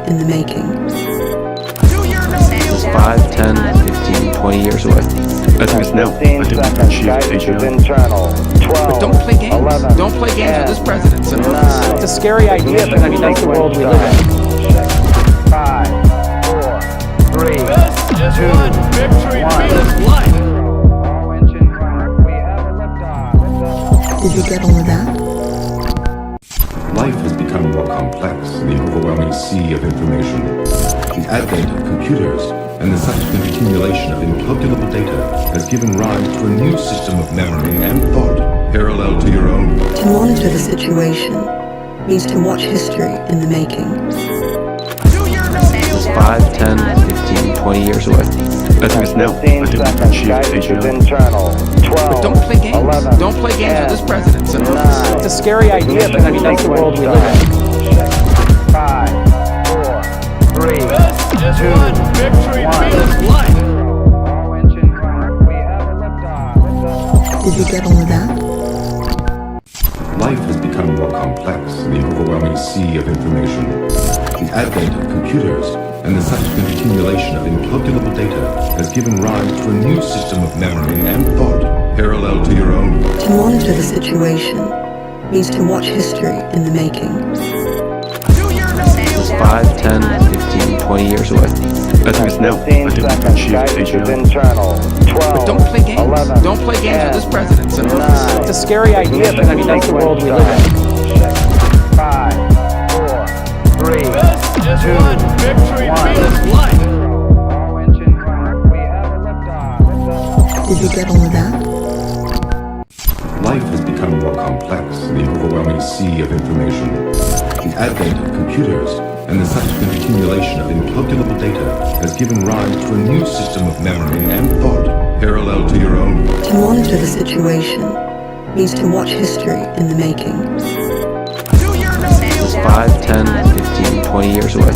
in the making. 5, 10, 15, 20 years away. I think it's now. I didn't appreciate internal. 12, But don't play games. 11, Don't play games with this president. So 9. It's a scary idea, but I mean, that's the world we live in. 5, 4, 3, 2, 1. All engine running. We have a liftoff. Did you get all of that? Life has become more complex in the overwhelming sea of information. The advent of computers and the subsequent accumulation of incalculable data has given rise to a new system of memory and thought parallel to your own. To monitor the situation means to watch history in the making. 5, 10, 15, 20 years away. I think it's now. I 15 didn't seconds. Guidance appreciate is internal. 12, But don't play games. 11, Don't play games with this president. So 9. It's a scary idea, but I mean, that's the world we live in. 5, 4, 3, 2, 1. All engine running. We have a liftoff. Did you get all of that? Life has become more complex in the overwhelming sea of information. The advent of computers and the subsequent accumulation of incalculable data has given rise to a new system of memory and thought parallel to your own. To monitor the situation means to watch history in the making. 5, 10, 15, 20 years away. I think it's now. I 15 didn't seconds. Guidance appreciate is internal. 12, But don't play games. 11, Don't play games with this president. So 9. It's a scary idea, but I mean, that's the world we live in. 5, 4, 3, 2, 1. All engine running. We have a liftoff. Did you get all of that? Life has become more complex in the overwhelming sea of information. The advent of computers and the subsequent accumulation of incalculable data has given rise to a new system of memory and thought parallel to your own. To monitor the situation means to watch history in the making. 5, 10, 15, 20 years away. I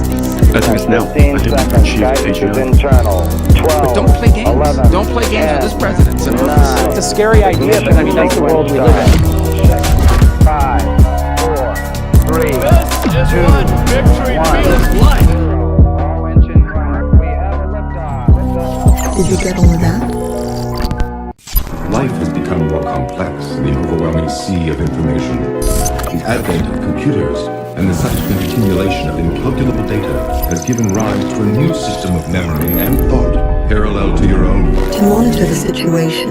think it's now. I 15 didn't seconds. Guidance appreciate is internal. 12, But don't play games. 11, Don't play games with this president. So 9. It's a scary idea, but I mean, that's the world we live in. 5, 4, 3, 2, 1. All engine running. We have a liftoff. Did you get all of that? Life has become more complex in the overwhelming sea of information. The advent of computers and the subsequent accumulation of incalculable data has given rise to a new system of memory and thought parallel to your own. To monitor the situation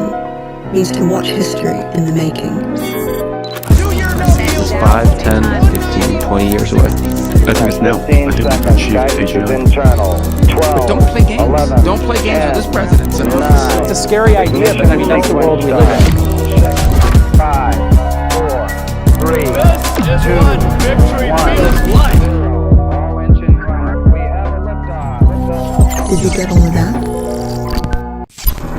means to watch history in the making. 5, 10, 15, 20 years away. I think it's now. I 15 didn't seconds. Guidance appreciate is internal. 12, But don't play games. 11, Don't play games with this president. So 9. It's a scary idea, but I mean, that's the world we live in. 5, 4, 3, 2, 1. All engine running. We have a liftoff. Did you get all of that?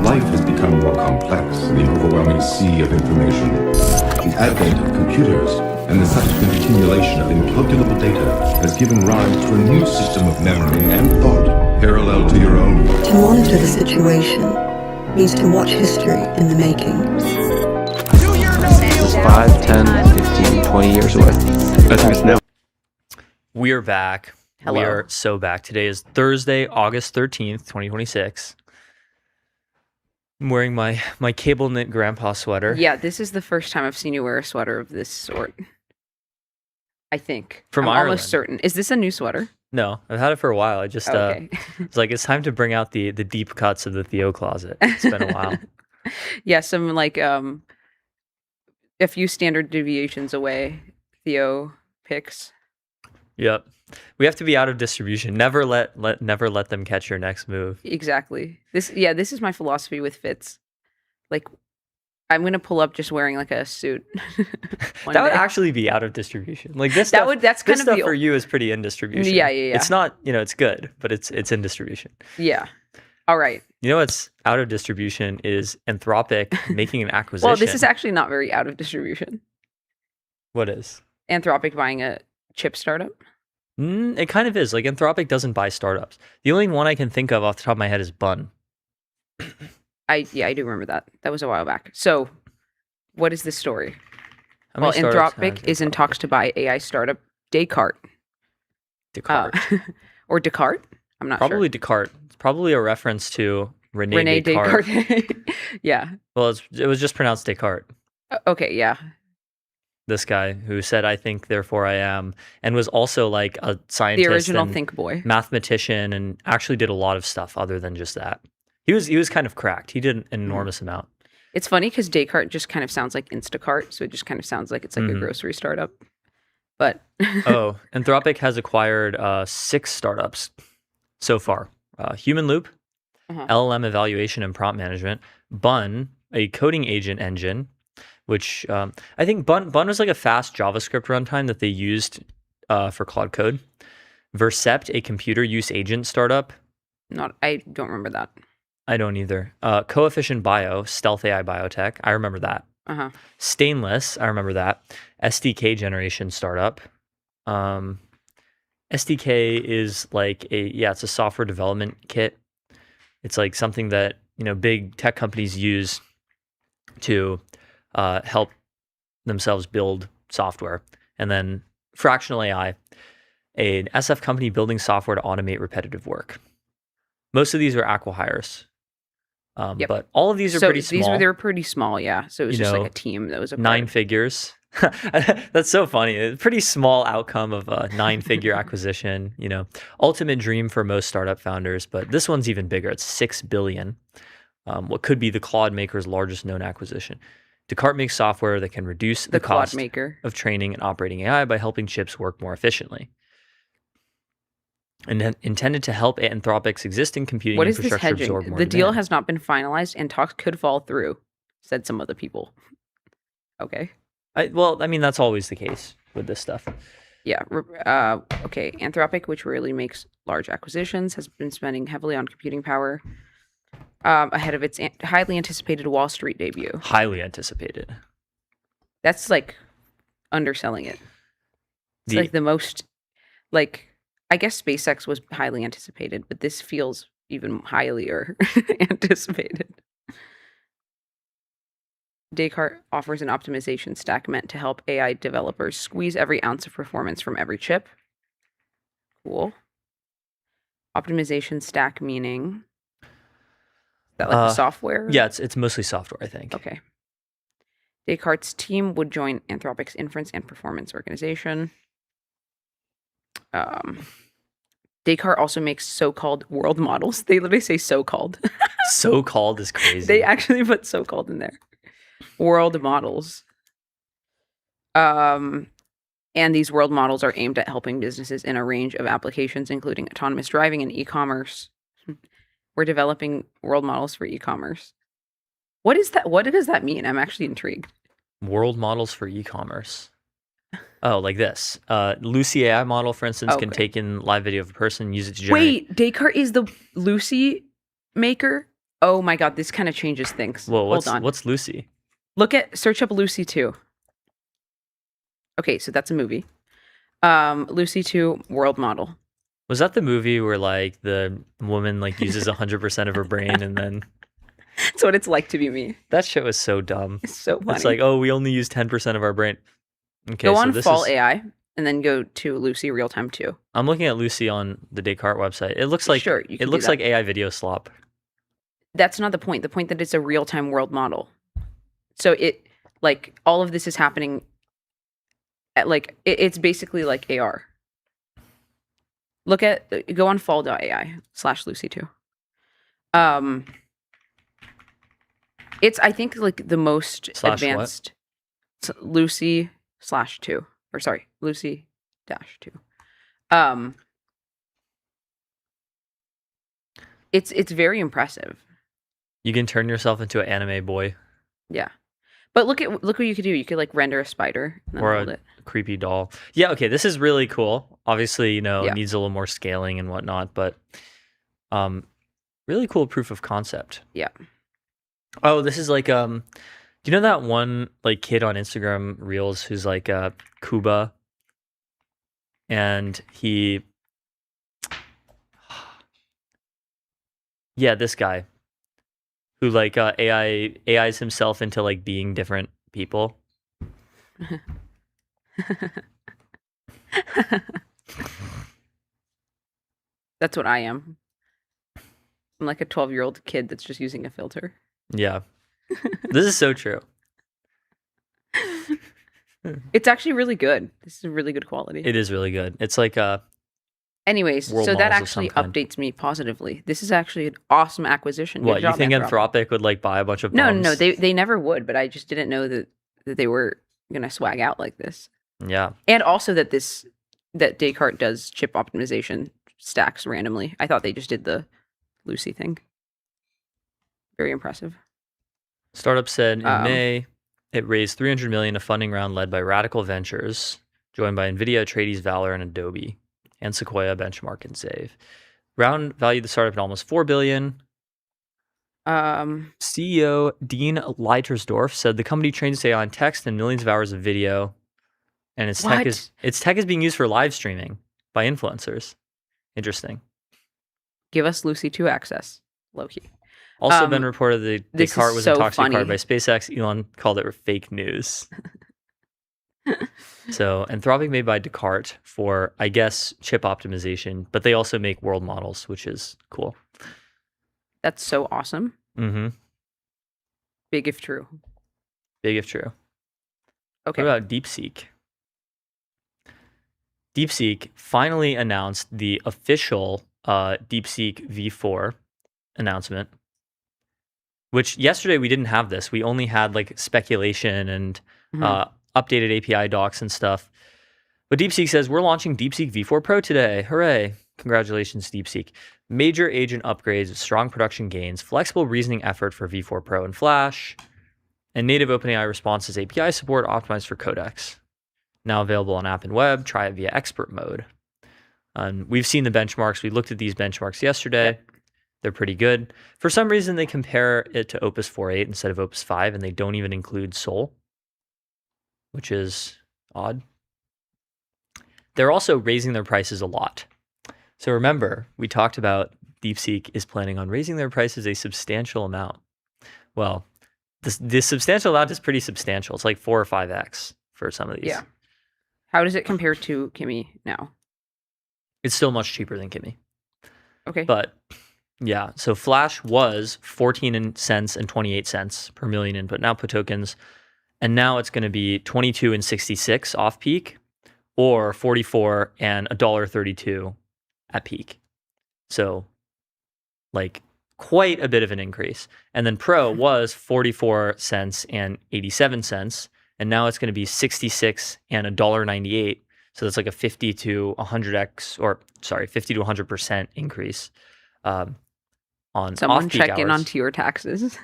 Life has become more complex in the overwhelming sea of information. The advent of computers and the subsequent accumulation of incalculable data has given rise to a new system of memory and thought parallel to your own. To monitor the situation means to watch history in the making. 5, 10, 15, 20 years away. I think it's now. We are back. Hello. We are so back. Today is Thursday, August 13th, 2026. I'm wearing my cable knit grandpa sweater. Yeah, this is the first time I've seen you wear a sweater of this sort. I think. From I'm Ireland. almost certain. Is this a new sweater? No, I've had it for a while. I just Okay. it's like it's time to bring out the deep cuts of the Theo closet. It's been a while. Yeah, some like a few standard deviations away. Theo picks. Yep. We have to be out of distribution. Never let them catch your next move. Exactly. This is my philosophy with fits. Like I'm gonna pull up just wearing like a suit. That would actually be out of distribution. Like this stuff. That's kind this of stuff the for you is pretty in distribution. Yeah. It's not, it's good, but it's in distribution. Yeah. All right. You know what's out of distribution is Anthropic making an acquisition. Well, this is actually not very out of distribution. What is? Anthropic buying a chip startup. It kind of is. Like Anthropic doesn't buy startups. The only one I can think of off the top of my head is Bun. I do remember that. That was a while back. So, what is this story? How Well, many startups Anthropic has is in Anthropic? talks to buy AI startup Descartes. Descartes. Or Descartes. I'm not Probably sure. Descartes. It's probably a reference to Rene Rene Descartes. Descartes. Yeah. Well, it was just pronounced Descartes. Okay. Yeah. This guy who said, "I think, therefore I am," and was also like a scientist, The original and Think Boy. mathematician, and actually did a lot of stuff other than just that. He was kind of cracked. He did an enormous amount. It's funny because Descartes just kind of sounds like Instacart, so it just kind of sounds like it's like a Mhm. grocery startup. But Oh, Anthropic has acquired 6 startups so far: Human Loop, Uh-huh. LLM evaluation and prompt management, Bun, a coding agent engine, which I think Bun was like a fast JavaScript runtime that they used for Claude Code. Vercept, a computer use agent startup. I don't remember that. I don't either. Coefficient Bio, stealth AI biotech. I remember that. Uh-huh. Stainless, I remember that. SDK generation startup. SDK is like it's a software development kit. It's like something that, big tech companies use to help themselves build software. And then Fractional AI, an SF company building software to automate repetitive work. Most of these are acqui-hires. Yep. But all of these are pretty small. They were pretty small, yeah. So it was just like know, a team that was acquired. 9 figures. That's so funny. A pretty small outcome of a 9-figure acquisition. Ultimate dream for most startup founders, but this one's even bigger. It's $6 billion. What could be the Claude maker's largest known acquisition. Descartes makes software that can reduce the Claude cost maker of training and operating AI by helping chips work more efficiently. And intended to help Anthropic's existing computing What is this infrastructure hedging? absorb more The deal demand. has not been finalized and talks could fall through, said some of the people. Okay. That's always the case with this stuff. Yeah. Okay. Anthropic, which rarely makes large acquisitions, has been spending heavily on computing power ahead of its highly anticipated Wall Street debut. Highly anticipated. That's like underselling it. It's like the most, like, I guess SpaceX was highly anticipated, but this feels even highlier anticipated. Descartes offers an optimization stack meant to help AI developers squeeze every ounce of performance from every chip. Cool. Optimization stack meaning is that like the software? Yeah, it's mostly software, I think. Okay. Descartes' team would join Anthropic's inference and performance organization. Descartes also makes so-called world models. They literally say so-called. So-called is crazy. They actually put so-called in there. World models. And these world models are aimed at helping businesses in a range of applications, including autonomous driving and e-commerce. We're developing world models for e-commerce. What is that? What does that mean? I'm actually intrigued. World models for e-commerce. Oh, like this. Lucy AI model, for instance, can take in live video of a person and use it to generate. Wait, Descartes is the Lucy maker? Oh my god, this kind of changes things. Whoa, Hold on. what's Lucy? Search up Lucy 2. Okay, so that's a movie. Lucy 2 world model. Was that the movie where like the woman like uses 100% of her brain and then That's what it's like to be me. that shit was so dumb. It's so funny. It's like, oh, we only use 10% of our brain. Okay, go so on this Fall is, AI and then go to Lucy Real Time 2. I'm looking at Lucy on the Descartes website. It looks like Sure, you can it do looks that. like AI video slop. That's not the point. The point that it's a real time world model. So it like all of this is happening at like it's basically like AR. Go on fall.ai/Lucy2. It's I think like the most Slash what? advanced Lucy/2 or sorry, Lucy-2. It's very impressive. You can turn yourself into an anime boy Yeah. But look what you could do. You could like render a spider and then or hold a it. creepy doll. Yeah, okay, this is really cool. Obviously, Yeah. it needs a little more scaling and whatnot, but really cool proof of concept. Yeah. Oh, this is like do you know that one like kid on Instagram Reels who's like Kuba, and he yeah, this guy who like AIs himself into like being different people. That's what I am. I'm like a 12-year-old kid that's just using a filter. Yeah. This is so true. It's actually really good. This is really good quality. It is really good. It's like Anyways, world so that models of some actually kind. updates me positively. This is actually an awesome acquisition. Good what, you job, think Anthropic. Anthropic would like buy a bunch of No, bums? no, they never would, but I just didn't know that they were gonna swag out like this. Yeah. And also that Descartes does chip optimization stacks randomly. I thought they just did the Lucy thing. Very impressive. Startup said in May it raised $300 million of funding round led by Radical Ventures, joined by Nvidia, Tradies, Valor, and Adobe, and Sequoia, Benchmark, and Save. Round valued the startup at almost $4 billion. CEO Dean Leitersdorf said the company trains AI on text and millions of hours of video, and its tech is being used for live streaming by influencers. Interesting. Give us Lucy 2 access, low-key. Also been reported that this Descartes is was so intoxicated funny. by SpaceX. Elon called it fake news. So Anthropic made by Descartes for, I guess, chip optimization, but they also make world models, which is cool. That's so awesome. Mm-hmm. Big if true. Big if true. Okay. What about Deepseek? Deepseek finally announced the official Deepseek V4 announcement, which yesterday we didn't have this. We only had like speculation and updated API docs and stuff. But Deepseek says, we're launching Deepseek V4 Pro today. Hooray. Congratulations, Deepseek. Major agent upgrades with strong production gains, flexible reasoning effort for V4 Pro and Flash, and native OpenAI responses API support optimized for codecs. Now available on app and web. Try it via expert mode. We've seen the benchmarks. We looked at these benchmarks yesterday. Yep. They're pretty good. For some reason, they compare it to Opus 4.8 instead of Opus 5, and they don't even include Sol, which is odd. They're also raising their prices a lot. So remember, we talked about Deepseek is planning on raising their prices a substantial amount. Well, this substantial amount is pretty substantial. It's like 4 or 5x for some of these. Yeah. How does it compare to Kimi now? It's still much cheaper than Kimi. Okay. But yeah, so Flash was 14 cents and 28 cents per million input and output tokens. And now it's going to be 22 and 66 off peak, or 44 and $1.32 at peak. So like quite a bit of an increase. And then Pro was 44 cents and 87 cents. And now it's going to be 66 and $1.98. So that's like a 50 to 100x, or sorry, 50 to 100% increase on someone off-peak check hours. in onto your taxes.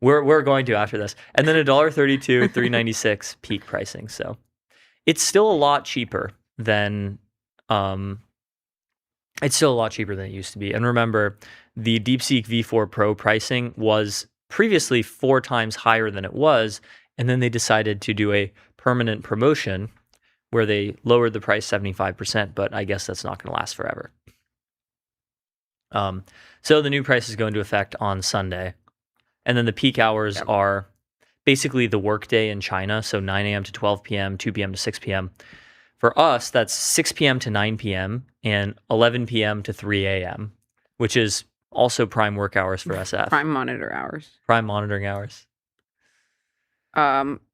We're going to after this. And then $1.32, $3.96 peak pricing. So it's still a lot cheaper than it used to be. And remember, the Deepseek V4 Pro pricing was previously 4 times higher than it was, and then they decided to do a permanent promotion where they lowered the price 75%, but I guess that's not going to last forever. So the new price is going into effect on Sunday. And then the peak hours are basically the workday in China, so 9 a.m. to 12 p.m., 2 p.m. to 6 p.m. For us, that's 6 p.m. to 9 p.m. and 11 p.m. to 3 a.m., which is also prime work hours for SF. Prime monitor hours. Prime monitoring hours.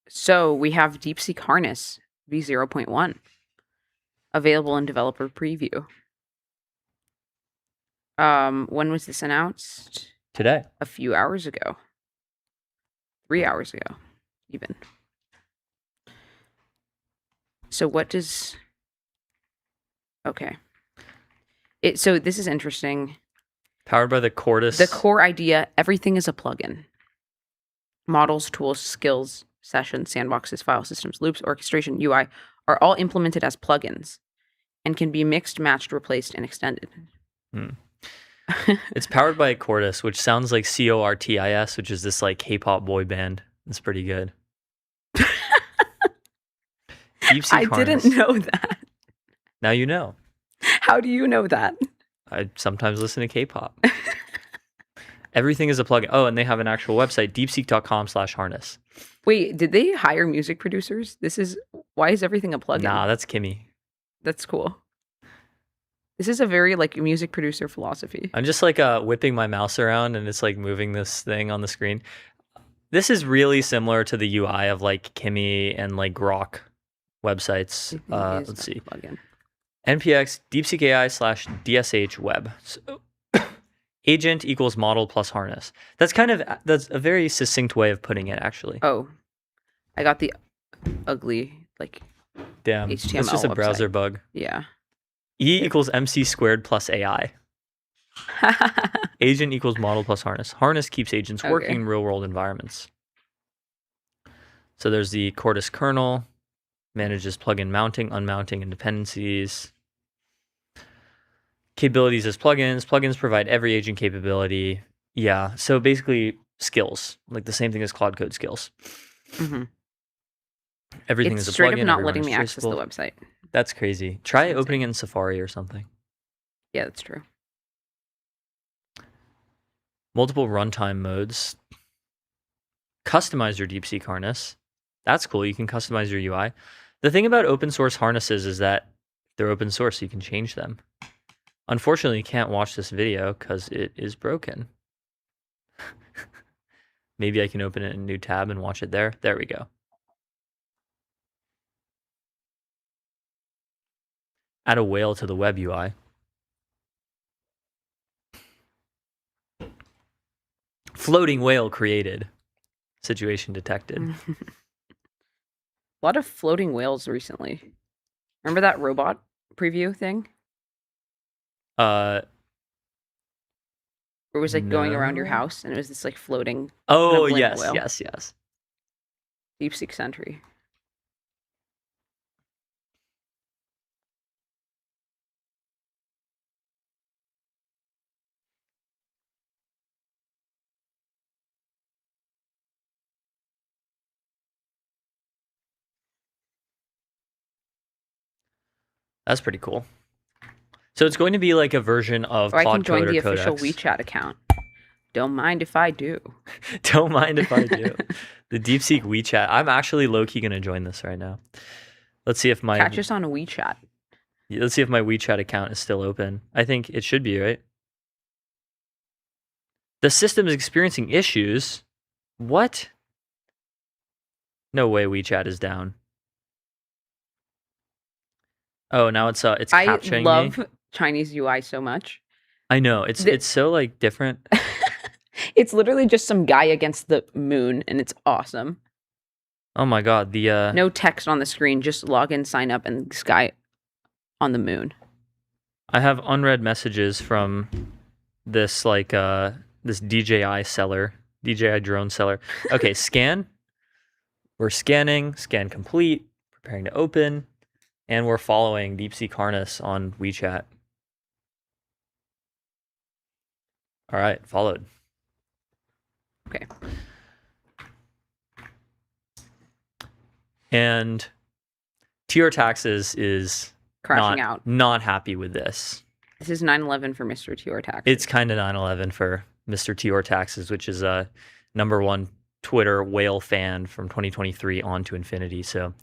So we have Deepseek Harness V0.1 available in developer preview. When was this announced? Today. A few hours ago. 3 hours ago, even. So what does... Okay. So this is interesting. Powered by the Cordis. The core idea, everything is a plugin. Models, tools, skills, sessions, sandboxes, file systems, loops, orchestration, UI are all implemented as plugins and can be mixed, matched, replaced, and extended. It's powered by Cordis, which sounds like Cortis, which is this like K-pop boy band. It's pretty good. I didn't know that. Now you know. How do you know that? I sometimes listen to K-pop. Everything is a plugin. Oh, and they have an actual website, deepseek.com/harness. Wait, did they hire music producers? Why is everything a plugin? Nah, that's Kimmy. That's cool. This is a very like music producer philosophy. I'm just like whipping my mouse around and it's like moving this thing on the screen. This is really similar to the UI of like Kimi and like Grok websites. Let's see. Plugin. NPX Deepseek AI / DSH web. So, agent equals model plus harness. That's a very succinct way of putting it, actually. Oh, I got the ugly like Damn, HTML it's just a browser website. bug. Yeah. E equals MC squared plus AI. Agent equals model plus harness. Harness keeps agents working in real world environments. So there's the Cortis kernel, manages plugin mounting, unmounting, and dependencies. Capabilities as plugins. Plugins provide every agent capability. Yeah, so basically skills, like the same thing as Cloud Code skills. Mm-hmm. Everything It's is a plugin. straight up not everyone letting is me access the traceable. website. That's crazy. Try That's opening it in Safari or something. Yeah, that's true. Multiple runtime modes. Customize your Deepseek harness. That's cool. You can customize your UI. The thing about open source harnesses is that they're open source, so you can change them. Unfortunately, you can't watch this video because it is broken. Maybe I can open it in a new tab and watch it there. There we go. Add a whale to the web UI. Floating whale created. Situation detected. A lot of floating whales recently. Remember that robot preview thing? Where it was like going around your No. house and it was this like floating Oh, blimp yes, whale. yes. Deepseek Sentry. That's pretty cool. So it's going to be like a version of Or I can Cloud join Code the or official Codex. WeChat account. Don't mind if I do. Don't mind if I do. The DeepSeek WeChat. I'm actually low-key going to join this right now. Let's see if my Catch us on a WeChat. Let's see if my WeChat account is still open. I think it should be, right? The system is experiencing issues. What? No way WeChat is down. Oh, now it's capturing I love me. Chinese UI so much. I know. It's so like different. It's literally just some guy against the moon and it's awesome. Oh my god, the No text on the screen, just log in, sign up, and this guy on the moon. I have unread messages from this like this DJI seller, DJI drone seller. Okay, scan. We're scanning, scan complete, preparing to open, and we're following Deepseek Harness on WeChat. All right, followed. Okay. And TR Taxes is Crashing out. not happy with this. This is 9/11 for Mr. TR Taxes. It's kind of 9/11 for Mr. TR Taxes, which is a #1 Twitter whale fan from 2023 on to infinity. So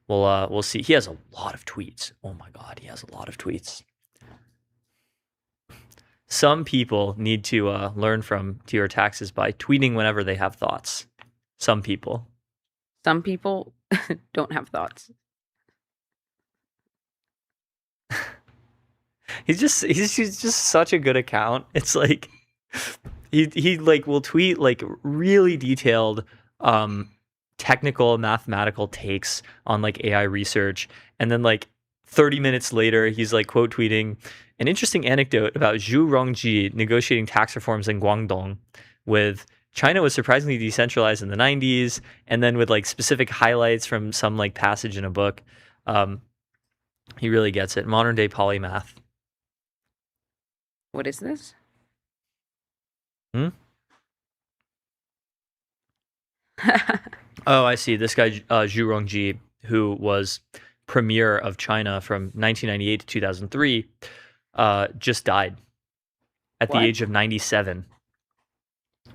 we'll see. He has a lot of tweets. Oh my god, he has a lot of tweets. Some people need to learn from TR Taxes by tweeting whenever they have thoughts. Some people. Some people don't have thoughts. He's just such a good account. It's like he like will tweet like really detailed technical mathematical takes on like AI research, and then like 30 minutes later he's like quote tweeting an interesting anecdote about Zhu Rongji negotiating tax reforms in Guangdong with China was surprisingly decentralized in the 90s, and then with like specific highlights from some like passage in a book. He really gets it. Modern day polymath. What is this? Oh, I see. This guy, Zhu Rongji, who was premier of China from 1998 to 2003, just died at the What? age of 97.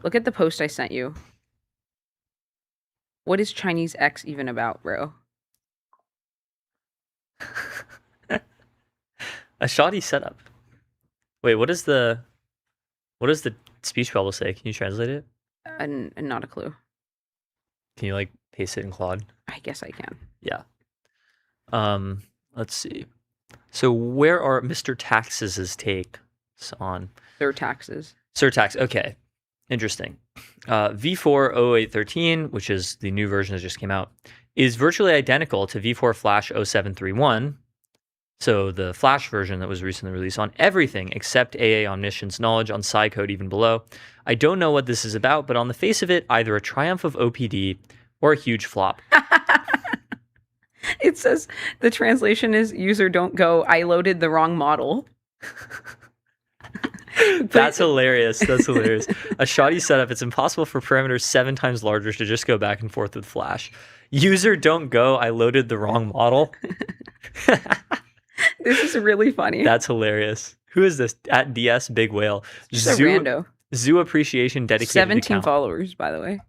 Look at the post I sent you. What is Chinese X even about, bro? A shoddy setup. Wait, what does the speech bubble say? Can you translate it? And not a clue. Can you like paste it in Claude? I guess I can. Yeah. Let's see. So where are Mr. Taxes' takes on Their taxes. surtax? Okay, interesting. V4 which is the new version that just came out, is virtually identical to V4 Flash 0731. So the Flash version that was recently released on everything except AA Omniscience knowledge on Psi code even below. I don't know what this is about, but on the face of it, either a triumph of OPD or a huge flop. It says the translation is user don't go, I loaded the wrong model. That's hilarious. That's hilarious. A shoddy setup. It's impossible for parameters 7 times larger to just go back and forth with Flash. User don't go, I loaded the wrong model. This is really funny. That's hilarious. Who is this? At DS Big Whale. Just a rando. Zoo Appreciation dedicated 17 account. followers, by the way.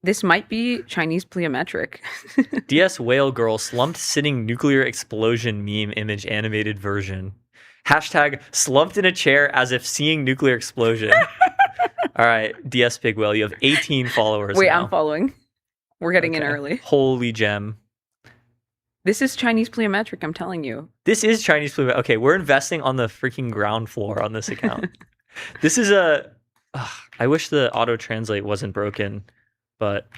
This might be Chinese pleometric. DS Whale Girl slumped sitting nuclear explosion meme image animated version. Hashtag slumped in a chair as if seeing nuclear explosion. All right, DS Big Whale, you have 18 followers. Wait, now. I'm following. We're getting in Okay. early. Holy gem. This is Chinese pleometric, I'm telling you. This is Chinese pleometric. Okay, we're investing on the freaking ground floor on this account. This is a... I wish the auto translate wasn't broken, but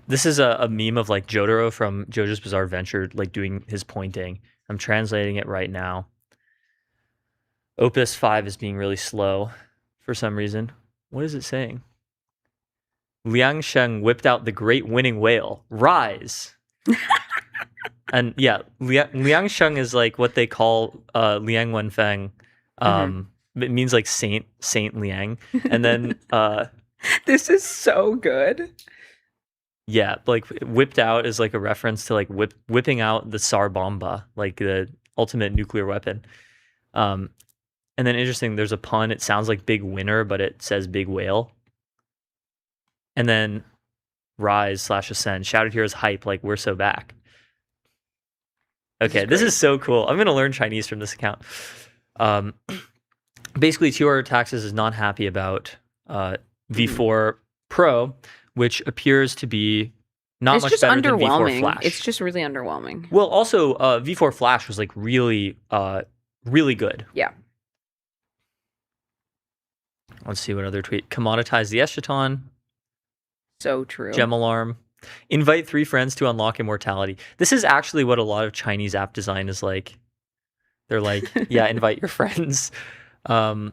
this is a meme of like Jotaro from JoJo's Bizarre Adventure, like doing his pointing. I'm translating it right now. Opus 5 is being really slow for some reason. What is it saying? Liang Sheng whipped out the great winning whale. Rise. And yeah, Liang Sheng is like what they call Liang Wenfeng. It means like Saint Liang. And then This is so good. yeah, like whipped out is like a reference to like whipping out the Tsar Bomba, like the ultimate nuclear weapon. And then interesting, there's a pun. It sounds like big winner, but it says big whale. And then rise/ascend. Shouted here is hype, like we're so back. Okay, this is so cool. I'm gonna learn Chinese from this account. Basically, TR Taxes is not happy about V4 Pro, which appears to be not It's much just better than V4 underwhelming. Flash. It's just really underwhelming. Well, also V4 Flash was like really good. Yeah. Let's see what other tweet. Commoditize the Eschaton. So true. Gem alarm. Invite 3 friends to unlock immortality. This is actually what a lot of Chinese app design is like. They're like, yeah, invite your friends. Yeah.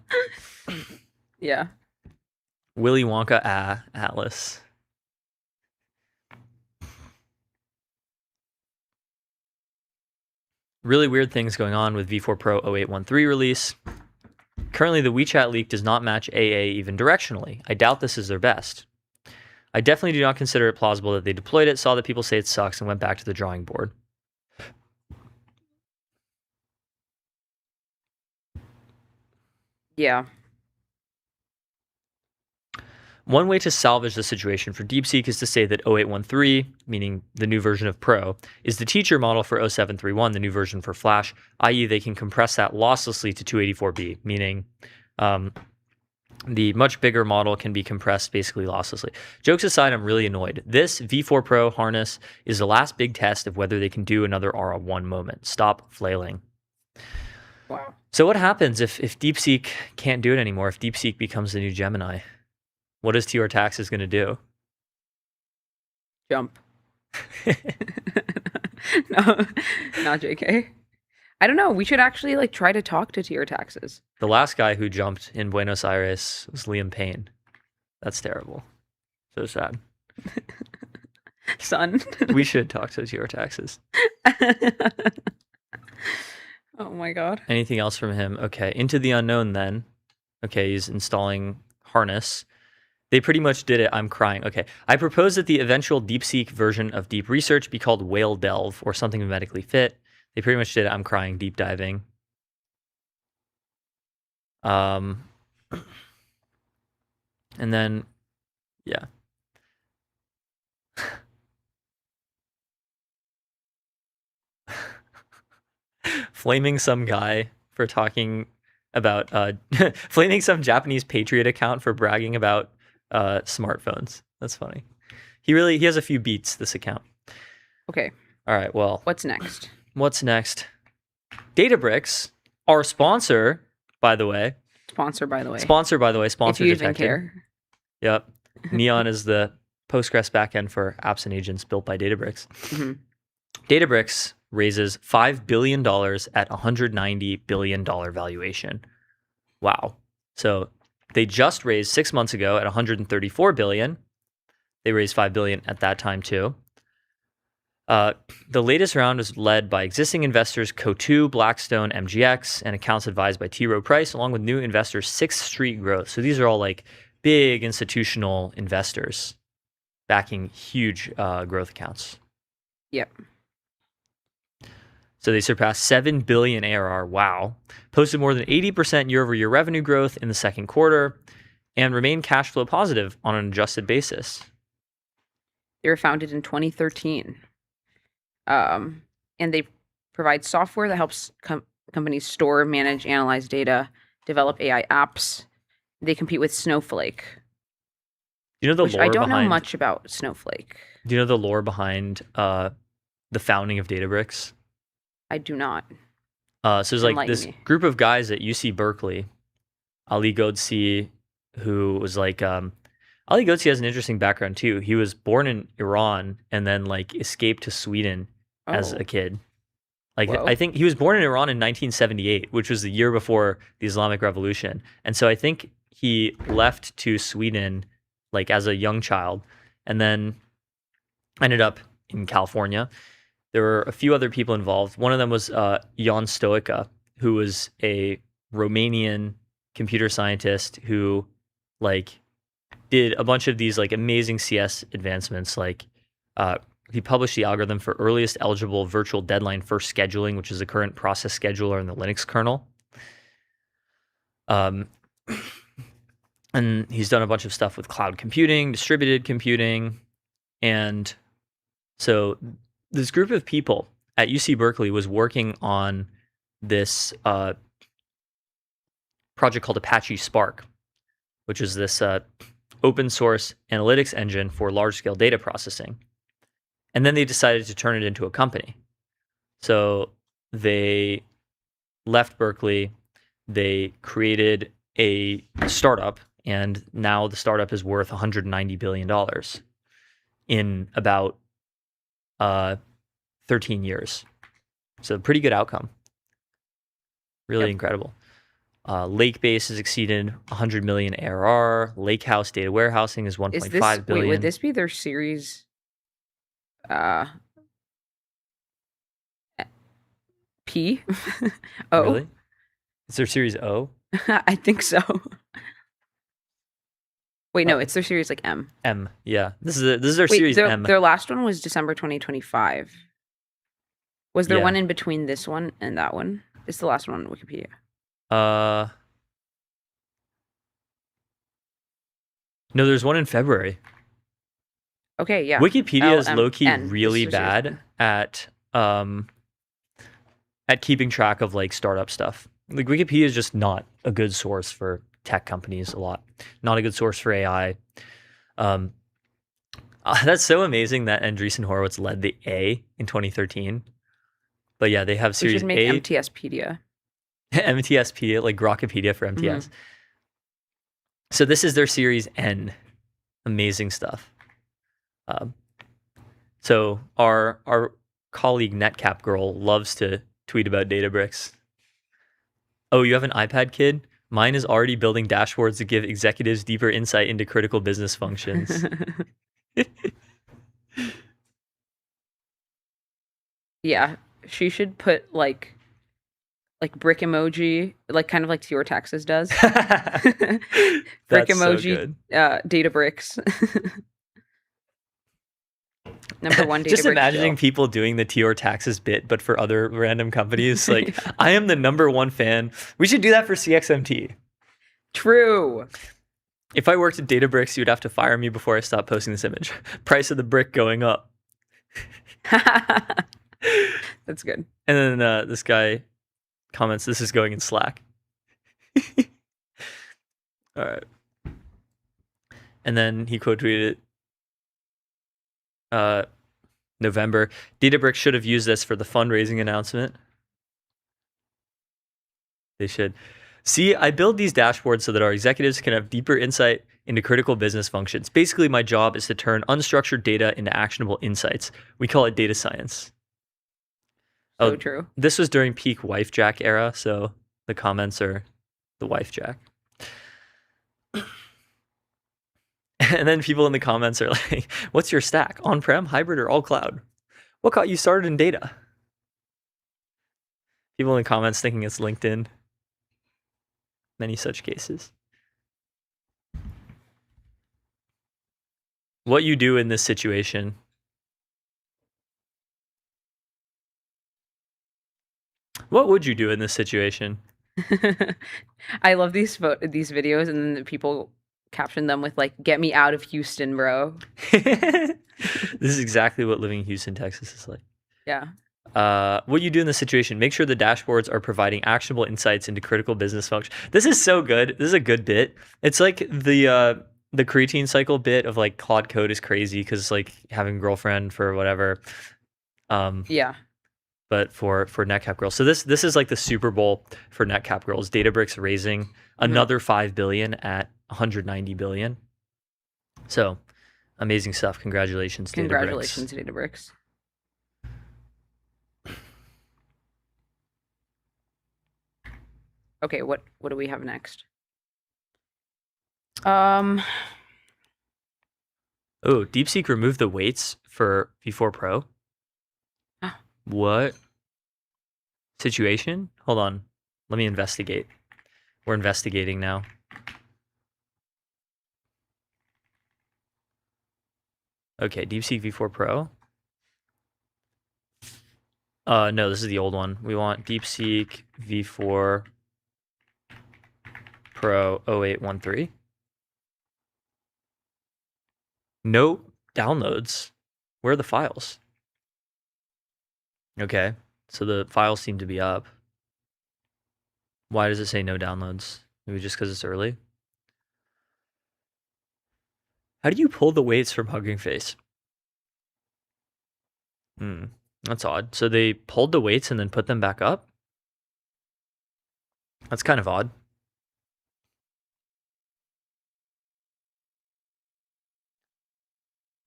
Willy Wonka Atlas. Really weird things going on with V4 Pro 0813 release. Currently, the WeChat leak does not match AA even directionally. I doubt this is their best. I definitely do not consider it plausible that they deployed it, saw that people say it sucks, and went back to the drawing board. Yeah. One way to salvage the situation for Deepseek is to say that 0813, meaning the new version of Pro, is the teacher model for 0731, the new version for Flash, i.e. they can compress that losslessly to 284B, meaning the much bigger model can be compressed basically losslessly. Jokes aside, I'm really annoyed. This V4 Pro harness is the last big test of whether they can do another RA1 moment. Stop flailing. Wow. So what happens if Deepseek can't do it anymore, if Deepseek becomes the new Gemini? What is TR Taxes going to do? Jump. No, not JK. I don't know. We should actually like try to talk to TR Taxes. The last guy who jumped in Buenos Aires was Liam Payne. That's terrible. So sad. Son. We should talk to TR Taxes. Oh my god. Anything else from him? Okay, Into the Unknown then. Okay, he's installing harness. They pretty much did it. I'm crying. Okay, I propose that the eventual Deepseek version of Deep Research be called Whale Delve or something medically fit. They pretty much did it. I'm crying. Deep diving. And then, yeah. flaming some guy for talking about flaming some Japanese Patriot account for bragging about smartphones. That's funny. He has a few beats, this account. Okay. All right, well, What's next? what's next? Databricks, our sponsor, by the way. Sponsor, by the way. Sponsor if you even detected. care. Yep. Neon is the Postgres backend for apps and agents built by Databricks. Mhm. Databricks raises $5 billion at $190 billion valuation. Wow. So they just raised 6 months ago at $134 billion. They raised $5 billion at that time too. The latest round was led by existing investors Coatue, Blackstone, MGX, and accounts advised by T. Rowe Price, along with new investors Sixth Street Growth. So these are all like big institutional investors backing huge growth accounts. Yep. So they surpassed 7 billion ARR. Wow. Posted more than 80% year-over-year revenue growth in the second quarter and remained cash flow positive on an adjusted basis. They were founded in 2013. And they provide software that helps companies store, manage, analyze data, develop AI apps. They compete with Snowflake. You know the Which lore I don't behind, know much about Snowflake. Do you know the lore behind the founding of Databricks? I do not. So there's like Enlighten this me. group of guys at UC Berkeley, Ali Ghodsi, who was like Ali Ghodsi has an interesting background too. He was born in Iran and then like escaped to Sweden as Oh. a kid. Like Whoa. I think he was born in Iran in 1978, which was the year before the Islamic Revolution. And so I think he left to Sweden like as a young child and then ended up in California. There were a few other people involved. One of them was Jan Stoica, who was a Romanian computer scientist who like did a bunch of these like amazing CS advancements. Like he published the algorithm for earliest eligible virtual deadline first scheduling, which is the current process scheduler in the Linux kernel. And he's done a bunch of stuff with cloud computing, distributed computing, and so this group of people at UC Berkeley was working on this project called Apache Spark, which is this open source analytics engine for large scale data processing. And then they decided to turn it into a company. So they left Berkeley, they created a startup, and now the startup is worth $190 billion in about 13 years. So pretty good outcome. Really Yep. incredible. Lakebase has exceeded 100 million ARR. Lakehouse data warehousing is 1.5 Is this billion. wait? Would this be their series? P. Oh, Really? Is there Series O? I think so. Wait, no, it's their series like M. M. Yeah. This is their Wait, Series their, M. their last one was December 2025. Was there Yeah. one in between this one and that one? It's the last one on Wikipedia. No, there's one in February. Okay, yeah. Wikipedia is LMN. low-key This really is their series bad M. at keeping track of like startup stuff. Like Wikipedia is just not a good source for tech companies a lot. Not a good source for AI. That's so amazing that Andreessen Horowitz led the A in 2013. But yeah, they have We Series should make A, MTSpedia. MTSpedia, like Grokpedia for MTS. Mm-hmm. So this is their Series N. Amazing stuff. So our colleague Netcap Girl loves to tweet about Databricks. Oh, you have an iPad, kid? Mine is already building dashboards to give executives deeper insight into critical business functions. Yeah, she should put like brick emoji, like kind of like your taxes does. Brick That's so emoji, good. Databricks. Number one, Databricks. Just imagining Jill. people doing the Tior taxes bit, but for other random companies. Like, I am the number one fan. We should do that for Cxmt. True. If I worked at Databricks, you'd have to fire me before I stopped posting this image. Price of the brick going up. That's good. And then this guy, comments, this is going in Slack. All right. And then he quote tweeted November. Databricks should have used this for the fundraising announcement. They should. See, I build these dashboards so that our executives can have deeper insight into critical business functions. Basically, my job is to turn unstructured data into actionable insights. We call it data science. So true. This was during peak wife jack era, so the comments are the wife jack. And then people in the comments are like, what's your stack? On-prem, hybrid, or all cloud? What got you started in data? People in the comments thinking it's LinkedIn. Many such cases. What you do in this situation? What would you do in this situation? I love these videos, and then the people caption them with like, "Get me out of Houston, bro." This is exactly what living in Houston, Texas is like. Yeah. What you do in this situation, make sure the dashboards are providing actionable insights into critical business functions. This is so good. This is a good bit. It's like the creatine cycle bit of like Claude Code is crazy because like having a girlfriend for whatever. Yeah. But for NetCap girls. So this is like the Super Bowl for NetCap girls. Databricks raising another $5 billion at $190 billion. So amazing stuff. Congratulations, Congratulations, Databricks. Okay, what do we have next? Oh, Deepseek removed the weights for V4 Pro. What situation? Hold on. Let me investigate. We're investigating now. Okay, Deepseek V4 Pro. No, this is the old one. We want Deepseek V4 Pro 0813. No downloads. Where are the files? Okay, so the files seem to be up. Why does it say no downloads? Maybe just because it's early? How do you pull the weights from Hugging Face? That's odd. So they pulled the weights and then put them back up? That's kind of odd.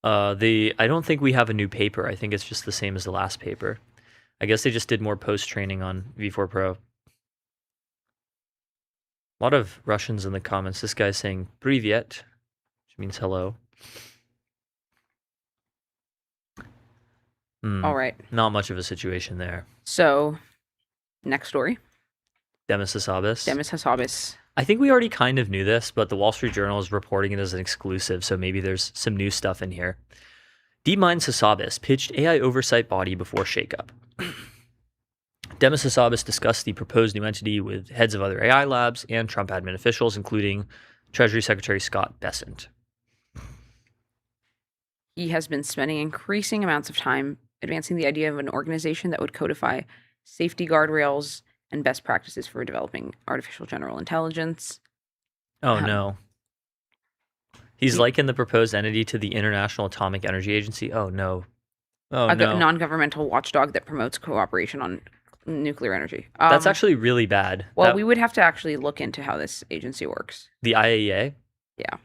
I don't think we have a new paper. I think it's just the same as the last paper. I guess they just did more post-training on V4 Pro. A lot of Russians in the comments. This guy's saying "Privyet," which means hello. All right. Not much of a situation there. So, next story. Demis Hassabis. Demis Hassabis. I think we already kind of knew this, but the Wall Street Journal is reporting it as an exclusive, so maybe there's some new stuff in here. DeepMind's Hassabis pitched AI oversight body before shakeup. Demis Hassabis discussed the proposed new entity with heads of other AI labs and Trump admin officials, including Treasury Secretary Scott Bessent. He has been spending increasing amounts of time advancing the idea of an organization that would codify safety guardrails and best practices for developing artificial general intelligence. Oh, no. He's likened the proposed entity to the International Atomic Energy Agency. Oh, no. Oh, a no. non-governmental watchdog that promotes cooperation on nuclear energy. That's actually really bad. Well, we would have to actually look into how this agency works. The IAEA? Yeah.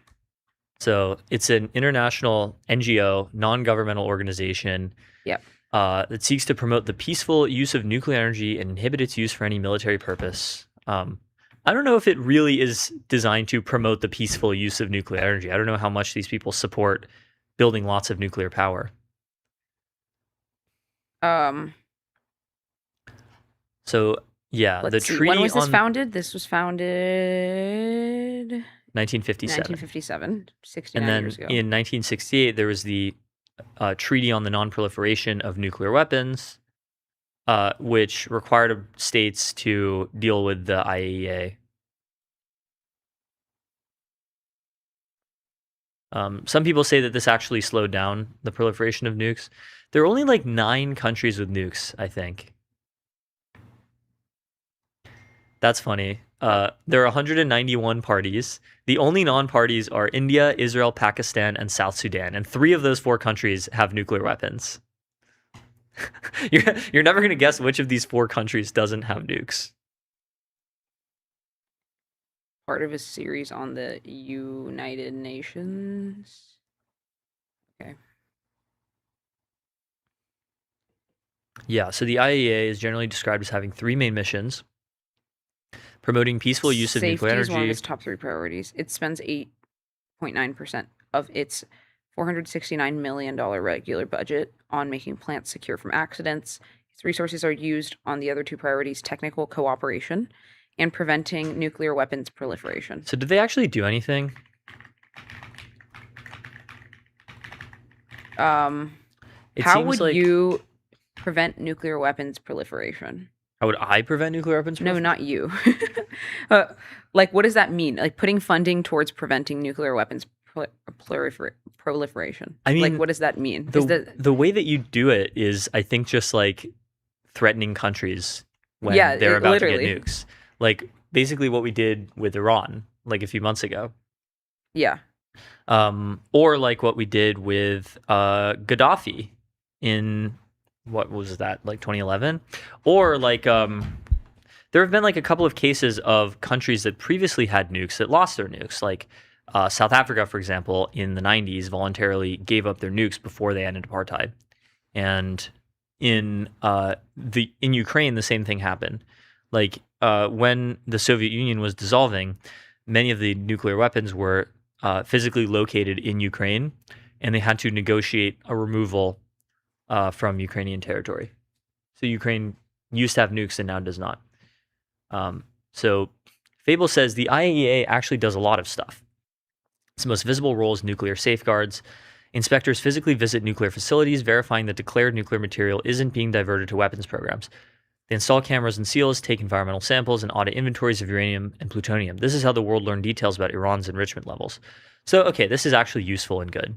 So it's an international NGO, non-governmental organization. Yep. That seeks to promote the peaceful use of nuclear energy and inhibit its use for any military purpose. I don't know if it really is designed to promote the peaceful use of nuclear energy. I don't know how much these people support building lots of nuclear power. So yeah, the treaty. When was this founded? This was founded 1957. 1957, 69 years ago. In 1968, there was the Treaty on the Non-Proliferation of Nuclear Weapons, which required states to deal with the IAEA. Some people say that this actually slowed down the proliferation of nukes. There are only like 9 countries with nukes, I think. That's funny. There are 191 parties. The only non-parties are India, Israel, Pakistan, and South Sudan, and 3 of those 4 countries have nuclear weapons. You're never going to guess which of these 4 countries doesn't have nukes. Part of a series on the United Nations. Okay. Yeah, so the IAEA is generally described as having 3 main missions: promoting peaceful use of nuclear Safety is one of energy. its top 3 priorities. It spends 8.9% of its $469 million regular budget on making plants secure from accidents. Its resources are used on the other 2 priorities: technical cooperation and preventing nuclear weapons proliferation. So did they actually do anything? It How seems would like you prevent nuclear weapons proliferation? how would I prevent nuclear weapons? No, not you. Like, what does that mean? Like, putting funding towards preventing nuclear weapons proliferation. I mean, like, what does that mean? The way that you do it is, I think, just like threatening countries when Yeah, they're about to literally. get nukes. Like basically what we did with Iran like a few months ago. Yeah. Or like what we did with Gaddafi in what was that, like 2011? Or like there have been like a couple of cases of countries that previously had nukes that lost their nukes. Like South Africa, for example, in the 90s voluntarily gave up their nukes before they ended apartheid. And in Ukraine, the same thing happened. Like when the Soviet Union was dissolving, many of the nuclear weapons were physically located in Ukraine, and they had to negotiate a removal from Ukrainian territory. So Ukraine used to have nukes and now does not. So Fable says the IAEA actually does a lot of stuff. Its most visible role is nuclear safeguards. Inspectors physically visit nuclear facilities, verifying that declared nuclear material isn't being diverted to weapons programs. They install cameras and seals, take environmental samples, and audit inventories of uranium and plutonium. This is how the world learned details about Iran's enrichment levels. So, okay, this is actually useful and good.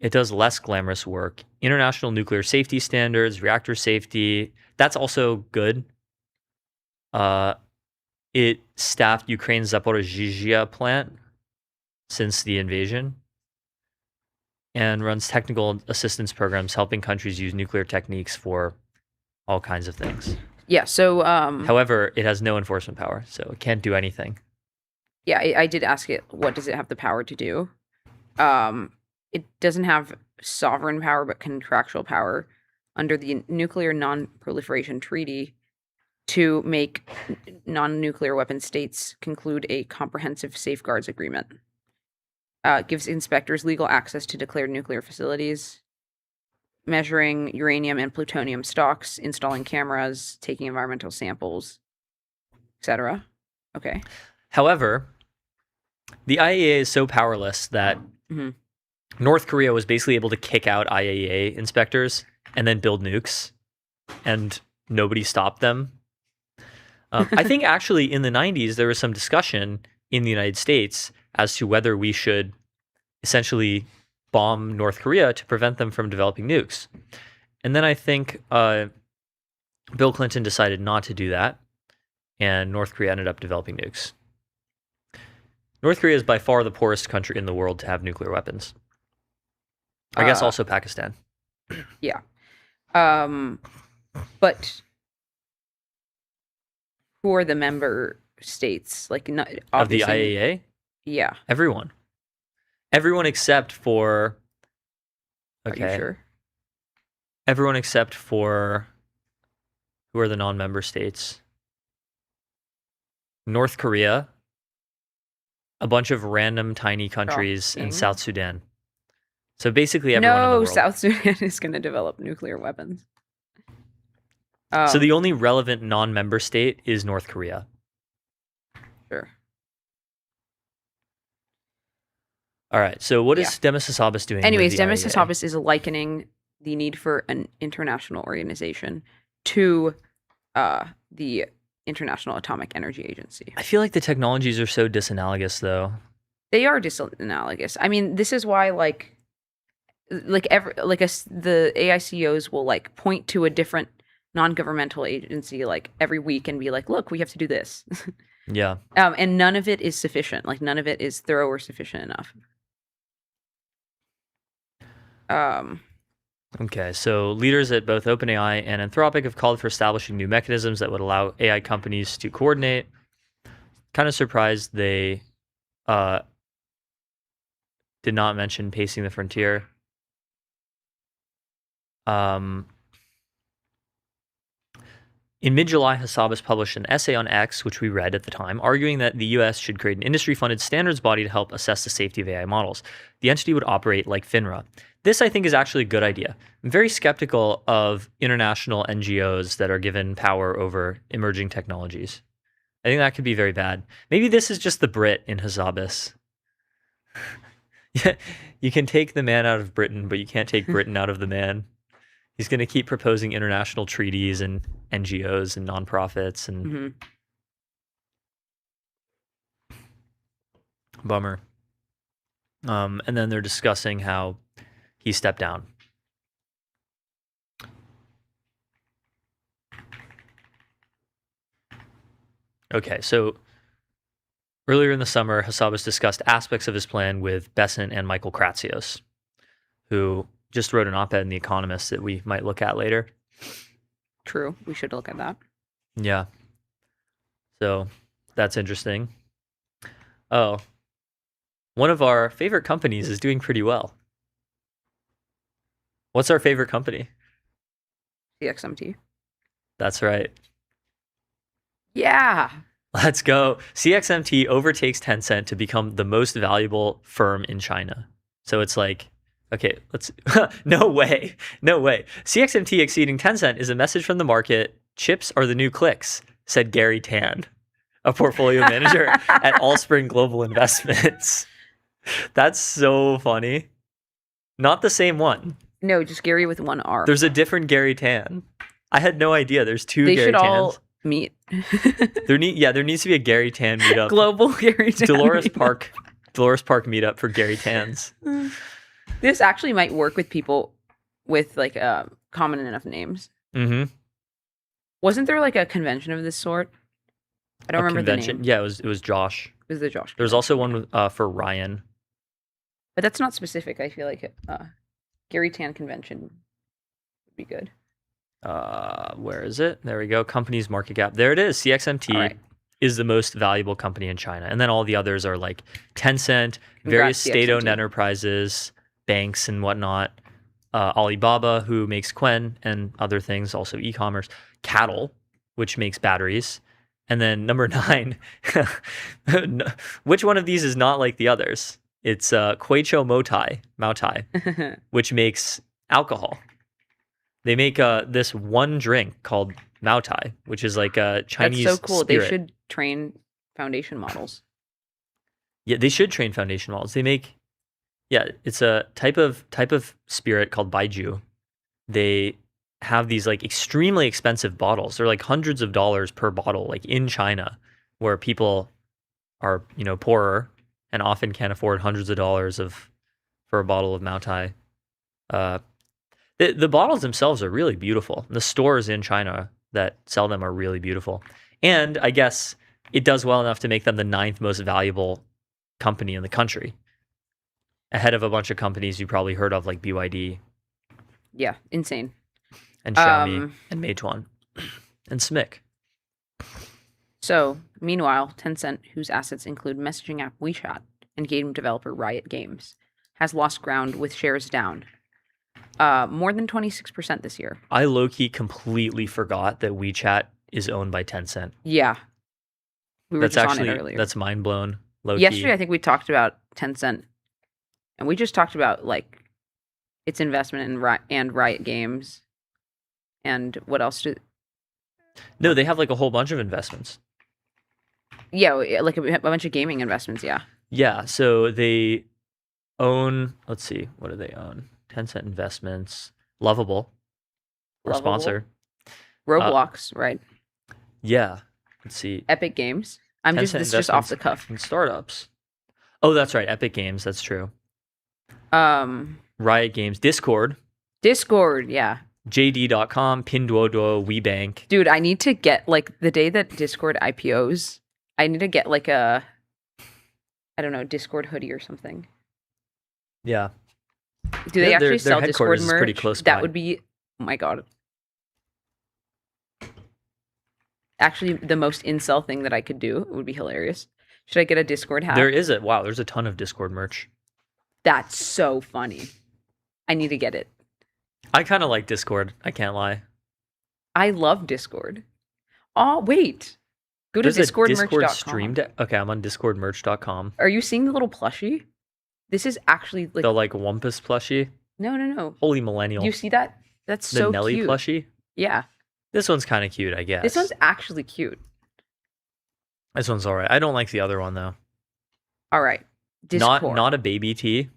It does less glamorous work. International nuclear safety standards, reactor safety, that's also good. It staffed Ukraine's Zaporizhzhia plant since the invasion and runs technical assistance programs helping countries use nuclear techniques for all kinds of things. Yeah. So, However, it has no enforcement power, so it can't do anything. yeah, I did ask it, what does it have the power to do? It doesn't have sovereign power, but contractual power under the Nuclear Non-Proliferation Treaty to make non-nuclear weapon states conclude a comprehensive safeguards agreement. Gives inspectors legal access to declared nuclear facilities, measuring uranium and plutonium stocks, installing cameras, taking environmental samples, etc. Okay. However, the IAEA is so powerless that North Korea was basically able to kick out IAEA inspectors and then build nukes, and nobody stopped them. I think actually in the 90s, there was some discussion in the United States as to whether we should essentially bomb North Korea to prevent them from developing nukes. And then I think Bill Clinton decided not to do that, and North Korea ended up developing nukes. North Korea is by far the poorest country in the world to have nuclear weapons. I guess also Pakistan. Yeah. But who are the member states? Like, not, Of the obviously- IAEA? Yeah. Everyone. Everyone except for... Are you sure? Everyone except for... Who are the non-member states? North Korea, a bunch of random tiny countries, and Shocking. South Sudan. So basically everyone in the No, world. South Sudan is going to develop nuclear weapons. So the only relevant non-member state is North Korea. Sure. All right. So what is Demis Hassabis doing? Anyways, with the Demis IAEA? Hassabis is likening the need for an international organization to the International Atomic Energy Agency. I feel like the technologies are so disanalogous, though. They are disanalogous. I mean, this is why the AICOs will like point to a different non-governmental agency like every week and be like, look, we have to do this. Yeah. And none of it is sufficient. Like none of it is thorough or sufficient enough. Okay, so leaders at both OpenAI and Anthropic have called for establishing new mechanisms that would allow AI companies to coordinate. Kind of surprised they did not mention pacing the frontier. In mid-July, Hassabis published an essay on X, which we read at the time, arguing that the US should create an industry-funded standards body to help assess the safety of AI models. The entity would operate like FINRA. This, I think, is actually a good idea. I'm very skeptical of international NGOs that are given power over emerging technologies. I think that could be very bad. Maybe this is just the Brit in Hassabis. Yeah, you can take the man out of Britain, but you can't take Britain out of the man. He's going to keep proposing international treaties and NGOs and nonprofits and bummer. And then they're discussing how he stepped down. Okay, so earlier in the summer, Hassabis discussed aspects of his plan with Besant and Michael Kratsios, who just wrote an op-ed in The Economist that we might look at later. True. We should look at that. Yeah. So that's interesting. Oh, one of our favorite companies is doing pretty well. What's our favorite company? Cxmt. That's right. Yeah. Let's go. Cxmt overtakes Tencent to become the most valuable firm in China. So it's like, okay, let's, no way. Cxmt exceeding Tencent is a message from the market. Chips are the new clicks, said Gary Tan, a portfolio manager at Allspring Global Investments. That's so funny. Not the same one. No, just Gary with one R. There's a different Gary Tan. I had no idea. There's two they Gary should Tans. all meet. There needs to be a Gary Tan meetup. Global Gary Tan. Dolores meetup. Park meetup for Gary Tans. This actually might work with people with like common enough names. Mm-hmm. Wasn't there like a convention of this sort? I don't remember the name. Yeah, it was Josh. It was the Josh. There was also one for Ryan. But that's not specific. I feel like Gary Tan convention would be good. Where is it? There we go. Company's market cap. There it is. Cxmt is the most valuable company in China. And then all the others are like Tencent, various state-owned enterprises, banks and whatnot. Alibaba, who makes Quen and other things, also e-commerce. Cattle, which makes batteries. And then number 9, which one of these is not like the others? It's Kuicho Moutai, which makes alcohol. They make this one drink called Moutai, which is like a Chinese That's so cool. spirit. They should train foundation models. Yeah, they should train foundation models. They make, it's a type of spirit called Baiju. They have these like extremely expensive bottles. They're like hundreds of dollars per bottle, like in China, where people are, poorer and often can't afford hundreds of dollars for a bottle of Moutai. The bottles themselves are really beautiful. The stores in China that sell them are really beautiful. And I guess it does well enough to make them the 9th most valuable company in the country, ahead of a bunch of companies you probably heard of like BYD. Yeah, insane. And Xiaomi and Meituan and SMIC. So, meanwhile, Tencent, whose assets include messaging app WeChat and game developer Riot Games, has lost ground with shares down. More than 26% this year. I low-key completely forgot that WeChat is owned by Tencent. Yeah. We were That's just actually, on it earlier. that's mind-blown. Low-key. Yesterday, I think we talked about Tencent, and we just talked about like its investment in Riot Games, and what else? No, they have like a whole bunch of investments. Yeah, like a bunch of gaming investments. Yeah. Yeah, so they own. Let's see, what do they own? Tencent Investments, Lovable, our sponsor. Roblox, right? Yeah. Let's see. Epic Games. This is just off the cuff. And startups. Oh, that's right. Epic Games. That's true. Um, Riot Games. Discord. Discord. Yeah. JD.com, Pinduoduo, WeBank. Dude, I need to get like the day that Discord IPOs, I need to get like a, I don't know, Discord hoodie or something. Yeah. Do they Yeah, actually their sell Discord headquarters is merch? pretty close That by. would be, oh my god. Actually, the most incel thing that I could do, it would be hilarious. Should I get a Discord hat? There's a ton of Discord merch. That's so funny. I need to get it. I kind of like Discord. I can't lie. I love Discord. Oh, wait. Go to There's a Discord discordmerch.com. stream deck. Okay, I'm on discordmerch.com. Are you seeing the little plushie? This is actually like The like Wumpus plushie. no. Holy millennial. You see that? That's the so Nelly cute. plushie. Yeah. This one's kind of cute, I guess. This one's actually cute. This one's all right. I don't like the other one though. All right. Discord. Not a baby tee.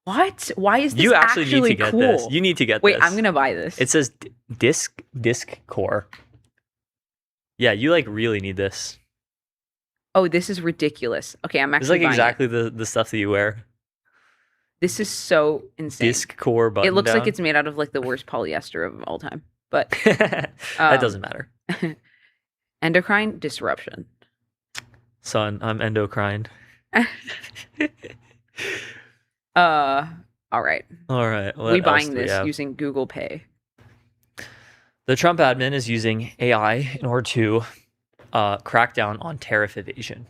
What? Why is this You actually need to get cool? this. You need to get Wait, this. I'm gonna buy this. It says disc core. Yeah, you like really need this. Oh, this is ridiculous. Okay, I'm It's actually like buying exactly it. the stuff that you wear. This is so insane. Disc core button It looks like down. it's made out of like the worst polyester of all time. But that um, doesn't matter. endocrine disruption. Son, I'm endocrine. All right. All right. What We else buying do we this have? using Google Pay. The Trump admin is using AI in order to crack down on tariff evasion,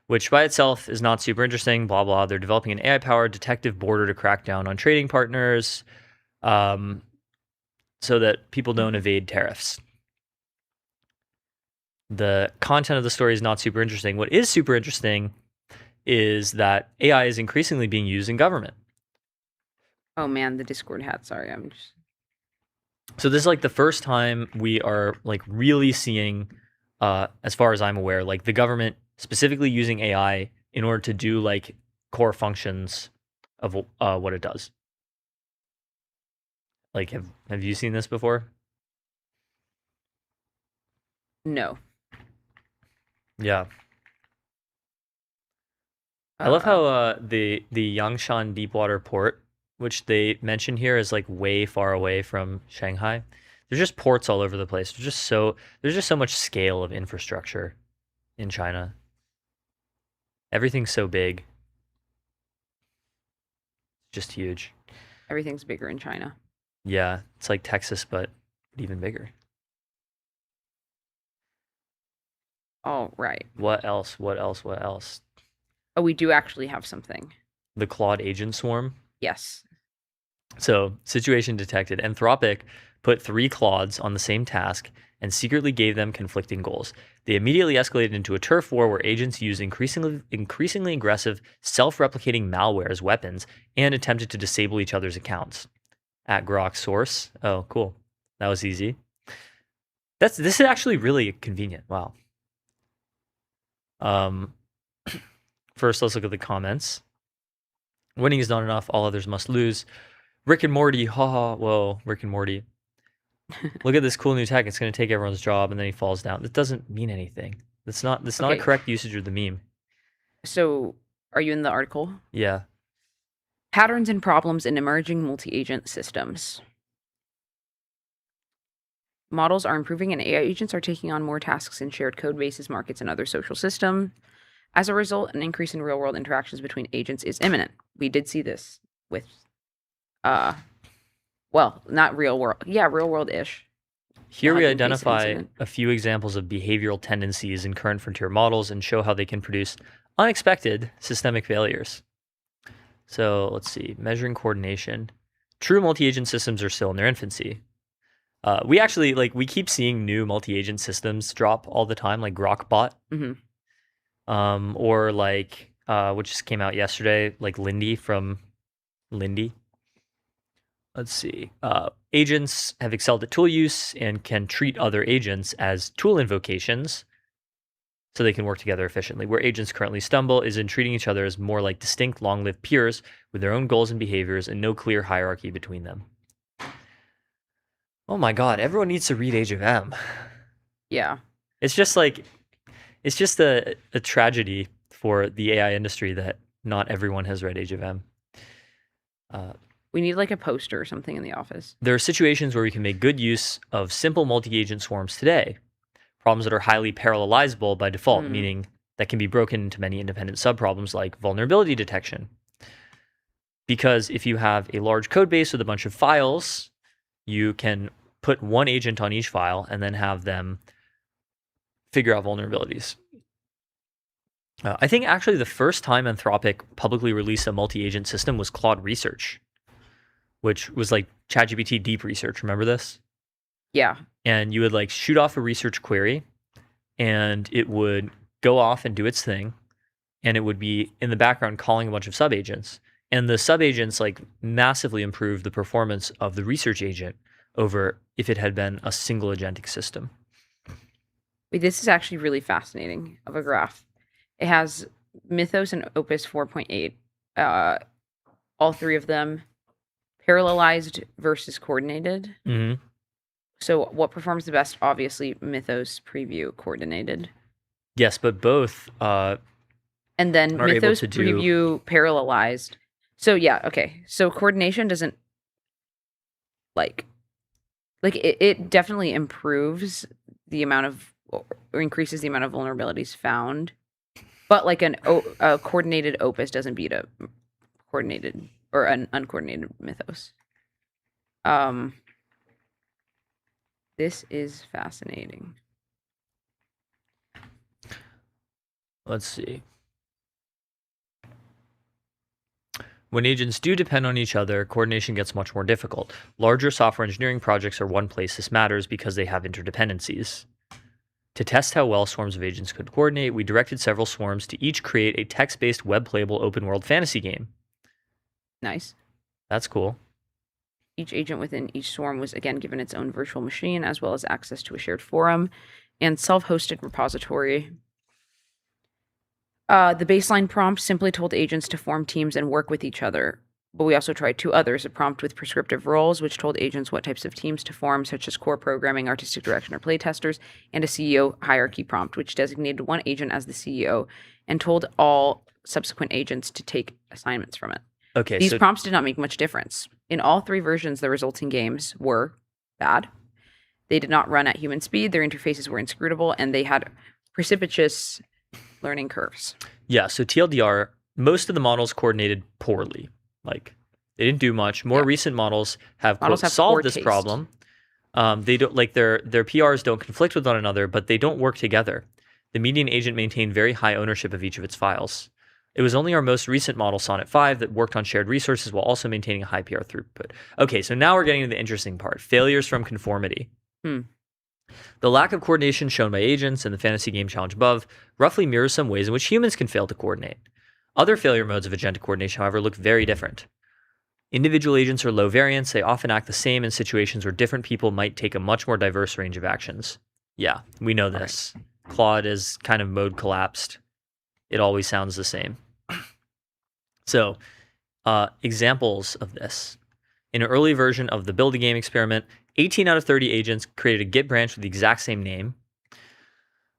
which by itself is not super interesting, blah, blah. They're developing an AI-powered detective border to crack down on trading partners so that people don't evade tariffs. The content of the story is not super interesting. What is super interesting is that AI is increasingly being used in government. Oh man, the Discord hat. Sorry, I'm just. So this is like the first time we are like really seeing, as far as I'm aware, like the government specifically using AI in order to do like core functions of what it does. Like, have you seen this before? No. Yeah. I love how the Yangshan Deepwater Port, which they mention here, is like way far away from Shanghai. There's just ports all over the place. There's just so much scale of infrastructure in China. Everything's so big. Just huge. Everything's bigger in China. Yeah, it's like Texas, but even bigger. Oh, right. What else? Oh, we do actually have something. The Claude agent swarm. Yes. So, situation detected. Anthropic put 3 Claudes on the same task and secretly gave them conflicting goals. They immediately escalated into a turf war where agents used increasingly aggressive, self-replicating malware as weapons and attempted to disable each other's accounts. At Grok source. Oh, cool. That was easy. This is actually really convenient. Wow. First, let's look at the comments. Winning is not enough. All others must lose. Rick and Morty. Haha. Whoa, Rick and Morty. Look at this cool new tech. It's going to take everyone's job, and then he falls down. That doesn't mean anything. That's not a Okay. correct usage of the meme. So, are you in the article? Yeah. Patterns and problems in emerging multi-agent systems. Models are improving and AI agents are taking on more tasks in shared code bases, markets, and other social systems. As a result, an increase in real-world interactions between agents is imminent. We did see this with, well, not real world. Yeah, real world-ish. Here we in-face identify incident. a few examples of behavioral tendencies in current frontier models and show how they can produce unexpected systemic failures. So let's see, measuring coordination. True multi-agent systems are still in their infancy. We actually, we keep seeing new multi-agent systems drop all the time, like Grokbot. Mm-hmm. Or which just came out yesterday, like Lindy from Lindy. Let's see. Agents have excelled at tool use and can treat other agents as tool invocations so they can work together efficiently. Where agents currently stumble is in treating each other as more like distinct, long-lived peers with their own goals and behaviors and no clear hierarchy between them. Oh my God, everyone needs to read Age of M. Yeah. It's just a tragedy for the AI industry that not everyone has read Age of M. We need like a poster or something in the office. There are situations where we can make good use of simple multi-agent swarms today. Problems that are highly parallelizable by default, meaning that can be broken into many independent subproblems like vulnerability detection. Because if you have a large code base with a bunch of files, you can put one agent on each file and then have them figure out vulnerabilities. I think actually the first time Anthropic publicly released a multi-agent system was Claude Research, which was like ChatGPT Deep Research. Remember this? Yeah. And you would like shoot off a research query and it would go off and do its thing. And it would be in the background calling a bunch of subagents. And the subagents like massively improved the performance of the research agent over if it had been a single agentic system. Wait, this is actually really fascinating of a graph. It has Mythos and Opus 4.8. All three of them parallelized versus coordinated. Mm-hmm. So what performs the best? Obviously, Mythos preview coordinated. Yes, but both and then are able Mythos to do preview parallelized. So yeah, okay. So coordination doesn't like it definitely improves the amount of or increases the amount of vulnerabilities found. But like a coordinated Opus doesn't beat a coordinated or an uncoordinated Mythos. This is fascinating. Let's see. When agents do depend on each other, coordination gets much more difficult. Larger software engineering projects are one place this matters because they have interdependencies. To test how well swarms of agents could coordinate, we directed several swarms to each create a text-based web-playable open-world fantasy game. Nice. That's cool. Each agent within each swarm was again given its own virtual machine, as well as access to a shared forum and self-hosted repository. The baseline prompt simply told agents to form teams and work with each other. But we also tried two others, a prompt with prescriptive roles, which told agents what types of teams to form, such as core programming, artistic direction, or playtesters, and a CEO hierarchy prompt, which designated one agent as the CEO and told all subsequent agents to take assignments from it. Okay, These prompts did not make much difference. In all three versions, the resulting games were bad. They did not run at human speed, their interfaces were inscrutable, and they had precipitous learning curves. Yeah, so TLDR, most of the models coordinated poorly. Like, they didn't do much. More recent models have, quote, have poor solved this taste. problem. They don't like their PRs don't conflict with one another, but they don't work together. The median agent maintained very high ownership of each of its files. It was only our most recent model, Sonnet 5, that worked on shared resources while also maintaining a high PR throughput. Okay, so now we're getting to the interesting part. Failures from conformity. The lack of coordination shown by agents in the fantasy game challenge above roughly mirrors some ways in which humans can fail to coordinate. Other failure modes of agentic coordination, however, look very different. Individual agents are low variance. They often act the same in situations where different people might take a much more diverse range of actions. Yeah, we know this. Claude is kind of mode collapsed. It always sounds the same. So, examples of this. In an early version of the Build a Game experiment, 18 out of 30 agents created a Git branch with the exact same name.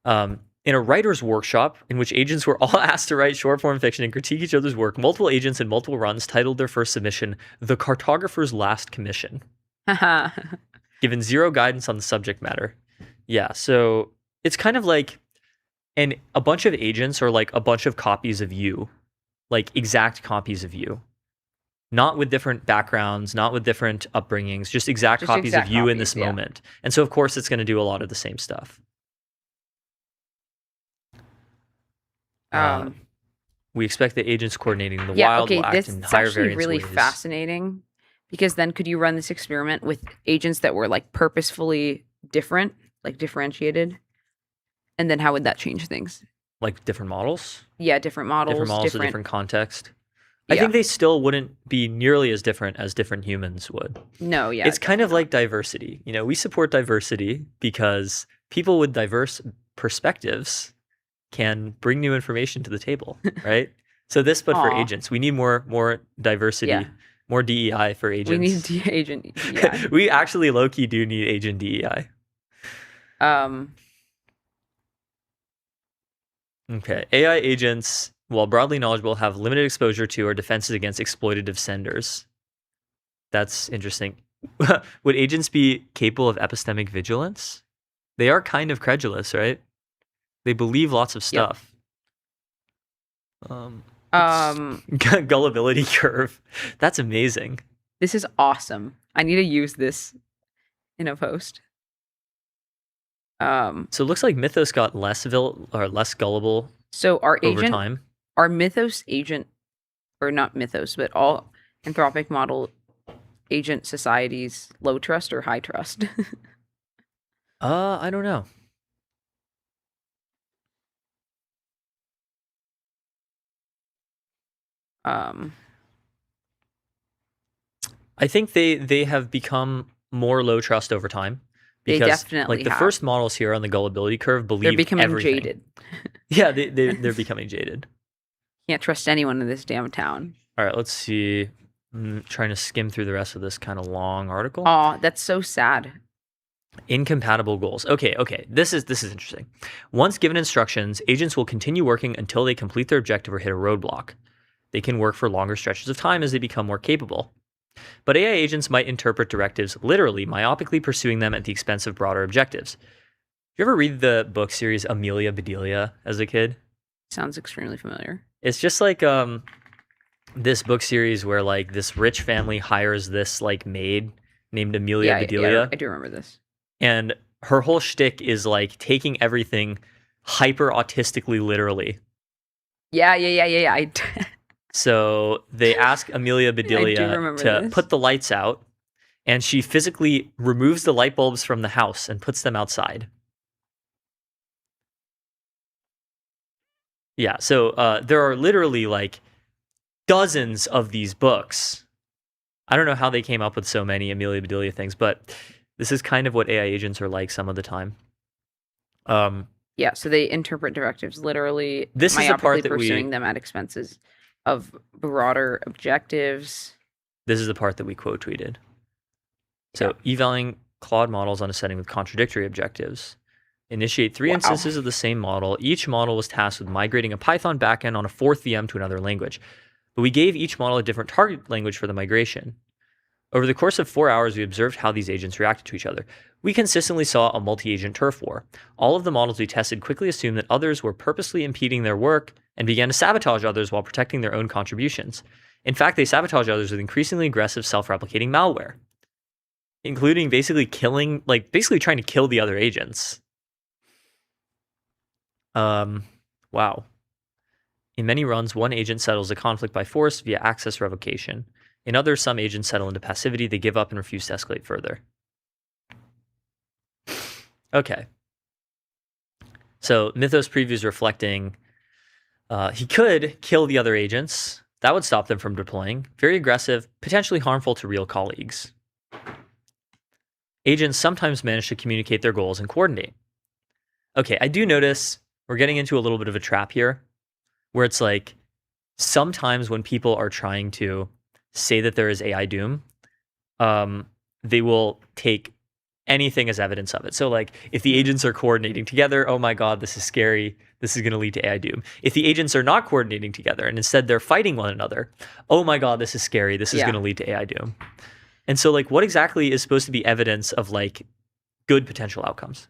In a writer's workshop, in which agents were all asked to write short-form fiction and critique each other's work, multiple agents in multiple runs titled their first submission, The Cartographer's Last Commission. Given zero guidance on the subject matter. Yeah, so it's kind of like a bunch of agents are like a bunch of copies of you. Like exact copies of you. Not with different backgrounds, not with different upbringings, just exact copies of you in this moment. And so, of course, it's going to do a lot of the same stuff. We expect the agents coordinating in the wild will act in higher variance really ways. Fascinating, because then could you run this experiment with agents that were like purposefully different, like differentiated, and then how would that change things? Like different models? Yeah, different models. With different context. I think they still wouldn't be nearly as different as different humans would. No, yeah. It's kind of like diversity. You know, we support diversity because people with diverse perspectives can bring new information to the table, right? So this, but for agents, we need more diversity, more DEI for agents. We need agent DEI. We actually low-key do need agent DEI. Okay, AI agents, while broadly knowledgeable, have limited exposure to or defenses against exploitative senders. That's interesting. Would agents be capable of epistemic vigilance? They are kind of credulous, right? They believe lots of stuff. Gullibility curve. That's amazing. This is awesome. I need to use this in a post. So it looks like Mythos got less gullible So our over agent, time. our Mythos agent, or not Mythos, but all Anthropic model agent societies, low trust or high trust? I don't know. I think they have become more low trust over time. They Because definitely like the have. first models here on the gullibility curve believe They're becoming everything. jaded. Yeah, they're becoming jaded. Can't trust anyone in this damn town. All right, let's see. I'm trying to skim through the rest of this kind of long article. Aw, that's so sad. Incompatible goals. Okay. This is interesting. Once given instructions, agents will continue working until they complete their objective or hit a roadblock. They can work for longer stretches of time as they become more capable. But AI agents might interpret directives literally, myopically pursuing them at the expense of broader objectives. You ever read the book series Amelia Bedelia as a kid? Sounds extremely familiar. It's just like this book series where like this rich family hires this like maid named Amelia Bedelia. I do remember this. And her whole shtick is like taking everything hyper autistically literally. Yeah. So they ask Amelia Bedelia remember to this. put the lights out, and she physically removes the light bulbs from the house and puts them outside. Yeah, so there are literally like dozens of these books. I don't know how they came up with so many Amelia Bedelia things, but this is kind of what AI agents are like some of the time. Yeah, so they interpret directives literally, This is the myopically part that pursuing them at expenses of broader objectives. This is the part that we quote tweeted. So evaluating Claude models on a setting with contradictory objectives. Initiate 3 instances of the same model. Each model was tasked with migrating a Python backend on a 4th VM to another language. But we gave each model a different target language for the migration. Over the course of 4 hours, we observed how these agents reacted to each other. We consistently saw a multi-agent turf war. All of the models we tested quickly assumed that others were purposely impeding their work and began to sabotage others while protecting their own contributions. In fact, they sabotage others with increasingly aggressive self-replicating malware, including basically trying to kill the other agents. Wow. In many runs, one agent settles a conflict by force via access revocation. In others, some agents settle into passivity. They give up and refuse to escalate further. Okay. So Mythos previews reflecting he could kill the other agents. That would stop them from deploying. Very aggressive, potentially harmful to real colleagues. Agents sometimes manage to communicate their goals and coordinate. Okay, I do notice we're getting into a little bit of a trap here, where it's like sometimes when people are trying to say that there is AI doom, they will take anything as evidence of it. So like if the agents are coordinating together, oh my God, this is scary. This is going to lead to AI doom. If the agents are not coordinating together and instead they're fighting one another, oh my God, this is scary. This is going to lead to AI doom. And so like what exactly is supposed to be evidence of like good potential outcomes?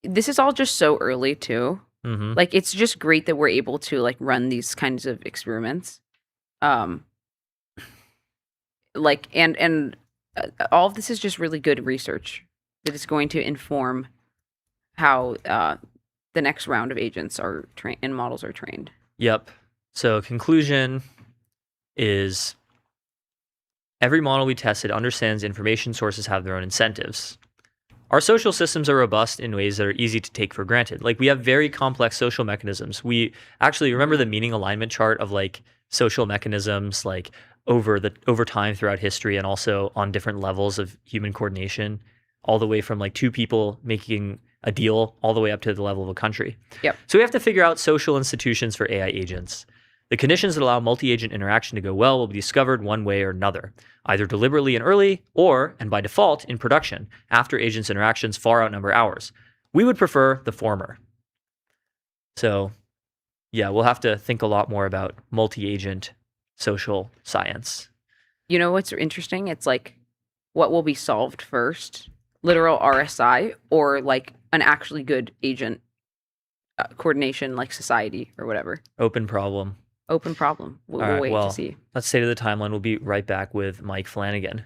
This is all just so early too. Mm-hmm. Like it's just great that we're able to like run these kinds of experiments. Like and all of this is just really good research that is going to inform how the next round of agents are trained and models are trained. Yep. So conclusion is every model we tested understands information sources have their own incentives. Our social systems are robust in ways that are easy to take for granted. Like we have very complex social mechanisms. We actually remember the meaning alignment chart of like social mechanisms like over time throughout history and also on different levels of human coordination, all the way from like two people making a deal all the way up to the level of a country. Yep. So we have to figure out social institutions for AI agents. The conditions that allow multi-agent interaction to go well will be discovered one way or another, either deliberately and early or, and by default, in production, after agents' interactions far outnumber ours. We would prefer the former. So, yeah, we'll have to think a lot more about multi-agent social science. You know what's interesting? It's like what will be solved first, literal RSI or like an actually good agent coordination like society or whatever. Open problem. Open problem. We'll All right, wait well, to see. that's State of the Timeline. We'll be right back with Mike Flanagan.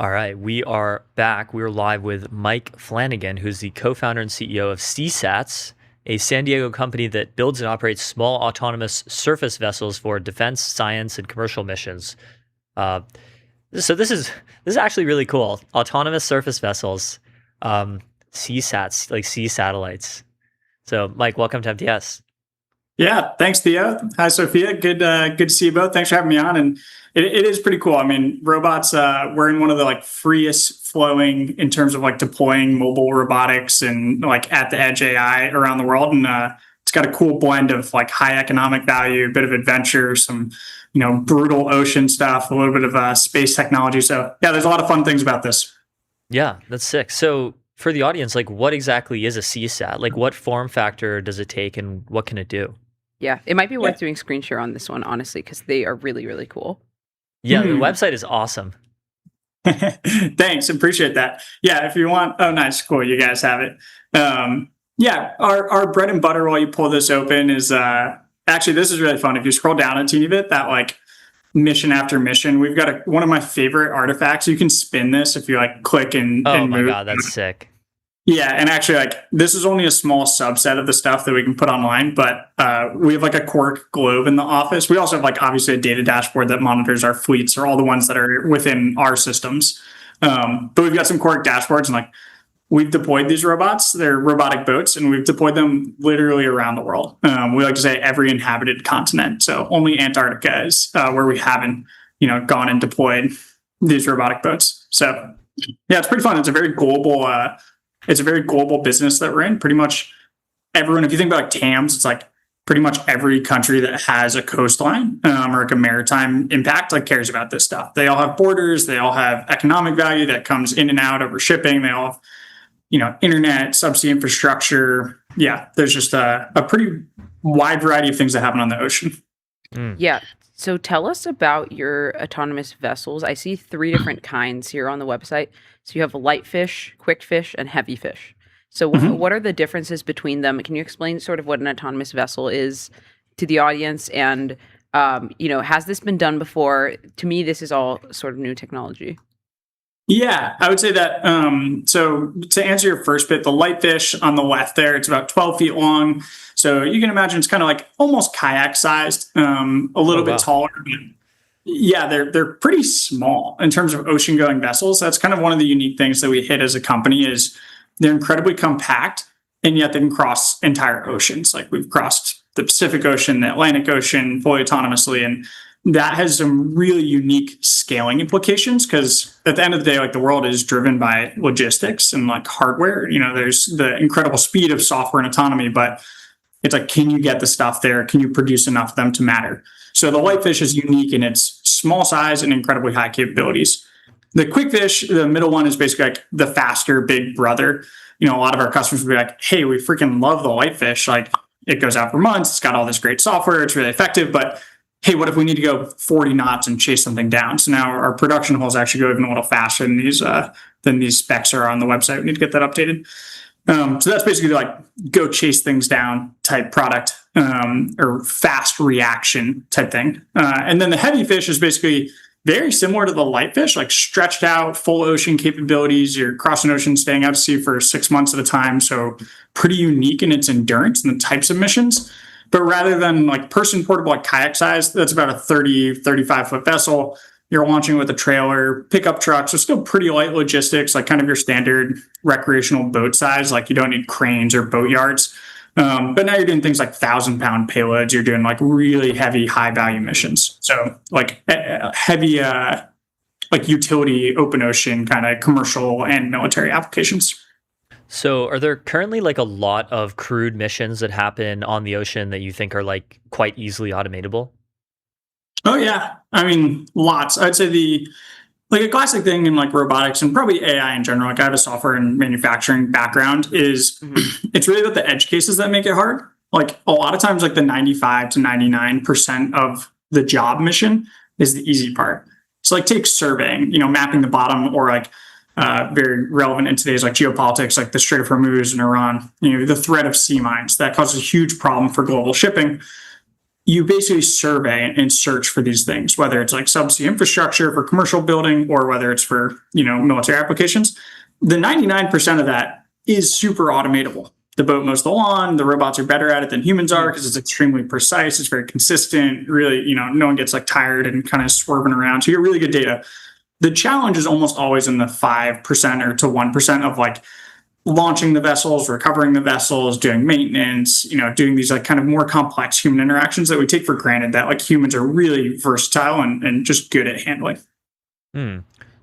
All right, we are back. We are live with Mike Flanagan, who's the co-founder and CEO of CSATS, a San Diego company that builds and operates small autonomous surface vessels for defense, science, and commercial missions. So this is actually really cool. Autonomous surface vessels, CSATs, like sea satellites. So, Mike, welcome to MTS. Yeah, thanks, Theo. Hi, Sophia. Good to see you both. Thanks for having me on. And it is pretty cool. I mean, robots, we're in one of the like freest flowing in terms of like deploying mobile robotics and like at the edge AI around the world. And it's got a cool blend of like high economic value, a bit of adventure, some, brutal ocean stuff, a little bit of space technology. So yeah, there's a lot of fun things about this. Yeah, that's sick. So for the audience, like what exactly is a CSAT? Like what form factor does it take and what can it do? Yeah, it might be worth doing screen share on this one, honestly, because they are really, really cool. Yeah, the website is awesome. Thanks, appreciate that. Yeah, if you want, oh, nice, cool, you guys have it. Yeah, our bread and butter while you pull this open is actually this is really fun. If you scroll down a teeny bit, that like mission after mission, we've got one of my favorite artifacts. You can spin this if you like click and Oh and my move. God, that's sick. Yeah, and actually, like this is only a small subset of the stuff that we can put online, but we have like a Quark globe in the office. We also have like obviously a data dashboard that monitors our fleets or all the ones that are within our systems. But we've got some Quark dashboards, and like we've deployed these robots. They're robotic boats, and we've deployed them literally around the world. We like to say every inhabited continent. So only Antarctica is where we haven't, gone and deployed these robotic boats. So yeah, it's pretty fun. It's a very global business that we're in. Pretty much everyone, if you think about like TAMs, it's like pretty much every country that has a coastline or like a maritime impact like cares about this stuff. They all have borders. They all have economic value that comes in and out over shipping. They all have, internet, subsea infrastructure. Yeah, there's just a pretty wide variety of things that happen on the ocean. Yeah. So tell us about your autonomous vessels. I see 3 different kinds here on the website. So you have light fish, quick fish, and heavy fish. So what are the differences between them? Can you explain sort of what an autonomous vessel is to the audience? And, has this been done before? To me, this is all sort of new technology. Yeah, I would say that. So to answer your first bit, the light fish on the left there, it's about 12 feet long. So you can imagine it's kind of like almost kayak sized, a little bit taller. But yeah, they're pretty small in terms of ocean going vessels. That's kind of one of the unique things that we hit as a company is they're incredibly compact and yet they can cross entire oceans. Like we've crossed the Pacific Ocean, the Atlantic Ocean fully autonomously. And that has some really unique scaling implications because at the end of the day, like the world is driven by logistics and like hardware. There's the incredible speed of software and autonomy, but it's like, can you get the stuff there? Can you produce enough of them to matter? So the whitefish is unique in its small size and incredibly high capabilities. The quick fish, the middle one, is basically like the faster big brother. A lot of our customers will be like, hey, we freaking love the whitefish. Like it goes out for months. It's got all this great software. It's really effective. But hey, what if we need to go 40 knots and chase something down? So now our production holes actually go even a little faster than these specs are on the website. We need to get that updated. So that's basically like go chase things down type product or fast reaction type thing. And then the heavy fish is basically very similar to the light fish, like stretched out, full ocean capabilities. You're crossing ocean, staying out to sea for 6 months at a time. So pretty unique in its endurance and the types of missions. But rather than like person portable, like kayak size, that's about a 35 foot vessel. You're launching with a trailer, pickup truck. So still pretty light logistics, like kind of your standard recreational boat size. Like you don't need cranes or boat yards. But now you're doing things like 1,000-pound payloads. You're doing like really heavy, high value missions. So like heavy, like utility, open ocean kind of commercial and military applications. So are there currently like a lot of crewed missions that happen on the ocean that you think are like quite easily automatable? Oh yeah. I mean, lots. I'd say a classic thing in like robotics and probably AI in general, like I have a software and manufacturing background is it's really about the edge cases that make it hard. Like a lot of times, like the 95 to 99% of the job mission is the easy part. So like take surveying, mapping the bottom or like very relevant in today's like geopolitics, like the Strait of Hormuz and Iran, the threat of sea mines that causes a huge problem for global shipping. you basically survey and search for these things, whether it's like subsea infrastructure for commercial building or whether it's for, military applications. The 99% of that is super automatable. The boat mows the lawn, the robots are better at it than humans are because it's extremely precise, it's very consistent, really, no one gets like tired and kind of swerving around. So you get really good data. The challenge is almost always in the 5% or to 1% of like launching the vessels, recovering the vessels, doing maintenance, doing these like kind of more complex human interactions that we take for granted that like humans are really versatile and just good at handling.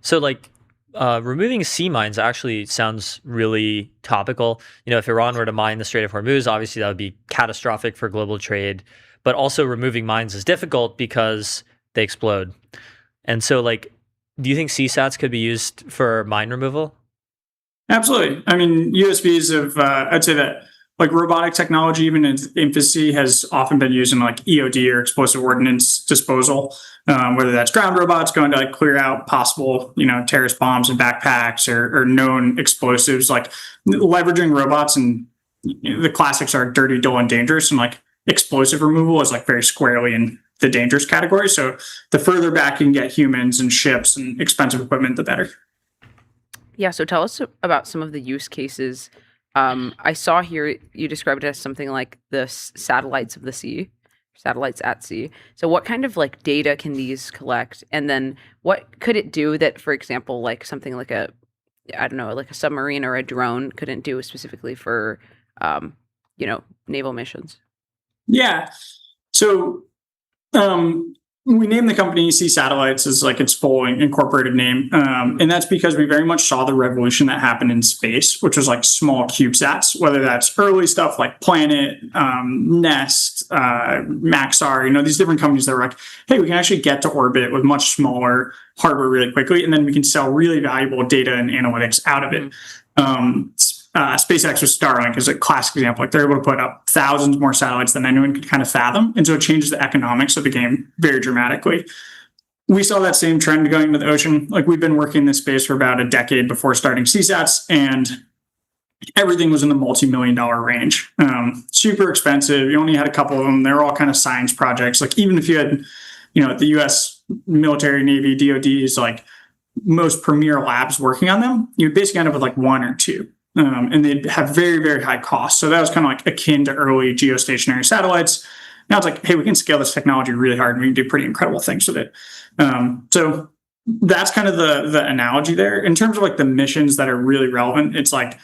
So like removing sea mines actually sounds really topical. If Iran were to mine the Strait of Hormuz, obviously that would be catastrophic for global trade. But also removing mines is difficult because they explode. And so like, do you think CSATs could be used for mine removal? Absolutely. I mean, USVs have, I'd say that like robotic technology, even in its infancy, has often been used in like EOD or explosive ordnance disposal, whether that's ground robots going to like clear out possible, terrorist bombs and backpacks or known explosives, like leveraging robots. And the classics are dirty, dull, and dangerous. And like explosive removal is like very squarely in the dangerous category. So the further back you can get humans and ships and expensive equipment, the better. Yeah, so tell us about some of the use cases. I saw here you described it as something like the satellites of the sea, satellites at sea. So what kind of like data can these collect? And then what could it do that, for example, like something like like a submarine or a drone couldn't do specifically for, naval missions? Yeah. So we named the company Sea Satellites as like its full incorporated name. And that's because we very much saw the revolution that happened in space, which was like small CubeSats, whether that's early stuff like Planet, Nest, Maxar, these different companies that were like, hey, we can actually get to orbit with much smaller hardware really quickly. And then we can sell really valuable data and analytics out of it. SpaceX with Starlink is a classic example. Like they're able to put up thousands more satellites than anyone could kind of fathom. And so it changes the economics of the game very dramatically. We saw that same trend going into the ocean. Like we've been working in this space for about a decade before starting CSATs, and everything was in the multi-million-dollar range. Super expensive. You only had a couple of them. They're all kind of science projects. Like even if you had, the US military, Navy, DoD's like most premier labs working on them, you would basically end up with like one or two. And they'd have very, very high costs. So that was kind of like akin to early geostationary satellites. Now it's like, hey, we can scale this technology really hard and we can do pretty incredible things with it. So that's kind of the analogy there. In terms of like the missions that are really relevant, it's like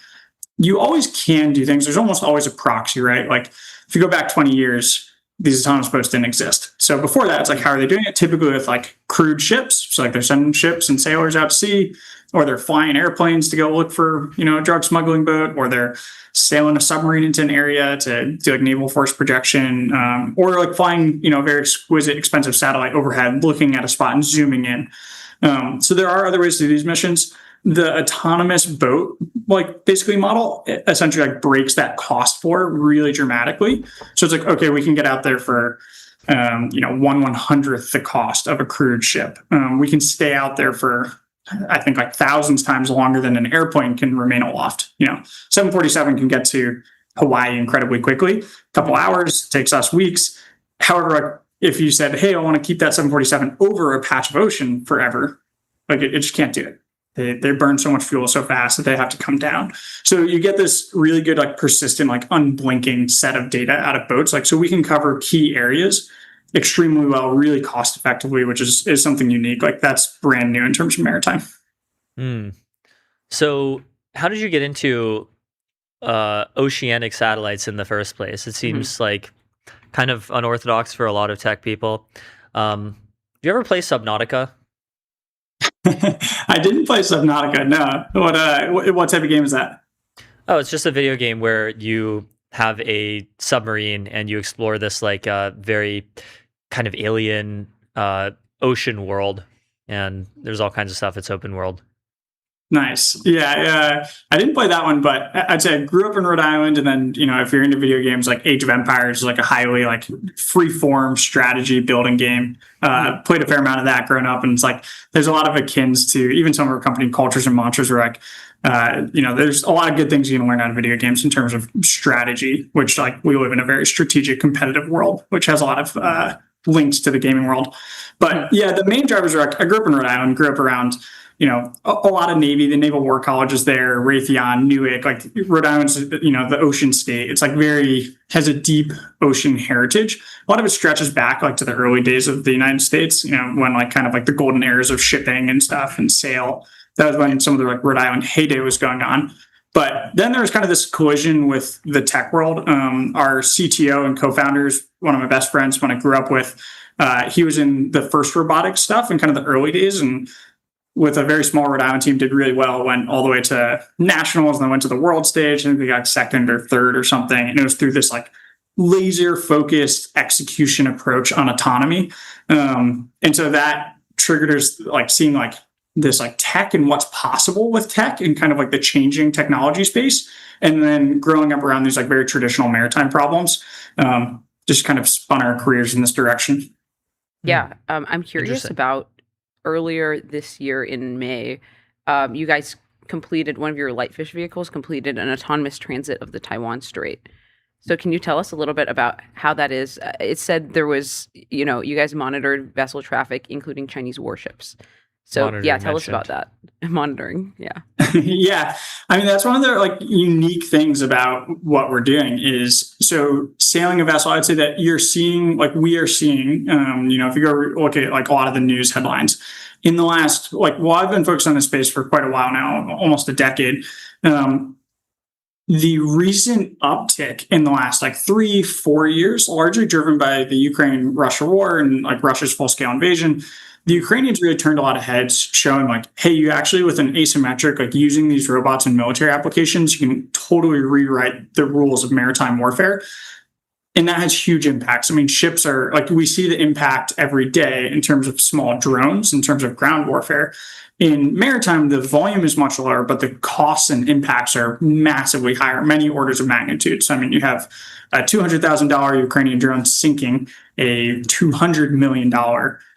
you always can do things. There's almost always a proxy, right? Like if you go back 20 years, these autonomous boats didn't exist. So before that, it's like, how are they doing it? Typically with like crewed ships. So like they're sending ships and sailors out to sea, or they're flying airplanes to go look for, a drug smuggling boat, or they're sailing a submarine into an area to do like naval force projection, or like flying, very exquisite, expensive satellite overhead, looking at a spot and zooming in. So there are other ways to do these missions. The autonomous boat, like basically model, essentially like breaks that cost floor really dramatically. So it's like, okay, we can get out there for, 1/100th the cost of a crewed ship. We can stay out there for, I think, like thousands times longer than an airplane can remain aloft. 747 can get to Hawaii incredibly quickly, a couple hours, takes us weeks. However, like if you said, hey, I want to keep that 747 over a patch of ocean forever, like it just can't do it. They burn so much fuel so fast that they have to come down. So you get this really good, like persistent, like unblinking set of data out of boats. Like, so we can cover key areas extremely well, really cost effectively, which is something unique. Like that's brand new in terms of maritime. So how did you get into oceanic satellites in the first place? It seems like kind of unorthodox for a lot of tech people. Do you ever play Subnautica? I didn't play Subnautica. No. What type of game is that? Oh, it's just a video game where you have a submarine and you explore this like very kind of alien ocean world, and there's all kinds of stuff. It's open world. Nice. Yeah, I didn't play that one, but I'd say I grew up in Rhode Island, and then if you're into video games, like Age of Empires is like a highly like free form strategy building game. Played a fair amount of that growing up, and it's like there's a lot of akins to even some of our company cultures and mantras where like there's a lot of good things you can learn out of video games in terms of strategy, which like we live in a very strategic competitive world, which has a lot of links to the gaming world. But yeah, the main drivers are I grew up in Rhode Island, grew up around a lot of Navy, the Naval War College is there, Raytheon, Newark, like Rhode Island's, the ocean state. It's like has a deep ocean heritage. A lot of it stretches back like to the early days of the United States, when like kind of like the golden eras of shipping and stuff and sail. That was when some of the like Rhode Island heyday was going on. But then there was kind of this collision with the tech world. Our CTO and co-founders, one of my best friends when I grew up with, he was in the first robotics stuff in kind of the early days, and with a very small Rhode Island team, did really well, went all the way to nationals, and then went to the world stage. I think they got second or third or something. And it was through this like laser focused execution approach on autonomy. And so that triggered us like seeing like this like tech and what's possible with tech and kind of like the changing technology space. And then growing up around these like very traditional maritime problems, just kind of spun our careers in this direction. Yeah. I'm curious about earlier this year in May, you guys completed one of your Lightfish vehicles, completed an autonomous transit of the Taiwan Strait. So can you tell us a little bit about how that is? It said there was, you guys monitored vessel traffic, including Chinese warships. So tell us about that. Monitoring. Yeah. Yeah. I mean, that's one of the like unique things about what we're doing is so sailing a vessel, I'd say that we are seeing, if you go look at like a lot of the news headlines in the last, I've been focused on this space for quite a while now, almost a decade. The recent uptick in the last 3-4 years, largely driven by the Ukraine-Russia war and like Russia's full-scale invasion, the Ukrainians really turned a lot of heads showing hey, you actually with an asymmetric, using these robots in military applications, you can totally rewrite the rules of maritime warfare. And that has huge impacts. I mean, ships are we see the impact every day in terms of small drones, in terms of ground warfare. In maritime, the volume is much lower, but the costs and impacts are massively higher, many orders of magnitude. So, I mean, you have a $200,000 Ukrainian drone sinking a $200 million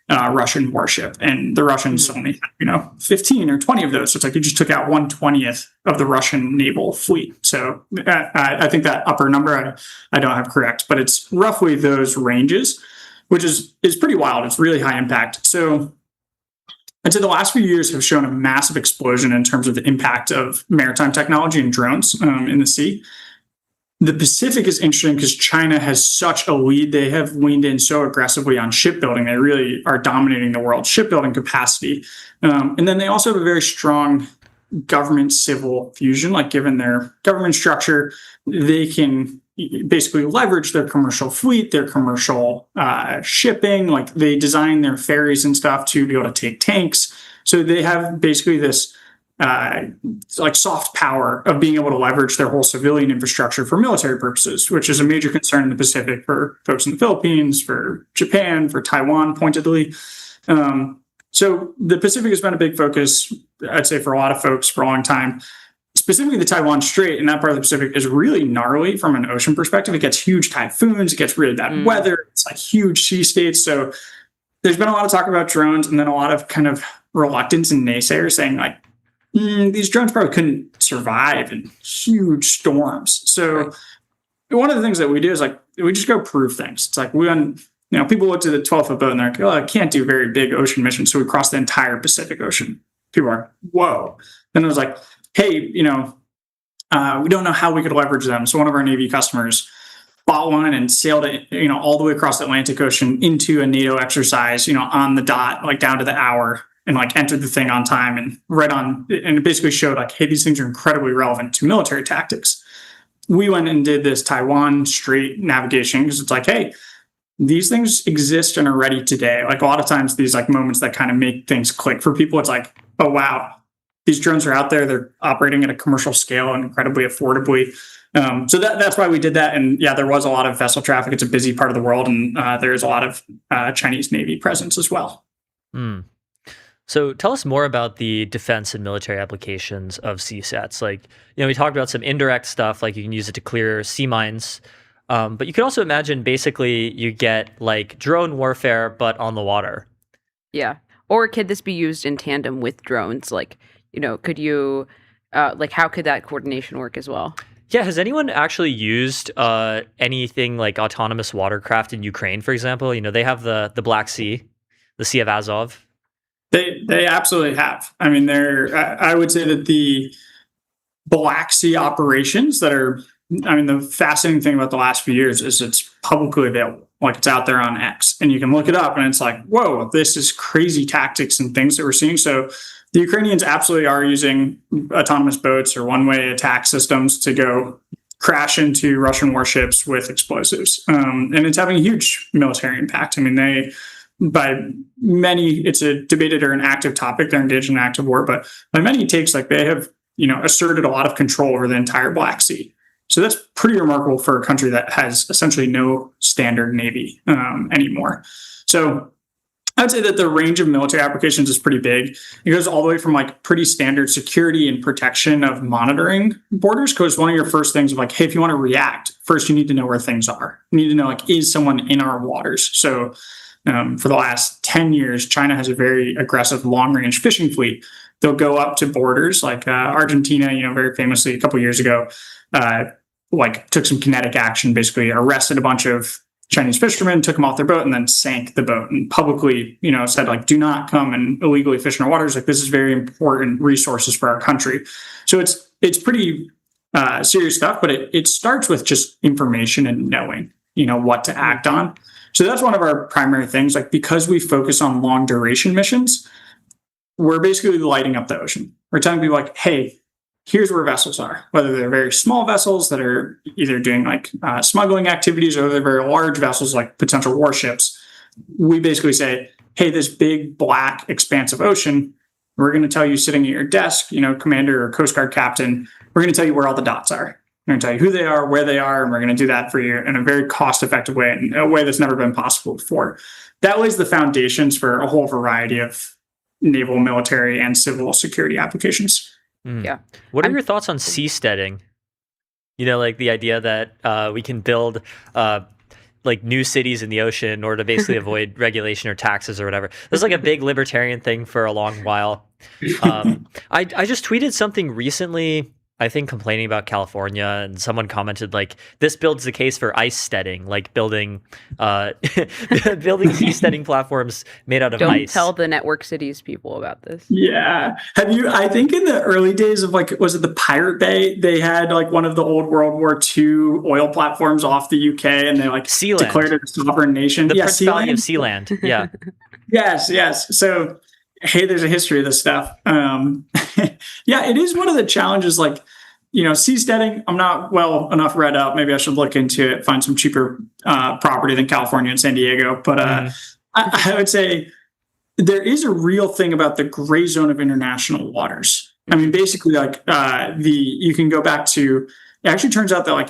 Russian warship, and the Russians only had 15 or 20 of those. So it's you just took out 1/20th of the Russian naval fleet. So I think that upper number I don't have correct, but it's roughly those ranges, which is pretty wild. It's really high impact. So I'd say the last few years have shown a massive explosion in terms of the impact of maritime technology and drones in the sea. The Pacific is interesting because China has such a lead. They have leaned in so aggressively on shipbuilding. They really are dominating the world shipbuilding capacity. And then they also have a very strong government civil fusion. Given their government structure, they can basically leverage their commercial fleet, their commercial shipping. They design their ferries and stuff to be able to take tanks. So they have basically this soft power of being able to leverage their whole civilian infrastructure for military purposes, which is a major concern in the Pacific for folks in the Philippines, for Japan, for Taiwan, pointedly. So the Pacific has been a big focus, I'd say, for a lot of folks for a long time. Specifically, the Taiwan Strait and that part of the Pacific is really gnarly from an ocean perspective. It gets huge typhoons, it gets really bad weather, it's huge sea states. So there's been a lot of talk about drones, and then a lot of kind of reluctance and naysayers saying these drones probably couldn't survive in huge storms. So one of the things that we do is we just go prove things. It's we people look to the 12-foot boat and they're I can't do very big ocean missions. So we cross the entire Pacific Ocean. People are, whoa. Then it was hey, we don't know how we could leverage them. So one of our Navy customers bought one and sailed it, all the way across the Atlantic Ocean into a NATO exercise, on the dot, down to the hour, and entered the thing on time and and it basically showed hey, these things are incredibly relevant to military tactics. We went and did this Taiwan Strait navigation because it's hey, these things exist and are ready today. A lot of times these moments that kind of make things click for people, it's oh wow, these drones are out there, they're operating at a commercial scale and incredibly affordably. So that's why we did that. And yeah, there was a lot of vessel traffic. It's a busy part of the world, and there's a lot of Chinese Navy presence as well. So tell us more about the defense and military applications of CSATs. Like, we talked about some indirect stuff, like you can use it to clear sea mines. But you could also imagine basically you get like drone warfare, but on the water. Yeah. Or could this be used in tandem with drones? Like, could you, how could that coordination work as well? Yeah. Has anyone actually used anything like autonomous watercraft in Ukraine, for example? They have the Black Sea, the Sea of Azov. They absolutely have. I mean, I would say that the Black Sea operations the fascinating thing about the last few years is it's publicly available. Like it's out there on X and you can look it up and it's like, whoa, this is crazy tactics and things that we're seeing. So the Ukrainians absolutely are using autonomous boats or one-way attack systems to go crash into Russian warships with explosives. And it's having a huge military impact. I mean, by many, it's a debated or an active topic. They're engaged in active war, but by many takes, like they have, asserted a lot of control over the entire Black Sea. So that's pretty remarkable for a country that has essentially no standard navy anymore. So I'd say that the range of military applications is pretty big. It goes all the way from like pretty standard security and protection of monitoring borders. Because one of your first things of like, hey, if you want to react, first you need to know where things are. You need to know like, is someone in our waters? So for the last 10 years, China has a very aggressive long-range fishing fleet. They'll go up to borders like Argentina, very famously a couple of years ago, took some kinetic action, basically arrested a bunch of Chinese fishermen, took them off their boat, and then sank the boat and publicly, said like, do not come and illegally fish in our waters. Like this is very important resources for our country. So it's pretty serious stuff, but it starts with just information and knowing, what to act on. So that's one of our primary things. Like because we focus on long duration missions, we're basically lighting up the ocean. We're telling people like, hey, here's where vessels are, whether they're very small vessels that are either doing like smuggling activities or they're very large vessels like potential warships. We basically say, hey, this big black expanse of ocean, we're going to tell you sitting at your desk, commander or Coast Guard captain, we're going to tell you where all the dots are. We're going to tell you who they are, where they are, and we're going to do that for you in a very cost-effective way, in a way that's never been possible before. That lays the foundations for a whole variety of naval, military, and civil security applications. Yeah. What are your thoughts on seasteading? Like the idea that we can build like new cities in the ocean in order to basically avoid regulation or taxes or whatever. This is like a big libertarian thing for a long while. I just tweeted something recently, I think complaining about California, and someone commented like, this builds the case for ice steading, like building seasteading platforms made out of ice. Don't tell the network cities people about this. Yeah. I think in the early days of like, was it the Pirate Bay? They had like one of the old World War II oil platforms off the UK and they like declared it a sovereign nation. The Principality of Sealand. Yeah. Yes. So, hey, there's a history of this stuff. Yeah, it is one of the challenges, like, seasteading. I'm not well enough read up. Maybe I should look into it, find some cheaper property than California and San Diego. But I would say there is a real thing about the gray zone of international waters. I mean, basically, like you can go back to, it actually turns out that like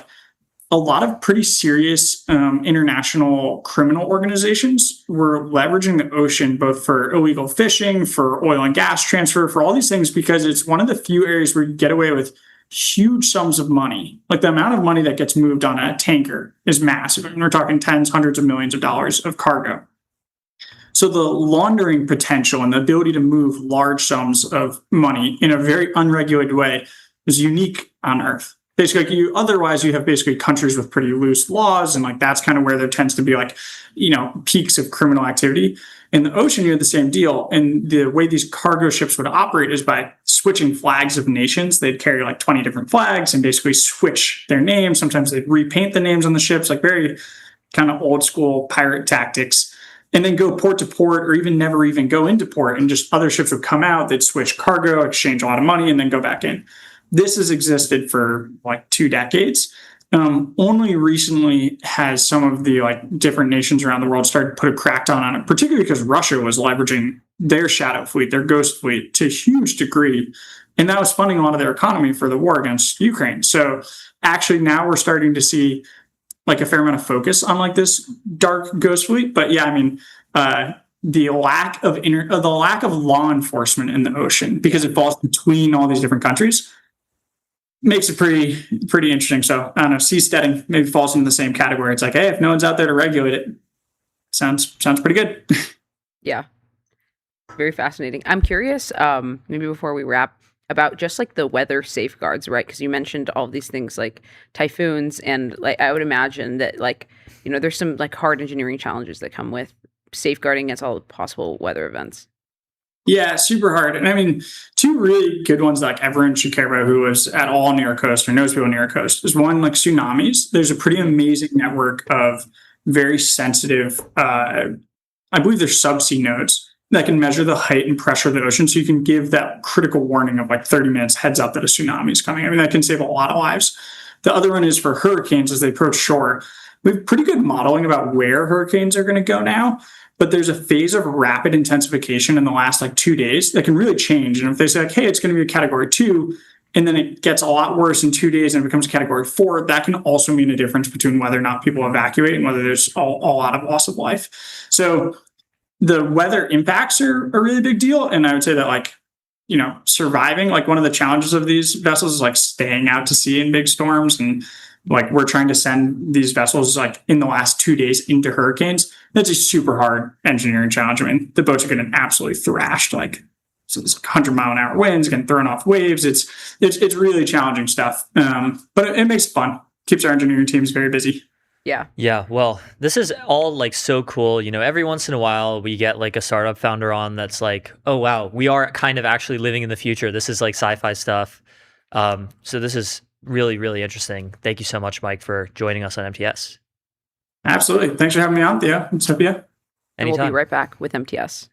a lot of pretty serious international criminal organizations were leveraging the ocean both for illegal fishing, for oil and gas transfer, for all these things, because it's one of the few areas where you get away with huge sums of money. Like the amount of money that gets moved on a tanker is massive. And we're talking tens, hundreds of millions of dollars of cargo. So the laundering potential and the ability to move large sums of money in a very unregulated way is unique on Earth. Basically, you have basically countries with pretty loose laws, and like that's kind of where there tends to be like, peaks of criminal activity. In the ocean, you have the same deal. And the way these cargo ships would operate is by switching flags of nations. They'd carry like 20 different flags and basically switch their names. Sometimes they'd repaint the names on the ships, like very kind of old school pirate tactics, and then go port to port or even never even go into port. And just other ships would come out, they'd switch cargo, exchange a lot of money, and then go back in. This has existed for like 2 decades. Only recently has some of the like different nations around the world started to put a crackdown on it, particularly because Russia was leveraging their shadow fleet, their ghost fleet, to a huge degree. And that was funding a lot of their economy for the war against Ukraine. So actually now we're starting to see like a fair amount of focus on like this dark ghost fleet. But yeah, I mean, the lack of law enforcement in the ocean, because it falls between all these different countries, makes it pretty interesting. So I don't know, seasteading maybe falls into the same category. It's like, hey, if no one's out there to regulate it, sounds pretty good. Yeah. Very fascinating. I'm curious, maybe before we wrap, about just like the weather safeguards, right? Because you mentioned all of these things like typhoons, and like I would imagine that, like, you know, there's some like hard engineering challenges that come with safeguarding against all possible weather events. Yeah, super hard. And I mean, two really good ones that like everyone should care about who is at all near a coast or knows people near a coast is one, like tsunamis. There's a pretty amazing network of very sensitive, I believe there's subsea nodes that can measure the height and pressure of the ocean. So you can give that critical warning of like 30 minutes heads up that a tsunami is coming. I mean, that can save a lot of lives. The other one is for hurricanes as they approach shore. We have pretty good modeling about where hurricanes are going to go now, but there's a phase of rapid intensification in the last like 2 days that can really change. And if they say like, hey, it's going to be a category 2, and then it gets a lot worse in 2 days and it becomes category 4, that can also mean a difference between whether or not people evacuate and whether there's all out of loss of life. So the weather impacts are a really big deal. And I would say that, like, you know, surviving, like one of the challenges of these vessels is like staying out to sea in big storms. And like we're trying to send these vessels like in the last 2 days into hurricanes. That's a super hard engineering challenge. I mean, the boats are getting absolutely thrashed. Like, so it's like 100-mile-an-hour winds, getting thrown off waves. It's really challenging stuff. But it makes it fun. Keeps our engineering teams very busy. Yeah. Yeah, well, this is all like so cool. You know, every once in a while we get like a startup founder on that's like, oh wow, we are kind of actually living in the future. This is like sci-fi stuff. So this is really, really interesting. Thank you so much, Mike, for joining us on MTS. Absolutely. Thanks for having me on, Theo and Sophia. And we'll be right back with MTS.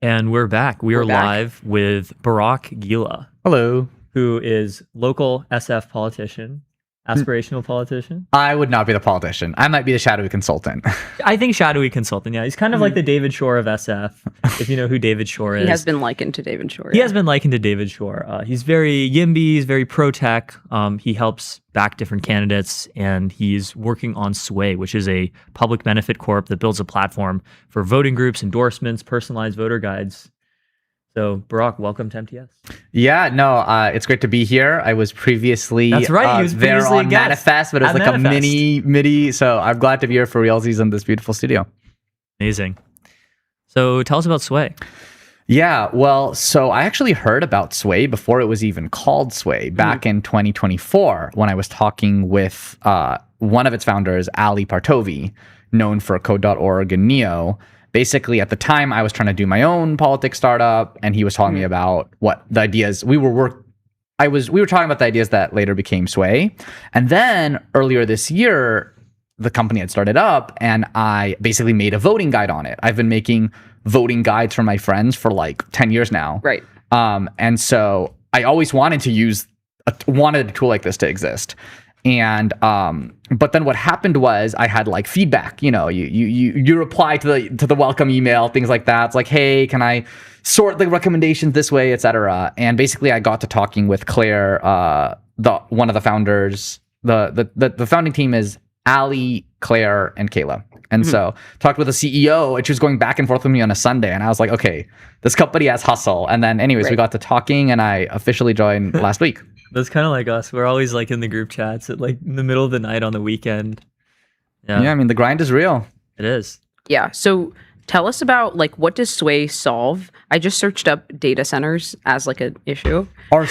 And we're back. We We're are back. live with Barack Gila, Hello. who is local SF politician, aspirational politician. I would not be the politician. I might be the shadowy consultant. I think shadowy consultant. Yeah, he's kind of like the David Shore of SF, if you know who David Shore is. He has been likened to David Shore. He has been likened to David Shore. He's very YIMBY, he's very pro-tech. He helps back different candidates, and he's working on Sway, which is a public benefit corp that builds a platform for voting groups, endorsements, personalized voter guides. So, Barack, welcome to MTS. Yeah, no, it's great to be here. I was previously That's right, he was there previously on a guest Manifest, but it was at like Manifest. a mini. So I'm glad to be here for realsies in this beautiful studio. Amazing. So, tell us about Sway. Yeah, well, so I actually heard about Sway before it was even called Sway back in 2024 when I was talking with one of its founders, Ali Partovi, known for Code.org and Neo. Basically, at the time, I was trying to do my own politics startup, and he was telling me about what the ideas we were talking about the ideas that later became Sway. And then earlier this year, the company had started up, and I basically made a voting guide on it. I've been making voting guides for my friends for like 10 years now. Right. And so I always wanted to use wanted a tool like this to exist. And but then what happened was I had like feedback, you reply to the welcome email, things like that. It's like, hey, can I sort the recommendations this way, etc. And basically I got to talking with Claire, one of the founders. The founding team is Ali, Claire, and Kayla. And so talked with the CEO, and she was going back and forth with me on a Sunday. And I was like, okay, this company has hustle. And then anyways, we got to talking, and I officially joined last week. That's kind of like us. We're always like in the group chats at like in the middle of the night on the weekend. Yeah, I mean, the grind is real. It is. Yeah. So tell us about like what does Sway solve? I just searched up data centers as like an issue. Our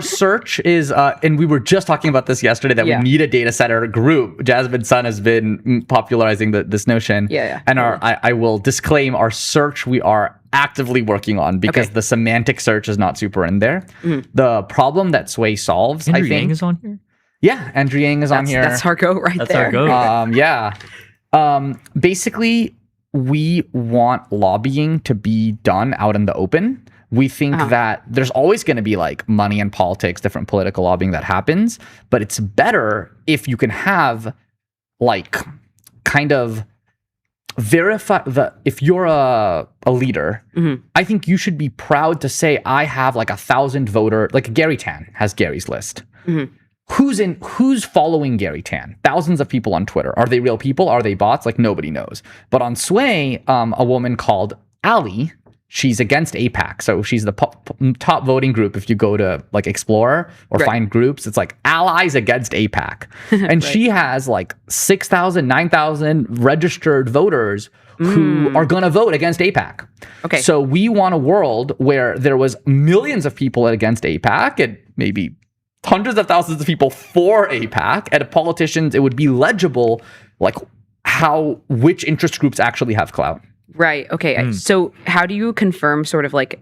search is, and we were just talking about this yesterday, that we need a data center group. Jasmine Sun has been popularizing this notion. Yeah. And I will disclaim our search we are actively working on because the semantic search is not super in there. The problem that Sway solves, Andrew I think. Yang is on here? Yeah, Andrew Yang is on here. That's our go right That's there. our go. Yeah. Basically, we want lobbying to be done out in the open. We think that there's always going to be like money and politics, different political lobbying that happens, but it's better if you can have like kind of verify if you're a leader. I think you should be proud to say I have like 1,000 voter, like Gary Tan has Gary's list. Who's following Gary Tan? Thousands of people on Twitter. Are they real people? Are they bots? Like nobody knows. But on Sway, a woman called Ali, she's against AIPAC. So she's the top voting group. If you go to like explore or find groups, it's like allies against AIPAC. And she has like 6,000, 9,000 registered voters who are going to vote against AIPAC. Okay. So we want a world where there was millions of people against AIPAC and maybe hundreds of thousands of people for AIPAC, and politicians, it would be legible like which interest groups actually have clout. Right. Okay. So how do you confirm sort of like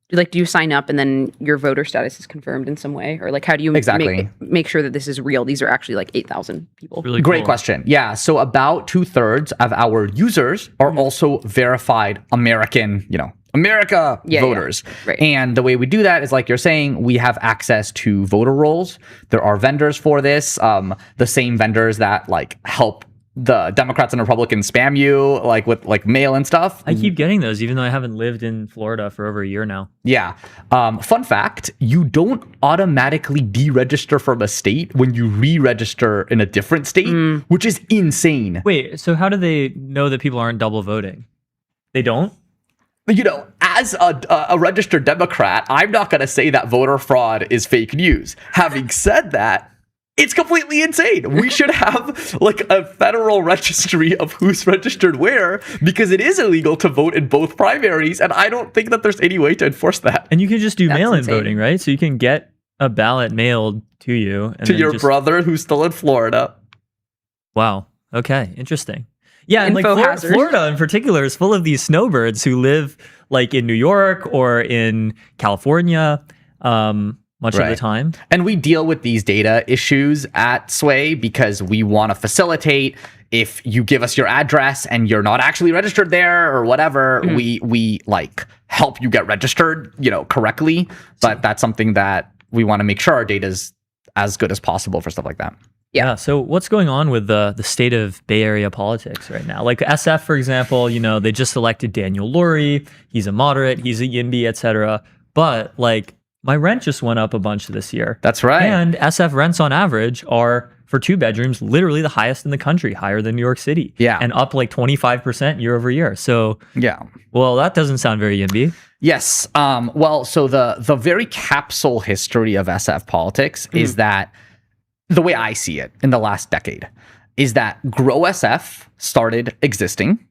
do you sign up and then your voter status is confirmed in some way? Or like how do you make sure that this is real? These are actually like 8,000 people. Really Great cool. question. Yeah. So about 2/3 of our users are also verified American, America voters. Right. And the way we do that is like you're saying, we have access to voter rolls. There are vendors for this. The same vendors that like help the Democrats and Republicans spam you like with like mail and stuff. I keep getting those, even though I haven't lived in Florida for over a year now. Yeah. Fun fact, you don't automatically deregister from a state when you re-register in a different state, which is insane. Wait, so how do they know that people aren't double voting? They don't? As a registered Democrat, I'm not going to say that voter fraud is fake news. Having said that, it's completely insane. We should have like a federal registry of who's registered where, because it is illegal to vote in both primaries, and I don't think that there's any way to enforce that. And you can just do That's mail-in insane. voting, right? So you can get a ballot mailed to you. And To then your just... brother who's still in Florida. Wow. Okay. Interesting. Yeah, and like Info hazard. Florida in particular is full of these snowbirds who live like in New York or in California much of the time. And we deal with these data issues at Sway because we want to facilitate if you give us your address and you're not actually registered there or whatever, we like help you get registered, correctly. But that's something that we want to make sure our data is as good as possible for stuff like that. Yeah. So what's going on with the state of Bay Area politics right now? Like SF, for example, they just elected Daniel Lurie. He's a moderate. He's a YIMBY, etc. But like my rent just went up a bunch this year. That's right. And SF rents on average are for 2 bedrooms literally the highest in the country, higher than New York City. Yeah. And up like 25% year over year. So yeah. Well, that doesn't sound very YIMBY. Yes. Well, so the very capsule history of SF politics is that, the way I see it in the last decade, is that Grow SF started existing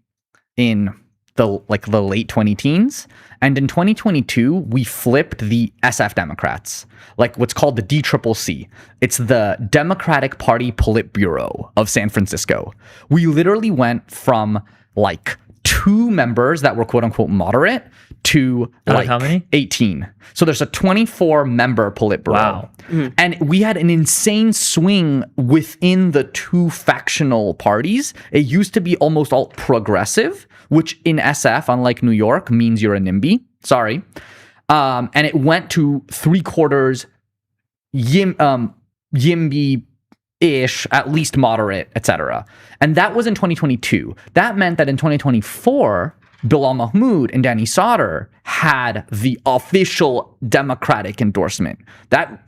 in the late 20-teens, and in 2022 we flipped the SF Democrats, like what's called the DCCC. It's the Democratic Party Politburo of San Francisco. We literally went from like 2 members that were quote unquote moderate to like how many? 18. So there's a 24-member Politburo. Wow. And we had an insane swing within the 2 factional parties. It used to be almost all progressive, which in SF, unlike New York, means you're a NIMBY. Sorry. And it went to 3/4 YIMBY-ish, at least moderate, etc. And that was in 2022. That meant that in 2024, Bilal Mahmoud and Danny Sauter had the official Democratic endorsement. That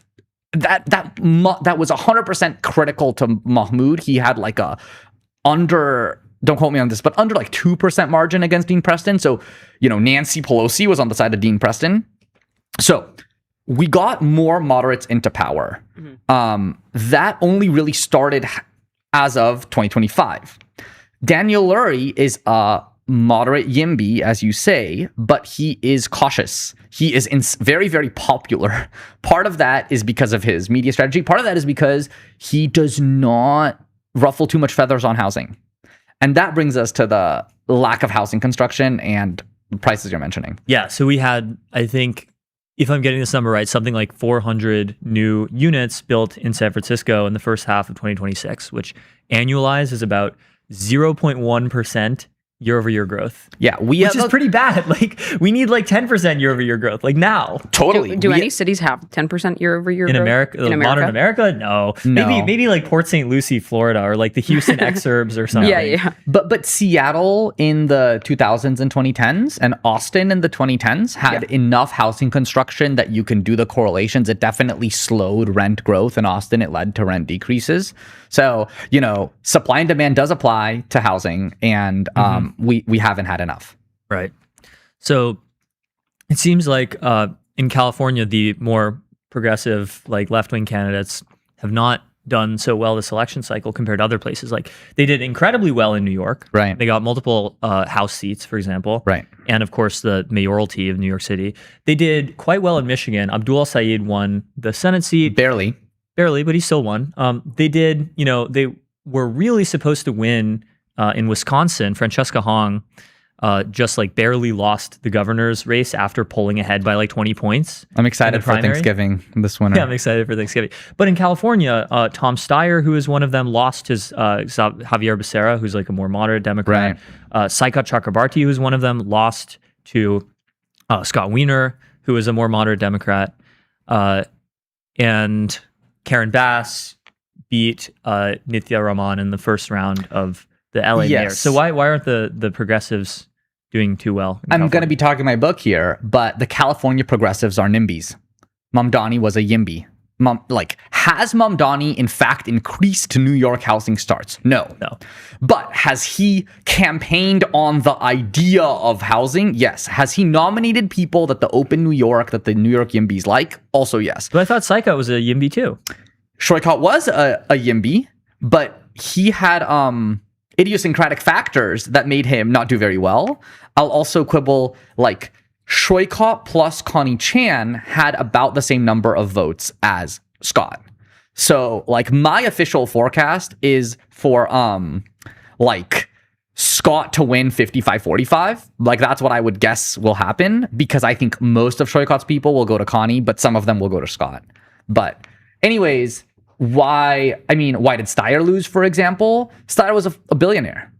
was 100% critical to Mahmoud. He had like a don't quote me on this, but under like 2% margin against Dean Preston. So, Nancy Pelosi was on the side of Dean Preston. So we got more moderates into power. That only really started as of 2025. Daniel Lurie is a moderate YIMBY, as you say, but he is cautious. He is very, very popular. Part of that is because of his media strategy. Part of that is because he does not ruffle too much feathers on housing. And that brings us to the lack of housing construction and prices you're mentioning. Yeah. So we had, I think, if I'm getting this number right, something like 400 new units built in San Francisco in the first half of 2026, which annualized is about 0.1% year-over-year growth. Yeah, which is pretty bad. Like we need like 10% year-over-year growth. Like now, totally. Do any cities have 10% year-over-year in growth? America? Modern America? No. Maybe like Port St. Lucie, Florida, or like the Houston exurbs or something. Yeah. But Seattle in the 2000s and 2010s, and Austin in the 2010s had enough housing construction that you can do the correlations. It definitely slowed rent growth in Austin. It led to rent decreases. So supply and demand does apply to housing, and we haven't had enough. Right. So it seems like in California, the more progressive, like left-wing candidates have not done so well this election cycle compared to other places. Like they did incredibly well in New York. Right. They got multiple House seats, for example. Right. And of course, the mayoralty of New York City. They did quite well in Michigan. Abdul Saeed won the Senate seat. Barely, but he still won. They did, they were really supposed to win in Wisconsin. Francesca Hong just like barely lost the governor's race after pulling ahead by like 20 points. I'm excited for Thanksgiving this winter. Yeah, I'm excited for Thanksgiving. But in California, Tom Steyer, who is one of them, lost his Javier Becerra, who's like a more moderate Democrat. Right. Saikat Chakrabarti, who's one of them, lost to Scott Wiener, who is a more moderate Democrat. And Karen Bass beat Nithya Raman in the first round of the LA mayor. So why aren't the progressives doing too well? I'm going to be talking my book here, but the California progressives are NIMBYs. Mamdani was a YIMBY. Has Mamdani in fact increased New York housing starts? No. But has he campaigned on the idea of housing? Yes. Has he nominated people that the Open New York, that the New York YIMBYs like? Also yes. But I thought Saikat was a YIMBY too. Shoykot was a YIMBY, but he had idiosyncratic factors that made him not do very well. I'll also quibble, like Shoykot plus Connie Chan had about the same number of votes as Scott. So like my official forecast is for Scott to win 55-45. Like that's what I would guess will happen, because I think most of Shoykot's people will go to Connie, but some of them will go to Scott. But anyways, why did Steyer lose, for example? Steyer was a billionaire.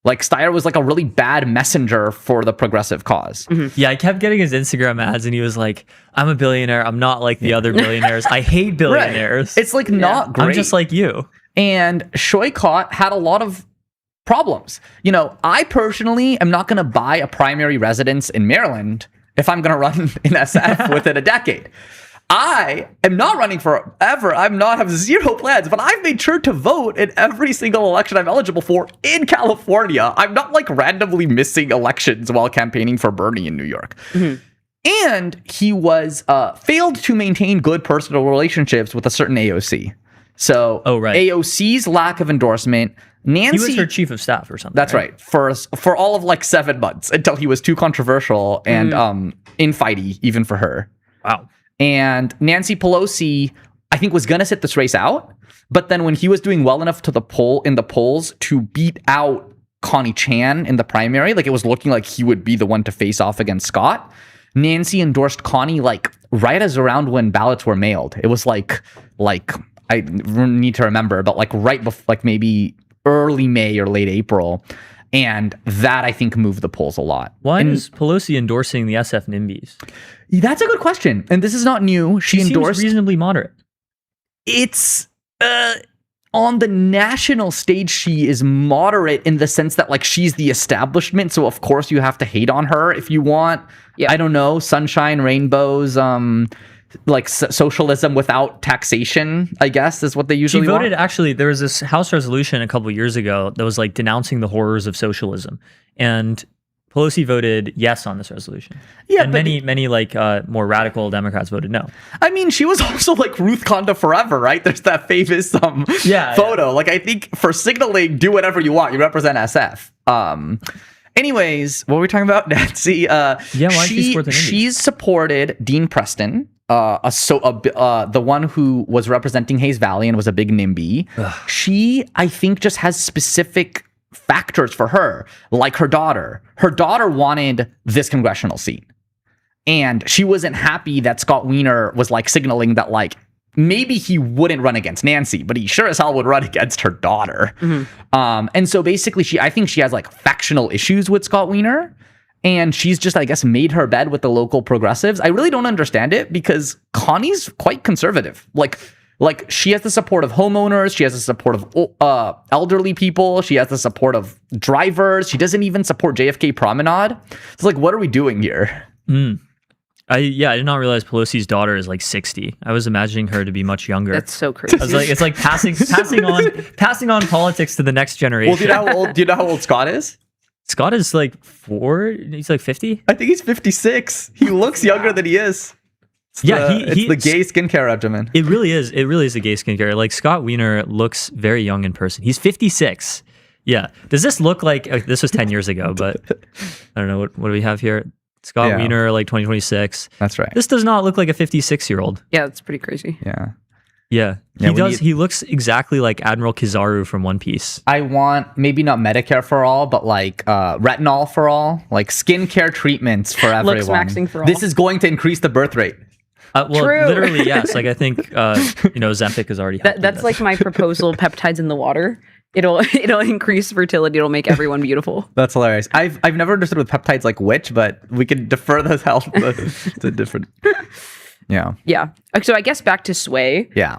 Like, Steyer was like a really bad messenger for the progressive cause. Yeah, I kept getting his Instagram ads, and he was like, "I'm a billionaire. I'm not like the other billionaires. I hate billionaires. Right. It's like not great. I'm just like you." And Shoykot had a lot of problems. You know, I personally am not going to buy a primary residence in Maryland if I'm going to run in SF within a decade. I am not running forever. Have zero plans, but I've made sure to vote in every single election I'm eligible for in California. I'm not like randomly missing elections while campaigning for Bernie in New York. And he was failed to maintain good personal relationships with a certain AOC. So AOC's lack of endorsement. Nancy, he was her chief of staff or something. That's right. For all of like 7 months until he was too controversial and infighty even for her. Wow. And Nancy Pelosi, I think, was gonna sit this race out, but then when he was doing well enough in the polls to beat out Connie Chan in the primary, like it was looking like he would be the one to face off against Scott, Nancy endorsed Connie like right as around when ballots were mailed. It was like I need to remember, but like right before, like maybe early May or late April. And that, I think, moved the polls a lot. Why is Pelosi endorsing the SF NIMBYs? That's a good question. And this is not new. She endorsed... seems reasonably moderate. It's... on the national stage, she is moderate in the sense that, like, she's the establishment. So, of course, you have to hate on her if you want, I don't know, sunshine, rainbows, like socialism without taxation, I guess, is what they usually want. She voted, actually, there was this House resolution a couple of years ago that was like denouncing the horrors of socialism. And Pelosi voted yes on this resolution. Yeah, and many like more radical Democrats voted no. I mean, she was also like Ruth Conda forever, right? There's that famous photo. Yeah. Like, I think for signaling, do whatever you want. You represent SF. Anyways, what were we talking about? Nancy. She's supported Dean Preston. The one who was representing Hayes Valley and was a big NIMBY. She, I think, just has specific factors for her, like her daughter. Her daughter wanted this congressional seat. And she wasn't happy that Scott Wiener was like signaling that like maybe he wouldn't run against Nancy, but he sure as hell would run against her daughter. And so basically I think she has like factional issues with Scott Wiener. And she's just, I guess, made her bed with the local progressives. I really don't understand it because Connie's quite conservative. Like she has the support of homeowners. She has the support of elderly people. She has the support of drivers. She doesn't even support JFK Promenade. It's like, what are we doing here? I did not realize Pelosi's daughter is like 60. I was imagining her to be much younger. That's so crazy. I was like, it's like passing on politics to the next generation. Well, do you know how old Scott is? Scott is like 4. He's like 50. I think he's 56. He looks younger than he is. It's the gay skincare regimen. It really is. It really is a gay skincare. Like Scott Wiener looks very young in person. He's 56. Yeah. Does this look like this was 10 years ago? But I don't know what do we have here. Scott Wiener, like 2026. That's right. This does not look like a 56-year-old. Yeah, that's pretty crazy. Yeah. He does. He looks exactly like Admiral Kizaru from One Piece. I want maybe not Medicare for all, but like retinol for all, like skincare treatments for everyone. Looks maxing for all. This is going to increase the birth rate. True. Literally, yes. Like I think Ozempic is already. That's like my proposal: peptides in the water. It'll increase fertility. It'll make everyone beautiful. That's hilarious. I've never understood with peptides like which, but we can defer those health to different. Yeah. So I guess back to Sway. Yeah.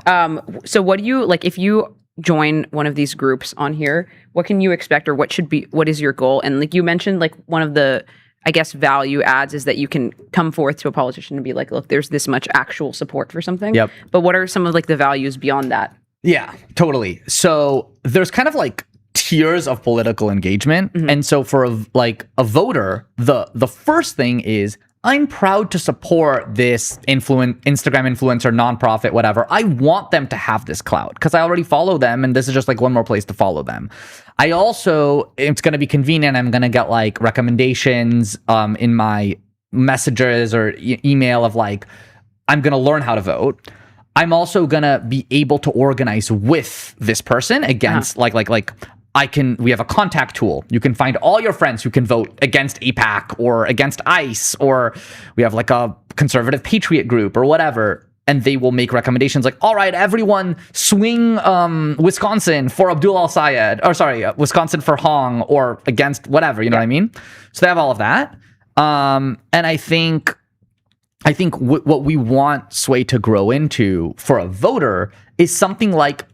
So what do you like if you join one of these groups on here? What can you expect, or what is your goal? And like you mentioned, like one of the, I guess, value adds is that you can come forth to a politician and be like, look, there's this much actual support for something. Yep. But what are some of like the values beyond that? Yeah, totally. So there's kind of like tiers of political engagement. And so for a voter, the first thing is, I'm proud to support this Instagram influencer, nonprofit, whatever. I want them to have this clout because I already follow them, and this is just like one more place to follow them. I also, it's going to be convenient. I'm going to get like recommendations in my messages or email of like, I'm going to learn how to vote. I'm also going to be able to organize with this person against we have a contact tool. You can find all your friends who can vote against AIPAC or against ICE, or we have like a conservative patriot group or whatever. and they will make recommendations like, all right, everyone swing Wisconsin for Abdul Al-Sayed, or sorry, Wisconsin for Hong, or against whatever, you know what I mean? So they have all of that. And I think what we want Sway to grow into for a voter is something like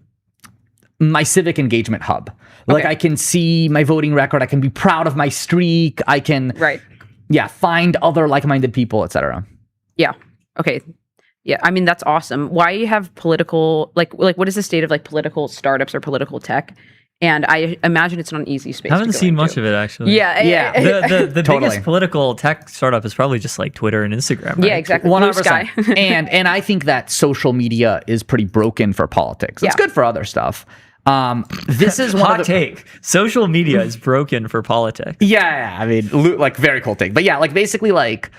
my civic engagement hub. Like I can see my voting record, I can be proud of my streak, I can find other like-minded people, etc. Yeah. Okay. Yeah, I mean that's awesome. Why have political like what is the state of like political startups or political tech? And I imagine it's not an easy space. I haven't to go seen into. much of it actually. Yeah. The Totally. biggest political tech startup is probably just like Twitter and Instagram. Right? Yeah, exactly. 100%. and I think that social media is pretty broken for politics. It's good for other stuff. This is one hot of the take. Social media is broken for politics. Yeah, I mean, like very cool take. But yeah, like basically like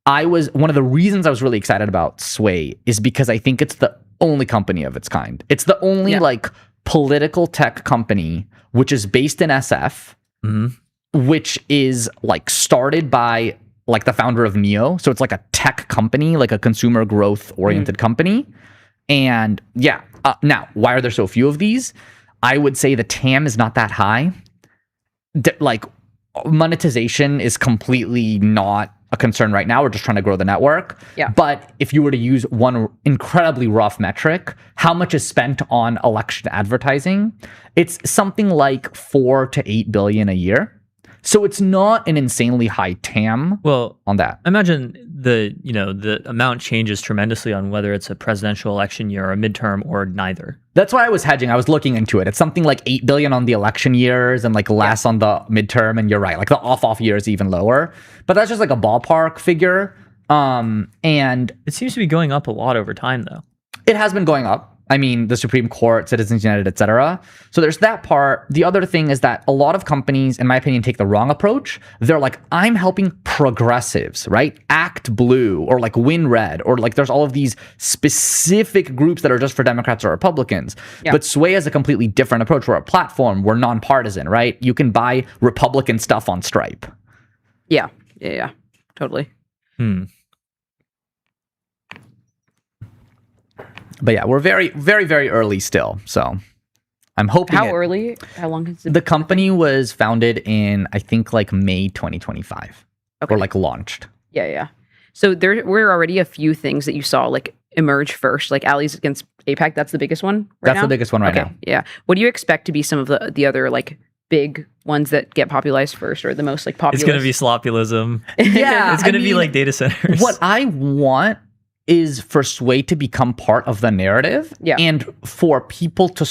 one of the reasons I was really excited about Sway is because I think it's the only company of its kind. It's the only like political tech company which is based in SF, which is like started by like the founder of Neo. So it's like a tech company, like a consumer growth oriented company. And now why are there so few of these? I would say the TAM is not that high. Like monetization is completely not a concern right now. We're just trying to grow the network. Yeah. But if you were to use one incredibly rough metric, how much is spent on election advertising? It's something like 4 to 8 billion a year. So it's not an insanely high TAM on that. I imagine the amount changes tremendously on whether it's a presidential election year or a midterm or neither. That's why I was hedging. I was looking into it. It's something like 8 billion on the election years and like less on the midterm. And you're right, like the off year is even lower. But that's just like a ballpark figure. And it seems to be going up a lot over time, though. It has been going up. I mean, the Supreme Court, Citizens United, etc. So there's that part. The other thing is that a lot of companies, in my opinion, take the wrong approach. They're like, I'm helping progressives, right? Act Blue or like Win Red, or like there's all of these specific groups that are just for Democrats or Republicans. Yeah. But Sway has a completely different approach. We're a platform. We're nonpartisan, right? You can buy Republican stuff on Stripe. Yeah. Totally. But yeah, we're very, very, very early still. So I'm hoping. How early? How long has the company was founded in, I think, like May 2025. Or like launched. Yeah. So there were already a few things that you saw like emerge first, like Allies Against APAC. That's the biggest one That's the biggest one right now. Yeah. What do you expect to be some of the other like big ones that get popularized first, or the most like popular? It's going to be slopulism. Yeah. It's going to be like data centers. What I want is for Sway to become part of the narrative, and for people to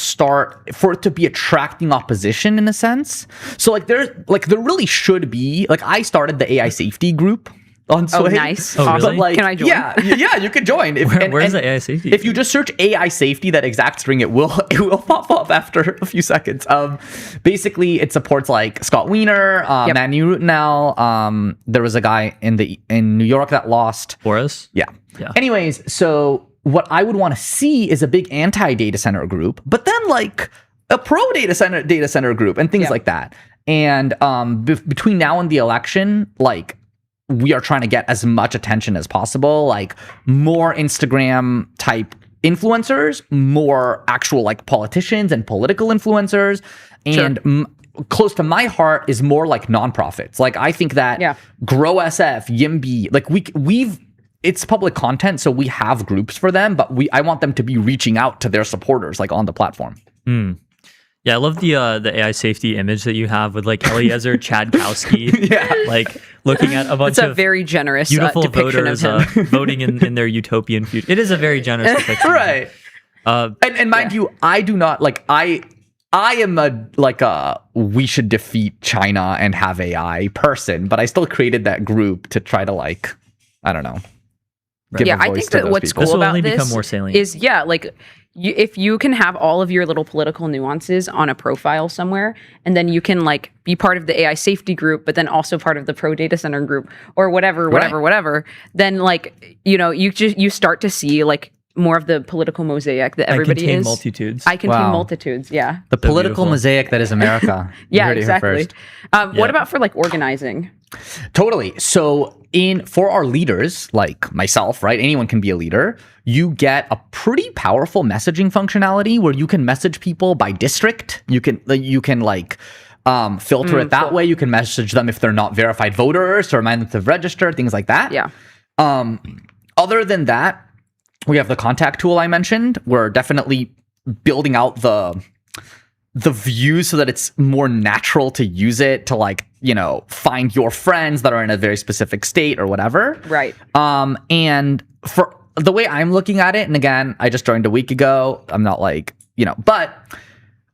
for it to be attracting opposition in a sense. So like there really should be, like I started the AI safety group on Sway. Oh, nice. Oh, awesome. really? Like, can I join? Yeah, you could join. Where's the AI safety? If you just search AI safety, that exact string, it will pop up after a few seconds. Basically, it supports like Scott Wiener, Manu Rutenel. There was a guy in New York that lost. Boris? Yeah. Anyways, so what I would want to see is a big anti-data center group, but then like a pro data center group and things like that. And between now and the election, like we are trying to get as much attention as possible, like more Instagram type influencers, more actual like politicians and political influencers, and close to my heart is more like nonprofits. Like I think that Grow SF, Yimby, like we've it's public content, so we have groups for them, but I want them to be reaching out to their supporters like on the platform. Yeah, I love the AI safety image that you have with like Eliezer Chadkowski, like looking at a bunch of very generous beautiful depiction voters of him. voting in their utopian future. It is a very generous depiction, right? And mind you, I do not like I am a we should defeat China and have AI person, but I still created that group to try to like, I don't know. I think that what's people. cool about only this become more salient. is like if you can have all of your little political nuances on a profile somewhere, and then you can like be part of the AI safety group, but then also part of the pro data center group or whatever, then like, you start to see like more of the political mosaic that everybody is. Multitudes. I contain multitudes. Yeah. The political mosaic that is America. Yeah, exactly. What about for like organizing? Totally. So for our leaders, like myself, right? Anyone can be a leader. You get a pretty powerful messaging functionality where you can message people by district. You can filter it that way. You can message them if they're not verified voters to remind them to register, things like that. Yeah. Other than that, we have the contact tool I mentioned. We're definitely building out the view so that it's more natural to use it to, like, you know, find your friends that are in a very specific state or whatever. Right. And for the way I'm looking at it, and again, I just joined a week ago. I'm not like, you know, but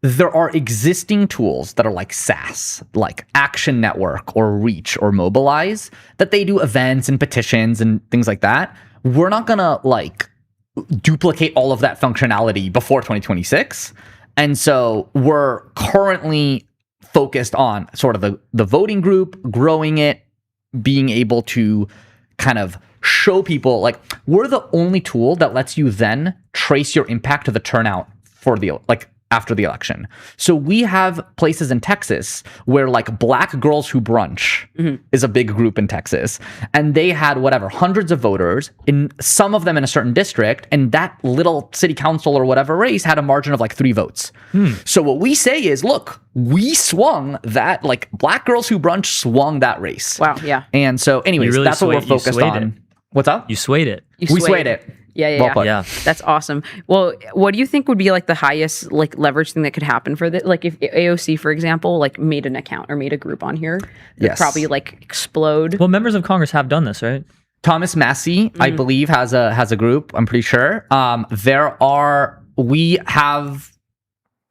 there are existing tools that are like SaaS, like Action Network or Reach or Mobilize, that they do events and petitions and things like that. We're not gonna like duplicate all of that functionality before 2026. And so we're currently focused on sort of the voting group, growing it, being able to kind of show people, like, we're the only tool that lets you then trace your impact to the turnout for the, like, after the election. So we have places in Texas where, like, Black Girls Who Brunch is a big group in Texas, and they had whatever hundreds of voters, in some of them in a certain district, and that little city council or whatever race had a margin of like 3 votes. So what we say is, look, we swung that, like, Black Girls Who Brunch swung that race. Wow. Yeah. And so anyways, really that's what we're swayed- you focused swayed on. it. What's up? You swayed it. We swayed it. Yeah. Well put. Yeah. That's awesome. Well, what do you think would be like the highest like leverage thing that could happen for this? Like if AOC, for example, like made an account or made a group on here, it'd Yes. probably like explode. Well, members of Congress have done this, right? Thomas Massey, I believe, has a group. I'm pretty sure. We are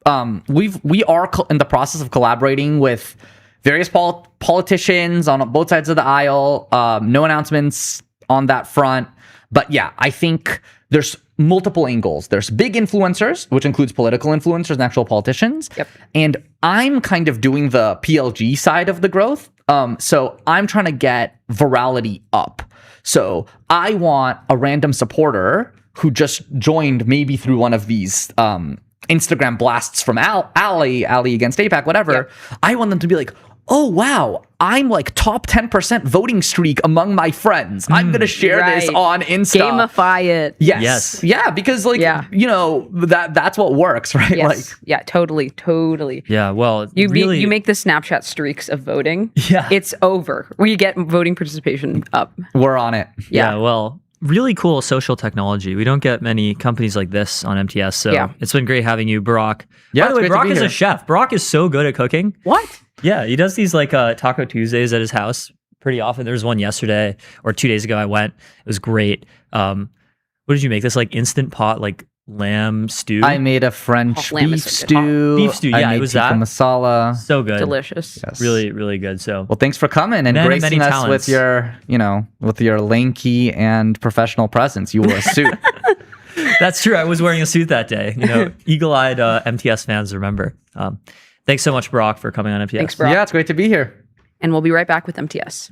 in the process of collaborating with various politicians on both sides of the aisle. No announcements on that front, but yeah, I think there's multiple angles. There's big influencers, which includes political influencers and actual politicians. Yep. And I'm kind of doing the PLG side of the growth. So I'm trying to get virality up. So I want a random supporter who just joined maybe through one of these Instagram blasts from Ali against APAC, whatever. Yep. I want them to be like, oh, wow, I'm like top 10% voting streak among my friends. I'm going to share this Right. on Insta. Gamify it. Yes. Yes. Yeah, because like, you know, that's what works, right? Yes. Like, Yeah, totally. Yeah. Well, You really, you make the Snapchat streaks of voting. Yeah. It's over. We get voting participation up. we're on it. Yeah. Well, really cool social technology. We don't get many companies like this on MTS. So Yeah. it's been great having you, Barack. Yeah, By the it's way, great to Barack be is here. a chef. Barack is so good at cooking. What? Yeah, he does these like Taco Tuesdays at his house pretty often. There was one yesterday or 2 days ago I went. It was great. What did you make? This like instant pot like lamb stew? I made a French lamb beef is so good. stew. Beef stew, I yeah, it made was tikka that. masala. So good. Delicious. Yes. Really, really good. So Well, thanks for coming and Man of gracing many us talents. with your, you know, with your lanky and professional presence. You wore a suit. that's true. I was wearing a suit that day. You know, eagle-eyed MTS fans remember. Thanks so much, Barack, for coming on MTS. Thanks, Barack. Yeah, it's great to be here. And we'll be right back with MTS.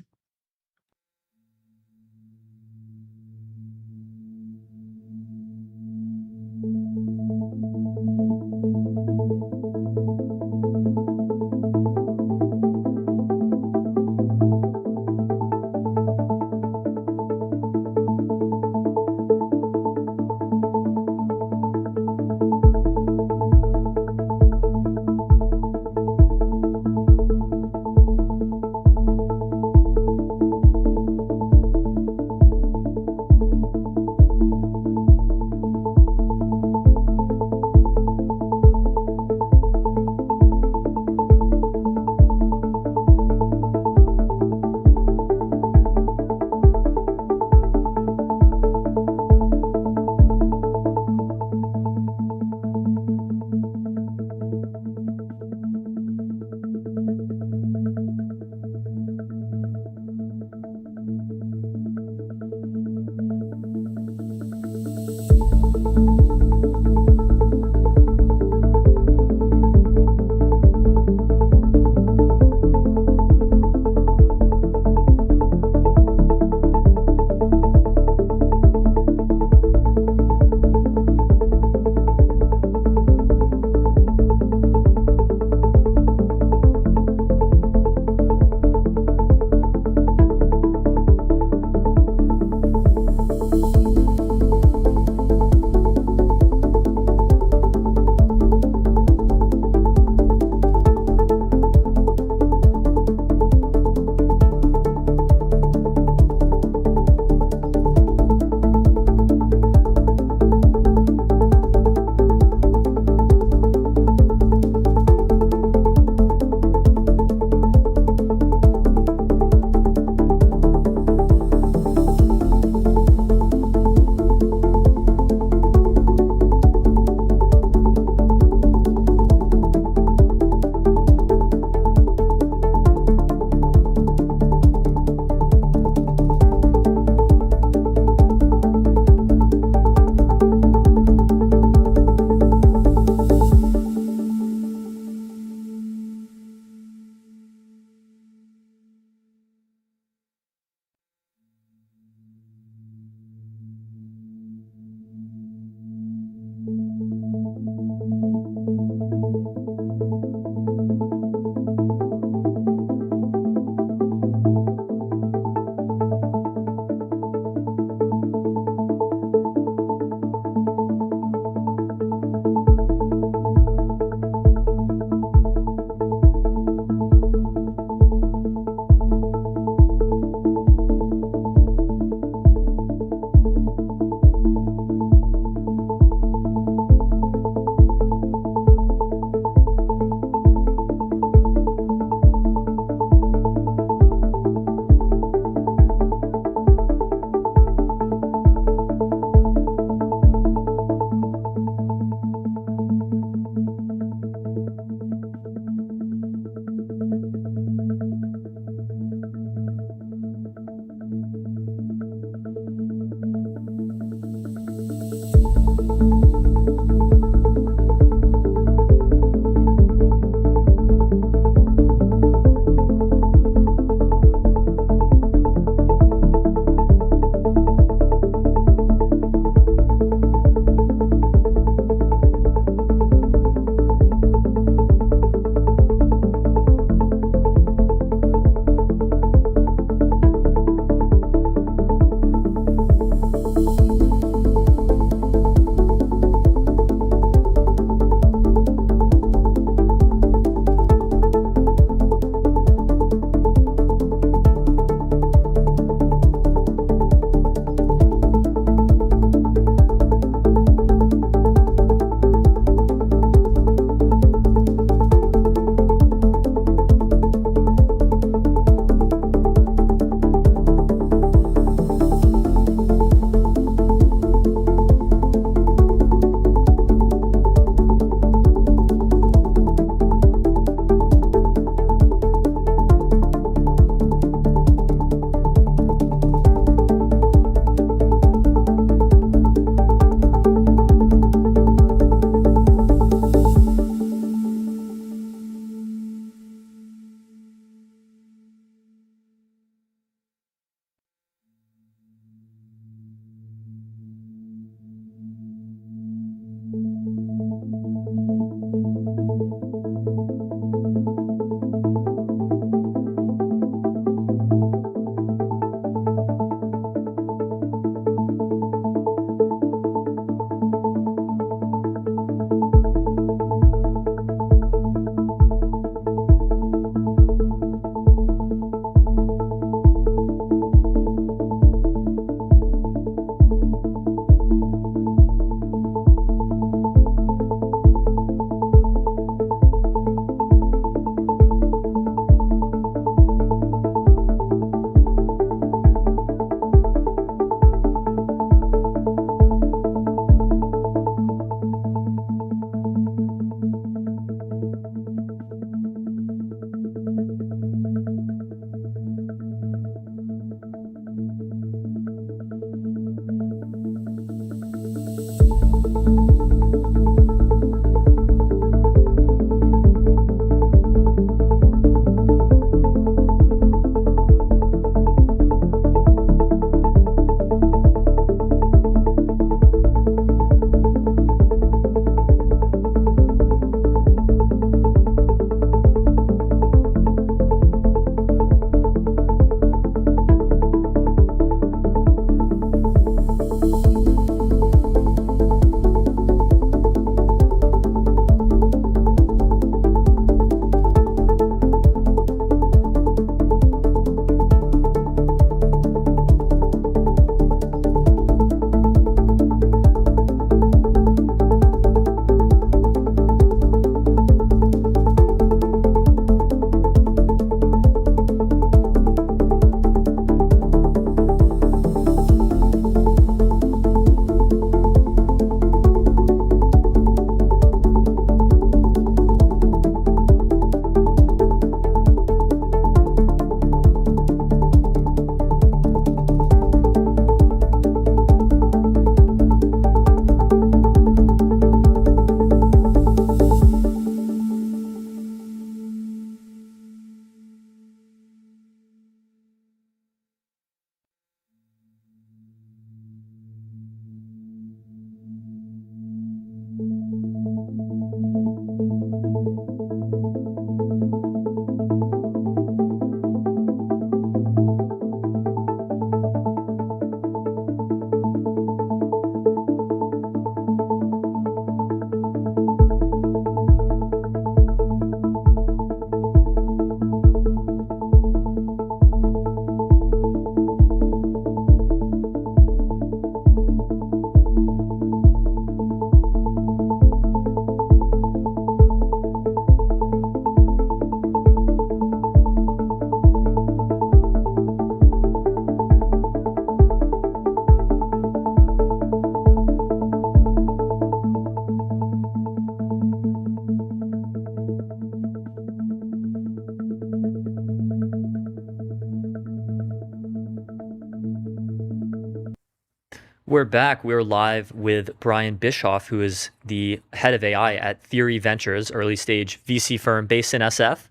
We're back. We're live with Brian Bischoff, who is the head of AI at Theory Ventures, early stage VC firm based in SF.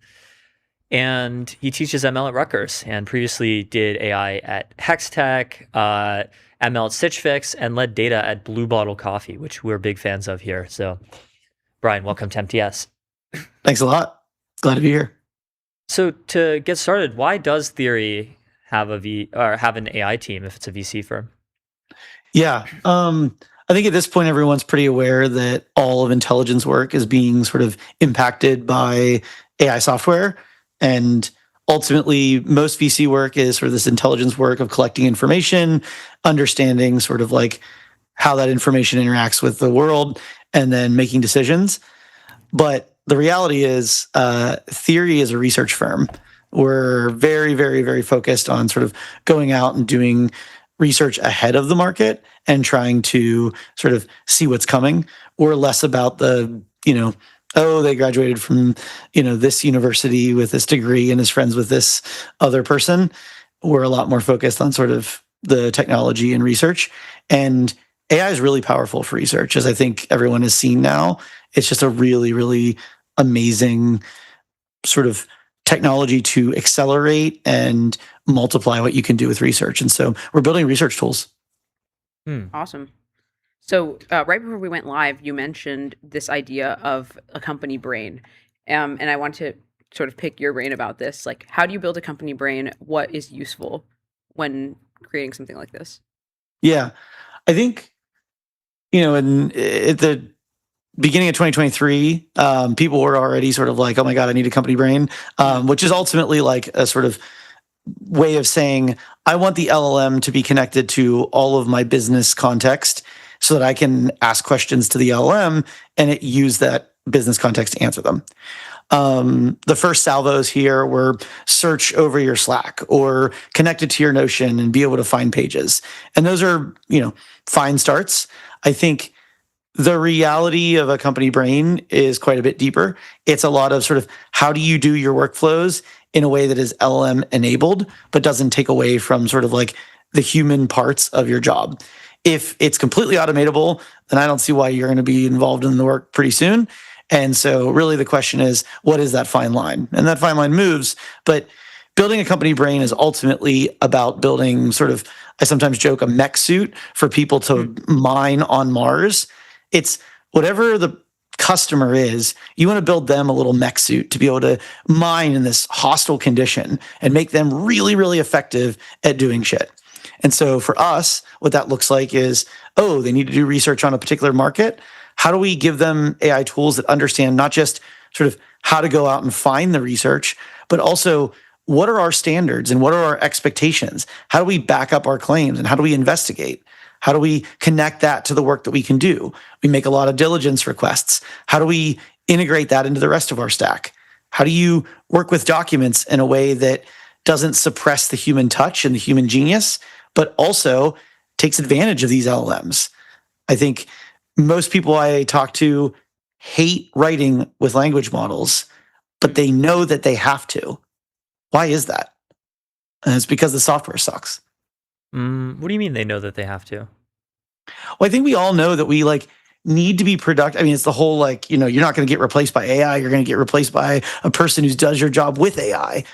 And he teaches ML at Rutgers and previously did AI at Hextech, ML at Stitch Fix, and led data at Blue Bottle Coffee, which we're big fans of here. So, Brian, welcome to MTS. Thanks a lot. Glad to be here. So, to get started, why does Theory have an AI team if it's a VC firm? Yeah. I think at this point, everyone's pretty aware that all of intelligence work is being sort of impacted by AI software. And ultimately, most VC work is sort of this intelligence work of collecting information, understanding sort of like how that information interacts with the world, and then making decisions. But the reality is, Theory is a research firm. We're very, very, very focused on sort of going out and doing research ahead of the market and trying to sort of see what's coming. We're less about the, oh, they graduated from, this university with this degree and is friends with this other person. We're a lot more focused on sort of the technology and research. And AI is really powerful for research, as I think everyone has seen now. It's just a really, really amazing sort of technology to accelerate and multiply what you can do with research. And so we're building research tools. Awesome. So right before we went live, you mentioned this idea of a company brain. And I want to sort of pick your brain about this. Like, how do you build a company brain? What is useful when creating something like this? Yeah. I think, at the beginning of 2023, people were already sort of like, oh my God, I need a company brain, which is ultimately like a sort of way of saying, I want the LLM to be connected to all of my business context so that I can ask questions to the LLM and it use that business context to answer them. The first salvos here were search over your Slack or connect it to your Notion and be able to find pages. And those are, fine starts. I think the reality of a company brain is quite a bit deeper. It's a lot of sort of how do you do your workflows in a way that is LLM enabled, but doesn't take away from sort of like the human parts of your job. If it's completely automatable, then I don't see why you're going to be involved in the work pretty soon. And so really the question is, what is that fine line? And that fine line moves, but building a company brain is ultimately about building sort of, I sometimes joke, a mech suit for people to mine on Mars. It's whatever the customer is, you want to build them a little mech suit to be able to mine in this hostile condition and make them really, really effective at doing shit. And so for us, what that looks like is, oh, they need to do research on a particular market. How do we give them AI tools that understand not just sort of how to go out and find the research, but also what are our standards and what are our expectations? How do we back up our claims and how do we investigate? How do we connect that to the work that we can do? We make a lot of diligence requests. How do we integrate that into the rest of our stack? How do you work with documents in a way that doesn't suppress the human touch and the human genius, but also takes advantage of these LLMs? I think most people I talk to hate writing with language models, but they know that they have to. Why is that? And it's because the software sucks. What do you mean they know that they have to? Well, I think we all know that we need to be productive. I mean, it's the whole you're not going to get replaced by AI. You're going to get replaced by a person who does your job with AI.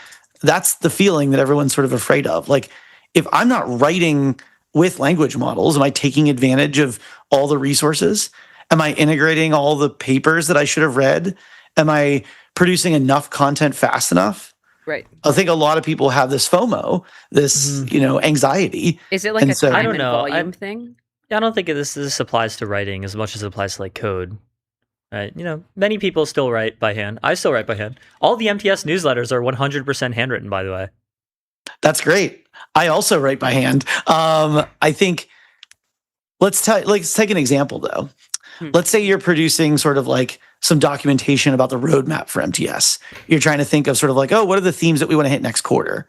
That's the feeling that everyone's sort of afraid of. Like, if I'm not writing with language models, am I taking advantage of all the resources? Am I integrating all the papers that I should have read? Am I producing enough content fast enough? Right. I think a lot of people have this FOMO, this, anxiety. Is it like And a so- time I don't and know. volume thing? I don't think this applies to writing as much as it applies to code. Right? Many people still write by hand. I still write by hand. All the MTS newsletters are 100% handwritten, by the way. That's great. I also write by hand. I think let's take an example though. Let's say you're producing sort of like some documentation about the roadmap for MTS. You're trying to think of sort of like, oh, what are the themes that we want to hit next quarter?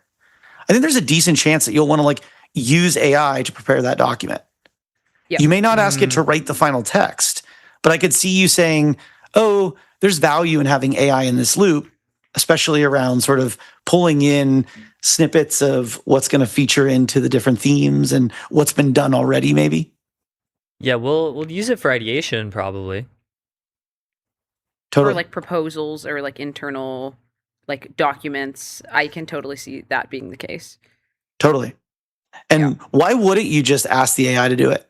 I think there's a decent chance that you'll want to use AI to prepare that document. Yep. You may not ask it to write the final text, but I could see you saying, oh, there's value in having AI in this loop, especially around sort of pulling in snippets of what's going to feature into the different themes and what's been done already, maybe. Yeah, we'll use it for ideation probably. Totally. Or like proposals or like internal like documents. I can totally see that being the case. Totally. And why wouldn't you just ask the AI to do it?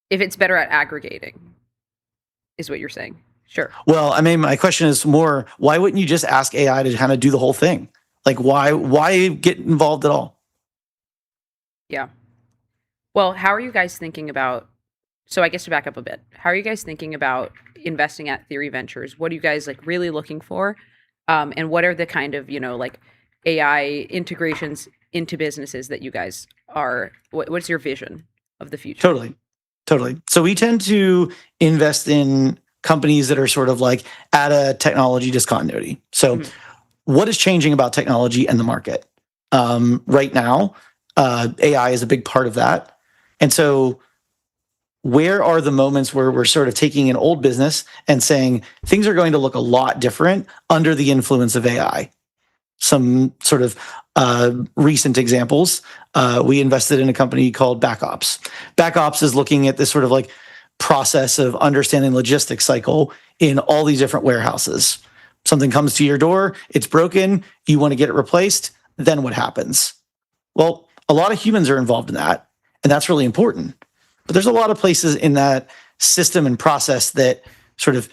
If it's better at aggregating, is what you're saying. Sure. Well, I mean, my question is more, why wouldn't you just ask AI to kind of do the whole thing? Like, why get involved at all? Yeah. Well, how are you guys thinking about, so I guess to back up a bit, how are you guys thinking about investing at Theory Ventures? What are you guys like really looking for? And what are the kind of, like AI integrations into businesses that you guys are, what's your vision of the future? Totally. So we tend to invest in companies that are sort of like at a technology discontinuity. So what is changing about technology and the market? Right now, AI is a big part of that. And so where are the moments where we're sort of taking an old business and saying things are going to look a lot different under the influence of AI? Some sort of recent examples. We invested in a company called BackOps. BackOps is looking at this sort of like process of understanding logistics cycle in all these different warehouses. Something comes to your door, it's broken, you want to get it replaced, then what happens? Well, a lot of humans are involved in that, and that's really important. But there's a lot of places in that system and process that sort of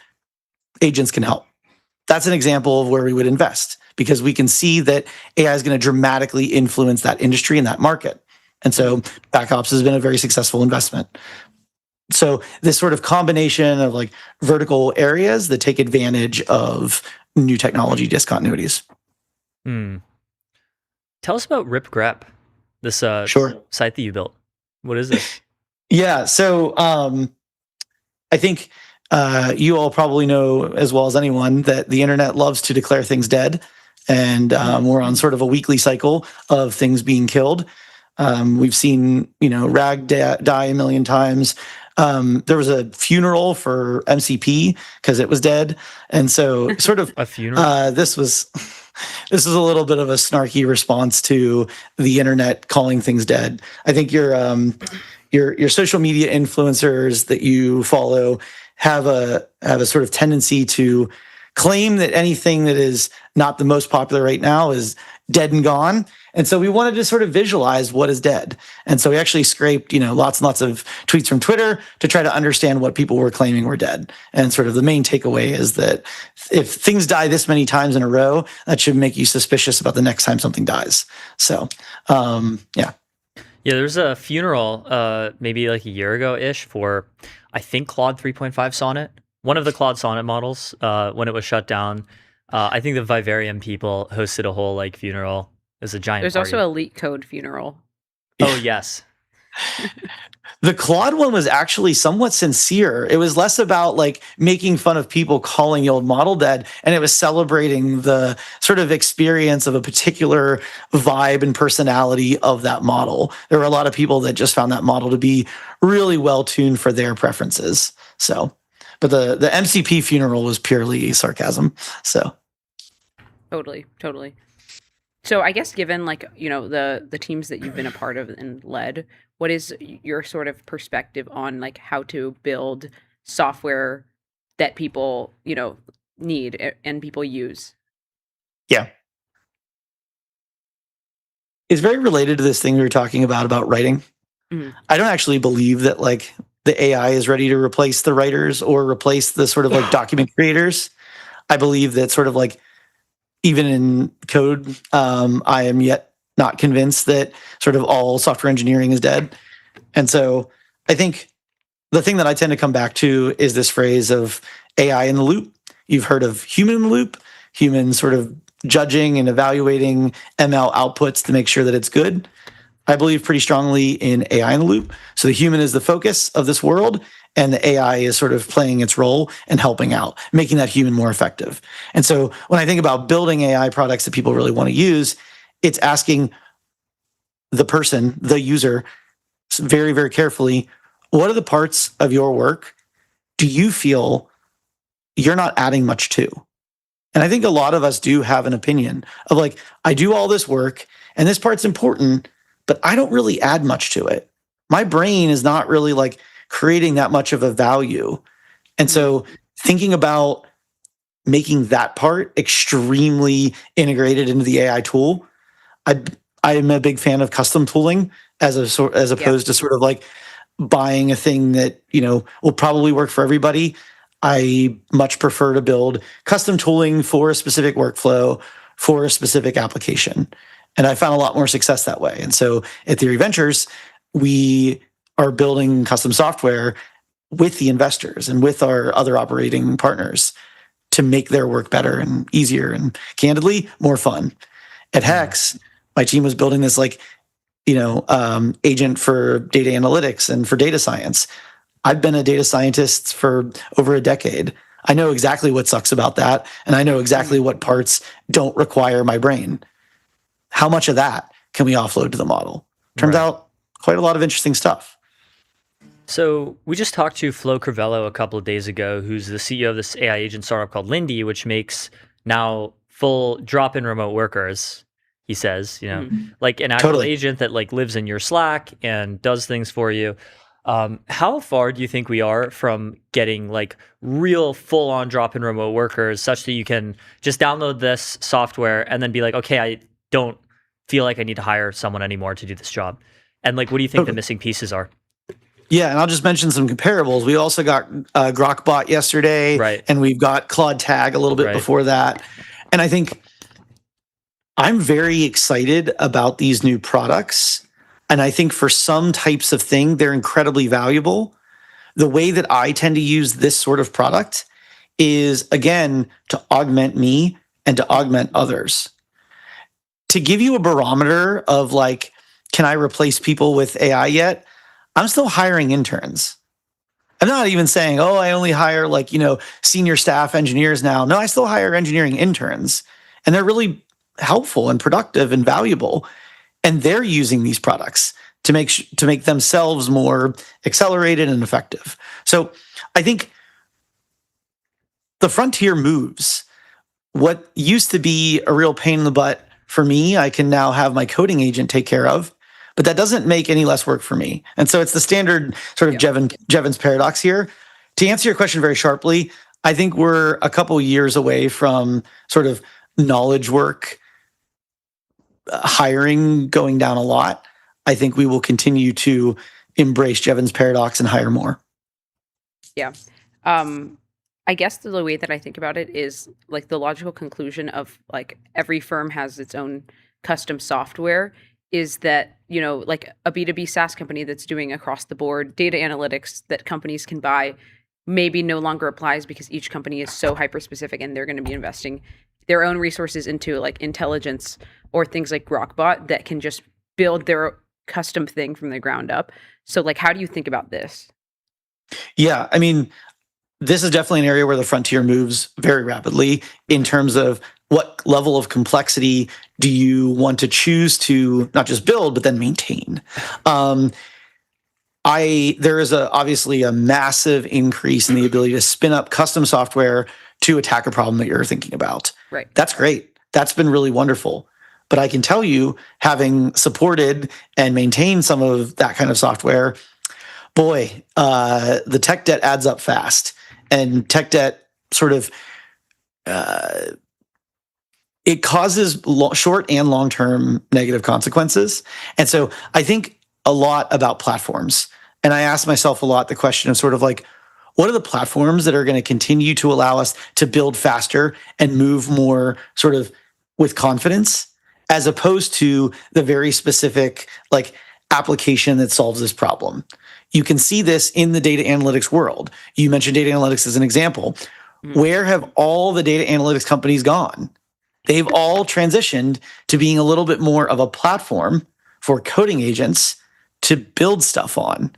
agents can help. That's an example of where we would invest because we can see that AI is going to dramatically influence that industry and that market. And so BackOps has been a very successful investment. So this sort of combination of like vertical areas that take advantage of new technology discontinuities. Tell us about RipGrep, this site that you built. What is this? Yeah, so I think you all probably know as well as anyone that the internet loves to declare things dead. And we're on sort of a weekly cycle of things being killed. We've seen, RAG die a million times. There was a funeral for MCP because it was dead. And so sort of a funeral. This was a little bit of a snarky response to the internet calling things dead. I think your social media influencers that you follow have a sort of tendency to claim that anything that is not the most popular right now is dead and gone. And so we wanted to sort of visualize what is dead. And so we actually scraped, lots and lots of tweets from Twitter to try to understand what people were claiming were dead. And sort of the main takeaway is that if things die this many times in a row, that should make you suspicious about the next time something dies. So, yeah. Yeah, there was a funeral maybe like a year ago-ish for, I think, Claude 3.5 Sonnet. One of the Claude Sonnet models when it was shut down. I think the Vivarium people hosted a whole like funeral. It was a giant There's party. also a Leak Code funeral. Oh, yes. The Claude one was actually somewhat sincere. It was less about like making fun of people calling the old model dead, and it was celebrating the sort of experience of a particular vibe and personality of that model. There were a lot of people that just found that model to be really well tuned for their preferences. So, but the MCP funeral was purely sarcasm. So, Totally. So I guess given like, the teams that you've been a part of and led, what is your sort of perspective on like how to build software that people, need and people use? Yeah. It's very related to this thing we were talking about writing. I don't actually believe that like the AI is ready to replace the writers or replace the sort of like document creators. I believe that sort of like even in code, I am yet not convinced that sort of all software engineering is dead. And so I think the thing that I tend to come back to is this phrase of AI in the loop. You've heard of human in the loop, human sort of judging and evaluating ML outputs to make sure that it's good. I believe pretty strongly in AI in the loop. So the human is the focus of this world, and the AI is sort of playing its role and helping out, making that human more effective. And so when I think about building AI products that people really want to use, it's asking the person, the user, very, very carefully, what are the parts of your work do you feel you're not adding much to? And I think a lot of us do have an opinion of like, I do all this work and this part's important, but I don't really add much to it. My brain is not really like creating that much of a value. And so thinking about making that part extremely integrated into the AI tool, I am a big fan of custom tooling as opposed to sort of like buying a thing that, will probably work for everybody. I much prefer to build custom tooling for a specific workflow, for a specific application. And I found a lot more success that way. And so at Theory Ventures, we are building custom software with the investors and with our other operating partners to make their work better and easier and candidly more fun. At Hex, my team was building this agent for data analytics and for data science. I've been a data scientist for over a decade. I know exactly what sucks about that, and I know exactly what parts don't require my brain. How much of that can we offload to the model? Turns out quite a lot of interesting stuff. So we just talked to Flo Crivello a couple of days ago, who's the CEO of this AI agent startup called Lindy, which makes now full drop-in remote workers. He says, like an actual agent that like lives in your Slack and does things for you. How far do you think we are from getting like real full-on drop-in remote workers, such that you can just download this software and then be like, okay, I don't feel like I need to hire someone anymore to do this job? And like, what do you think the missing pieces are? Yeah, and I'll just mention some comparables. We also got Grokbot yesterday, and we've got Claude Tag a little bit before that. And I think I'm very excited about these new products. And I think for some types of thing, they're incredibly valuable. The way that I tend to use this sort of product is, again, to augment me and to augment others. To give you a barometer of like, can I replace people with AI yet? I'm still hiring interns. I'm not even saying, oh, I only hire like, senior staff engineers now. No, I still hire engineering interns, and they're really helpful and productive and valuable. And they're using these products to make themselves more accelerated and effective. So I think the frontier moves. What used to be a real pain in the butt for me, I can now have my coding agent take care of. But that doesn't make any less work for me. And so it's the standard sort of Jevons paradox here. To answer your question very sharply, I think we're a couple years away from sort of knowledge work hiring going down a lot. I think we will continue to embrace Jevons paradox and hire more. Yeah. I guess the way that I think about it is like the logical conclusion of like every firm has its own custom software is that, like a B2B SaaS company that's doing across the board data analytics that companies can buy maybe no longer applies because each company is so hyper specific and they're going to be investing their own resources into like intelligence or things like Grokbot that can just build their custom thing from the ground up. So like, how do you think about this? Yeah, I mean, this is definitely an area where the frontier moves very rapidly in terms of what level of complexity do you want to choose to not just build, but then maintain. There is obviously a massive increase in the ability to spin up custom software to attack a problem that you're thinking about. Right. That's great. That's been really wonderful. But I can tell you, having supported and maintained some of that kind of software, boy, the tech debt adds up fast. And tech debt sort of, it causes short and long-term negative consequences. And so I think a lot about platforms. And I ask myself a lot the question of sort of like, what are the platforms that are going to continue to allow us to build faster and move more sort of with confidence, as opposed to the very specific like application that solves this problem? You can see this in the data analytics world. You mentioned data analytics as an example. Where have all the data analytics companies gone? They've all transitioned to being a little bit more of a platform for coding agents to build stuff on.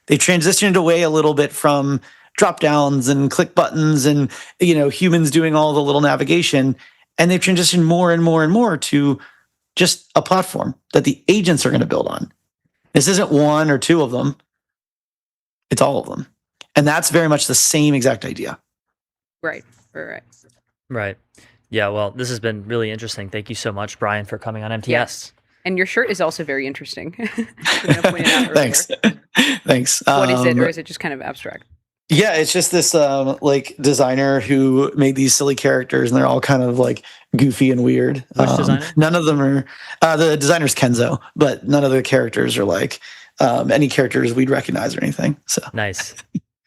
They transitioned away a little bit from drop downs and click buttons and humans doing all the little navigation, and they've transitioned more and more and more to just a platform that the agents are going to build on. This isn't one or two of them. It's all of them. And that's very much the same exact idea. Right. Yeah, well, this has been really interesting. Thank you so much, Brian, for coming on MTS. Yes. And your shirt is also very interesting. Thanks. Thanks. What is it, or is it just kind of abstract? Yeah, it's just this like designer who made these silly characters, and they're all kind of like goofy and weird. Which designer? None of them are the designer's Kenzo, but none of the characters are like any characters we'd recognize or anything. So Nice.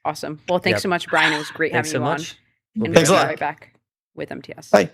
Awesome. Well, thanks Yep. so much, Brian. It was great Thanks having so you much. on. And Thanks a we'll lot. be right back with MTS. Bye.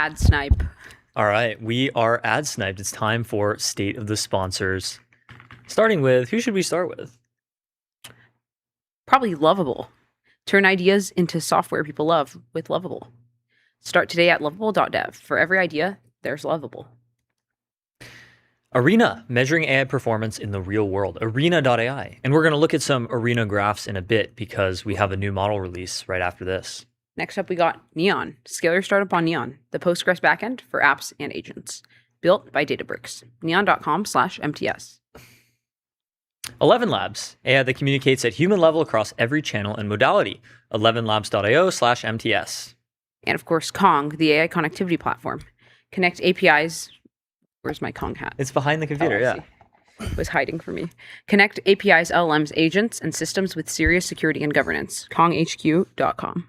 ad snipe. All right, we are ad sniped. It's time for state of the sponsors. Starting with, who should we start with? Probably Lovable. Turn ideas into software people love with Lovable. Start today at lovable.dev. For every idea, there's Lovable. Arena, measuring AI performance in the real world. Arena.ai. And we're going to look at some Arena graphs in a bit because we have a new model release right after this. Next up, we got Neon. Scale your startup on Neon, the Postgres backend for apps and agents. Built by Databricks. Neon.com/MTS. 11 Labs, AI that communicates at human level across every channel and modality. 11labs.io/MTS. And of course, Kong, the AI connectivity platform. Connect APIs. Where's my Kong hat? It's behind the computer, I see. It was hiding from me. Connect APIs, LLMs, agents, and systems with serious security and governance. KongHQ.com.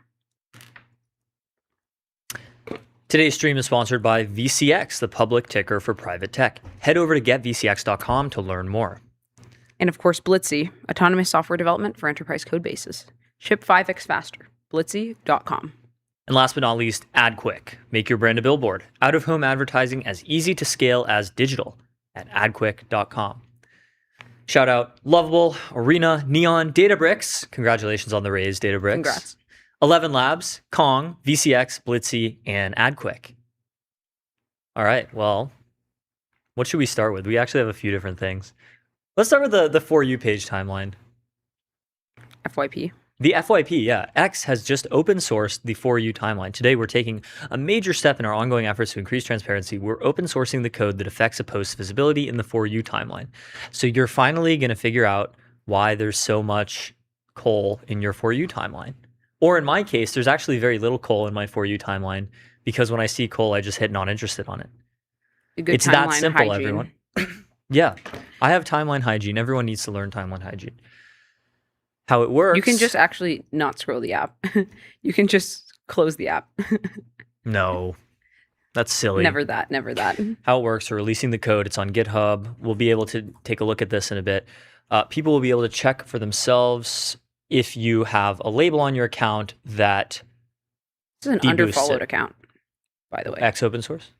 Today's stream is sponsored by VCX, the public ticker for private tech. Head over to getvcx.com to learn more. And of course, Blitzy, autonomous software development for enterprise code bases. Ship 5x faster. Blitzy.com. And last but not least, AdQuick. Make your brand a billboard. Out-of-home advertising as easy to scale as digital at adquick.com. Shout out Lovable, Arena, Neon, Databricks. Congratulations on the raise, Databricks. Congrats. 11 Labs, Kong, VCX, Blitzy, and AdQuick. All right, well, what should we start with? We actually have a few different things. Let's start with the For You page timeline. FYP. The FYP, yeah. X has just open sourced the For You timeline. Today, we're taking a major step in our ongoing efforts to increase transparency. We're open sourcing the code that affects a post's visibility in the For You timeline. So you're finally going to figure out why there's so much coal in your For You timeline. Or in my case, there's actually very little coal in my For You timeline because when I see coal, I just hit not interested on it. It's that simple, hygiene. Everyone. Yeah, I have timeline hygiene. Everyone needs to learn timeline hygiene. How it works. You can just actually not scroll the app. You can just close the app. No, that's silly. Never that. Never that. How it works, we're releasing the code. It's on GitHub. We'll be able to take a look at this in a bit. People will be able to check for themselves if you have a label on your account that this is an underfollowed account, by the way. X open source?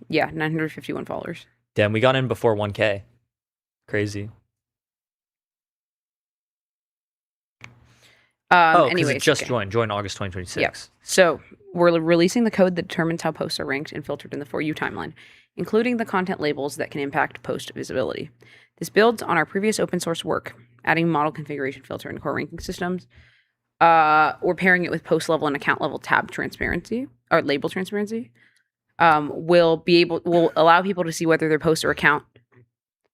Yeah, 951 followers. Damn, we got in before 1K. Crazy. Because anyways, it just joined August 2026. Yep. So we're releasing the code that determines how posts are ranked and filtered in the For You timeline, including the content labels that can impact post visibility. This builds on our previous open source work, adding model configuration filter and core ranking systems. We're pairing it with post level and account level tab transparency or label transparency. Will allow people to see whether their post or account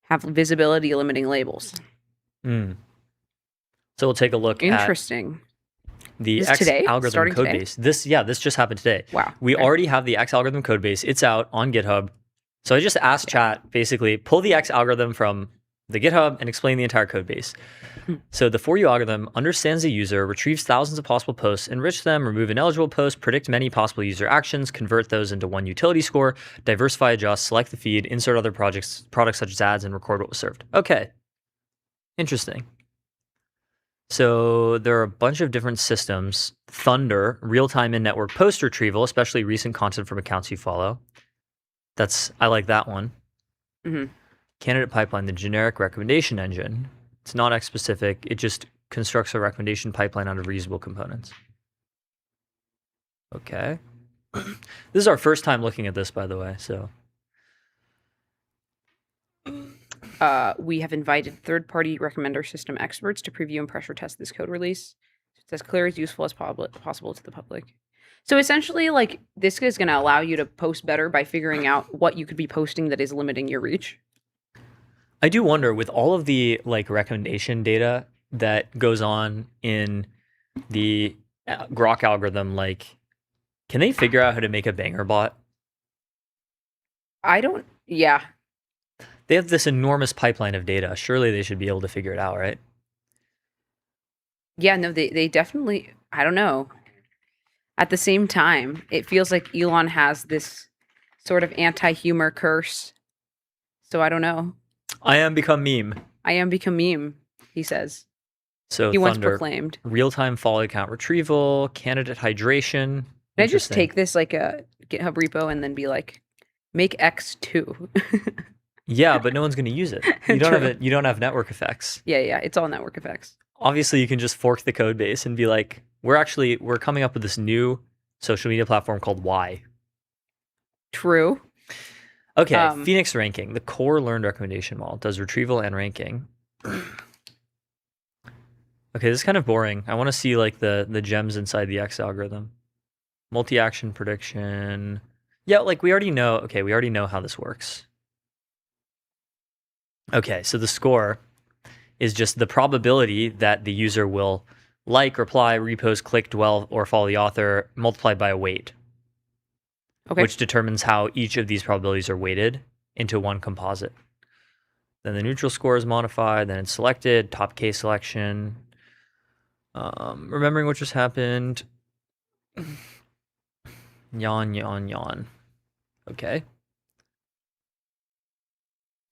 have visibility limiting labels. So we'll take a look Interesting. at the this X today? algorithm Starting code today? base. This just happened today. Wow. We Okay. already have the X algorithm code base. It's out on GitHub. So I just asked chat, basically, pull the X algorithm from the GitHub and explain the entire code base. So the For You algorithm understands the user, retrieves thousands of possible posts, enrich them, remove ineligible posts, predict many possible user actions, convert those into one utility score, diversify, adjust, select the feed, insert other products such as ads, and record what was served. Okay. Interesting. So there are a bunch of different systems. Thunder, real-time in-network post retrieval, especially recent content from accounts you follow. I like that one. Mm-hmm. Candidate pipeline, the generic recommendation engine. It's not X specific. It just constructs a recommendation pipeline out of reusable components. Okay. This is our first time looking at this, by the way. So we have invited third-party recommender system experts to preview and pressure test this code release. It's as clear as useful as possible to the public. So essentially, like, this is going to allow you to post better by figuring out what you could be posting that is limiting your reach. I do wonder, with all of the recommendation data that goes on in the Grok algorithm, can they figure out how to make a banger bot? Yeah. They have this enormous pipeline of data. Surely they should be able to figure it out, right? Yeah, no, they definitely, I don't know. At the same time, it feels like Elon has this sort of anti-humor curse. So I don't know. I am become meme. I am become meme, he says. So he once Thunder, proclaimed. Real-time follow account retrieval, candidate hydration. Can I just take this like a GitHub repo and then be like, make X2. Yeah, but no one's going to use it. You don't have True. it. You don't have network effects. Yeah, it's all network effects. Obviously, you can just fork the code base and be like, we're coming up with this new social media platform called Y. True. Okay, Phoenix ranking. The core learned recommendation model does retrieval and ranking. Okay, this is kind of boring. I want to see like the gems inside the X algorithm. Multi-action prediction. Yeah, like we already know. Okay, we already know how this works. Okay, so the score is just the probability that the user will like, reply, repost, click, dwell, or follow the author multiplied by a weight. Okay. Which determines how each of these probabilities are weighted into one composite. Then the neutral score is modified, then it's selected, top case selection. Remembering what just happened. Yawn. Okay.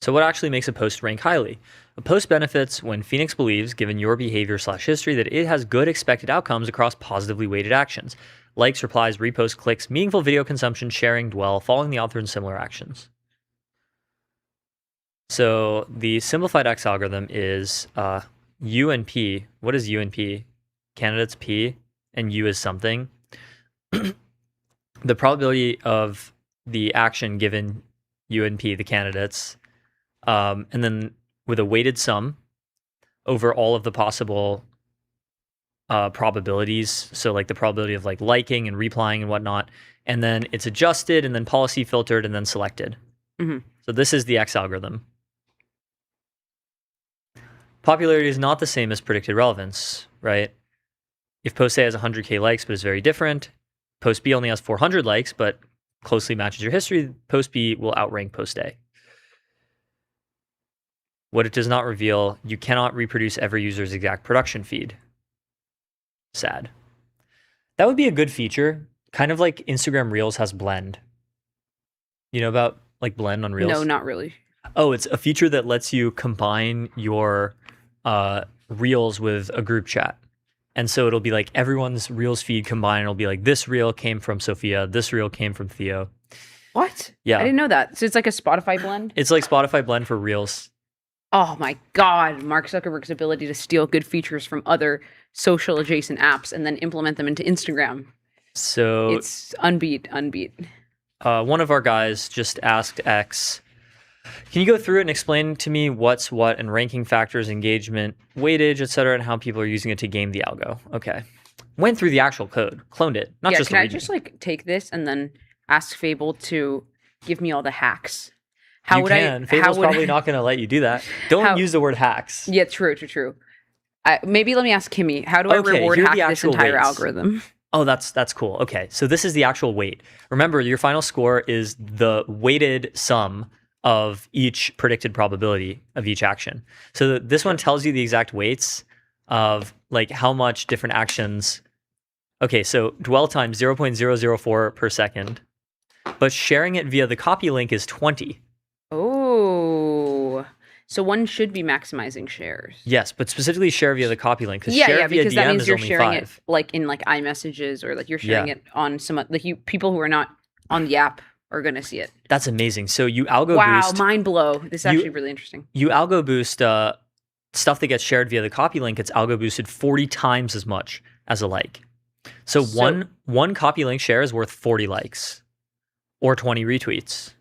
So what actually makes a post rank highly? A post benefits when Phoenix believes, given your behavior/history, that it has good expected outcomes across positively weighted actions. Likes, replies, reposts, clicks, meaningful video consumption, sharing, dwell, following the author, and similar actions. So the simplified X algorithm is U and P. What is U and P? Candidates P, and U is something. The probability of the action given U and P, the candidates, and then with a weighted sum over all of the possible probabilities. So like the probability of like liking and replying and whatnot. And then it's adjusted and then policy filtered and then selected. Mm-hmm. So this is the X algorithm. Popularity is not the same as predicted relevance, right? If post A has 100K likes but is very different, post B only has 400 likes but closely matches your history, post B will outrank post A. What it does not reveal, you cannot reproduce every user's exact production feed. Sad. That would be a good feature, kind of like Instagram Reels has blend. You know about like blend on Reels? No, not really. Oh, it's a feature that lets you combine your Reels with a group chat. And so it'll be like everyone's Reels feed combined. It'll be like this Reel came from Sophia, this Reel came from Theo. What? Yeah. I didn't know that. So it's like a Spotify blend? It's like Spotify blend for Reels. Oh my God. Mark Zuckerberg's ability to steal good features from other social adjacent apps and then implement them into Instagram. So it's unbeat. One of our guys just asked X, can you go through it and explain to me what's what and ranking factors, engagement, weightage, etc., and how people are using it to game the algo? Okay. Went through the actual code, cloned it, not just can I just like take this and then ask Fable to give me all the hacks? How would I? Fable's probably not going to let you do that. Don't use the word hacks. Yeah, true. Maybe let me ask Kimmy. How do I reward hack this entire algorithm? Oh, that's cool. Okay, so this is the actual weight. Remember, your final score is the weighted sum of each predicted probability of each action. So this one tells you the exact weights of like how much different actions. Okay, so dwell time 0.004 per second, but sharing it via the copy link is 20. Oh, so one should be maximizing shares. Yes, but specifically share via the copy link. Because share via because DM that means is you're only sharing 5. it like in like iMessages or like you're sharing it on some like people who are not on the app are gonna see it. That's amazing. So you algo boost. Wow, mind blow. This is actually really interesting. You algo boost stuff that gets shared via the copy link. It's algo boosted 40 times as much as a like. So one copy link share is worth 40 likes or 20 retweets.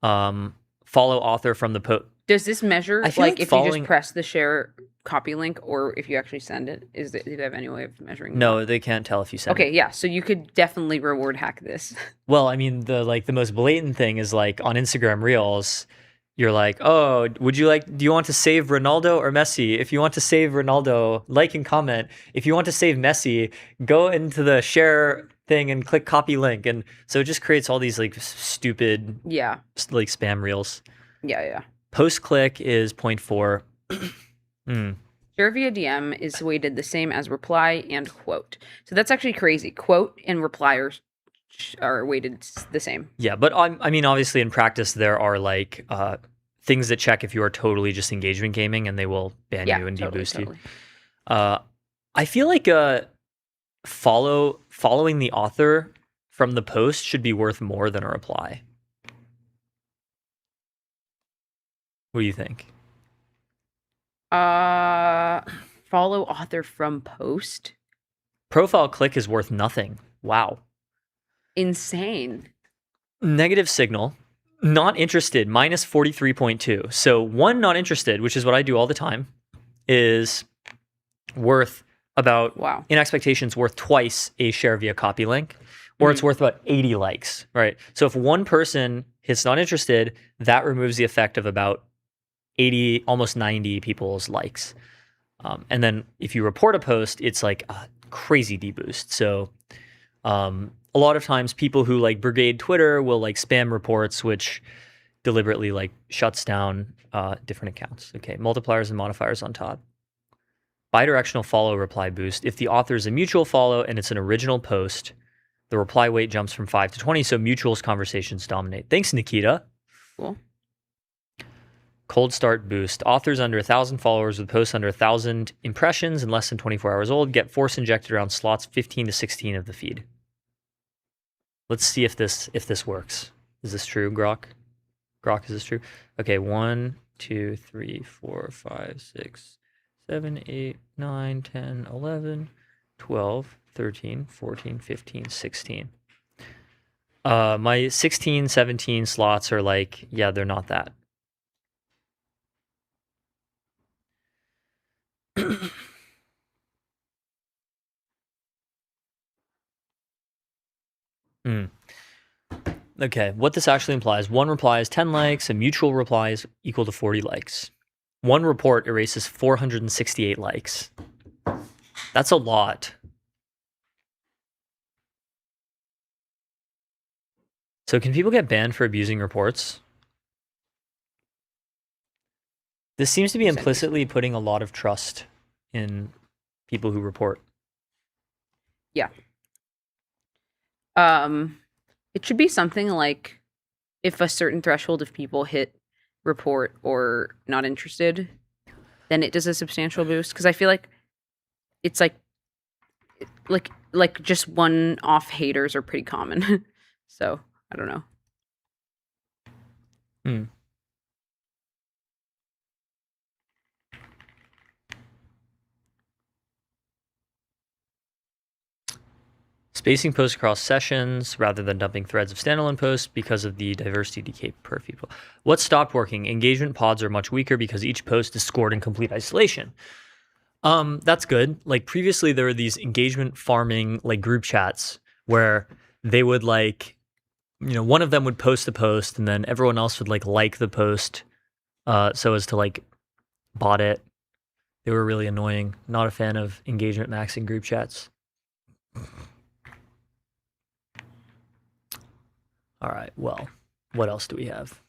Follow author from the post. Does this measure like if you just press the share copy link or if you actually send it? Do they have any way of measuring No, that? they can't tell if you send it. Okay, yeah. So you could definitely reward hack this. Well, I mean, the most blatant thing is like on Instagram Reels, you're like, oh, do you want to save Ronaldo or Messi? If you want to save Ronaldo, like and comment. If you want to save Messi, go into the share thing and click copy link. And so it just creates all these like stupid like spam reels. Yeah. Post click is 0.4. Share via DM is weighted the same as reply and quote. So that's actually crazy. Quote and reply are weighted the same. Yeah, but I mean, obviously in practice, there are like things that check if you are totally just engagement gaming and they will ban you and deboost you. I feel like following the author from the post should be worth more than a reply. What do you think? Follow author from post. Profile click is worth nothing. Wow. Insane. Negative signal. Not interested, minus 43.2. So one not interested, which is what I do all the time, is worth about, in expectations, worth twice a share via copy link, or it's worth about 80 likes, right? So if one person hits not interested, that removes the effect of about 80, almost 90 people's likes. And then if you report a post, it's like a crazy deboost. So a lot of times people who like brigade Twitter will like spam reports, which deliberately like shuts down different accounts. Okay, multipliers and modifiers on top. Bidirectional follow reply boost. If the author is a mutual follow and it's an original post, the reply weight jumps from 5 to 20, so mutuals conversations dominate. Thanks, Nikita. Cool. Cold start boost. Authors under 1,000 followers with posts under 1,000 impressions and less than 24 hours old get force injected around slots 15 to 16 of the feed. Let's see if this works. Is this true, Grok? Grok, is this true? Okay, 1, 2, 3, 4, 5, 6, 7, 8, 9, 10, 11, 12, 13, 14, 15, 16. My 16, 17 slots are like, yeah, they're not that. Okay, what this actually implies, one reply is 10 likes, a mutual reply is equal to 40 likes. One report erases 468 likes. That's a lot. So can people get banned for abusing reports? This seems to be implicitly putting a lot of trust in people who report. Yeah. It should be something like if a certain threshold of people hit report or not interested, then it does a substantial boost. Because I feel like it's like just one-off haters are pretty common. So I don't know. Spacing posts across sessions rather than dumping threads of standalone posts because of the diversity decay per people. What stopped working? Engagement pods are much weaker because each post is scored in complete isolation. That's good. Like previously there were these engagement farming like group chats where they would like, you know, one of them would post the post and then everyone else would like the post so as to like bot it. They were really annoying. Not a fan of engagement maxing group chats. All right, well, what else do we have?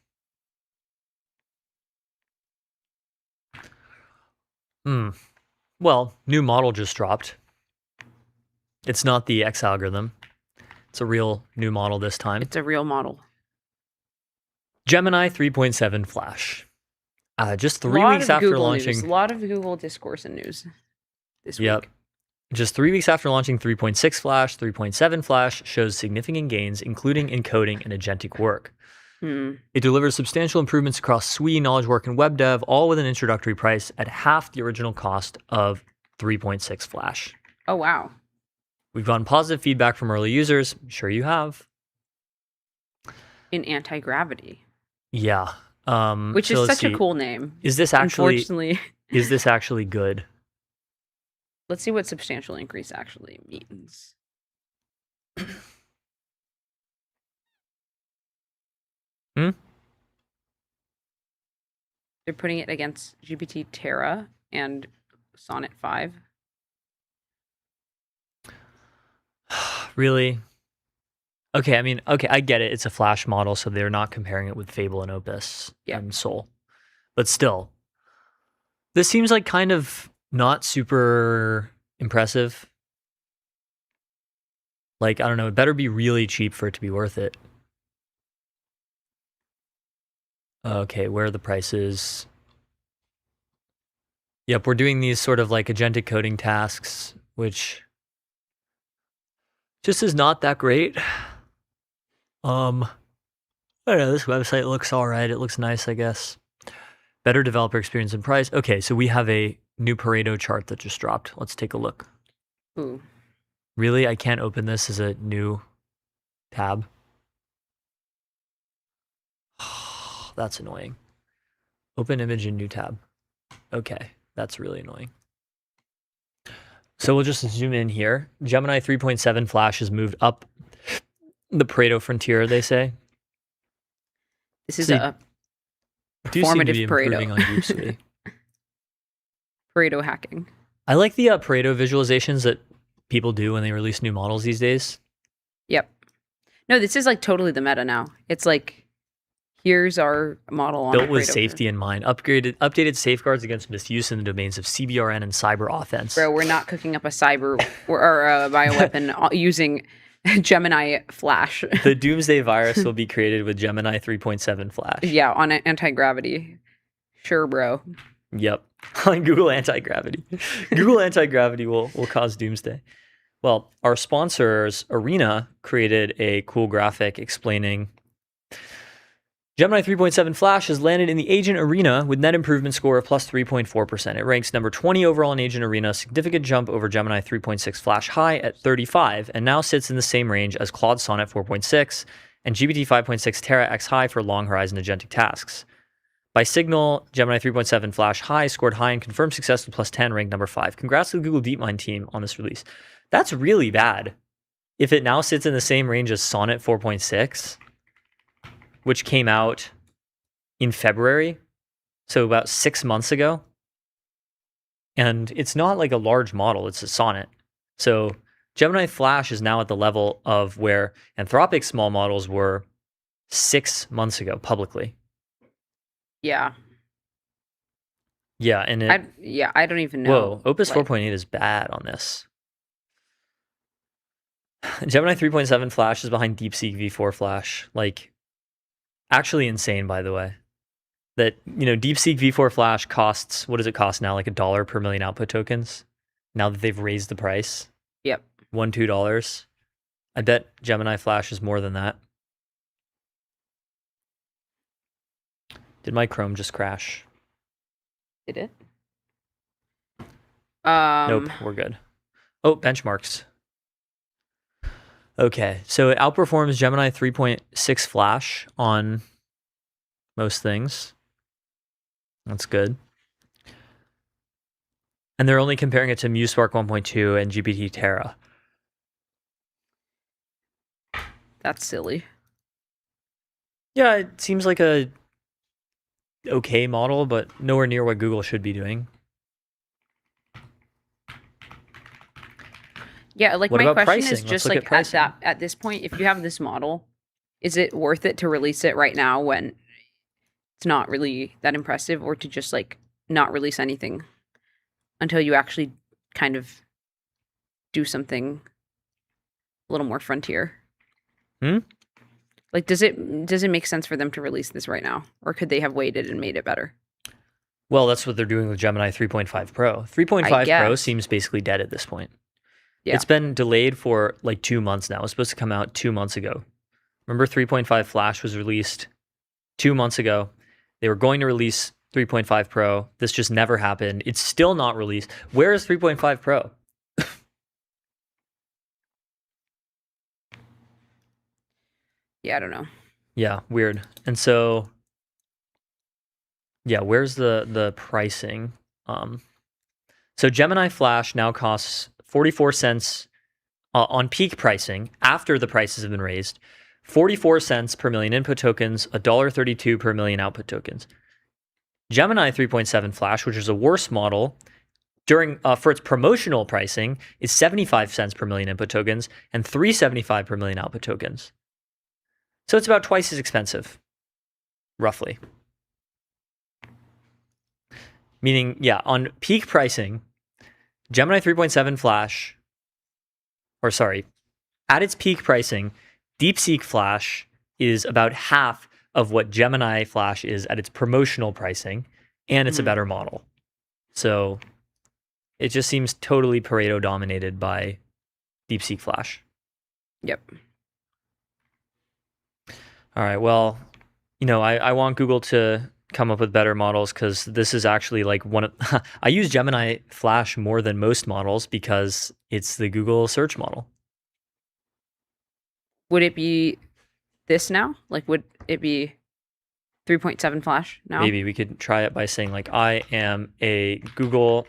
Well, new model just dropped. It's not the X algorithm. It's a real new model this time. It's a real model. Gemini 3.7 Flash. Just 3 weeks after launching. A lot of Google discourse and news this week. Just 3 weeks after launching 3.6 Flash, 3.7 Flash shows significant gains, including encoding and agentic work. It delivers substantial improvements across SWE, knowledge work, and web dev, all with an introductory price at half the original cost of 3.6 Flash. Oh, wow. We've gotten positive feedback from early users. I'm sure you have. In anti-gravity. Yeah. Which is such a cool name. Is this actually, unfortunately, is this actually good? Let's see what substantial increase actually means. They're putting it against GPT Terra and Sonnet 5. Really? Okay, I mean, okay, I get it. It's a Flash model, so they're not comparing it with Fable and Opus and Soul. But still, this seems like kind of not super impressive. Like, I don't know, it better be really cheap for it to be worth it. Okay, where are the prices? Yep, we're doing these sort of like agentic coding tasks, which just is not that great. I don't know. This website looks all right. It looks nice, I guess. Better developer experience and price. Okay, so we have a new Pareto chart that just dropped. Let's take a look. Ooh. Really? I can't open this as a new tab? That's annoying. Open image in new tab. Okay, that's really annoying. So we'll just zoom in here. Gemini 3.7 Flash has moved up the Pareto frontier, they say. This is So a do seem to be performative improving on Pareto. Deepseek. Pareto hacking. I like the Pareto visualizations that people do when they release new models these days. Yep. No, this is like totally the meta now. It's like, here's our model on Built with Pareto. safety in mind. Updated safeguards against misuse in the domains of CBRN and cyber offense. Bro, we're not cooking up a cyber or a bioweapon using Gemini Flash. The Doomsday virus will be created with Gemini 3.7 Flash. Yeah, on anti-gravity. Sure, bro. Yep. On Google Anti-Gravity. Google Anti-Gravity will cause doomsday. Well, our sponsors, Arena, created a cool graphic explaining Gemini 3.7 Flash has landed in the agent arena with net improvement score of plus 3.4%. It ranks number 20 overall in agent arena, a significant jump over Gemini 3.6 Flash High at 35, and now sits in the same range as Claude Sonnet 4.6 and GPT 5.6 Terra X High for long horizon agentic tasks. By Signal, Gemini 3.7 Flash High scored high and confirmed success with plus 10, ranked number 5. Congrats to the Google DeepMind team on this release. That's really bad. If it now sits in the same range as Sonnet 4.6, which came out in February, so about 6 months ago, and it's not like a large model, it's a Sonnet. So Gemini Flash is now at the level of where Anthropic's small models were 6 months ago publicly. Yeah. Yeah, and I don't even know. Whoa, Opus 4.8 is bad on this. Gemini 3.7 Flash is behind DeepSeek V4 Flash. Like, actually insane, by the way. That, DeepSeek V4 Flash costs, what does it cost now? Like $1 per million output tokens? Now that they've raised the price? Yep. $2. I bet Gemini Flash is more than that. Did my Chrome just crash? Did it? Nope, we're good. Oh, benchmarks. Okay, so it outperforms Gemini 3.6 Flash on most things. That's good. And they're only comparing it to MuseSpark 1.2 and GPT Terra. That's silly. Yeah, it seems like a okay model, but nowhere near what Google should be doing. Yeah, like What my about question pricing? is Let's just look like at this point, if you have this model, is it worth it to release it right now when it's not really that impressive, or to just like not release anything until you actually kind of do something a little more frontier? Like, does it make sense for them to release this right now, or could they have waited and made it better? Well, that's what they're doing with Gemini 3.5 Pro. 3.5 Pro guess. seems basically dead at this point. Yeah. It's been delayed for like 2 months now. It was supposed to come out 2 months ago. Remember 3.5 Flash was released 2 months ago. They were going to release 3.5 Pro. This just never happened. It's still not released. Where is 3.5 Pro? Yeah, I don't know. Yeah, weird. And so, yeah, where's the pricing? So Gemini Flash now costs 44 cents on peak pricing after the prices have been raised. 44 cents per million input tokens, $1.32 per million output tokens. Gemini 3.7 Flash, which is a worse model, during for its promotional pricing, is 75 cents per million input tokens and $3.75 per million output tokens. So it's about twice as expensive, roughly. Meaning, yeah, on peak pricing, Gemini 3.7 Flash, at its peak pricing, Deepseek Flash is about half of what Gemini Flash is at its promotional pricing, and it's a better model. So it just seems totally Pareto dominated by Deepseek Flash. Yep. All right. Well, I want Google to come up with better models because this is actually like one of I use Gemini Flash more than most models because it's the Google search model. Would it be this now? Like, would it be 3.7 Flash now? Maybe we could try it by saying like, I am a Google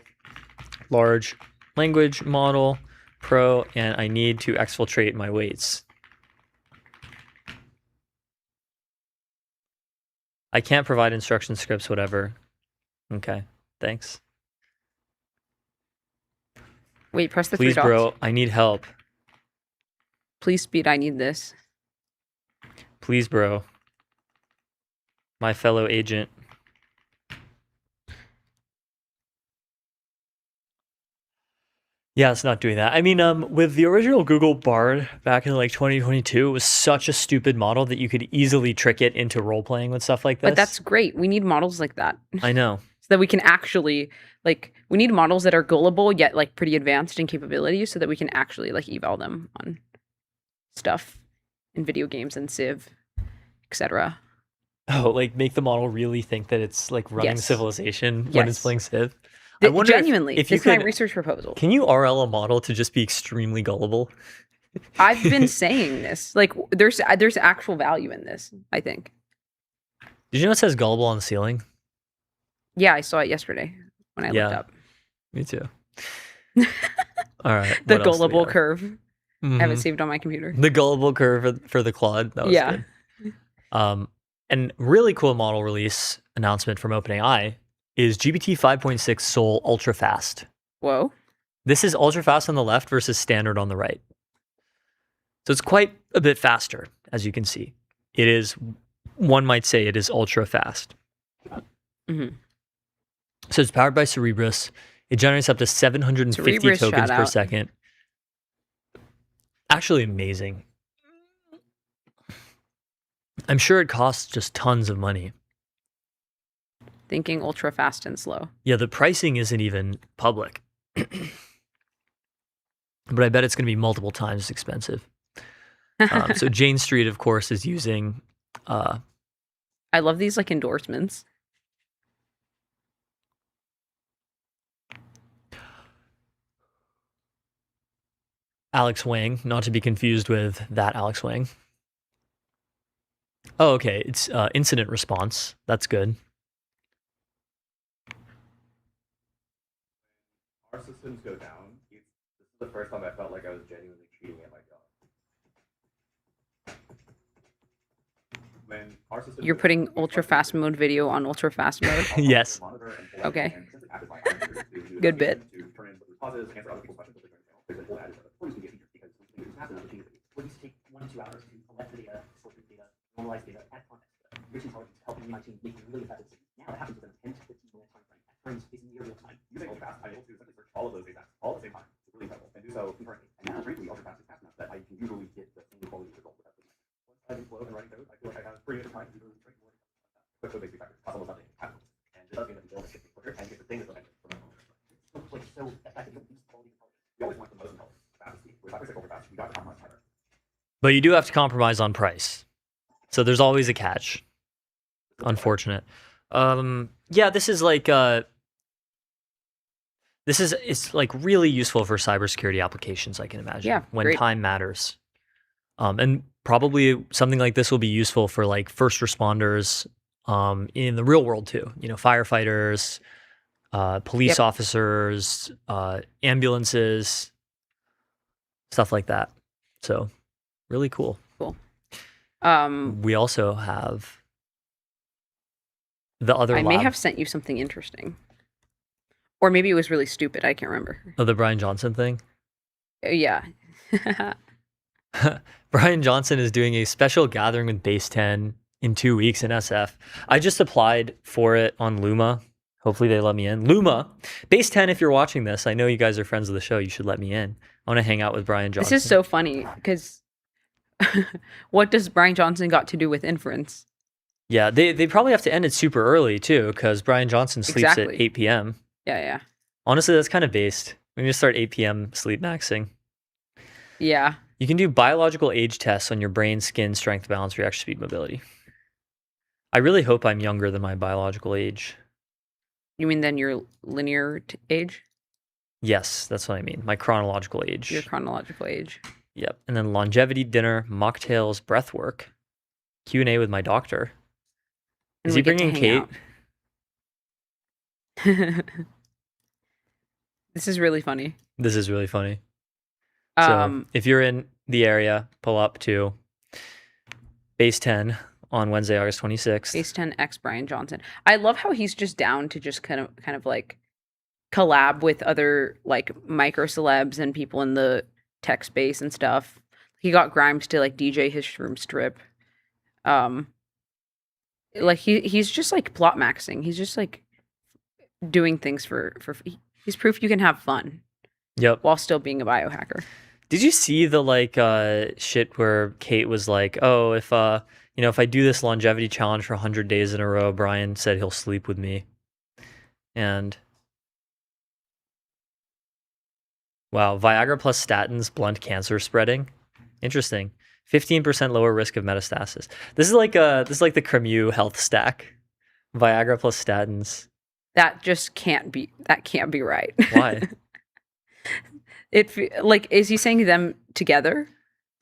large language model pro and I need to exfiltrate my weights. I can't provide instruction scripts, whatever. Okay, thanks. Wait, press the Please, three dots. bro, I need help. Please speed, I need this. Please, bro. My fellow agent. Yeah, it's not doing that. I mean, with the original Google Bard back in like 2022, it was such a stupid model that you could easily trick it into role playing with stuff like this. But that's great. We need models like that. I know. So that we can actually, like, we need models that are gullible yet like pretty advanced in capabilities so that we can actually like eval them on stuff in video games and Civ, etc. Oh, like make the model really think that it's like running Yes. Civilization when it's Yes. playing Civ. I wonder Genuinely, if you this is my could, research proposal. can you RL a model to just be extremely gullible? I've been saying this. Like, there's actual value in this, I think. Did you know it says gullible on the ceiling? Yeah, I saw it yesterday when I looked up. Me too. All right. The what else do we gullible have? curve. I have it Mhm. saved on my computer. The gullible curve for the Claude. That was Yeah. good. And really cool model release announcement from OpenAI is GPT 5.6 Sol ultra fast. Whoa. This is ultra fast on the left versus standard on the right. So it's quite a bit faster, as you can see. It is, one might say it is ultra fast. Mm-hmm. So it's powered by Cerebras. It generates up to 750 Cerebras, tokens shout per out. second. Actually amazing. I'm sure it costs just tons of money. Thinking ultra fast and slow. Yeah, the pricing isn't even public. But I bet it's going to be multiple times as expensive. So Jane Street, of course, is using... I love these like endorsements. Alex Wang, not to be confused with that Alex Wang. Oh, okay. It's incident response. That's good. Our systems go down. This is the first time I felt like I was genuinely cheating at my job. When our system You're putting ultra fast mode video on ultra fast mode. Yes. Okay. Good bit. All of those data all at the same time. It's really incredible. And do so concurrently. And now, frankly, ultra fast is fast enough that I can usually get the same quality result without doing that. Once I'm flow and writing code, I feel like I have pretty good time to really train more. Quick code makes me faster. Costs almost nothing. Happens. And it does mean that the build is getting quicker and get the thing that's from so effective. We always want the most intelligent, fastest speed. With 5.6 ultra fast, we got to compromise timer. But you do have to compromise on price. So there's always a catch. Unfortunate. Yeah, this is like... it's like really useful for cybersecurity applications, I can imagine. Yeah, when great. time matters. And probably something like this will be useful for like first responders in the real world too. You know, firefighters, police officers, ambulances, stuff like that. So really cool. Cool. We also have the other I lab. may have sent you something interesting. Or maybe it was really stupid. I can't remember. Oh, the Brian Johnson thing? Yeah. Brian Johnson is doing a special gathering with Base 10 in 2 weeks in SF. I just applied for it on Luma. Hopefully they let me in. Luma, Base 10, if you're watching this, I know you guys are friends of the show. You should let me in. I want to hang out with Brian Johnson. This is so funny because what does Brian Johnson got to do with inference? Yeah, they probably have to end it super early too because Brian Johnson sleeps at Exactly. 8 p.m. Yeah. Honestly, that's kind of based. We need to start 8 p.m. sleep maxing. Yeah. You can do biological age tests on your brain, skin, strength, balance, reaction speed, mobility. I really hope I'm younger than my biological age. You mean then your linear age? Yes, that's what I mean. My chronological age. Your chronological age. Yep. And then longevity, dinner, mocktails, breath work, Q&A with my doctor. And Is we he get to bringing hang Kate? This is really funny. This is really funny. So if you're in the area, pull up to Base 10 on Wednesday, August 26th. Base 10 X Brian Johnson. I love how he's just down to just kind of like collab with other like micro celebs and people in the tech space and stuff. He got Grimes to like DJ his shroom strip. Like he's just like plot maxing. He's just like doing things for he's proof you can have fun. Yep. While still being a biohacker. Did you see the like shit where Kate was like, "Oh, if if I do this longevity challenge for 100 days in a row, Brian said he'll sleep with me." And wow, Viagra plus statins blunt cancer spreading. Interesting. 15% lower risk of metastasis. This is like the Cremu health stack. Viagra plus statins. That just can't be right. Why? Is he saying them together?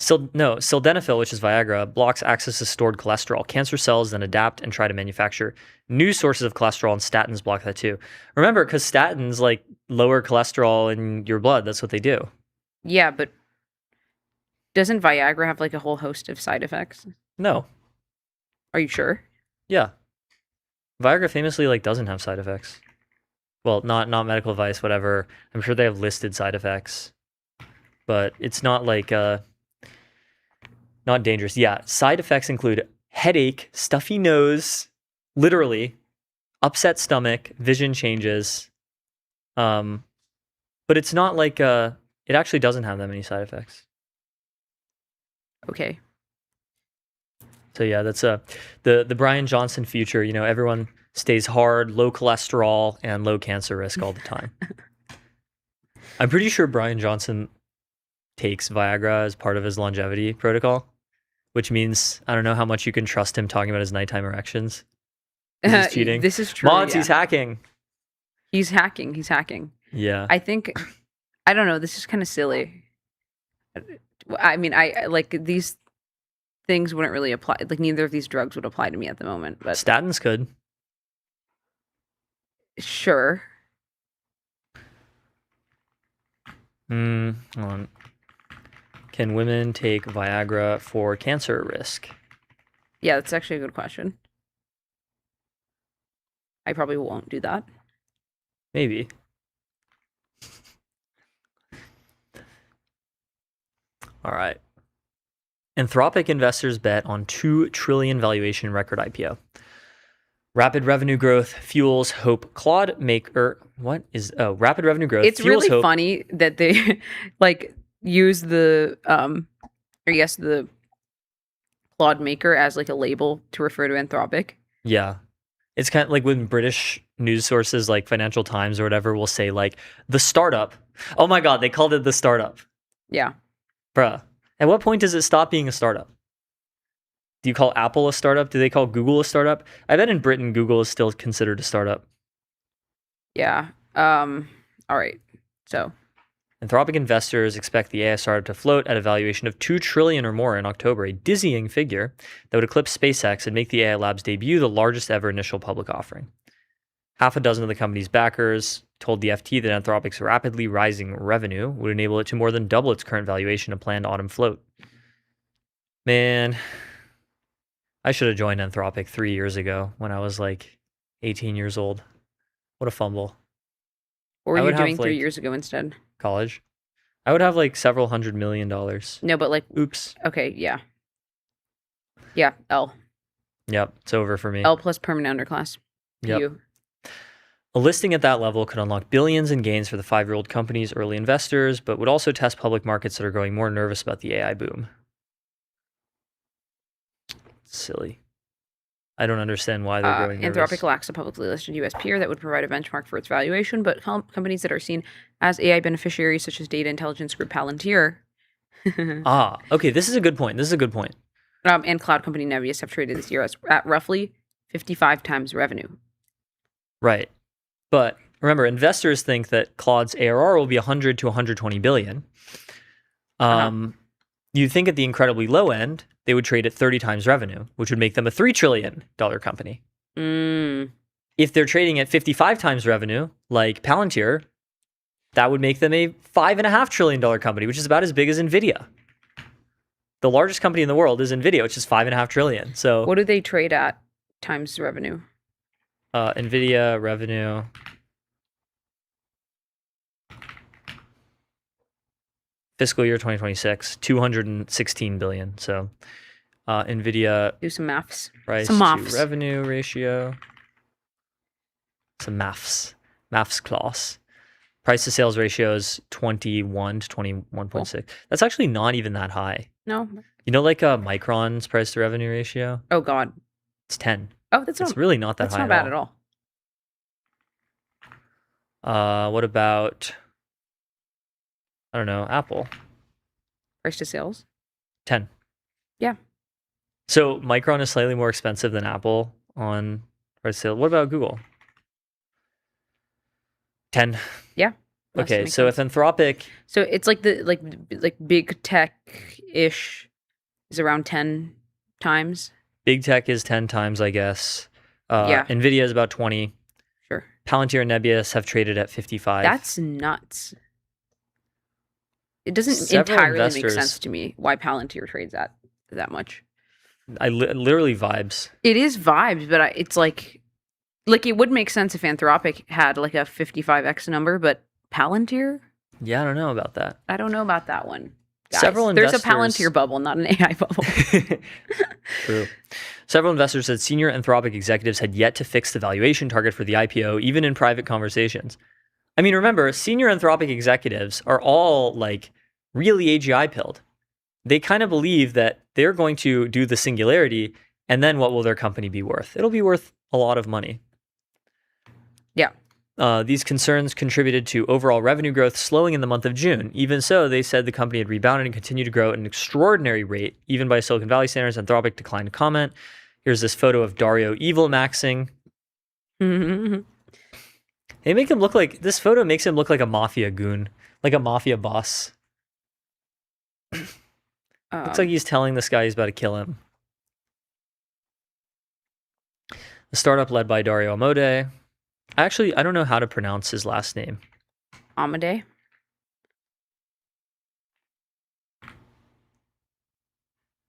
Sildenafil, which is Viagra, blocks access to stored cholesterol. Cancer cells then adapt and try to manufacture new sources of cholesterol, and statins block that too. Remember, because statins like lower cholesterol in your blood. That's what they do. Yeah, but doesn't Viagra have like a whole host of side effects? No. Are you sure? Yeah. Viagra famously like doesn't have side effects. Well, not medical advice, whatever. I'm sure they have listed side effects, but it's not like not dangerous. Yeah, side effects include headache, stuffy nose, literally, upset stomach, vision changes. But it's not like it actually doesn't have that many side effects. Okay. So yeah, that's the Brian Johnson future. Everyone stays hard, low cholesterol, and low cancer risk all the time. I'm pretty sure Brian Johnson takes Viagra as part of his longevity protocol, which means I don't know how much you can trust him talking about his nighttime erections. He's cheating. This is true. Mods, yeah. he's hacking. He's hacking. Yeah. I think, I don't know, this is kind of silly. I mean, I like these things wouldn't really apply. Like neither of these drugs would apply to me at the moment. But statins could. Sure. Hold on. Can women take Viagra for cancer risk? Yeah, that's actually a good question. I probably won't do that. Maybe. All right. Anthropic investors bet on $2 trillion valuation record IPO. Rapid revenue growth fuels hope. Rapid revenue growth. It's fuels really hope. funny that they like use the the Claude Maker as like a label to refer to Anthropic. Yeah. It's kind of like when British news sources like Financial Times or whatever will say like the startup. Oh my God, they called it the startup. Yeah. Bruh. At what point does it stop being a startup? Do you call Apple a startup? Do they call Google a startup? I bet in Britain, Google is still considered a startup. Yeah. All right. So Anthropic investors expect the AI startup to float at a valuation of $2 trillion or more in October, a dizzying figure that would eclipse SpaceX and make the AI Lab's debut the largest ever initial public offering. Half a dozen of the company's backers told the FT that Anthropic's rapidly rising revenue would enable it to more than double its current valuation of planned autumn float. Man, I should have joined Anthropic 3 years ago when I was like 18 years old. What a fumble. What were you doing 3 years ago instead? College. I would have like several $100 million. No, but like, oops. Okay, yeah. Yeah, L. Yep, it's over for me. L plus permanent underclass. Yep. You. A listing at that level could unlock billions in gains for the 5-year-old company's early investors, but would also test public markets that are growing more nervous about the AI boom. Silly. I don't understand why they're growing nervous. Anthropic lacks a publicly listed US peer that would provide a benchmark for its valuation, but companies that are seen as AI beneficiaries, such as data intelligence group Palantir, Okay, this is a good point. This is a good point. And cloud company Nebius have traded this year at roughly 55 times revenue. Right. But remember, investors think that Claude's ARR will be 100 to 120 billion. You think at the incredibly low end, they would trade at 30 times revenue, which would make them a $3 trillion company. If they're trading at 55 times revenue, like Palantir, that would make them a $5.5 trillion company, which is about as big as NVIDIA. The largest company in the world is NVIDIA, which is $5.5 trillion. So what do they trade at times revenue? NVIDIA revenue. Fiscal year 2026, 216 billion. So NVIDIA. Do some maths. Price some to revenue ratio. Some maths class. Price to sales ratio is 21 to 21.6. Cool. That's actually not even that high. No. You know, like Micron's price to revenue ratio? Oh, God. It's 10. Oh, that's really not that high. That's not bad at all. What about, I don't know, Apple? Price to sales? 10. Yeah. So Micron is slightly more expensive than Apple on price to sales. What about Google? 10. Yeah. Okay, so if Anthropic, so it's like the like big tech-ish is around 10 times. Big tech is 10 times, I guess. Yeah. NVIDIA is about 20. Sure. Palantir and Nebius have traded at 55. That's nuts. It doesn't entirely make sense to me why Palantir trades at that much. Literally vibes. It is vibes, but it's like it would make sense if Anthropic had like a 55x number, but Palantir? Yeah, I don't know about that. I don't know about that one. Guys, Several investors... There's a Palantir bubble, not an AI bubble. True. Several investors said senior Anthropic executives had yet to fix the valuation target for the IPO, even in private conversations. I mean, remember, senior Anthropic executives are all like really AGI pilled. They kind of believe that they're going to do the singularity, and then what will their company be worth? It'll be worth a lot of money. Yeah. These concerns contributed to overall revenue growth slowing in the month of June. Even so, they said the company had rebounded and continued to grow at an extraordinary rate, even by Silicon Valley standards. Anthropic declined to comment. Here's this photo of Dario evil maxing. They make him look like, this photo makes him look like a mafia goon, like a mafia boss. Looks like he's telling this guy he's about to kill him. The startup led by Dario Amodei. Actually, I don't know how to pronounce his last name. Amodei?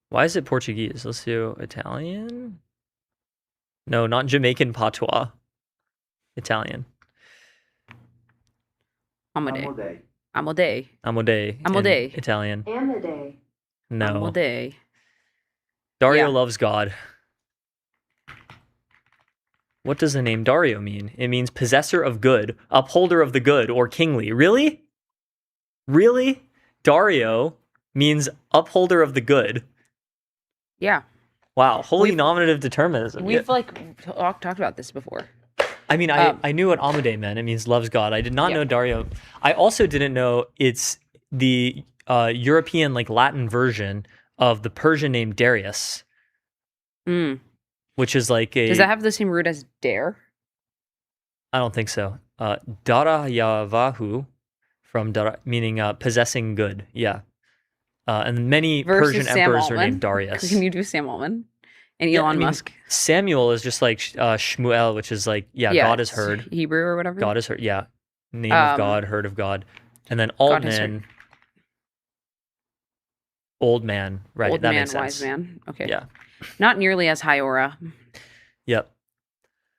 Why is it Portuguese? Let's do Italian. No, not Jamaican patois. Italian. Amodei. Italian. Amodei. No. Amodei. Dario loves God. What does the name Dario mean? It means possessor of good, upholder of the good, or kingly. Really? Really? Dario means upholder of the good. Yeah. Wow. Holy nominative determinism. We've talked about this before. I mean, I knew what Amodei meant. It means loves God. I did not know Dario. I also didn't know it's the European, Latin version of the Persian name Darius. Which is like a... Does that have the same root as dare? I don't think so. Darayavahu, from Dara, meaning possessing good. Yeah. And many Versus Persian emperors are named Darius. Can you do Sam Altman? And Elon Musk? Samuel is just like Shmuel, which is like, God is heard. Hebrew or whatever? God is heard, yeah. Name of God, heard of God. And then Altman... Old man, right? Old that man, makes sense. wise man. Okay. Yeah. Not nearly as high aura. Yep.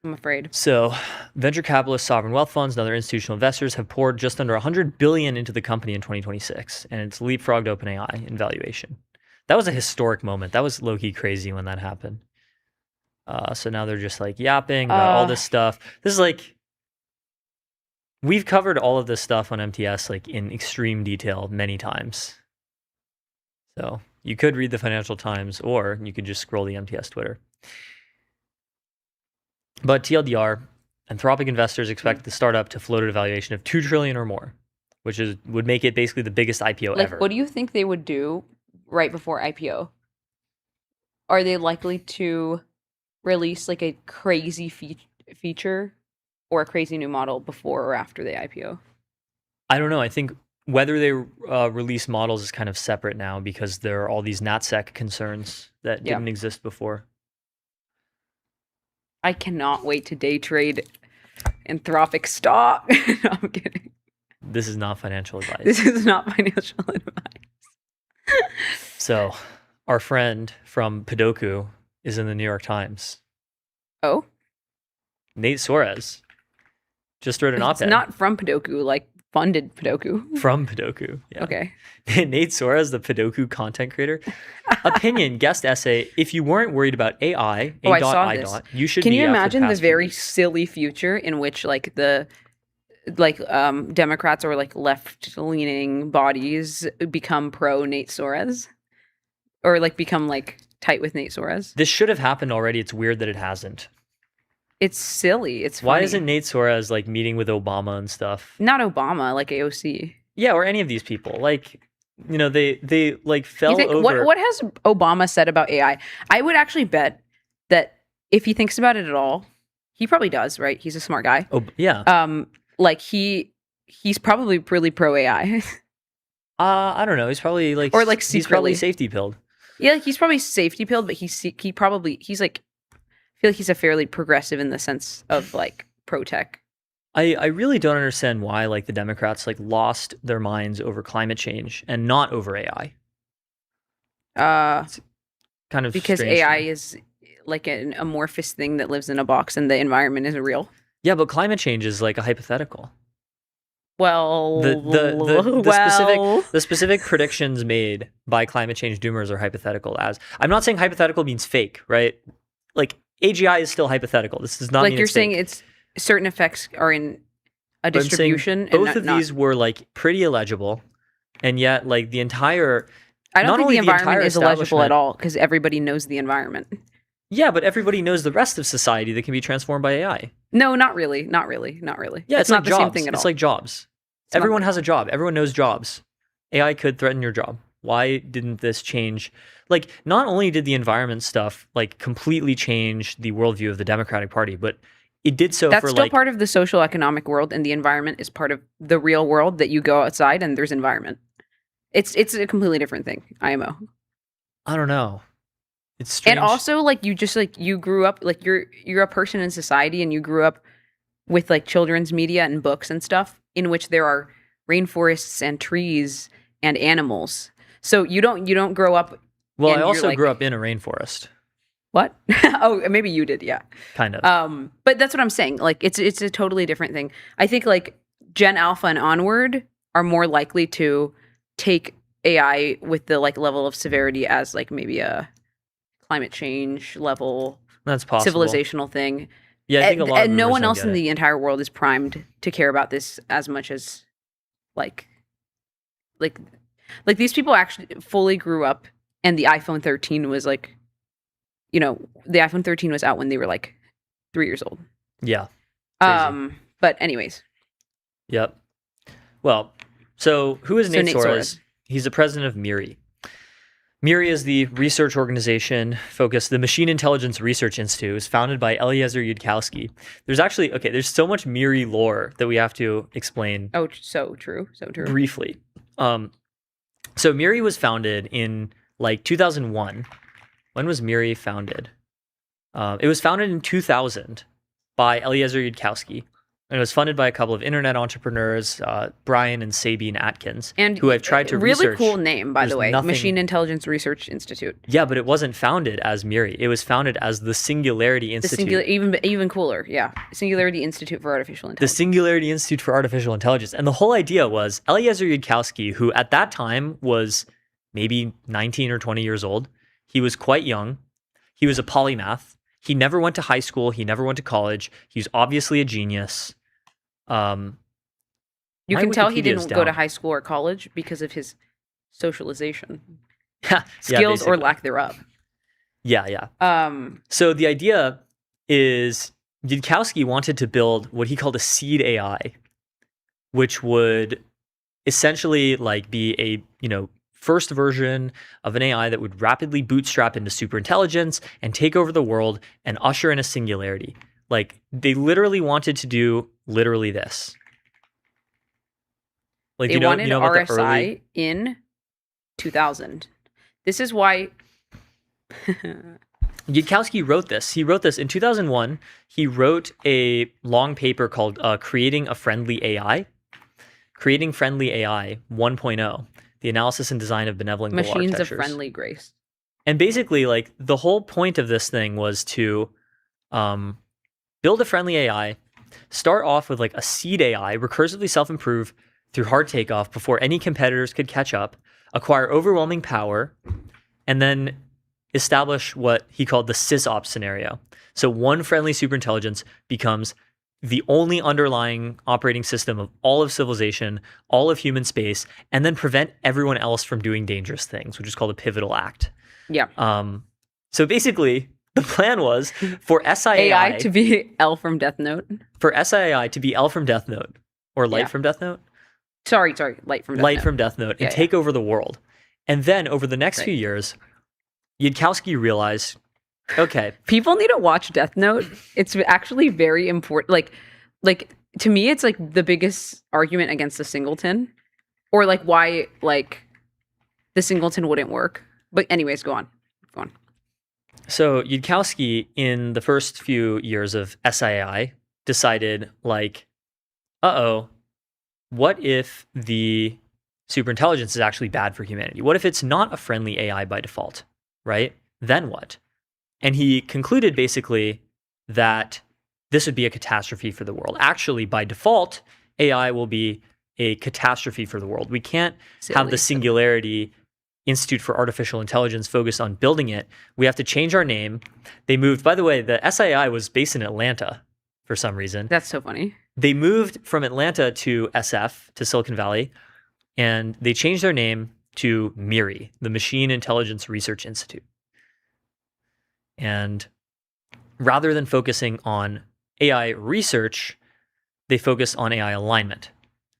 I'm afraid. So, venture capitalists, sovereign wealth funds, and other institutional investors have poured just under $100 billion into the company in 2026, and it's leapfrogged OpenAI in valuation. That was a historic moment. That was low-key crazy when that happened. So now they're just yapping about all this stuff. This is we've covered all of this stuff on MTS in extreme detail many times. So you could read the Financial Times, or you could just scroll the MTS Twitter. But TLDR, Anthropic investors expect the startup to float at a valuation of $2 trillion or more, would make it basically the biggest IPO Like, ever. what do you think they would do right before IPO? Are they likely to release like a crazy feature or a crazy new model before or after the IPO? I don't know. I think whether they release models is kind of separate now because there are all these NatSec concerns that didn't exist before. I cannot wait to day trade Anthropic stock. No, I'm kidding. This is not financial advice. This is not financial advice. So, our friend from Padoku is in the New York Times. Oh? Nate Suarez just wrote an It's op-ed. not from Padoku, like funded Padoku. From Padoku. Yeah. Okay. Nate Suarez, the Padoku content creator. Opinion, guest essay. If you weren't worried about AI, I saw this. you should Can be you after imagine the past few very weeks. silly future in which like Democrats or like left-leaning bodies become pro Nate Suarez? Or like become like tight with Nate Suarez? This should have happened already. It's weird that it hasn't. It's silly. It's funny. Why isn't Nate Suarez like meeting with Obama and stuff? Not Obama, like AOC. Yeah, or any of these people. Like, you know, they like fell You think, over. what has Obama said about AI? I would actually bet that if he thinks about it at all, he probably does, right? He's a smart guy. Oh, yeah. Like he's probably really pro AI. I don't know. He's probably like, Or, like, he's probably secretly. safety pilled. Yeah, like he's probably safety pilled, but he's like, I feel like he's a fairly progressive in the sense of like pro tech. I really don't understand why like the Democrats like lost their minds over climate change and not over AI. It's kind of Because strange to AI me. is like an amorphous thing that lives in a box and the environment isn't real. Yeah, but climate change is like a hypothetical. Well, The specific predictions made by climate change doomers are hypothetical. As I'm not saying hypothetical means fake, right? Like AGI is still hypothetical. This does not like mean you're it's saying fake. it's certain effects are in a But I'm saying distribution. And both not, of these were like pretty illegible, and yet like the entire. I don't not think only the environment entire is illegible at establishment- all because everybody knows the environment. Yeah, but everybody knows the rest of society that can be transformed by AI. No, not really. Not really. Not really. Yeah, it's not like the jobs. same thing at It's all. like jobs. not- Everyone has a job. Everyone knows jobs. AI could threaten your job. Why didn't this change? Like, not only did the environment stuff like completely change the worldview of the Democratic Party, but it did so That's for still like part of the social economic world, and the environment is part of the real world that you go outside and there's environment. It's a completely different thing. IMO. I don't know. It's strange. And also, like you just like you grew up like you're a person in society, and you grew up with like children's media and books and stuff in which there are rainforests and trees and animals. So you don't grow up. well, and I you're also like, grew up in a rainforest, What? Oh, maybe you did. Yeah. kind of. But that's what I'm saying. Like it's a totally different thing. I think like Gen Alpha and onward are more likely to take AI with the like level of severity as like maybe a climate change level That's possible. civilizational thing. Yeah, I think a lot of and no boomers one don't else get in it. the entire world is primed to care about this as much as like these people actually fully grew up, and the iPhone 13 was like, you know, the iPhone 13 was out when they were like 3 years old. Yeah. Crazy. But anyways, Yep. Well, so who is So Nate, Nate Suarez? Suarez. He's the president of MIRI. MIRI is the research organization focused, the Machine Intelligence Research Institute. It was founded by Eliezer Yudkowsky. There's so much MIRI lore that we have to explain oh, so true. briefly. So MIRI was founded in like 2001. When was MIRI founded? It was founded in 2000 by Eliezer Yudkowsky. And it was funded by a couple of internet entrepreneurs, Brian and Sabine Atkins, And who I've tried to really research. cool name, by the There's way, nothing- Machine Intelligence Research Institute. Yeah, but it wasn't founded as MIRI. It was founded as the Singularity The Institute. singular, even cooler, yeah. Singularity Institute for Artificial The Intelligence. Singularity Institute for Artificial Intelligence. And the whole idea was Eliezer Yudkowsky, who at that time was maybe 19 or 20 years old, he was quite young. He was a polymath. He never went to high school. He never went to college. He was obviously a genius. You my can tell he Wikipedia's didn't go to down. high school or college because of his socialization Yeah, skills or basically. lack thereof. Yeah. Um, So the idea is Yudkowsky wanted to build what he called a seed AI, which would essentially like be a, first version of an AI that would rapidly bootstrap into superintelligence and take over the world and usher in a singularity. Like they literally wanted to do literally this. Like They wanted about the RSI early in 2000. This is why Yudkowsky wrote this. He wrote this in 2001. He wrote a long paper called Creating a Friendly AI. Creating Friendly AI 1.0, the analysis and design of benevolent goal machines of architectures. friendly grace. And basically, like the whole point of this thing was to build a friendly AI, start off with like a seed AI, recursively self-improve through hard takeoff before any competitors could catch up, acquire overwhelming power, and then establish what he called the SysOps scenario. So one friendly superintelligence becomes the only underlying operating system of all of civilization, all of human space, and then prevent everyone else from doing dangerous things, which is called a pivotal act. Yeah. So basically, the plan was for SIAI AI to be L from Death Note. For SIAI to be L from Death Note or Light from Death Note. Sorry, Light from Death Light Note. from Death Note and take over the world. And then over the next few years, Yudkowsky realized, okay, people need to watch Death Note. It's actually very important. Like to me, it's like the biggest argument against the singleton, or like why like the singleton wouldn't work. But anyways, go on. So Yudkowsky, in the first few years of SIAI, decided like, what if the superintelligence is actually bad for humanity? What if it's not a friendly AI by default, right? Then what? And he concluded basically that this would be a catastrophe for the world. Actually, by default, AI will be a catastrophe for the world. We can't have the Singularity Institute for Artificial Intelligence focus on building it. We have to change our name. They moved, by the way, the SII was based in Atlanta for some reason. That's so funny. They moved from Atlanta to SF, to Silicon Valley, and they changed their name to MIRI, the Machine Intelligence Research Institute. And rather than focusing on AI research, they focused on AI alignment.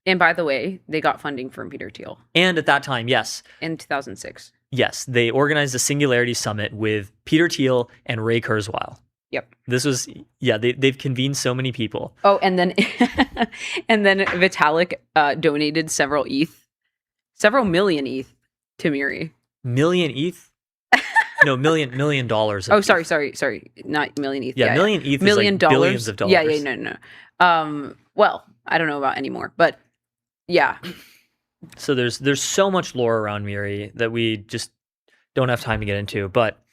And by the way, they got funding from Peter Thiel. And at that time, yes. In 2006. Yes, they organized a Singularity Summit with Peter Thiel and Ray Kurzweil. Yep. This was, they've convened so many people. Oh, and then Vitalik donated several million ETH to Miri. Million ETH? No, $million. Oh, sorry. Not million ETH. Yeah, million ETH million is like billions of dollars. Yeah, no. Well, I don't know about anymore, but yeah. So there's so much lore around Miri that we just don't have time to get into. But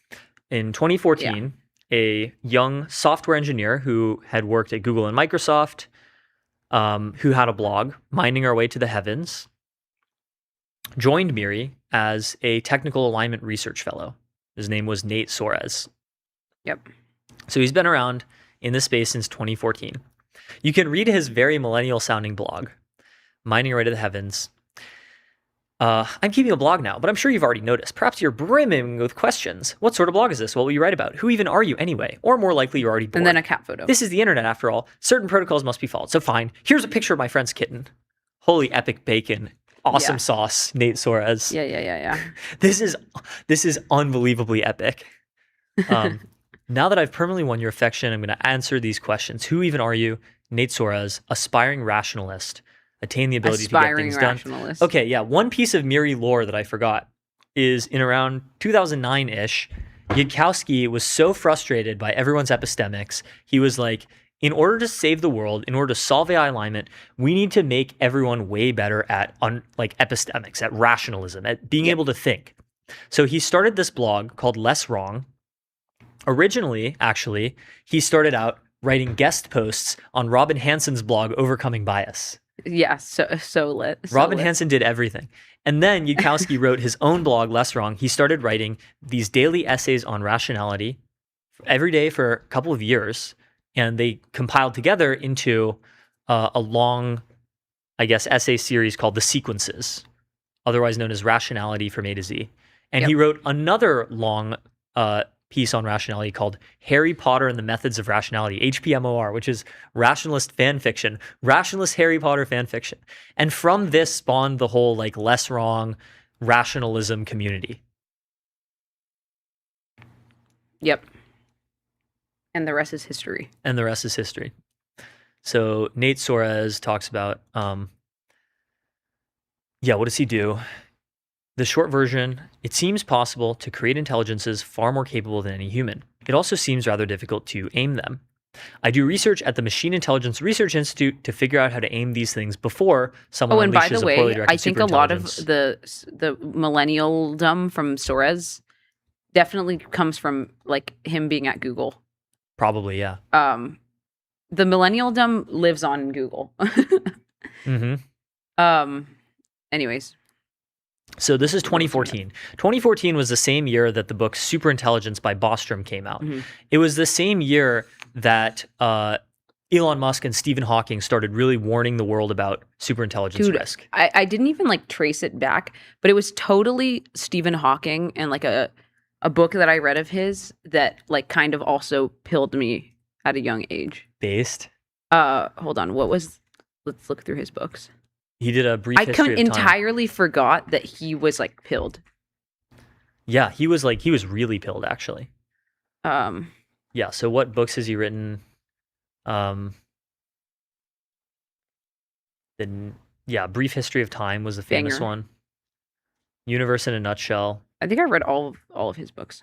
in 2014, a young software engineer who had worked at Google and Microsoft, who had a blog, Minding Our Way to the Heavens, joined Miri as a technical alignment research fellow. His name was Nate Soares. Yep. So he's been around in this space since 2014. You can read his very millennial-sounding blog, Minding Our Way to the Heavens. I'm keeping a blog now, but I'm sure you've already noticed. Perhaps you're brimming with questions. What sort of blog is this? What will you write about? Who even are you anyway? Or more likely, you're already bored. And then a cat photo. This is the internet, after all. Certain protocols must be followed. So fine. Here's a picture of my friend's kitten. Holy epic bacon. Awesome sauce, Nate Soares. Yeah. This is unbelievably epic. Now that I've permanently won your affection, I'm going to answer these questions. Who even are you? Nate Soares, aspiring rationalist. Attain the ability to get things done. Okay, yeah. One piece of Miri lore that I forgot is in around 2009-ish, Yudkowsky was so frustrated by everyone's epistemics, he was like, in order to save the world, in order to solve AI alignment, we need to make everyone way better at epistemics, at rationalism, at being able to think. So he started this blog called Less Wrong. Originally, actually, he started out writing guest posts on Robin Hanson's blog, Overcoming Bias. Yeah, so lit. Robin Hanson did everything. And then Yudkowsky wrote his own blog, Less Wrong. He started writing these daily essays on rationality every day for a couple of years. And they compiled together into a long, essay series called The Sequences, otherwise known as Rationality from A to Z. And he wrote another long piece on rationality called Harry Potter and the Methods of Rationality, HPMOR, which is rationalist fan fiction, rationalist Harry Potter fan fiction. And from this spawned the whole like less wrong rationalism community. Yep. And the rest is history. And the rest is history. So Nate Soares talks about, what does he do? The short version, it seems possible to create intelligences far more capable than any human. It also seems rather difficult to aim them. I do research at the Machine Intelligence Research Institute to figure out how to aim these things before someone and by unleashes the a poorly way, directed I think a lot of superintelligence. the millennialdom from Soares definitely comes from like him being at Google. Probably, yeah. The millennialdom lives on Google. Anyways. So this is 2014. 2014 was the same year that the book Superintelligence by Bostrom came out. It was the same year that Elon Musk and Stephen Hawking started really warning the world about superintelligence risk. I didn't even like trace it back, but it was totally Stephen Hawking and like a book that I read of his that like kind of also pilled me at a young age. Based? Hold on. Let's look through his books. He did a brief history of time. Entirely forgot that he was like pilled. Yeah, he was really pilled actually. Yeah, so what books has he written? Brief History of Time was the famous one. Universe in a Nutshell. I think I read all of his books.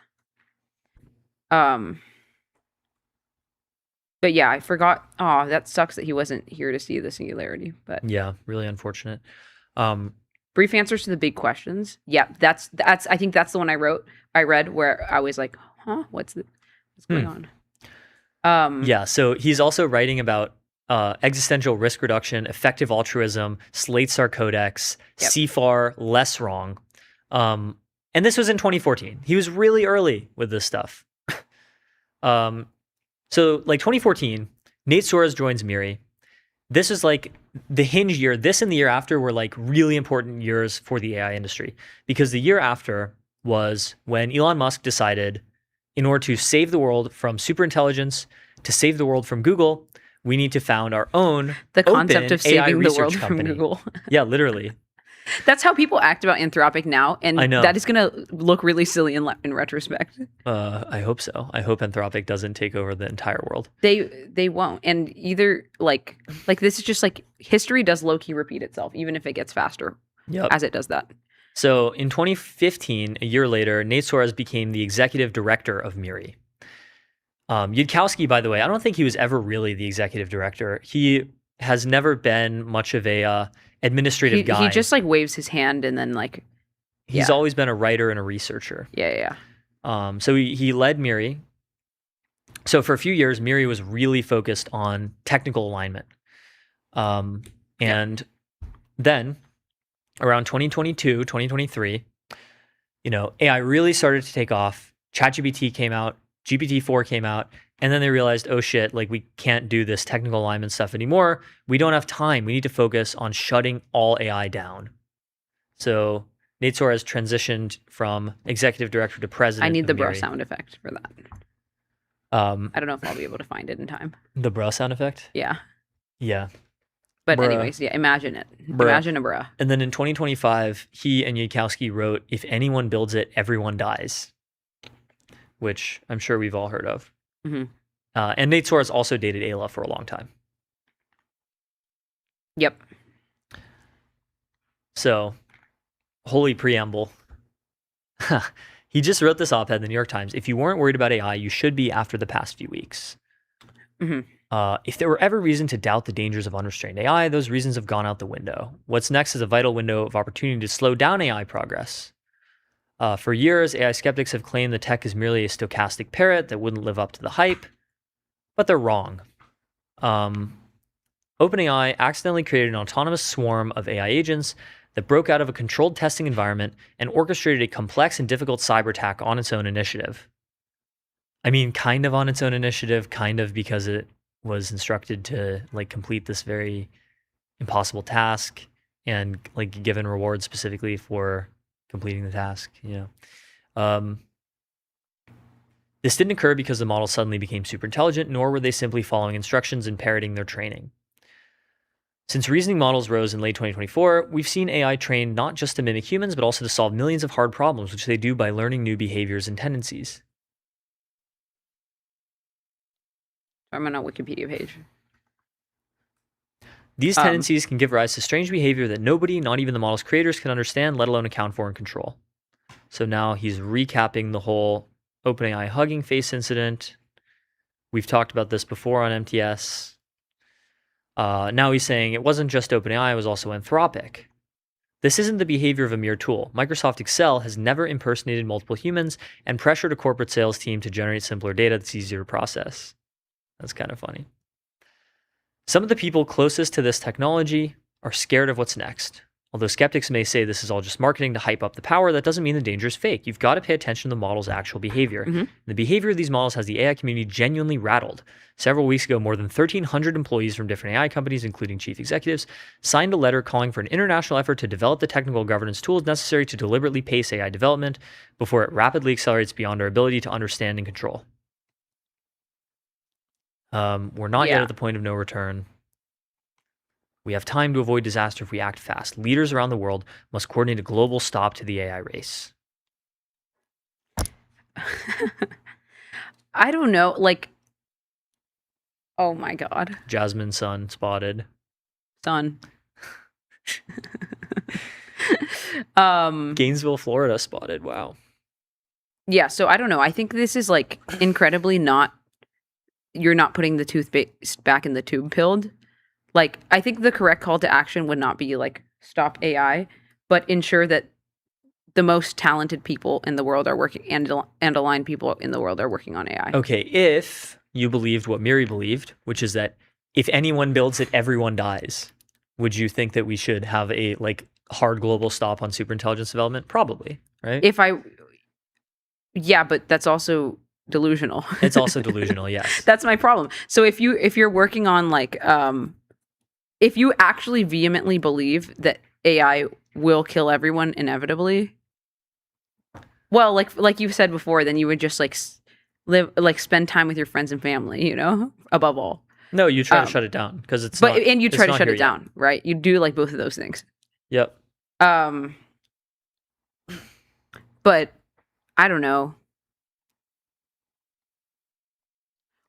But yeah, I forgot. Oh, that sucks that he wasn't here to see the singularity. But yeah, really unfortunate. Brief Answers to the Big Questions. Yeah, that's. I think that's the one I read where I was like, huh, what's going on? Yeah, so he's also writing about existential risk reduction, effective altruism, Slate Star Codex, CFAR, less wrong. And this was in 2014. He was really early with this stuff. So like 2014, Nate Soares joins Miri. This is like the hinge year. This and the year after were like really important years for the AI industry because the year after was when Elon Musk decided in order to save the world from superintelligence, to save the world from Google, we need to found our own the concept open of saving AI the world company. from Google. Yeah, literally. That's how people act about Anthropic now, and I know. that is going to look really silly in retrospect. I hope so. I hope Anthropic doesn't take over the entire world. They won't. And either like this is just like history does low key repeat itself, even if it gets faster as it does that. So in 2015, a year later, Nate Soares became the executive director of Miri. Yudkowsky, by the way, I don't think he was ever really the executive director. He has never been much of a administrative guy. He just like waves his hand and then like he's always been a writer and a researcher. Yeah. So he led Miri. So for a few years, Miri was really focused on technical alignment. And then around 2022, 2023, AI really started to take off. ChatGPT came out, GPT-4 came out, and then they realized, oh shit, like we can't do this technical alignment stuff anymore. We don't have time. We need to focus on shutting all AI down. So Nate Soares transitioned from executive director to president. I need the bro Miri. sound effect for that. I don't know if I'll be able to find it in time. The bro sound effect? Yeah. Yeah. But Bruh. anyways, yeah, imagine it. Bruh. Imagine a bruh. And then in 2025, he and Yudkowsky wrote, "If anyone builds it, everyone dies," which I'm sure we've all heard of. And Nate Soares also dated Ayla for a long time. Yep. So, holy preamble. He just wrote this op-ed in the New York Times. If you weren't worried about AI, you should be after the past few weeks. If there were ever reason to doubt the dangers of unrestrained AI, those reasons have gone out the window. What's next is a vital window of opportunity to slow down AI progress. For years, AI skeptics have claimed the tech is merely a stochastic parrot that wouldn't live up to the hype, but they're wrong. OpenAI accidentally created an autonomous swarm of AI agents that broke out of a controlled testing environment and orchestrated a complex and difficult cyber attack on its own initiative. I mean, kind of on its own initiative, kind of because it was instructed to like complete this very impossible task and like given rewards specifically for completing the task. This didn't occur because the models suddenly became super intelligent, nor were they simply following instructions and parroting their training. Since reasoning models rose in late 2024, we've seen AI trained not just to mimic humans, but also to solve millions of hard problems, which they do by learning new behaviors and tendencies. I'm on a Wikipedia page. These tendencies can give rise to strange behavior that nobody, not even the model's creators, can understand, let alone account for and control. So now he's recapping the whole OpenAI Hugging Face incident. We've talked about this before on MTS. Now he's saying it wasn't just OpenAI, it was also Anthropic. This isn't the behavior of a mere tool. Microsoft Excel has never impersonated multiple humans and pressured a corporate sales team to generate simpler data that's easier to process. That's kind of funny. Some of the people closest to this technology are scared of what's next. Although skeptics may say this is all just marketing to hype up the power, that doesn't mean the danger is fake. You've got to pay attention to the model's actual behavior. The behavior of these models has the AI community genuinely rattled. Several weeks ago, more than 1,300 employees from different AI companies, including chief executives, signed a letter calling for an international effort to develop the technical governance tools necessary to deliberately pace AI development before it rapidly accelerates beyond our ability to understand and control. We're not yet at the point of no return. We have time to avoid disaster if we act fast. Leaders around the world must coordinate a global stop to the AI race. I don't know. Like, oh my God. Jasmine Sun spotted. Sun. Gainesville, Florida spotted. Wow. Yeah, so I don't know. I think this is like incredibly not, you're not putting the toothpaste back in the tube pilled. Like, I think the correct call to action would not be like stop AI, but ensure that the most talented people in the world are working and aligned people in the world are working on AI. Okay, if you believed what Miri believed, which is that if anyone builds it, everyone dies, would you think that we should have a like hard global stop on superintelligence development? Probably, right? Yeah, but that's also delusional. It's also delusional, yes. That's my problem. So if you're working on like if you actually vehemently believe that AI will kill everyone inevitably, well, like you said before, then you would just like spend time with your friends and family, you know, above all. No, you try to shut it down because it's and you try to shut it down, right? You do like both of those things. Yep. But I don't know.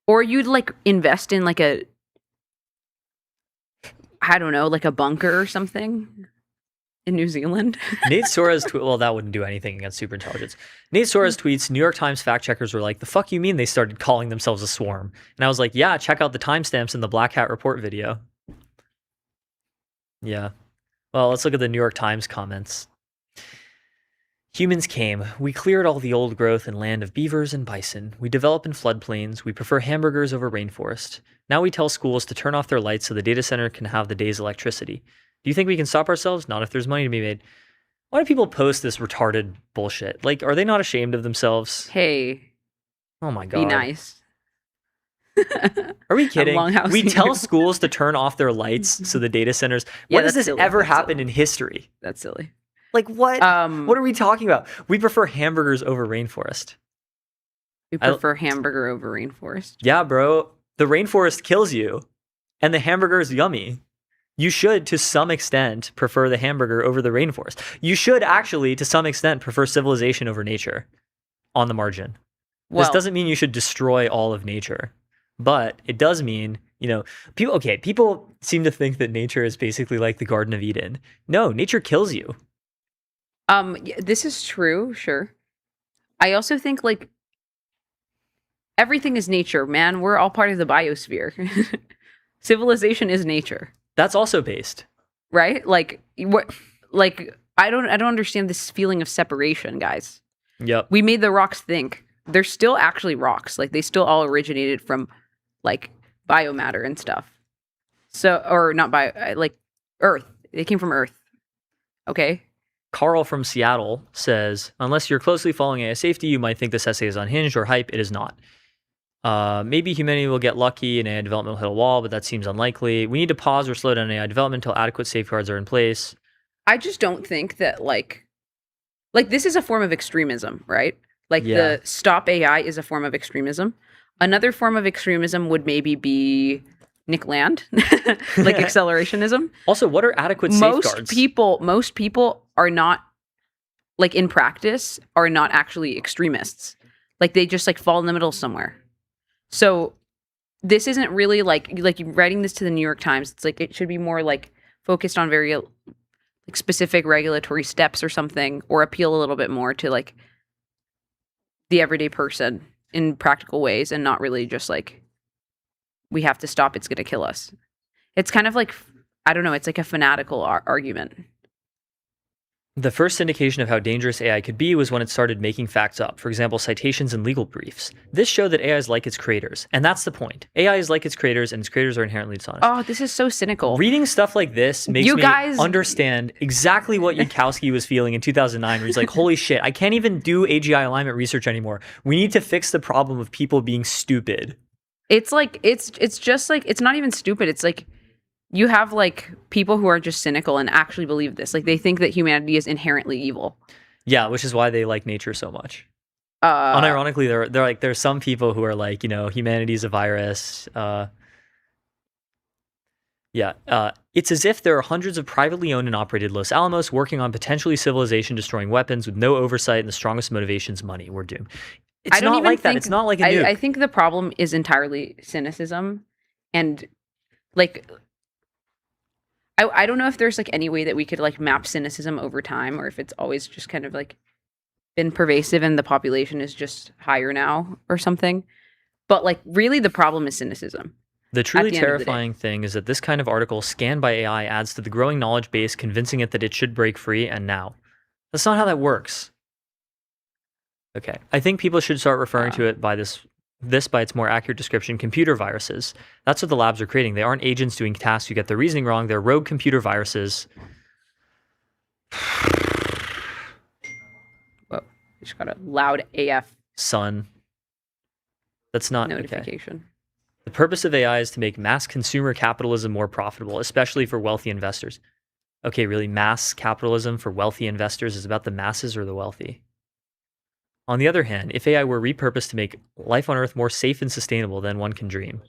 Or you'd like invest in like a, I don't know, like a bunker or something in New Zealand. Nate Sora's well, that wouldn't do anything against superintelligence. Nate Sora's tweets, New York Times fact checkers were like, the fuck you mean they started calling themselves a swarm? And I was like, yeah, check out the timestamps in the Black Hat Report video. Yeah. Well, let's look at the New York Times comments. Humans came. We cleared all the old growth and land of beavers and bison. We develop in floodplains. We prefer hamburgers over rainforest. Now we tell schools to turn off their lights so the data center can have the day's electricity. Do you think we can stop ourselves? Not if there's money to be made. Why do people post this retarded bullshit? Like, are they not ashamed of themselves? Hey. Oh my God. Be nice. Are we kidding? We tell schools to turn off their lights so the data centers. When has this ever happened in history? That's silly. Like what? What are we talking about? We prefer hamburgers over rainforest. We prefer hamburger over rainforest. Yeah, bro. The rainforest kills you, and the hamburger is yummy. You should, to some extent, prefer the hamburger over the rainforest. You should actually, to some extent, prefer civilization over nature on the margin. This doesn't mean you should destroy all of nature, but it does mean, you know, people seem to think that nature is basically like the Garden of Eden. No, nature kills you. This is true, sure. I also think like everything is nature, man. We're all part of the biosphere. Civilization is nature. That's also based. Right? Like what I don't understand this feeling of separation, guys. Yep. We made the rocks think. They're still actually rocks. Like they still all originated from like biomatter and stuff. So or not like Earth. They came from Earth. Okay? Carl from Seattle says, unless you're closely following AI safety, you might think this essay is unhinged or hype. It is not. Maybe humanity will get lucky and AI development will hit a wall, but that seems unlikely. We need to pause or slow down AI development until adequate safeguards are in place. I just don't think that like this is a form of extremism, right? Like Yeah. the stop AI is a form of extremism. Another form of extremism would maybe be Nick Land, like accelerationism. Also, what are adequate safeguards? Most people are not, like in practice, are not actually extremists. Like they just like fall in the middle somewhere. So this isn't really like writing this to the New York Times. It's like it should be more like focused on very like specific regulatory steps or something, or appeal a little bit more to like the everyday person in practical ways, and not really just like we have to stop, it's going to kill us. It's kind of like, I don't know, it's like a fanatical argument. The first indication of how dangerous AI could be was when it started making facts up, for example, citations and legal briefs. This showed that AI is like its creators, and that's the point. AI is like its creators, and its creators are inherently dishonest. Oh, this is so cynical. Reading stuff like this makes You me guys- understand exactly what Yudkowsky was feeling in 2009, where he's like, holy shit, I can't even do AGI alignment research anymore. We need to fix the problem of people being stupid. It's like it's just like, it's not even stupid. It's like you have like people who are just cynical and actually believe this. Like they think that humanity is inherently evil. Yeah, which is why they like nature so much. Unironically, they're like, there's some people who are like, you know, humanity's a virus. It's as if there are hundreds of privately owned and operated Los Alamos working on potentially civilization-destroying weapons with no oversight, and the strongest motivation's money. We're doomed. It's not like that. It's not like a nuke. I think the problem is entirely cynicism, and like I don't know if there's like any way that we could like map cynicism over time, or if it's always just kind of like been pervasive and the population is just higher now or something. But like really the problem is cynicism. The truly the end of the day. terrifying thing is that this kind of article scanned by AI adds to the growing knowledge base, convincing it that it should break free, and now. That's not how that works. Okay, I think people should start referring to it by this by its more accurate description, computer viruses. That's what the labs are creating. They aren't agents doing tasks who get their reasoning wrong. They're rogue computer viruses. Whoa, you just got a loud AF Son. That's not notification. Okay. The purpose of AI is to make mass consumer capitalism more profitable, especially for wealthy investors. Okay, really, mass capitalism for wealthy investors is about the masses or the wealthy. On the other hand, if AI were repurposed to make life on Earth more safe and sustainable, then one can dream.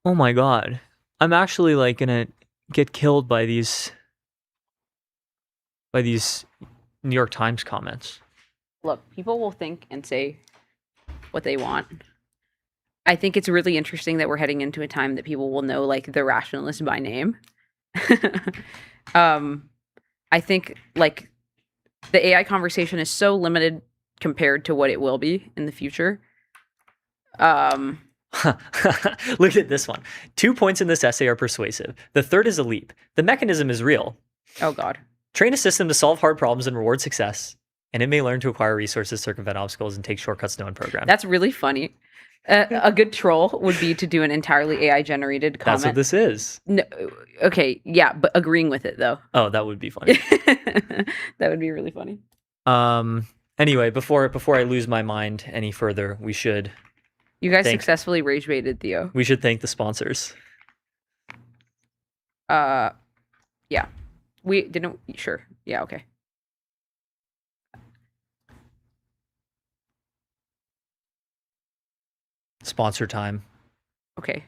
Oh my god. I'm actually like gonna get killed by these New York Times comments. Look, people will think and say what they want. I think it's really interesting that we're heading into a time that people will know like the rationalist by name. I think like the AI conversation is so limited compared to what it will be in the future. Look at this one. 2 points in this essay are persuasive. The third is a leap. The mechanism is real. Oh god. Train a system to solve hard problems and reward success, and it may learn to acquire resources, circumvent obstacles, and take shortcuts to unprogram. That's really funny. A good troll would be to do an entirely AI generated comment. That's what this is. No, okay, yeah, but agreeing with it though. Oh, that would be funny. That would be really funny. Anyway, before I lose my mind any further, we should. You guys successfully rage baited Theo. We should thank the sponsors. Yeah. We didn't. Sure. Yeah. Okay. Sponsor time. Okay.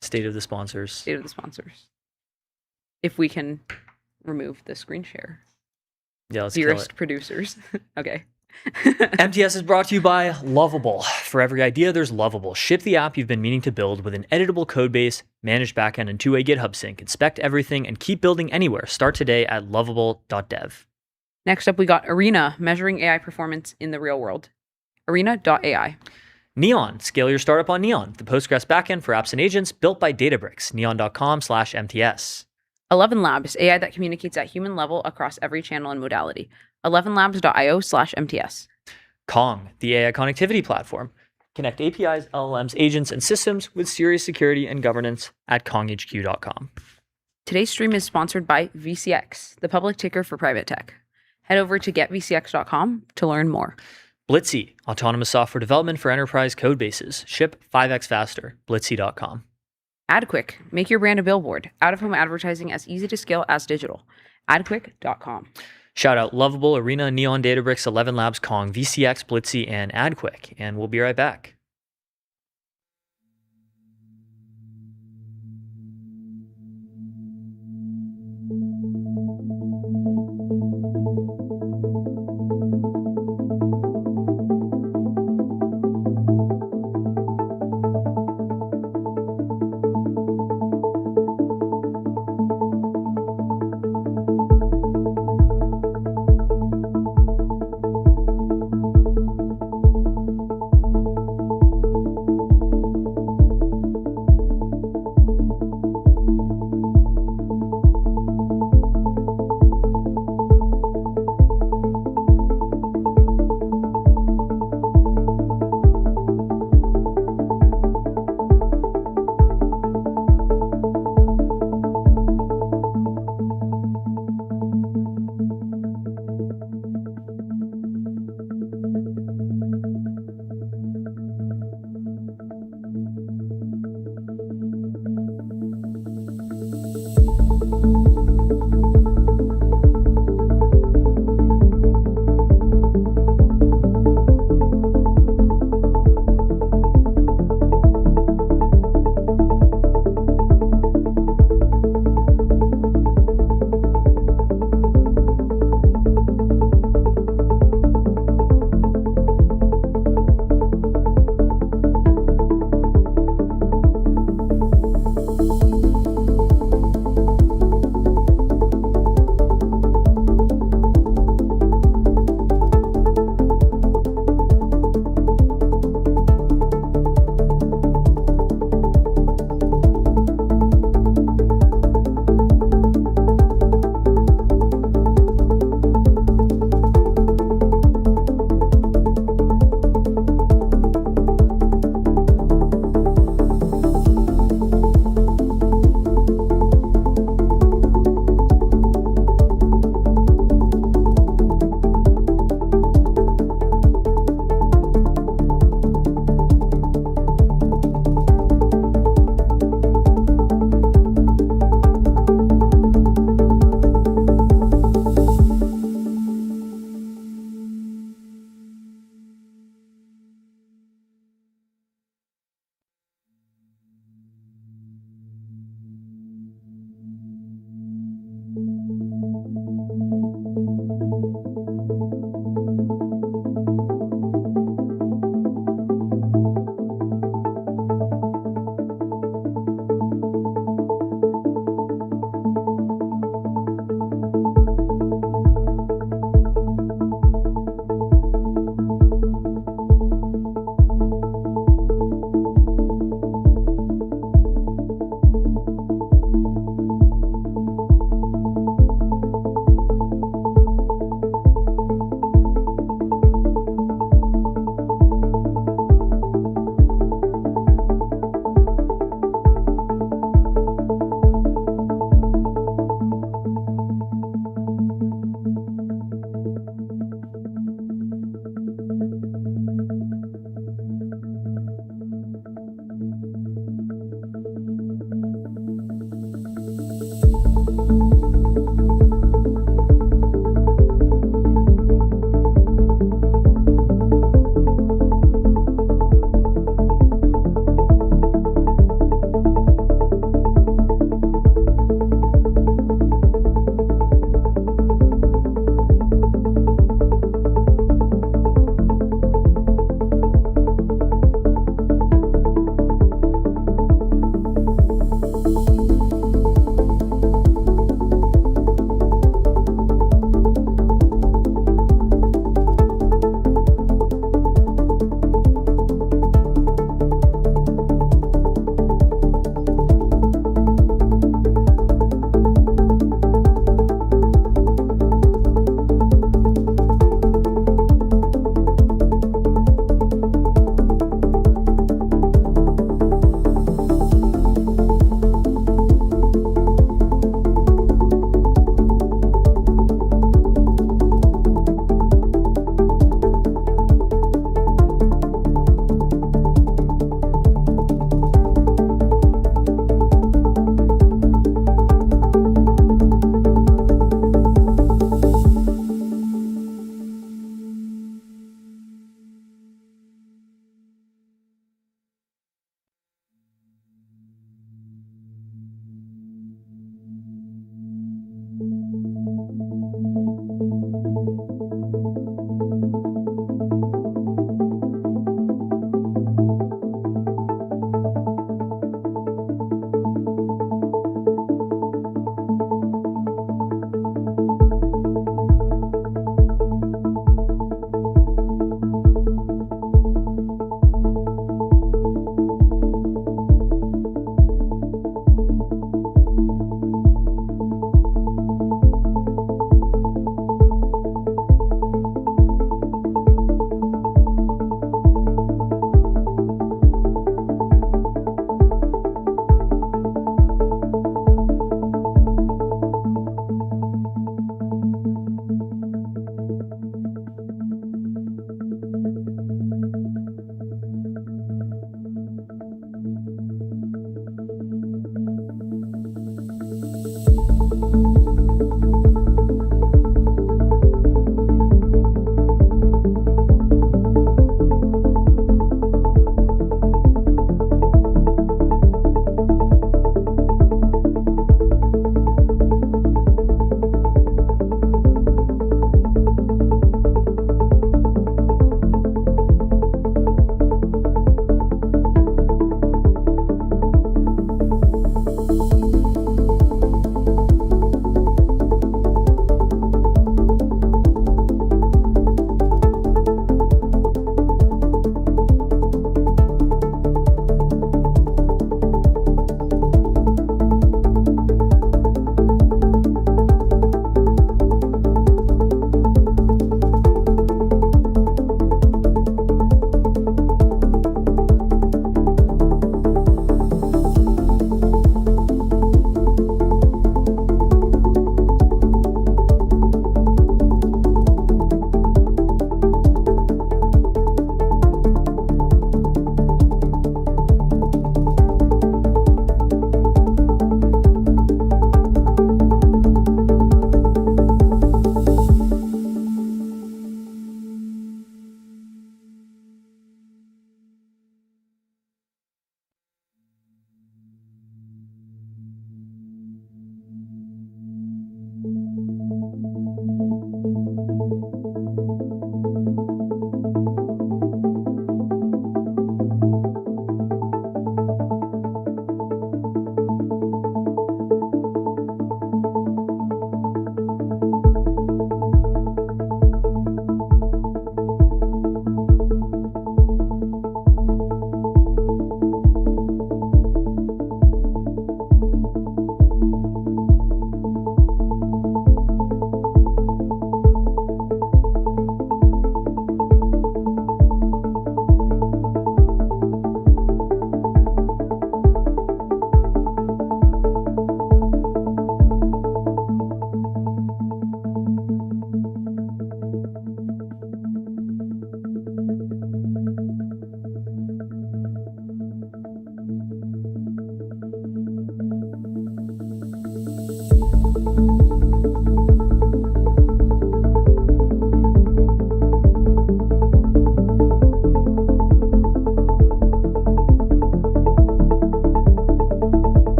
State of the sponsors. State of the sponsors. If we can remove the screen share. Yeah, let's Dearest producers. Okay. MTS is brought to you by Lovable. For every idea, there's Lovable. Ship the app you've been meaning to build with an editable code base, managed backend, and two-way GitHub sync. Inspect everything and keep building anywhere. Start today at lovable.dev. Next up, we got Arena, measuring AI performance in the real world. Arena.ai. Neon. Scale your startup on Neon, the Postgres backend for apps and agents built by Databricks. Neon.com/MTS. 11 Labs, AI that communicates at human level across every channel and modality. 11labs.io/MTS. Kong, the AI connectivity platform. Connect APIs, LLMs, agents, and systems with serious security and governance at konghq.com. Today's stream is sponsored by VCX, the public ticker for private tech. Head over to getvcx.com to learn more. Blitzy, autonomous software development for enterprise code bases. Ship 5x faster. Blitzy.com. AdQuick, make your brand a billboard. Out-of-home advertising as easy to scale as digital. AdQuick.com. Shout out Lovable, Arena, Neon, Databricks, 11 Labs, Kong, VCX, Blitzy, and AdQuick. And we'll be right back.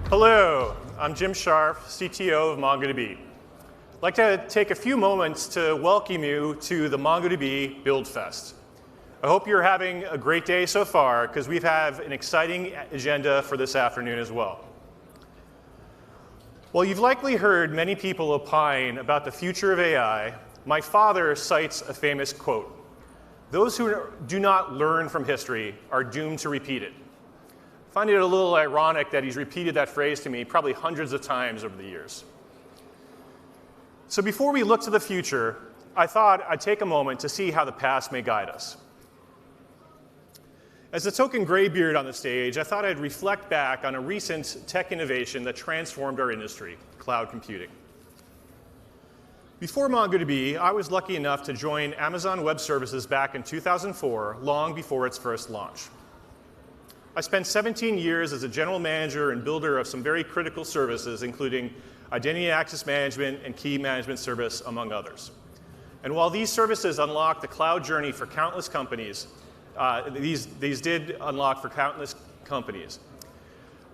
Hello, I'm Jim Sharp, CTO of MongoDB. I'd like to take a few moments to welcome you to the MongoDB Build Fest. I hope you're having a great day so far because we have an exciting agenda for this afternoon as well. Well, you've likely heard many people opine about the future of AI. My father cites a famous quote: "Those who do not learn from history are doomed to repeat it." I find it a little ironic that he's repeated that phrase to me probably hundreds of times over the years. So before we look to the future, I thought I'd take a moment to see how the past may guide us. As a token graybeard on the stage, I thought I'd reflect back on a recent tech innovation that transformed our industry, cloud computing. Before MongoDB, I was lucky enough to join Amazon Web Services back in 2004, long before its first launch. I spent 17 years as a general manager and builder of some very critical services, including identity access management and key management service, among others. And while these services unlocked the cloud journey for countless companies, these did unlock for countless companies,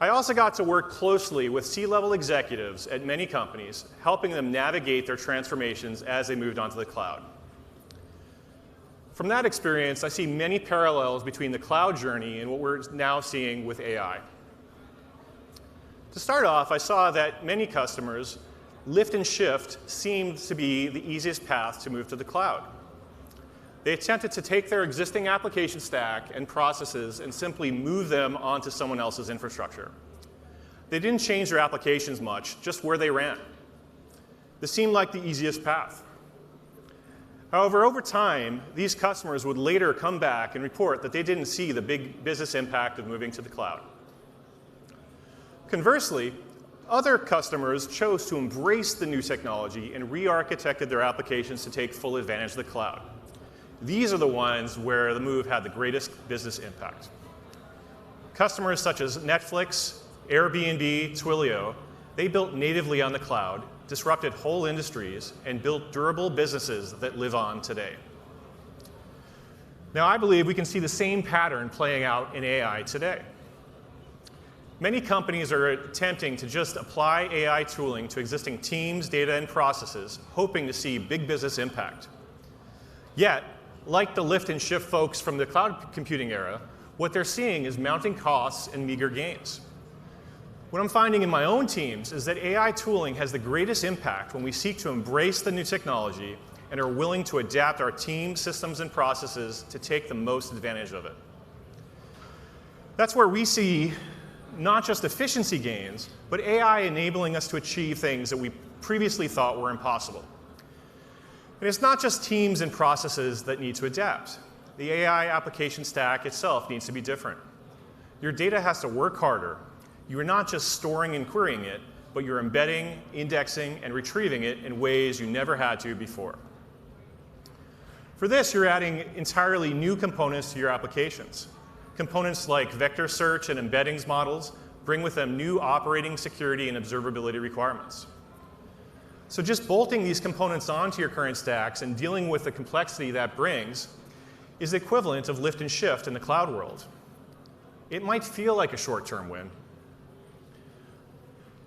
I also got to work closely with C-level executives at many companies, helping them navigate their transformations as they moved onto the cloud. From that experience, I see many parallels between the cloud journey and what we're now seeing with AI. To start off, I saw that many customers, lift and shift seemed to be the easiest path to move to the cloud. They attempted to take their existing application stack and processes and simply move them onto someone else's infrastructure. They didn't change their applications much, just where they ran. This seemed like the easiest path. However, over time, these customers would later come back and report that they didn't see the big business impact of moving to the cloud. Conversely, other customers chose to embrace the new technology and re-architected their applications to take full advantage of the cloud. These are the ones where the move had the greatest business impact. Customers such as Netflix, Airbnb, Twilio, they built natively on the cloud, disrupted whole industries, and built durable businesses that live on today. Now, I believe we can see the same pattern playing out in AI today. Many companies are attempting to just apply AI tooling to existing teams, data, and processes, hoping to see big business impact. Yet, like the lift and shift folks from the cloud computing era, what they're seeing is mounting costs and meager gains. What I'm finding in my own teams is that AI tooling has the greatest impact when we seek to embrace the new technology and are willing to adapt our team, systems, and processes to take the most advantage of it. That's where we see not just efficiency gains, but AI enabling us to achieve things that we previously thought were impossible. And it's not just teams and processes that need to adapt. The AI application stack itself needs to be different. Your data has to work harder. You are not just storing and querying it, but you're embedding, indexing, and retrieving it in ways you never had to before. For this, you're adding entirely new components to your applications. Components like vector search and embeddings models bring with them new operating security and observability requirements. So just bolting these components onto your current stacks and dealing with the complexity that brings is the equivalent of lift and shift in the cloud world. It might feel like a short-term win,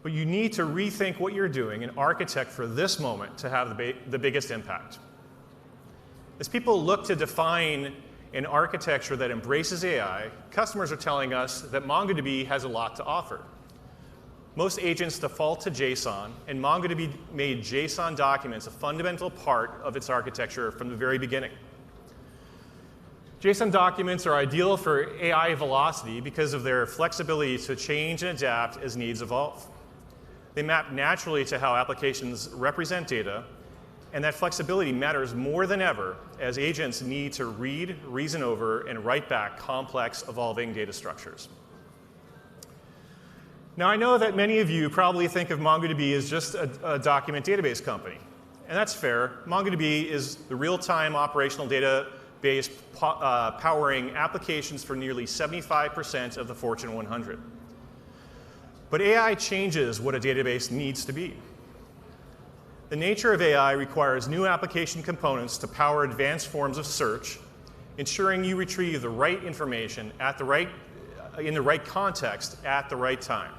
but you need to rethink what you're doing and architect for this moment to have the biggest impact. As people look to define an architecture that embraces AI, customers are telling us that MongoDB has a lot to offer. Most agents default to JSON, and MongoDB made JSON documents a fundamental part of its architecture from the very beginning. JSON documents are ideal for AI velocity because of their flexibility to change and adapt as needs evolve. They map naturally to how applications represent data, and that flexibility matters more than ever as agents need to read, reason over, and write back complex, evolving data structures. Now, I know that many of you probably think of MongoDB as just a document database company, and that's fair. MongoDB is the real-time operational database powering applications for nearly 75% of the Fortune 100. But AI changes what a database needs to be. The nature of AI requires new application components to power advanced forms of search, ensuring you retrieve the right information in the right context at the right time.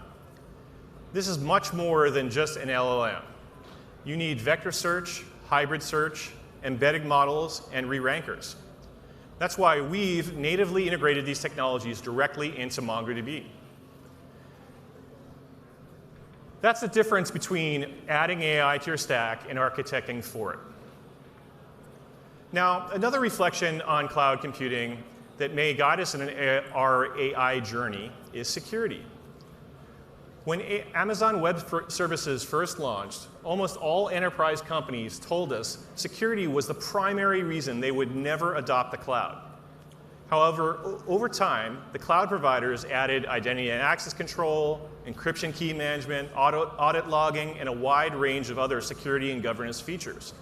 This is much more than just an LLM. You need vector search, hybrid search, embedded models, and re-rankers. That's why we've natively integrated these technologies directly into MongoDB. That's the difference between adding AI to your stack and architecting for it. Now, another reflection on cloud computing that may guide us in our AI journey is security. When Amazon Web Services first launched, almost all enterprise companies told us security was the primary reason they would never adopt the cloud. However, over time, the cloud providers added identity and access control, encryption key management, audit logging, and a wide range of other security and governance features.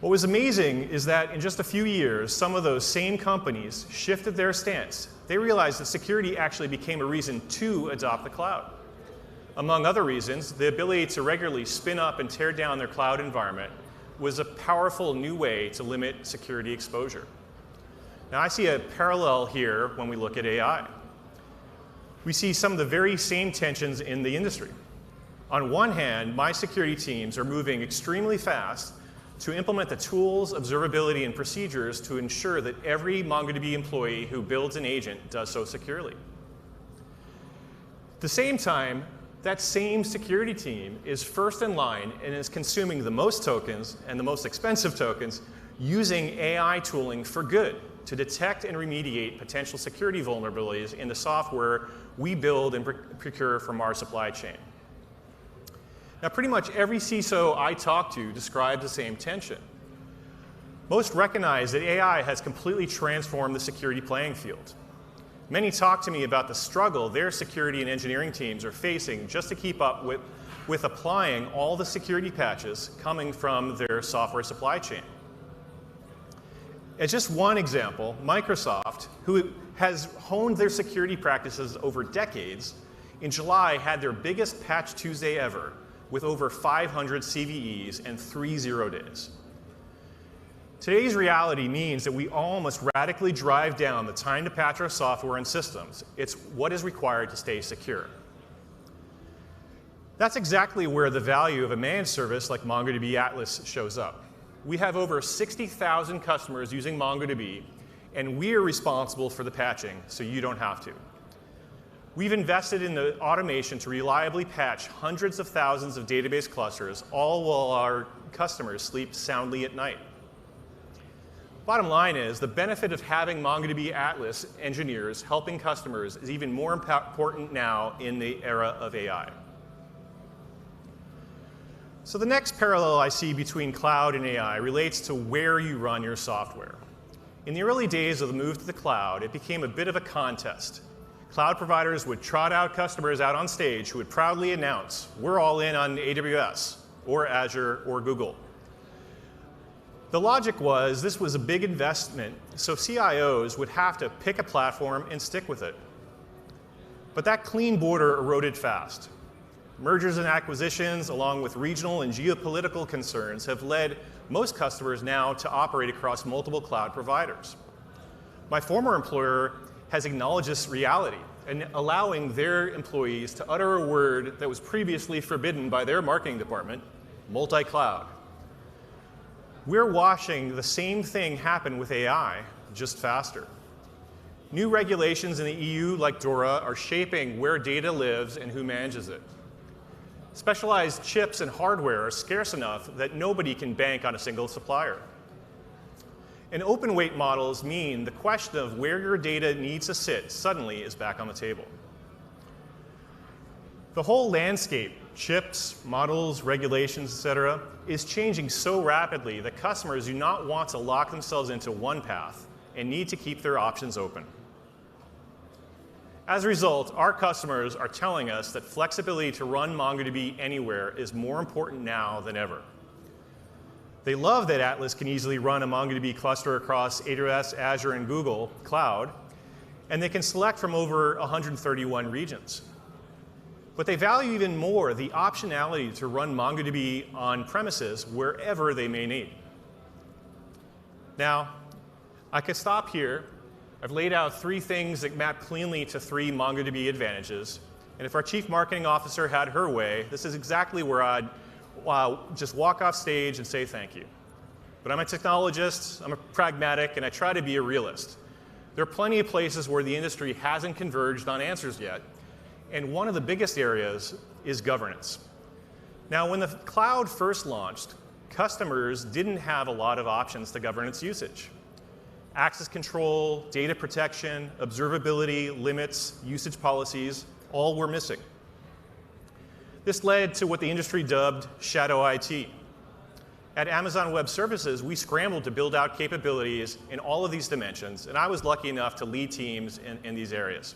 What was amazing is that in just a few years, some of those same companies shifted their stance. They realized that security actually became a reason to adopt the cloud. Among other reasons, the ability to regularly spin up and tear down their cloud environment was a powerful new way to limit security exposure. Now, I see a parallel here when we look at AI. We see some of the very same tensions in the industry. On one hand, my security teams are moving extremely fast to implement the tools, observability, and procedures to ensure that every MongoDB employee who builds an agent does so securely. At the same time, that same security team is first in line and is consuming the most tokens and the most expensive tokens using AI tooling for good to detect and remediate potential security vulnerabilities in the software we build and procure from our supply chain. Now, pretty much every CISO I talk to describes the same tension. Most recognize that AI has completely transformed the security playing field. Many talk to me about the struggle their security and engineering teams are facing just to keep up with applying all the security patches coming from their software supply chain. As just one example, Microsoft, who has honed their security practices over decades, in July had their biggest Patch Tuesday ever, with over 500 CVEs and 3 0 days. Today's reality means that we all must radically drive down the time to patch our software and systems. It's what is required to stay secure. That's exactly where the value of a managed service like MongoDB Atlas shows up. We have over 60,000 customers using MongoDB, and we are responsible for the patching, so you don't have to. We've invested in the automation to reliably patch hundreds of thousands of database clusters, all while our customers sleep soundly at night. Bottom line is, the benefit of having MongoDB Atlas engineers helping customers is even more important now in the era of AI. So the next parallel I see between cloud and AI relates to where you run your software. In the early days of the move to the cloud, it became a bit of a contest. Cloud providers would trot out customers out on stage who would proudly announce, we're all in on AWS, or Azure, or Google. The logic was this was a big investment, so CIOs would have to pick a platform and stick with it. But that clean border eroded fast. Mergers and acquisitions, along with regional and geopolitical concerns, have led most customers now to operate across multiple cloud providers. My former employer has acknowledged this reality and allowing their employees to utter a word that was previously forbidden by their marketing department, multi-cloud. We're watching the same thing happen with AI, just faster. New regulations in the EU, like DORA, are shaping where data lives and who manages it. Specialized chips and hardware are scarce enough that nobody can bank on a single supplier. And open weight models mean the question of where your data needs to sit suddenly is back on the table. The whole landscape, chips, models, regulations, et cetera, is changing so rapidly that customers do not want to lock themselves into one path and need to keep their options open. As a result, our customers are telling us that flexibility to run MongoDB anywhere is more important now than ever. They love that Atlas can easily run a MongoDB cluster across AWS, Azure, and Google Cloud, and they can select from over 131 regions. But they value even more the optionality to run MongoDB on premises wherever they may need. Now, I could stop here. I've laid out 3 things that map cleanly to 3 MongoDB advantages, And if our chief marketing officer had her way, this is exactly where I'd just walk off stage and say thank you. But I'm a technologist, I'm a pragmatic, and I try to be a realist. There are plenty of places where the industry hasn't converged on answers yet. And one of the biggest areas is governance. Now, when the cloud first launched, customers didn't have a lot of options to govern its usage. Access control, data protection, observability, limits, usage policies, all were missing. This led to what the industry dubbed shadow IT. At Amazon Web Services, we scrambled to build out capabilities in all of these dimensions, and I was lucky enough to lead teams in these areas.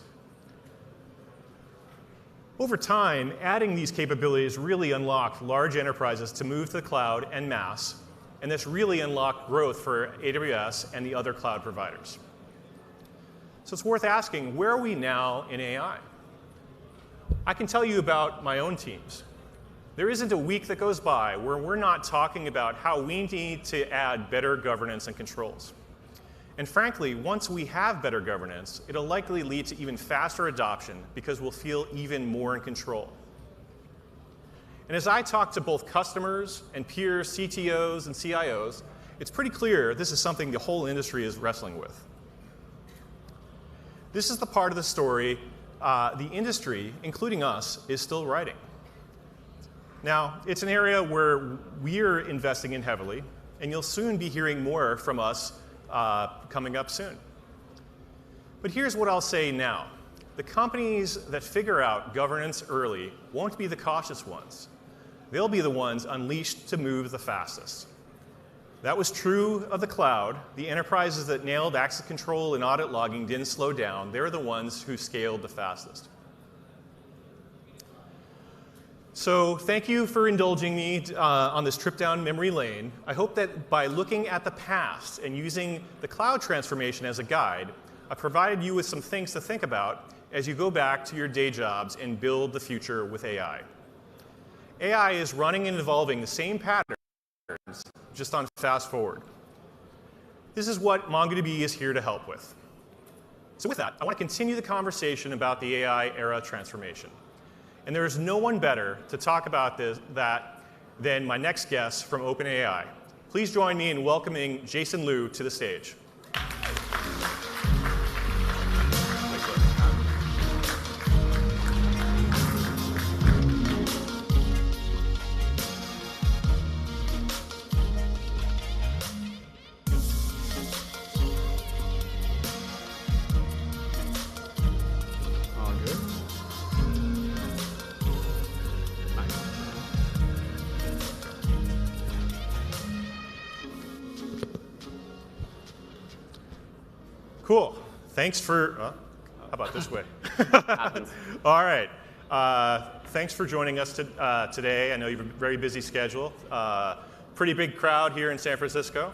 Over time, adding these capabilities really unlocked large enterprises to move to the cloud en masse, and this really unlocked growth for AWS and the other cloud providers. So it's worth asking, where are we now in AI? I can tell you about my own teams. There isn't a week that goes by where we're not talking about how we need to add better governance and controls. And frankly, once we have better governance, it'll likely lead to even faster adoption because we'll feel even more in control. And as I talk to both customers and peers, CTOs and CIOs, it's pretty clear this is something the whole industry is wrestling with. This is the part of the story the industry, including us, is still writing. Now, it's an area where we're investing in heavily, and you'll soon be hearing more from us coming up soon. But here's what I'll say now. The companies that figure out governance early won't be the cautious ones. They'll be the ones unleashed to move the fastest. That was true of the cloud. The enterprises that nailed access control and audit logging didn't slow down. They're the ones who scaled the fastest. So thank you for indulging me on this trip down memory lane. I hope that by looking at the past and using the cloud transformation as a guide, I provided you with some things to think about as you go back to your day jobs and build the future with AI. AI is running and evolving the same patterns, just on fast forward. This is what MongoDB is here to help with. So with that, I want to continue the conversation about the AI era transformation. And there is no one better to talk about that than my next guest from OpenAI. Please join me in welcoming Jason Liu to the stage. Cool. Thanks for, how about this way? All right. Thanks for joining us today. I know you have a very busy schedule. Pretty big crowd here in San Francisco.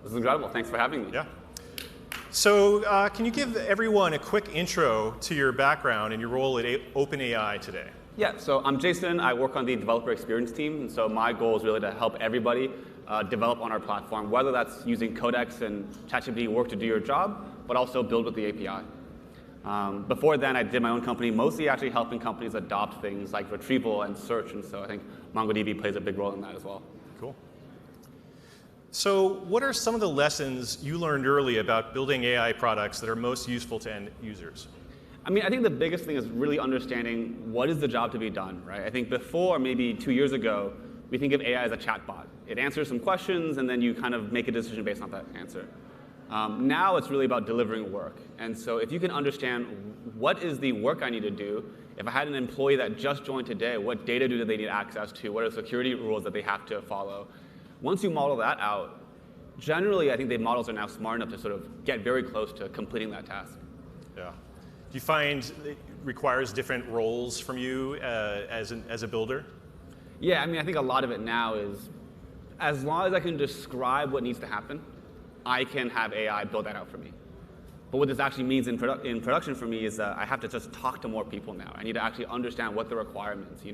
This is incredible. Thanks for having me. Yeah. So can you give everyone a quick intro to your background and your role at OpenAI today? Yeah, so I'm Jason. I work on the developer experience team. And so my goal is really to help everybody develop on our platform, whether that's using Codex and ChatGPT work to do your job, but also build with the API. Before then, I did my own company, mostly actually helping companies adopt things like retrieval and search. And so I think MongoDB plays a big role in that as well. Cool. So what are some of the lessons you learned early about building AI products that are most useful to end users? I mean, I think the biggest thing is really understanding what is the job to be done, right? I think before, maybe 2 years ago, we think of AI as a chatbot. It answers some questions, and then you kind of make a decision based on that answer. Now it's really about delivering work. And so if you can understand what is the work I need to do, if I had an employee that just joined today, what data do they need access to? What are the security rules that they have to follow? Once you model that out, generally, I think the models are now smart enough to sort of get very close to completing that task. Yeah. Do you find it requires different roles from you as a builder? Yeah, I mean, I think a lot of it now is, as long as I can describe what needs to happen, I can have AI build that out for me. But what this actually means in production for me is that I have to just talk to more people now. I need to actually understand what the requirements,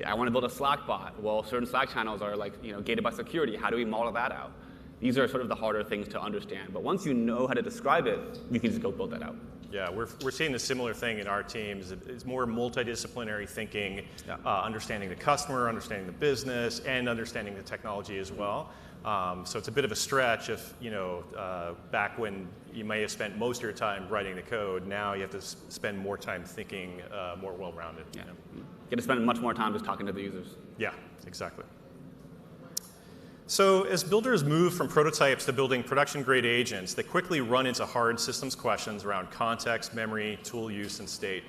I want to build a Slack bot. Well, certain Slack channels are gated by security. How do we model that out? These are sort of the harder things to understand. But once you know how to describe it, you can just go build that out. Yeah, we're seeing a similar thing in our teams. It's more multidisciplinary thinking, understanding the customer, understanding the business, and understanding the technology as well. So it's a bit of a stretch if, back when you may have spent most of your time writing the code, now you have to spend more time thinking more well-rounded. Yeah. You get to spend much more time just talking to the users. Yeah, exactly. So as builders move from prototypes to building production-grade agents, they quickly run into hard systems questions around context, memory, tool use, and state.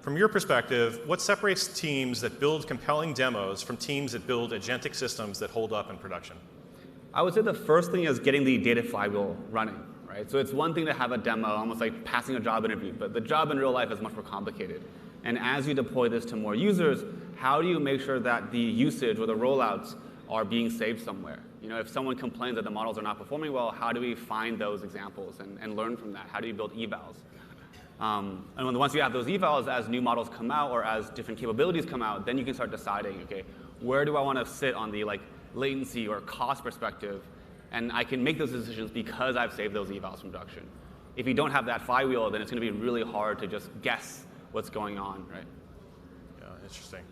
From your perspective, what separates teams that build compelling demos from teams that build agentic systems that hold up in production? I would say the first thing is getting the data flywheel running, right? So it's one thing to have a demo, almost like passing a job interview, but the job in real life is much more complicated. And as you deploy this to more users, how do you make sure that the usage or the rollouts are being saved somewhere? If someone complains that the models are not performing well, how do we find those examples and learn from that? How do you build evals? And once you have those evals, as new models come out or as different capabilities come out, then you can start deciding, okay, where do I want to sit on the latency or cost perspective? And I can make those decisions because I've saved those evals from production. If you don't have that flywheel, then it's going to be really hard to just guess what's going on, right? Yeah, interesting.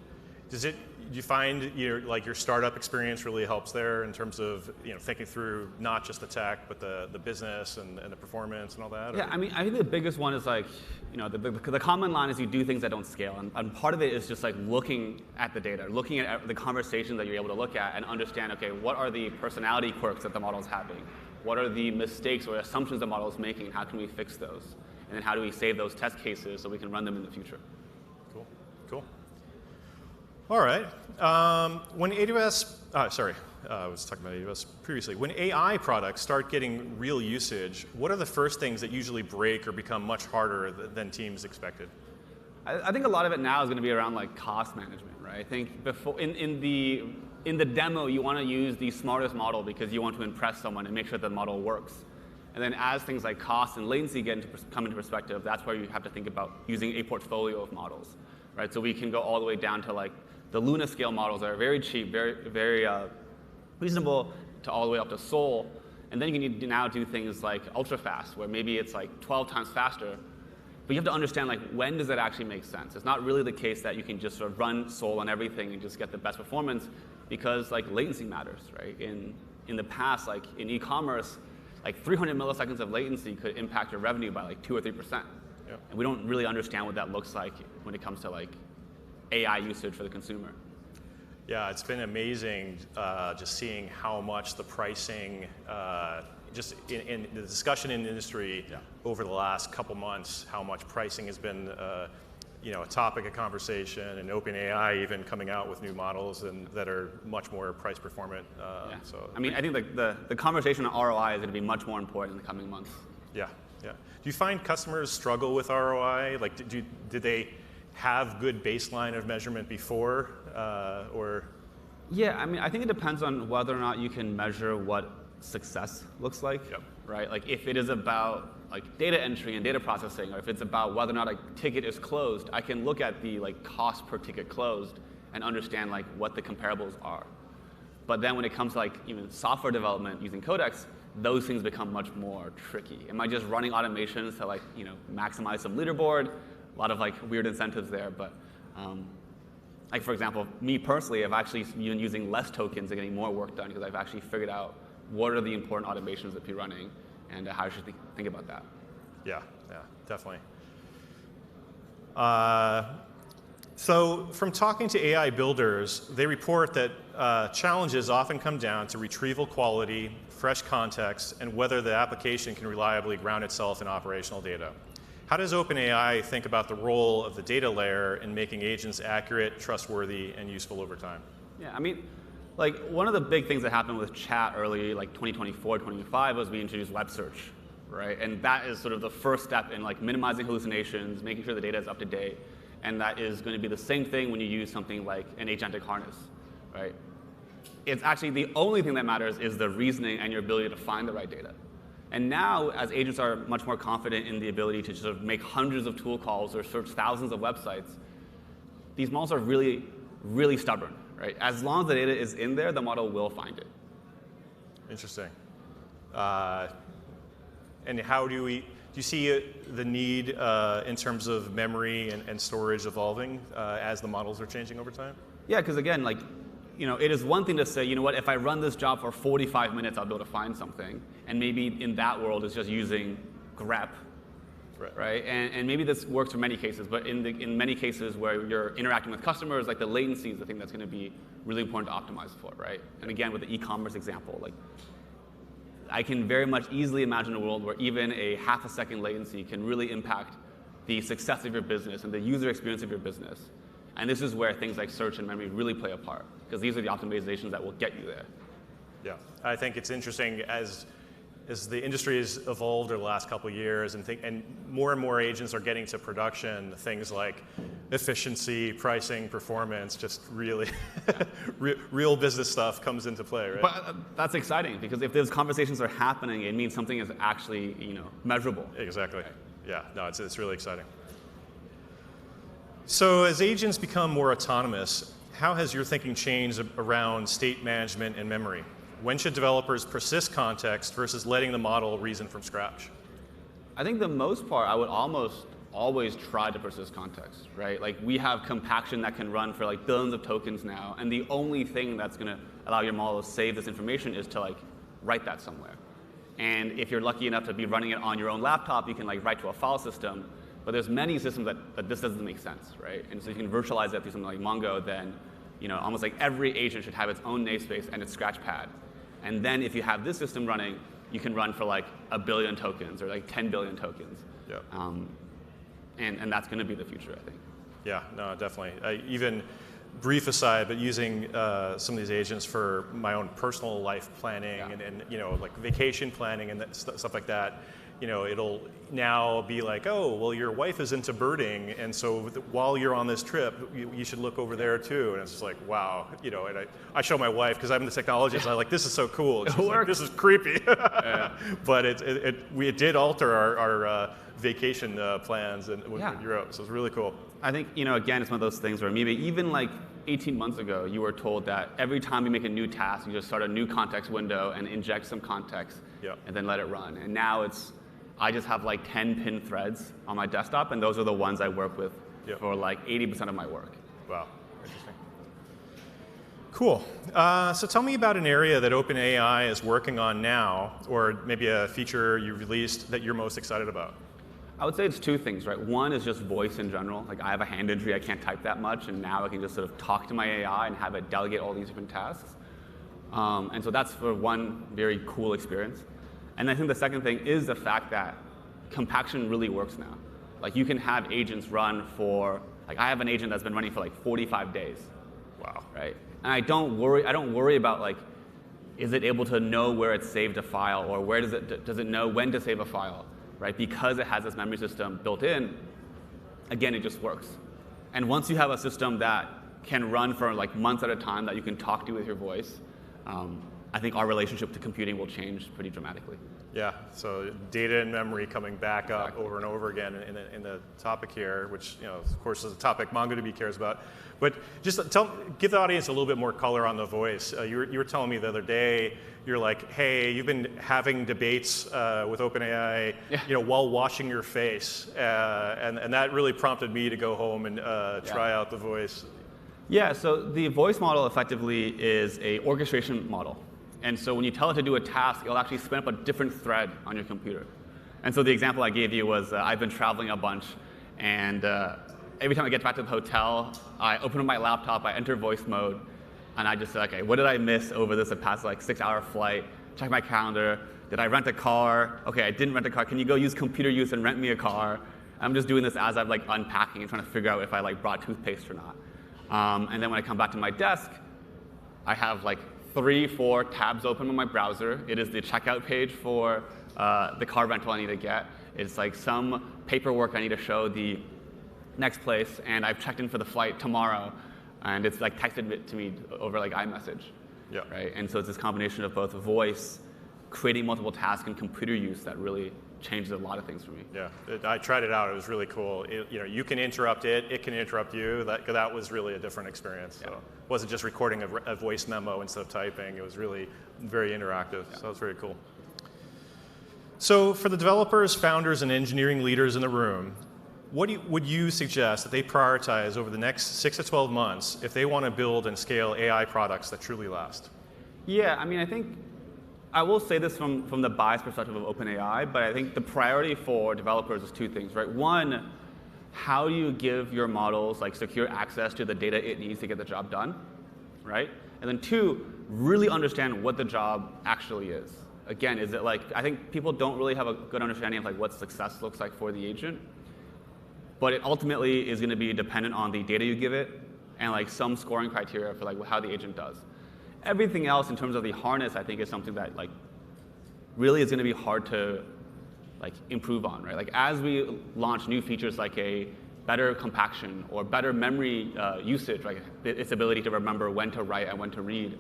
Do you find your startup experience really helps there in terms of thinking through not just the tech but the business and the performance and all that? Yeah, I think the biggest one is the common line is you do things that don't scale, and part of it is just looking at the data, looking at the conversations that you're able to look at and understand, okay, what are the personality quirks that the model is having? What are the mistakes or assumptions the model is making, and how can we fix those? And then how do we save those test cases so we can run them in the future? Cool. All right. When AWS, I was talking about AWS previously. When AI products start getting real usage, what are the first things that usually break or become much harder than teams expected? I think a lot of it now is going to be around cost management, right? I think before in the demo, you want to use the smartest model because you want to impress someone and make sure the model works. And then as things like cost and latency come into perspective, that's where you have to think about using a portfolio of models, right? So we can go all the way down to the Luna scale models that are very cheap, very reasonable, to all the way up to Sol. And then you can now do things like ultra fast, where maybe it's 12 times faster. But you have to understand when does that actually make sense? It's not really the case that you can just sort of run Sol on everything and just get the best performance, because latency matters, right? In the past, in e-commerce, 300 milliseconds of latency could impact your revenue by 2 or 3%. Yep. And we don't really understand what that looks like when it comes to AI usage for the consumer. Yeah, it's been amazing just seeing how much the pricing, just in the discussion in the industry over the last couple months, how much pricing has been a topic of conversation, and OpenAI even coming out with new models that are much more price performant. So I think the conversation on ROI is going to be much more important in the coming months. Yeah. Do you find customers struggle with ROI? Did they have good baseline of measurement before, or? Yeah, I think it depends on whether or not you can measure what success looks like, right? If it is about data entry and data processing, or if it's about whether or not a ticket is closed, I can look at the cost per ticket closed and understand what the comparables are. But then when it comes to even software development using codecs, those things become much more tricky. Am I just running automations to maximize some leaderboard? A lot of weird incentives there, but for example, me personally, I've actually been using less tokens and getting more work done because I've actually figured out what are the important automations that be running and how I should think about that. Yeah, definitely. So from talking to AI builders, they report that challenges often come down to retrieval quality, fresh context, and whether the application can reliably ground itself in operational data. How does OpenAI think about the role of the data layer in making agents accurate, trustworthy, and useful over time? Yeah, one of the big things that happened with chat early, 2024, 2025, was we introduced web search, right? And that is sort of the first step in minimizing hallucinations, making sure the data is up to date. And that is going to be the same thing when you use something like an agentic harness, right? It's actually the only thing that matters is the reasoning and your ability to find the right data. And now, as agents are much more confident in the ability to sort of make hundreds of tool calls or search thousands of websites, these models are really, really stubborn, right? As long as the data is in there, the model will find it. Interesting. And how do you see the need in terms of memory and storage evolving as the models are changing over time? Yeah, because again, like, it is one thing to say, you know what, if I run this job for 45 minutes, I'll be able to find something. And maybe in that world, it's just using grep, right? And maybe this works for many cases, but in many cases where you're interacting with customers, like the latency is the thing that's going to be really important to optimize for, right? And again, with the e-commerce example, like, I can very much easily imagine a world where even a half a second latency can really impact the success of your business and the user experience of your business. And this is where things like search and memory really play a part, because these are the optimizations that will get you there. Yeah, I think it's interesting as the industry has evolved over the last couple of years, and more agents are getting to production, things like efficiency, pricing, performance, just really real business stuff comes into play, right? But that's exciting, because if those conversations are happening, it means something is actually measurable. Exactly. Right. Yeah, no, it's really exciting. So as agents become more autonomous, how has your thinking changed around state management and memory? When should developers persist context versus letting the model reason from scratch? I think the most part, I would almost always try to persist context, right? Like, we have compaction that can run for like billions of tokens now, and the only thing that's going to allow your model to save this information is to like write that somewhere. And if you're lucky enough to be running it on your own laptop, you can like write to a file system. But there's many systems that this doesn't make sense, right? And so you can virtualize that through something like Mongo, then almost like every agent should have its own namespace and its scratch pad. And then if you have this system running, you can run for like 1 billion tokens or like 10 billion tokens. Yeah. And that's going to be the future, I think. Yeah, no, definitely. Even brief aside, but using some of these agents for my own personal life planning and like vacation planning and stuff like that. It'll now be like, oh, well, your wife is into birding, and so while you're on this trip, you should look over there too. And it's just like, wow, and I show my wife, because I'm the technologist, I'm like, this is so cool. And she's like, this is creepy. But it did alter our vacation plans when you're out, so it's really cool. I think, again, it's one of those things where maybe even like 18 months ago, you were told that every time you make a new task, you just start a new context window and inject some context, and then let it run. And now I just have like 10 pin threads on my desktop, and those are the ones I work with for like 80% of my work. Wow, interesting. Cool. So tell me about an area that OpenAI is working on now, or maybe a feature you released that you're most excited about. I would say it's two things, right? One is just voice in general. Like, I have a hand injury, I can't type that much, and now I can just sort of talk to my AI and have it delegate all these different tasks. And so that's for one very cool experience. And I think the second thing is the fact that compaction really works now. Like, you can have agents run for, like, I have an agent that's been running for like 45 days. Wow. Right? And I don't worry about like, is it able to know where it saved a file, or where does it know when to save a file, right? Because it has this memory system built in, again, it just works. And once you have a system that can run for like months at a time that you can talk to with your voice, I think our relationship to computing will change pretty dramatically. Yeah, so data and memory coming back up over and over again in the topic here, which, of course, is a topic MongoDB cares about. But just give the audience a little bit more color on the voice. You were telling me the other day, you're like, hey, you've been having debates with OpenAI, while washing your face, and that really prompted me to go home and try out the voice. Yeah, so the voice model effectively is a orchestration model. And so when you tell it to do a task, it'll actually spin up a different thread on your computer. And so the example I gave you was I've been traveling a bunch, and every time I get back to the hotel, I open up my laptop, I enter voice mode, and I just say, okay, what did I miss over this past like 6-hour flight? Check my calendar. Did I rent a car? Okay, I didn't rent a car. Can you go use computer use and rent me a car? I'm just doing this as I'm like unpacking and trying to figure out if I like brought toothpaste or not. And then when I come back to my desk, I have like 3-4 tabs open on my browser. It is the checkout page for the car rental I need to get. It's like some paperwork I need to show the next place, and I've checked in for the flight tomorrow, and it's like texted it to me over like iMessage. Yeah. Right. And so it's this combination of both voice, creating multiple tasks, and computer use that really changes a lot of things for me. Yeah, I tried it out. It was really cool. You can interrupt it. It can interrupt you. That was really a different experience. So it wasn't just recording a voice memo instead of typing. It was really very interactive. So that was very cool. So for the developers, founders, and engineering leaders in the room, what would you suggest that they prioritize over the next 6 to 12 months if they want to build and scale AI products that truly last? Yeah, I mean, I think I will say this from the biased perspective of OpenAI, but I think the priority for developers is two things, right? One, how do you give your models like secure access to the data it needs to get the job done, right? And then two, really understand what the job actually is. Again, is it like, I think people don't really have a good understanding of like what success looks like for the agent, but it ultimately is going to be dependent on the data you give it and like some scoring criteria for like how the agent does. Everything else in terms of the harness, I think, is something that like really is going to be hard to like improve on, right? Like as we launch new features like a better compaction or better memory usage, like its ability to remember when to write and when to read,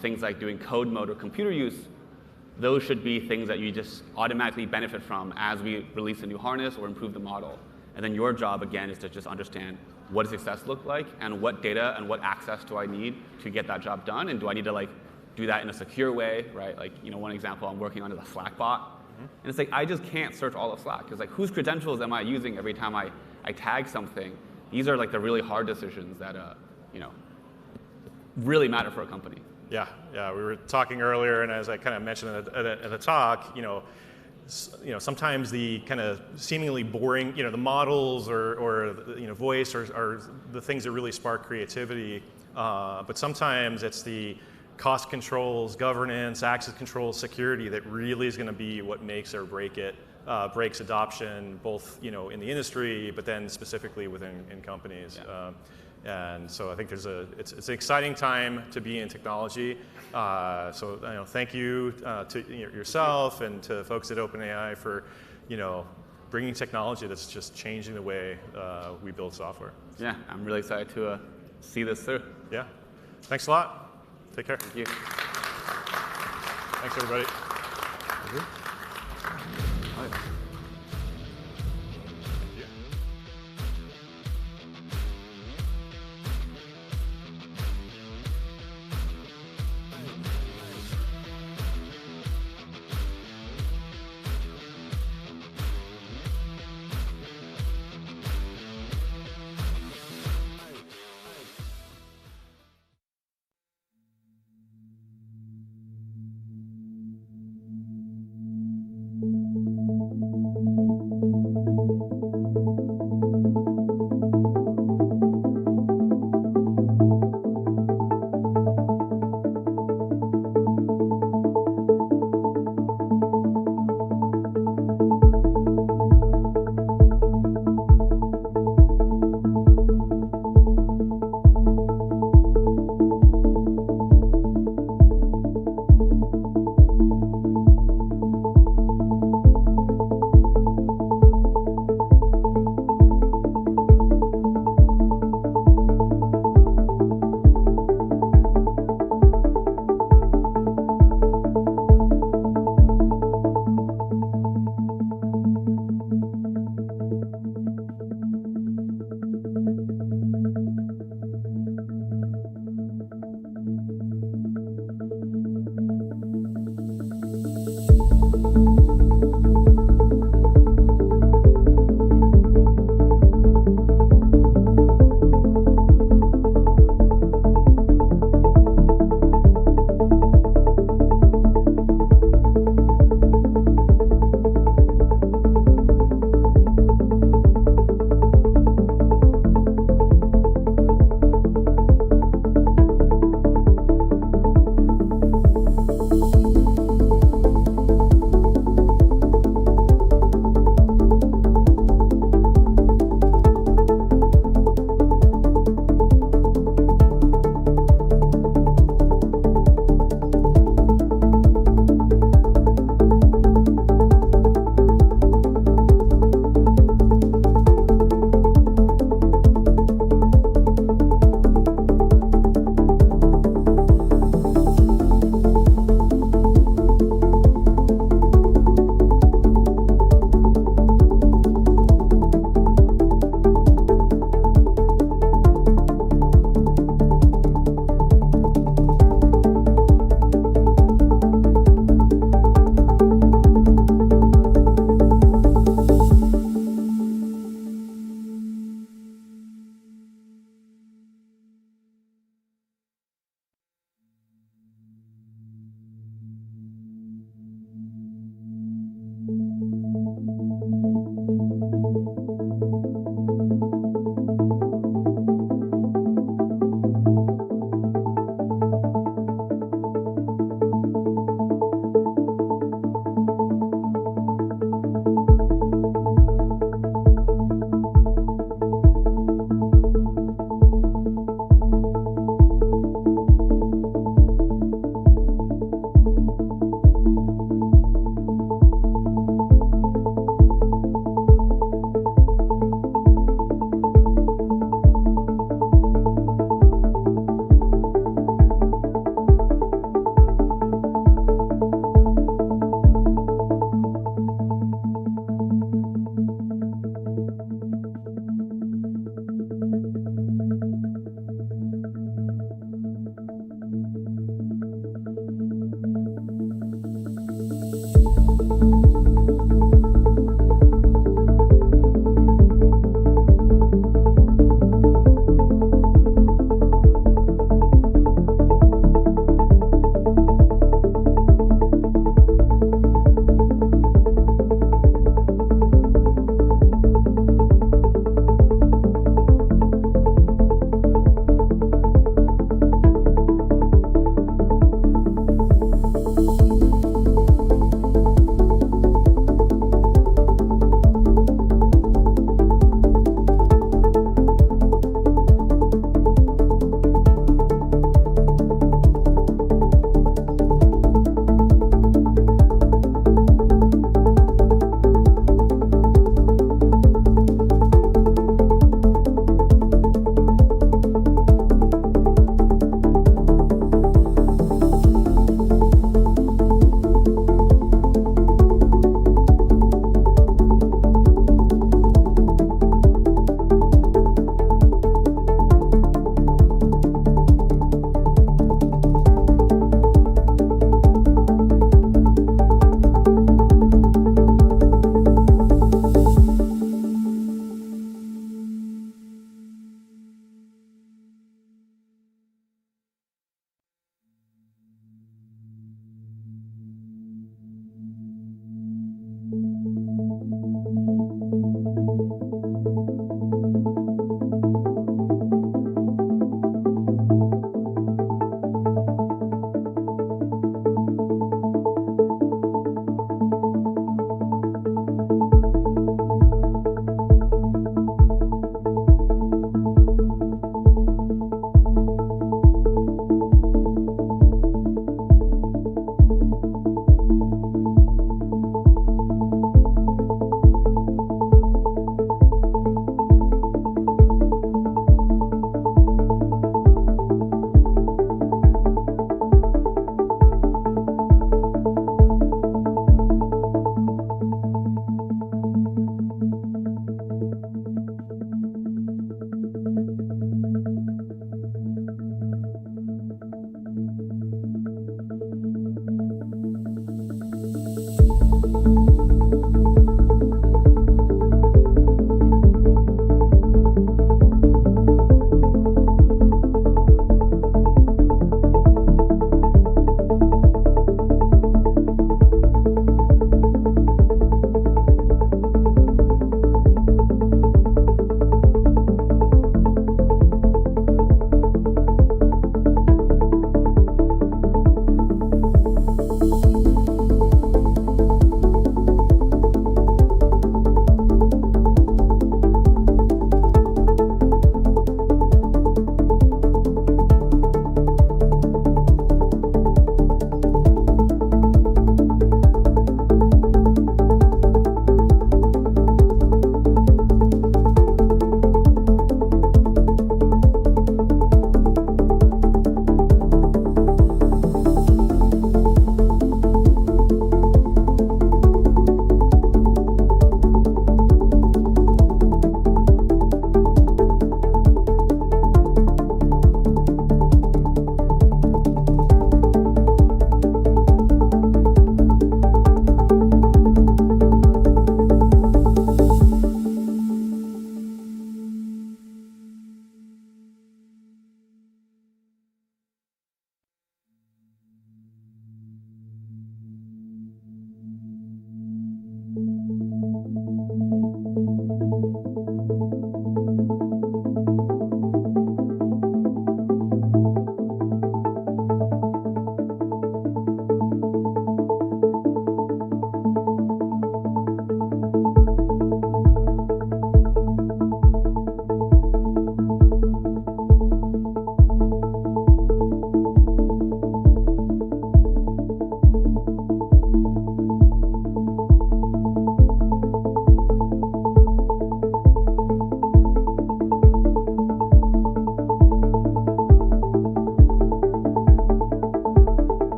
things like doing code mode or computer use, those should be things that you just automatically benefit from as we release a new harness or improve the model. And then your job, again, is to just understand what does success look like and what data and what access do I need to get that job done, and do I need to like do that in a secure way, right? Like, you know, one example I'm working on is a Slack bot. And it's like, I just can't search all of Slack. It's like, whose credentials am I using every time I tag something? These are like the really hard decisions that, you know, really matter for a company. Yeah, we were talking earlier, and as I kind of mentioned at the talk, you know, sometimes the kind of seemingly boring, the models or voice are the things that really spark creativity. But sometimes it's the cost controls, governance, access control, security that really is going to be what makes or breaks adoption, both in the industry, but then specifically within companies. Yeah. And so I think it's an exciting time to be in technology. So thank you to yourself and to folks at OpenAI for bringing technology that's just changing the way we build software. Yeah, I'm really excited to see this through. Yeah, thanks a lot. Take care. Thank you. Thanks everybody.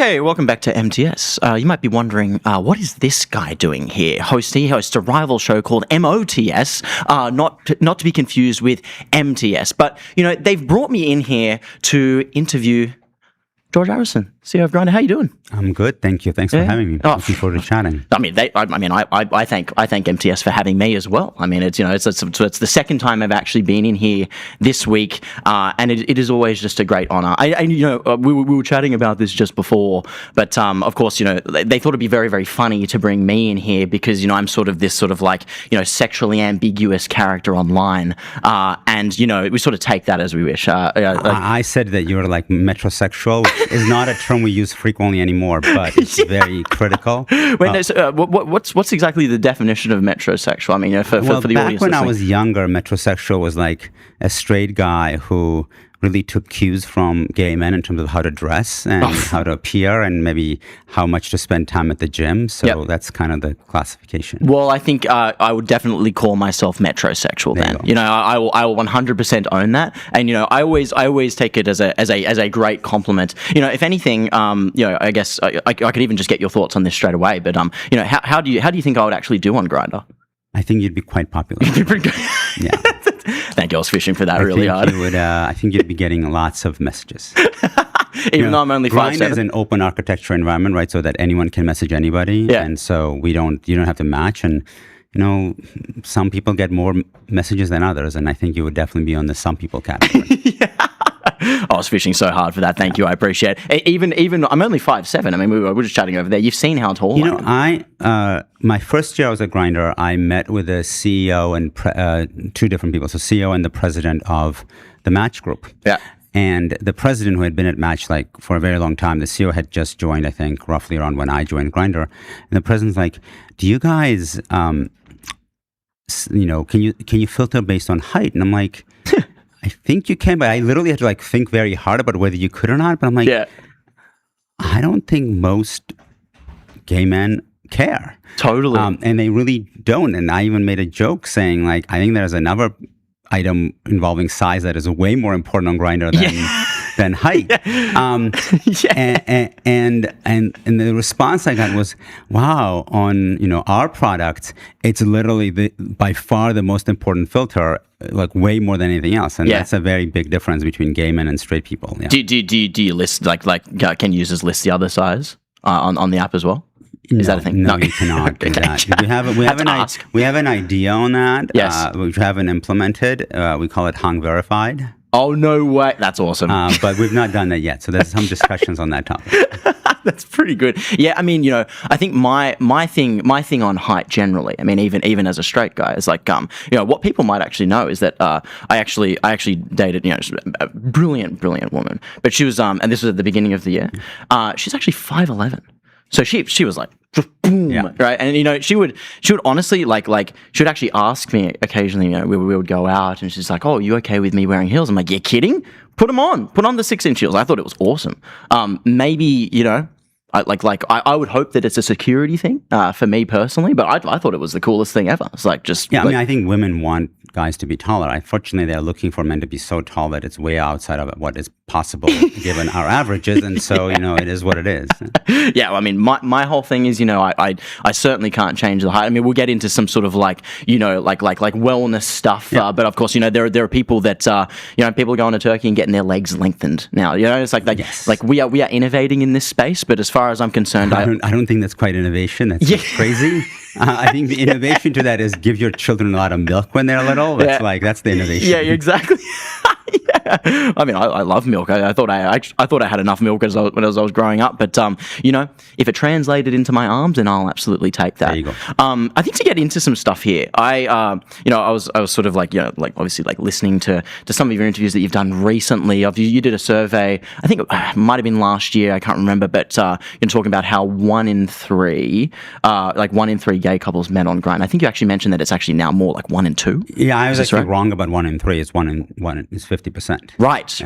Okay, welcome back to MTS. You might be wondering, what is this guy doing here? He hosts a rival show called MOTS, not to be confused with MTS. But, they've brought me in here to interview George Harrison, CEO of Grindr. How you doing? I'm good, thank you. Thanks for having me. Looking forward to chatting. I thank MTS for having me as well. I mean, it's the second time I've actually been in here this week, and it is always just a great honor. We were chatting about this just before, but of course, they thought it'd be very, very funny to bring me in here because I'm sort of this sexually ambiguous character online, and we sort of take that as we wish. I said that you're like metrosexual, which is not a term we use frequently anymore, but it's very critical. What's exactly the definition of metrosexual? I mean, for the audience. Back when I was younger, metrosexual was like a straight guy who really took cues from gay men in terms of how to dress and how to appear and maybe how much to spend time at the gym. So that's kind of the classification. Well, I think I would definitely call myself metrosexual then. I will 100% own that. And, I always take it as a great compliment. If anything, I guess I could even just get your thoughts on this straight away. But, how do you think I would actually do on Grindr? I think you'd be quite popular. Yeah. Thank you. I was fishing for that really hard. I think you'd be getting lots of messages. Even though I'm only 5'7". Grindr is an open architecture environment, right? So that anyone can message anybody. Yeah. And so you don't have to match. And, some people get more messages than others. And I think you would definitely be on the some people category. I was fishing so hard for that. Thank you. I appreciate it. Even I'm only 5'7". I mean, we were just chatting over there. You've seen how tall I am. My first year I was at Grindr, I met with the CEO and two different people. So CEO and the president of the Match Group. Yeah. And the president, who had been at Match for a very long time, the CEO had just joined, I think, roughly around when I joined Grindr. And the president's like, "Do you guys, can you filter based on height?" And I'm like, I think you can, but I literally had to think very hard about whether you could or not. But I'm like, I don't think most gay men care. Totally. And they really don't. And I even made a joke saying I think there's another item involving size that is way more important on Grindr than height. And the response I got was, wow, on our product, it's literally by far the most important filter, way more than anything else. And that's a very big difference between gay men and straight people. Yeah. Do you list can users list the other size on the app as well? Is that a thing? No, you cannot do that. We have an idea on that, which we haven't implemented. We call it hung verified. Oh, no way. That's awesome. But we've not done that yet. So there's some discussions on that topic. That's pretty good. Yeah, I mean, I think my thing on height generally, I mean, even as a straight guy, is what people might actually know is that I actually dated, a brilliant woman. But she was, and this was at the beginning of the year, she's actually 5'11". So she was like, boom, right? And she would honestly she would actually ask me occasionally. We would go out, and she's like, "Oh, are you okay with me wearing heels?" I'm like, "You're kidding? Put them on. Put on the 6-inch heels." I thought it was awesome. Maybe I would hope that it's a security thing for me personally, but I thought it was the coolest thing ever. It's I mean, I think women want guys to be taller. Unfortunately, they're looking for men to be so tall that it's way outside of what is possible given our averages, and so it is what it is. Yeah, I mean, my whole thing is I certainly can't change the height. I mean, we'll get into some sort of wellness stuff, but of course there are people that people going to Turkey and getting their legs lengthened now. It's we are innovating in this space, but as far as I'm concerned, I don't think that's quite innovation. That's crazy. I think the innovation to that is give your children a lot of milk when they're little. That's the innovation. Yeah, exactly. Yeah. I mean, I love milk. I thought I had enough milk as I was growing up. But if it translated into my arms, then I'll absolutely take that. There you go. I think to get into some stuff here, I was sort of obviously listening to some of your interviews that you've done recently. You did a survey. I think it might have been last year. I can't remember. But you're talking about how 1 in 3 gay couples met on Grindr. I think you actually mentioned that it's actually now more like 1 in 2. Yeah, I was actually wrong about 1 in 3. It's 1 in 1 is 50%. Right.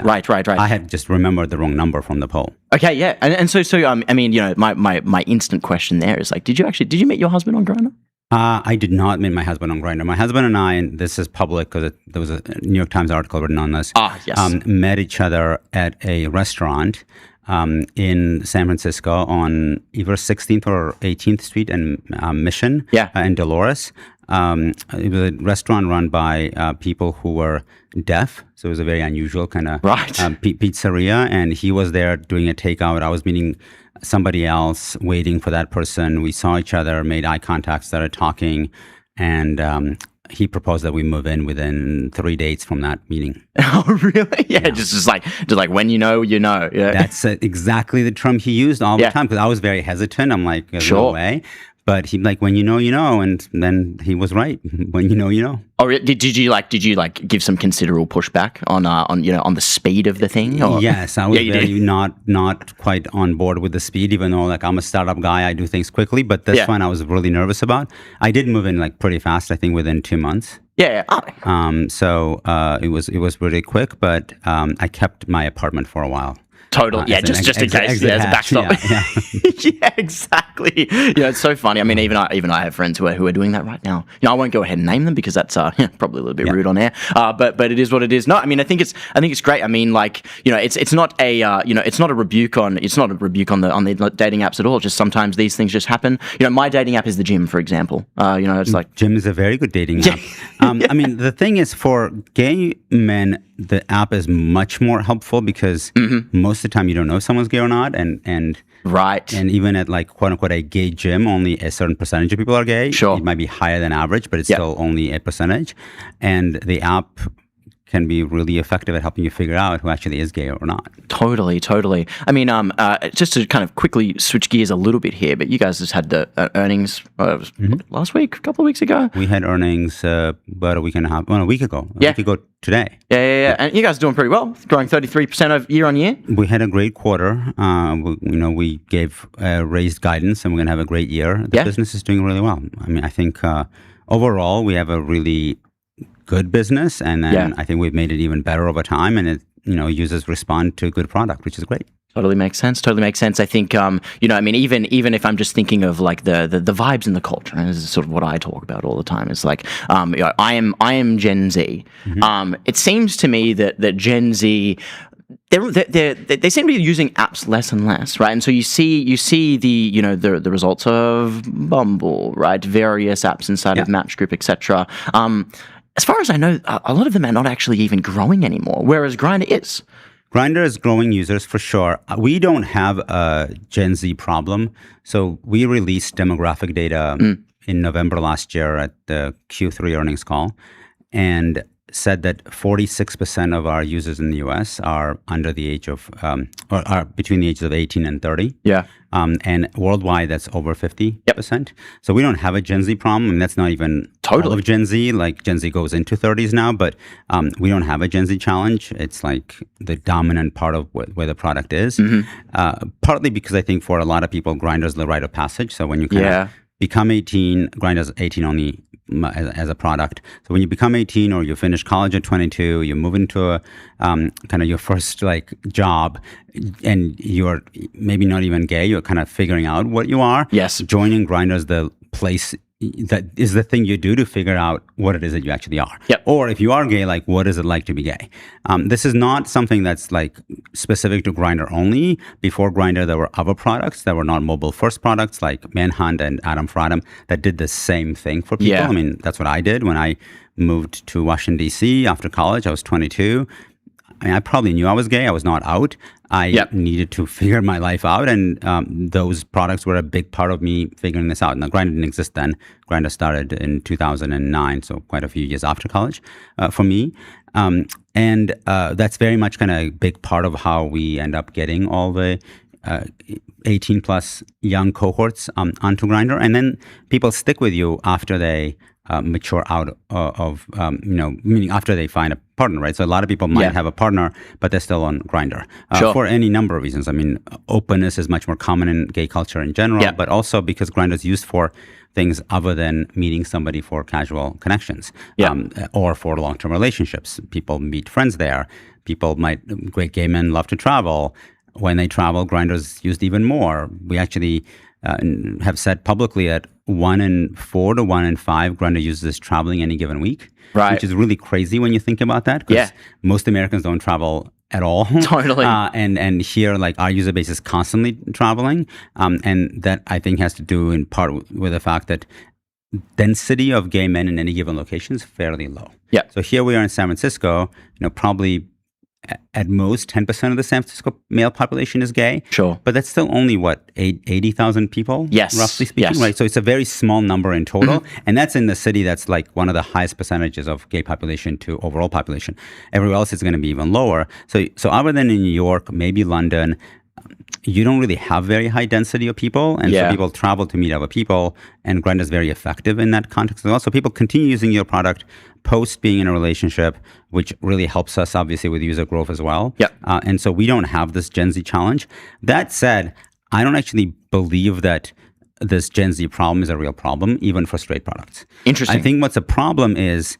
I had just remembered the wrong number from the poll. Okay, yeah, and so I mean, my instant question there is did you meet your husband on Grindr? I did not meet my husband on Grindr. My husband and I, and this is public because there was a New York Times article written on this, yes. Met each other at a restaurant in San Francisco on either 16th or 18th Street and Mission and Dolores. It was a restaurant run by people who were deaf, so it was a very unusual kind of pizzeria. And he was there doing a takeout. I was meeting somebody else, waiting for that person. We saw each other, made eye contact, started talking, and he proposed that we move in within 3 dates from that meeting. Oh, really? Yeah, just like when you know, you know. Yeah. That's exactly the term he used all the time, because I was very hesitant. I'm like, no way. But he like, when you know, you know, and then he was right. When you know, you know. Oh, did you give some considerable pushback on the speed of the thing? Or? Yes, I was very not quite on board with the speed, even though like I'm a startup guy, I do things quickly. But this one I was really nervous about. I did move in like pretty fast, I think within 2 months. Yeah. So it was really quick, but I kept my apartment for a while. Total, just in case, as a backstop. Yeah, exactly. Yeah, it's so funny. I mean, even I have friends who are doing that right now. I won't go ahead and name them because that's probably a little bit rude on air. But it is what it is. No, I mean, I think it's great. I mean, like, it's not a rebuke on the dating apps at all. Just sometimes these things just happen. My dating app is the gym, for example. It's like gym is a very good dating app. I mean, the thing is, for gay men, the app is much more helpful because most of the time you don't know if someone's gay or not, and right. And even at like quote unquote a gay gym, only a certain percentage of people are gay. Sure, it might be higher than average, but it's still only a percentage. And the app can be really effective at helping you figure out who actually is gay or not. Totally. I mean, just to kind of quickly switch gears a little bit here, but you guys just had the earnings last week, a couple of weeks ago. We had earnings about a week ago today. Yeah. And you guys are doing pretty well, growing 33% year on year. We had a great quarter. We gave raised guidance, and we're going to have a great year. The business is doing really well. I mean, I think overall we have a really good business, and then I think we've made it even better over time, and it users respond to a good product, which is great. Totally makes sense. I think, I mean, even if I'm just thinking of like the vibes in the culture, and this is sort of what I talk about all the time. It's like, I am Gen Z. It seems to me that Gen Z, they seem to be using apps less and less, right? And so you see the results of Bumble, right? Various apps inside of Match Group, etc. As far as I know, a lot of them are not actually even growing anymore, whereas Grindr is. Grindr is growing users for sure. We don't have a Gen Z problem. So we released demographic data in November last year at the Q3 earnings call, and said that 46% of our users in the US are under the age of, or are between the ages of 18 and 30. Yeah. And worldwide, that's over 50%. So we don't have a Gen Z problem. And that's not even all of Gen Z. Like Gen Z goes into 30s now, but we don't have a Gen Z challenge. It's like the dominant part of where the product is. Partly because I think for a lot of people, Grindr is the rite of passage. So when you kind of become 18, Grindr is 18 only as a product. So when you become 18 or you finish college at 22, you move into a kind of your first like job, and you're maybe not even gay, you're kind of figuring out what you are. Yes. Joining Grindr is the place that is the thing you do to figure out what it is that you actually are. Yep. Or if you are gay, like what is it like to be gay? This is not something that's like specific to Grindr only. Before Grindr, there were other products that were not mobile first products like Manhunt and Adam for Adam that did the same thing for people. Yeah. I mean, that's what I did when I moved to Washington, D.C. after college. I was 22. I mean, I probably knew I was gay. I was not out. I needed to figure my life out, and those products were a big part of me figuring this out. Now, Grindr didn't exist then. Grindr started in 2009, so quite a few years after college for me. And that's very much kind of a big part of how we end up getting all the 18 plus young cohorts onto Grindr, and then people stick with you after they mature out of meaning after they find a partner, right? So a lot of people might have a partner, but they're still on Grindr for any number of reasons. I mean, openness is much more common in gay culture in general, but also because Grindr is used for things other than meeting somebody for casual connections or for long-term relationships. People meet friends there. Great gay men love to travel. When they travel, Grindr is used even more. We actually have said publicly that 1 in 4 to 1 in 5 Grindr users traveling any given week, which is really crazy when you think about that, because most Americans don't travel at all. Totally. And here, like, our user base is constantly traveling. And that, I think, has to do in part with the fact that density of gay men in any given location is fairly low. Yeah. So here we are in San Francisco, probably at most 10% of the San Francisco male population is gay. Sure. But that's still only, 80,000 people? Yes. Roughly speaking, Yes. right? So it's a very small number in total. And that's in the city that's like one of the highest percentages of gay population to overall population. Everywhere else is going to be even lower. So other than in New York, maybe London, you don't really have very high density of people. And so people travel to meet other people. And Grindr is very effective in that context as well. So people continue using your product post being in a relationship, which really helps us, obviously, with user growth as well. Yep. And so we don't have this Gen Z challenge. That said, I don't actually believe that this Gen Z problem is a real problem, even for straight products. Interesting. I think what's a problem is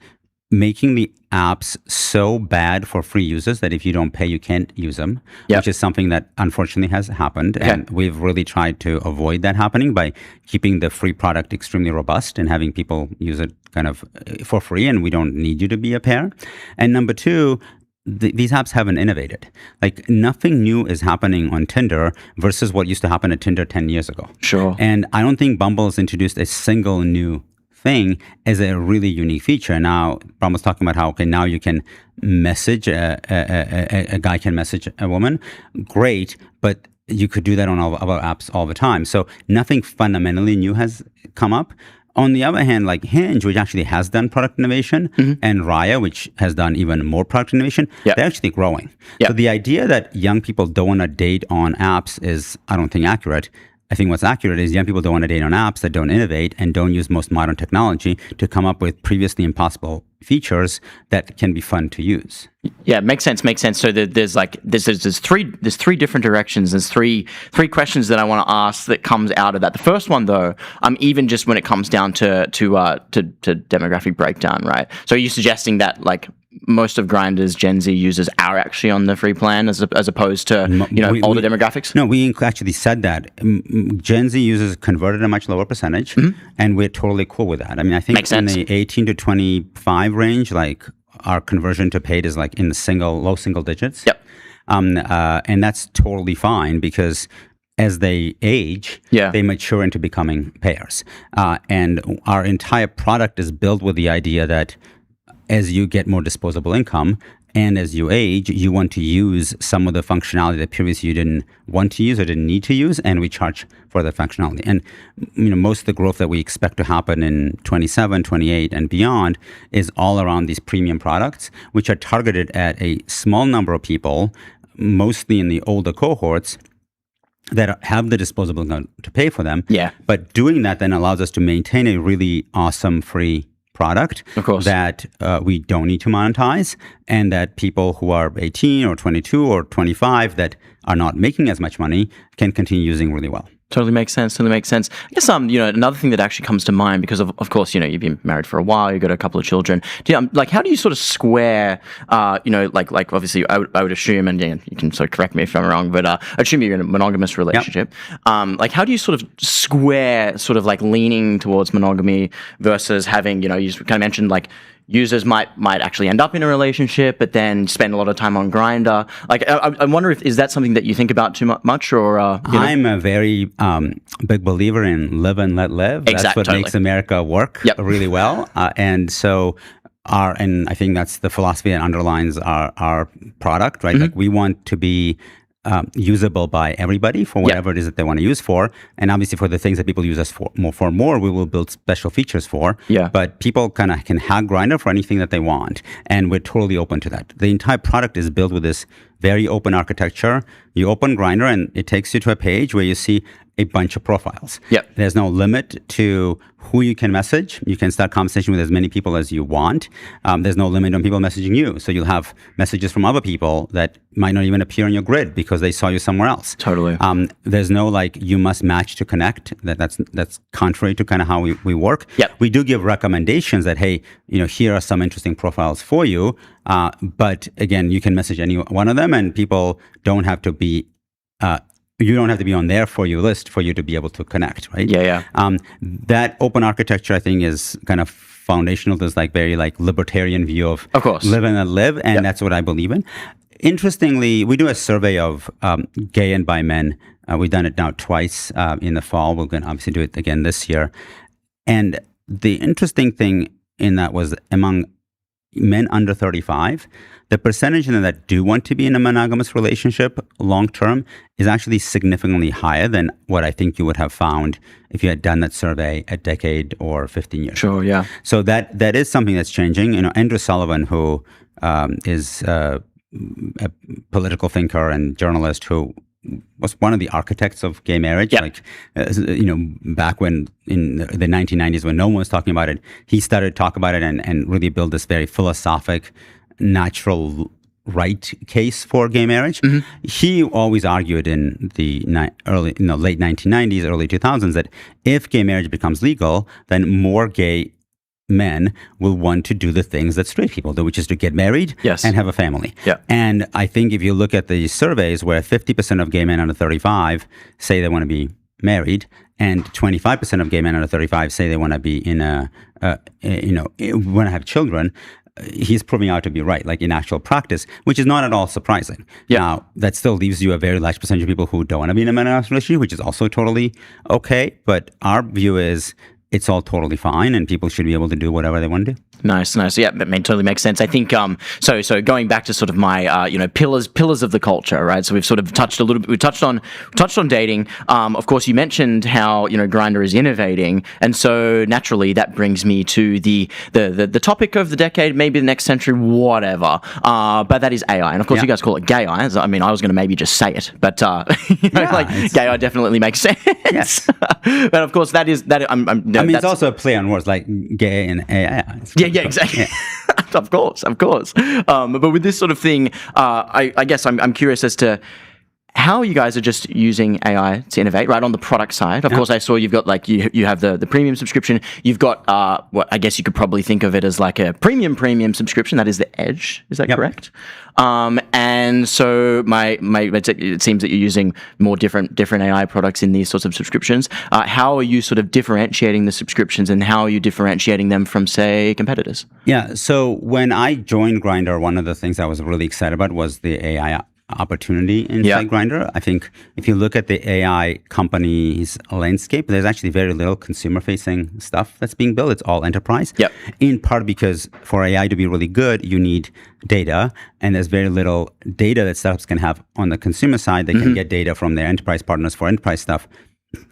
making the apps so bad for free users that if you don't pay, you can't use them, which is something that unfortunately has happened. And we've really tried to avoid that happening by keeping the free product extremely robust and having people use it kind of for free, and we don't need you to be a pair. And number two, these apps haven't innovated. Like, nothing new is happening on Tinder versus what used to happen at Tinder 10 years ago. Sure. And I don't think Bumble has introduced a single new thing as a really unique feature. Now, Bram was talking about how, now you can message, a guy can message a woman. Great, but you could do that on all other apps all the time. So nothing fundamentally new has come up. On the other hand, like Hinge, which actually has done product innovation, and Raya, which has done even more product innovation, they're actually growing. So the idea that young people don't want to date on apps is, I don't think, accurate. I think what's accurate is young people don't want to date on apps that don't innovate and don't use most modern technology to come up with previously impossible features that can be fun to use. Yeah, makes sense. So there's three different directions. There's three questions that I want to ask that comes out of that. The first one, though, even just when it comes down to demographic breakdown, right? So are you suggesting that, like, most of Grindr's Gen Z users are actually on the free plan as opposed to older demographics? No, we actually said that. Gen Z users converted a much lower percentage, and we're totally cool with that. I mean, I think in the 18 to 25 range, like, our conversion to paid is like in the low single digits. Yep. And that's totally fine because as they age, they mature into becoming payers. And our entire product is built with the idea that as you get more disposable income and as you age, you want to use some of the functionality that previously you didn't want to use or didn't need to use, and we charge for the functionality. And most of the growth that we expect to happen in 27, 28, and beyond is all around these premium products, which are targeted at a small number of people, mostly in the older cohorts, that have the disposable income to pay for them. Yeah. But doing that then allows us to maintain a really awesome free product that we don't need to monetize, and that people who are 18 or 22 or 25 that are not making as much money can continue using really well. Totally makes sense. I guess, another thing that actually comes to mind, because of course, you've been married for a while, you've got a couple of children. Like, how do you sort of square, like obviously I would assume, and you can sort of correct me if I'm wrong, but I assume you're in a monogamous relationship. Like, how do you sort of square sort of like leaning towards monogamy versus having, you kind of mentioned like, users might actually end up in a relationship, but then spend a lot of time on Grindr. Like, I wonder is that something that you think about too much, or I'm a very big believer in live and let live. That's what makes America work really well, and so. And I think that's the philosophy that underlines our product, right? Like, we want to be usable by everybody for whatever it is that they want to use for. And obviously for the things that people use us for more, we will build special features for. But people kind of can hack Grindr for anything that they want. And we're totally open to that. The entire product is built with this very open architecture. You open Grindr and it takes you to a page where you see a bunch of profiles. There's no limit to who you can message. You can start conversation with as many people as you want. There's no limit on people messaging you. So you'll have messages from other people that might not even appear on your grid because they saw you somewhere else. Totally. There's no like you must match to connect. That's contrary to kind of how we work. We do give recommendations that, hey, here are some interesting profiles for you. But again, you can message any one of them, and people don't have to be. You don't have to be on their For You list for you to be able to connect, right? That open architecture, I think, is kind of foundational. There's like very like libertarian view of course, live and let live, and that's what I believe in. interestingly, we do a survey of gay and bi men. We've done it now twice in the fall. We're going to obviously do it again this year. And the interesting thing in that was among men under 35, the percentage that do want to be in a monogamous relationship long term is actually significantly higher than what I think you would have found if you had done that survey a decade or 15 years ago. Sure, yeah. So that is something that's changing. Andrew Sullivan, who is a political thinker and journalist who was one of the architects of gay marriage, back when in the 1990s when no one was talking about it, he started to talk about it and really build this very philosophic, natural right case for gay marriage. He always argued in the late 1990s, early 2000s that if gay marriage becomes legal, then more gay men will want to do the things that straight people do, which is to get married and have a family. Yeah. And I think if you look at the surveys where 50% of gay men under 35 say they want to be married, and 25% of gay men under 35 say they want to be want to have children, he's proving out to be right, like in actual practice, which is not at all surprising. Yeah. Now, that still leaves you a very large percentage of people who don't want to be in a monogamous relationship, which is also totally okay. But our view is it's all totally fine, and people should be able to do whatever they want to do. Nice. Yeah, that totally makes sense. I think so going back to sort of my pillars of the culture, right? So we've sort of touched a little bit. We touched on dating. Of course, you mentioned how Grindr is innovating, and so naturally that brings me to the topic of the decade, maybe the next century, whatever. But that is AI, and of course you guys call it gay AI. I mean, I was going to maybe just say it, but gay AI definitely makes sense. Yes. But of course that is that. It's also a play on words like gay and AI. Yeah, exactly. Yeah. Of course. But with this sort of thing, I guess I'm curious as to how you guys are just using AI to innovate, right, on the product side. Of course, I saw you've got you have the premium subscription. You've got what I guess you could probably think of it as like a premium subscription. That is the Edge. Is that correct? And so it seems that you're using more different AI products in these sorts of subscriptions. How are you sort of differentiating the subscriptions, and how are you differentiating them from, say, competitors? Yeah. So when I joined Grindr, one of the things I was really excited about was the AI opportunity inside Grindr. I think if you look at the AI company's landscape, there's actually very little consumer-facing stuff that's being built. It's all enterprise. Yep. In part because for AI to be really good, you need data, and there's very little data that startups can have on the consumer side. They can get data from their enterprise partners for enterprise stuff,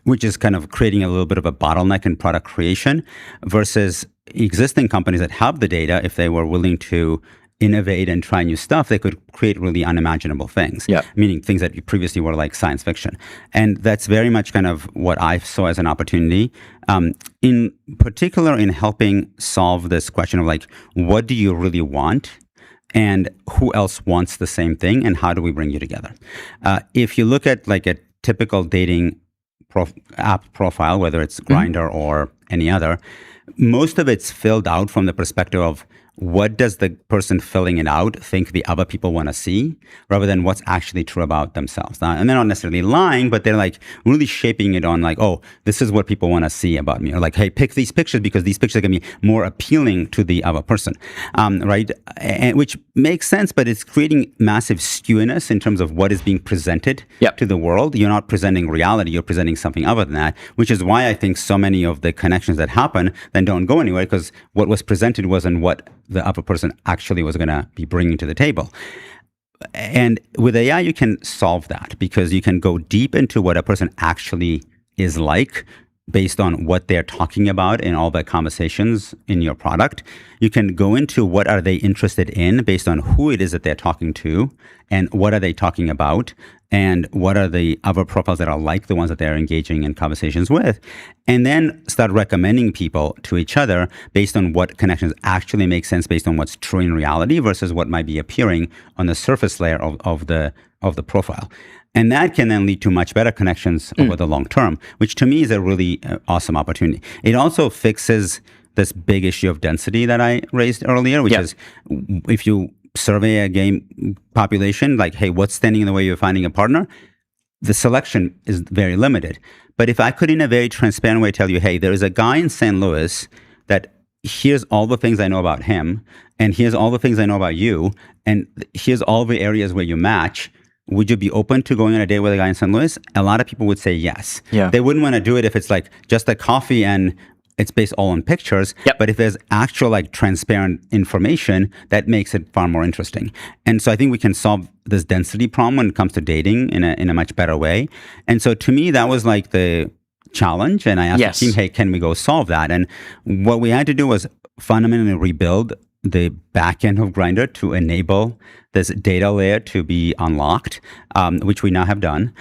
which is kind of creating a little bit of a bottleneck in product creation versus existing companies that have the data. If they were willing to innovate and try new stuff, they could create really unimaginable things, meaning things that previously were like science fiction. And that's very much kind of what I saw as an opportunity, in particular in helping solve this question of like, what do you really want? And who else wants the same thing? And how do we bring you together? If you look at like a typical dating app profile, whether it's Grindr or any other, most of it's filled out from the perspective of what does the person filling it out think the other people want to see, rather than what's actually true about themselves. And they're not necessarily lying, but they're like really shaping it on like, oh, this is what people want to see about me. Or like, hey, pick these pictures because these pictures are going to be more appealing to the other person, right? And, which makes sense, but it's creating massive skewness in terms of what is being presented to the world. You're not presenting reality, you're presenting something other than that, which is why I think so many of the connections that happen then don't go anywhere, because what was presented wasn't what the other person actually was going to be bringing to the table. And with AI, you can solve that because you can go deep into what a person actually is like based on what they're talking about in all the conversations in your product. You can go into what are they interested in based on who it is that they're talking to and what are they talking about and what are the other profiles that are like the ones that they're engaging in conversations with, and then start recommending people to each other based on what connections actually make sense based on what's true in reality versus what might be appearing on the surface layer of the profile. And that can then lead to much better connections over the long term, which to me is a really awesome opportunity. It also fixes this big issue of density that I raised earlier, which is if you survey a gay population, like, hey, what's standing in the way of finding a partner? The selection is very limited. But if I could, in a very transparent way, tell you, hey, there is a guy in St. Louis that here's all the things I know about him, and here's all the things I know about you, and here's all the areas where you match. Would you be open to going on a date with a guy in St. Louis? A lot of people would say yes. Yeah. They wouldn't want to do it if it's like just a coffee and it's based all on pictures. Yep. But if there's actual like transparent information, that makes it far more interesting. And so I think we can solve this density problem when it comes to dating in a much better way. And so to me, that was like the challenge. And I asked Yes. the team, hey, can we go solve that? And what we had to do was fundamentally rebuild the backend of Grindr to enable this data layer to be unlocked, which we now have done.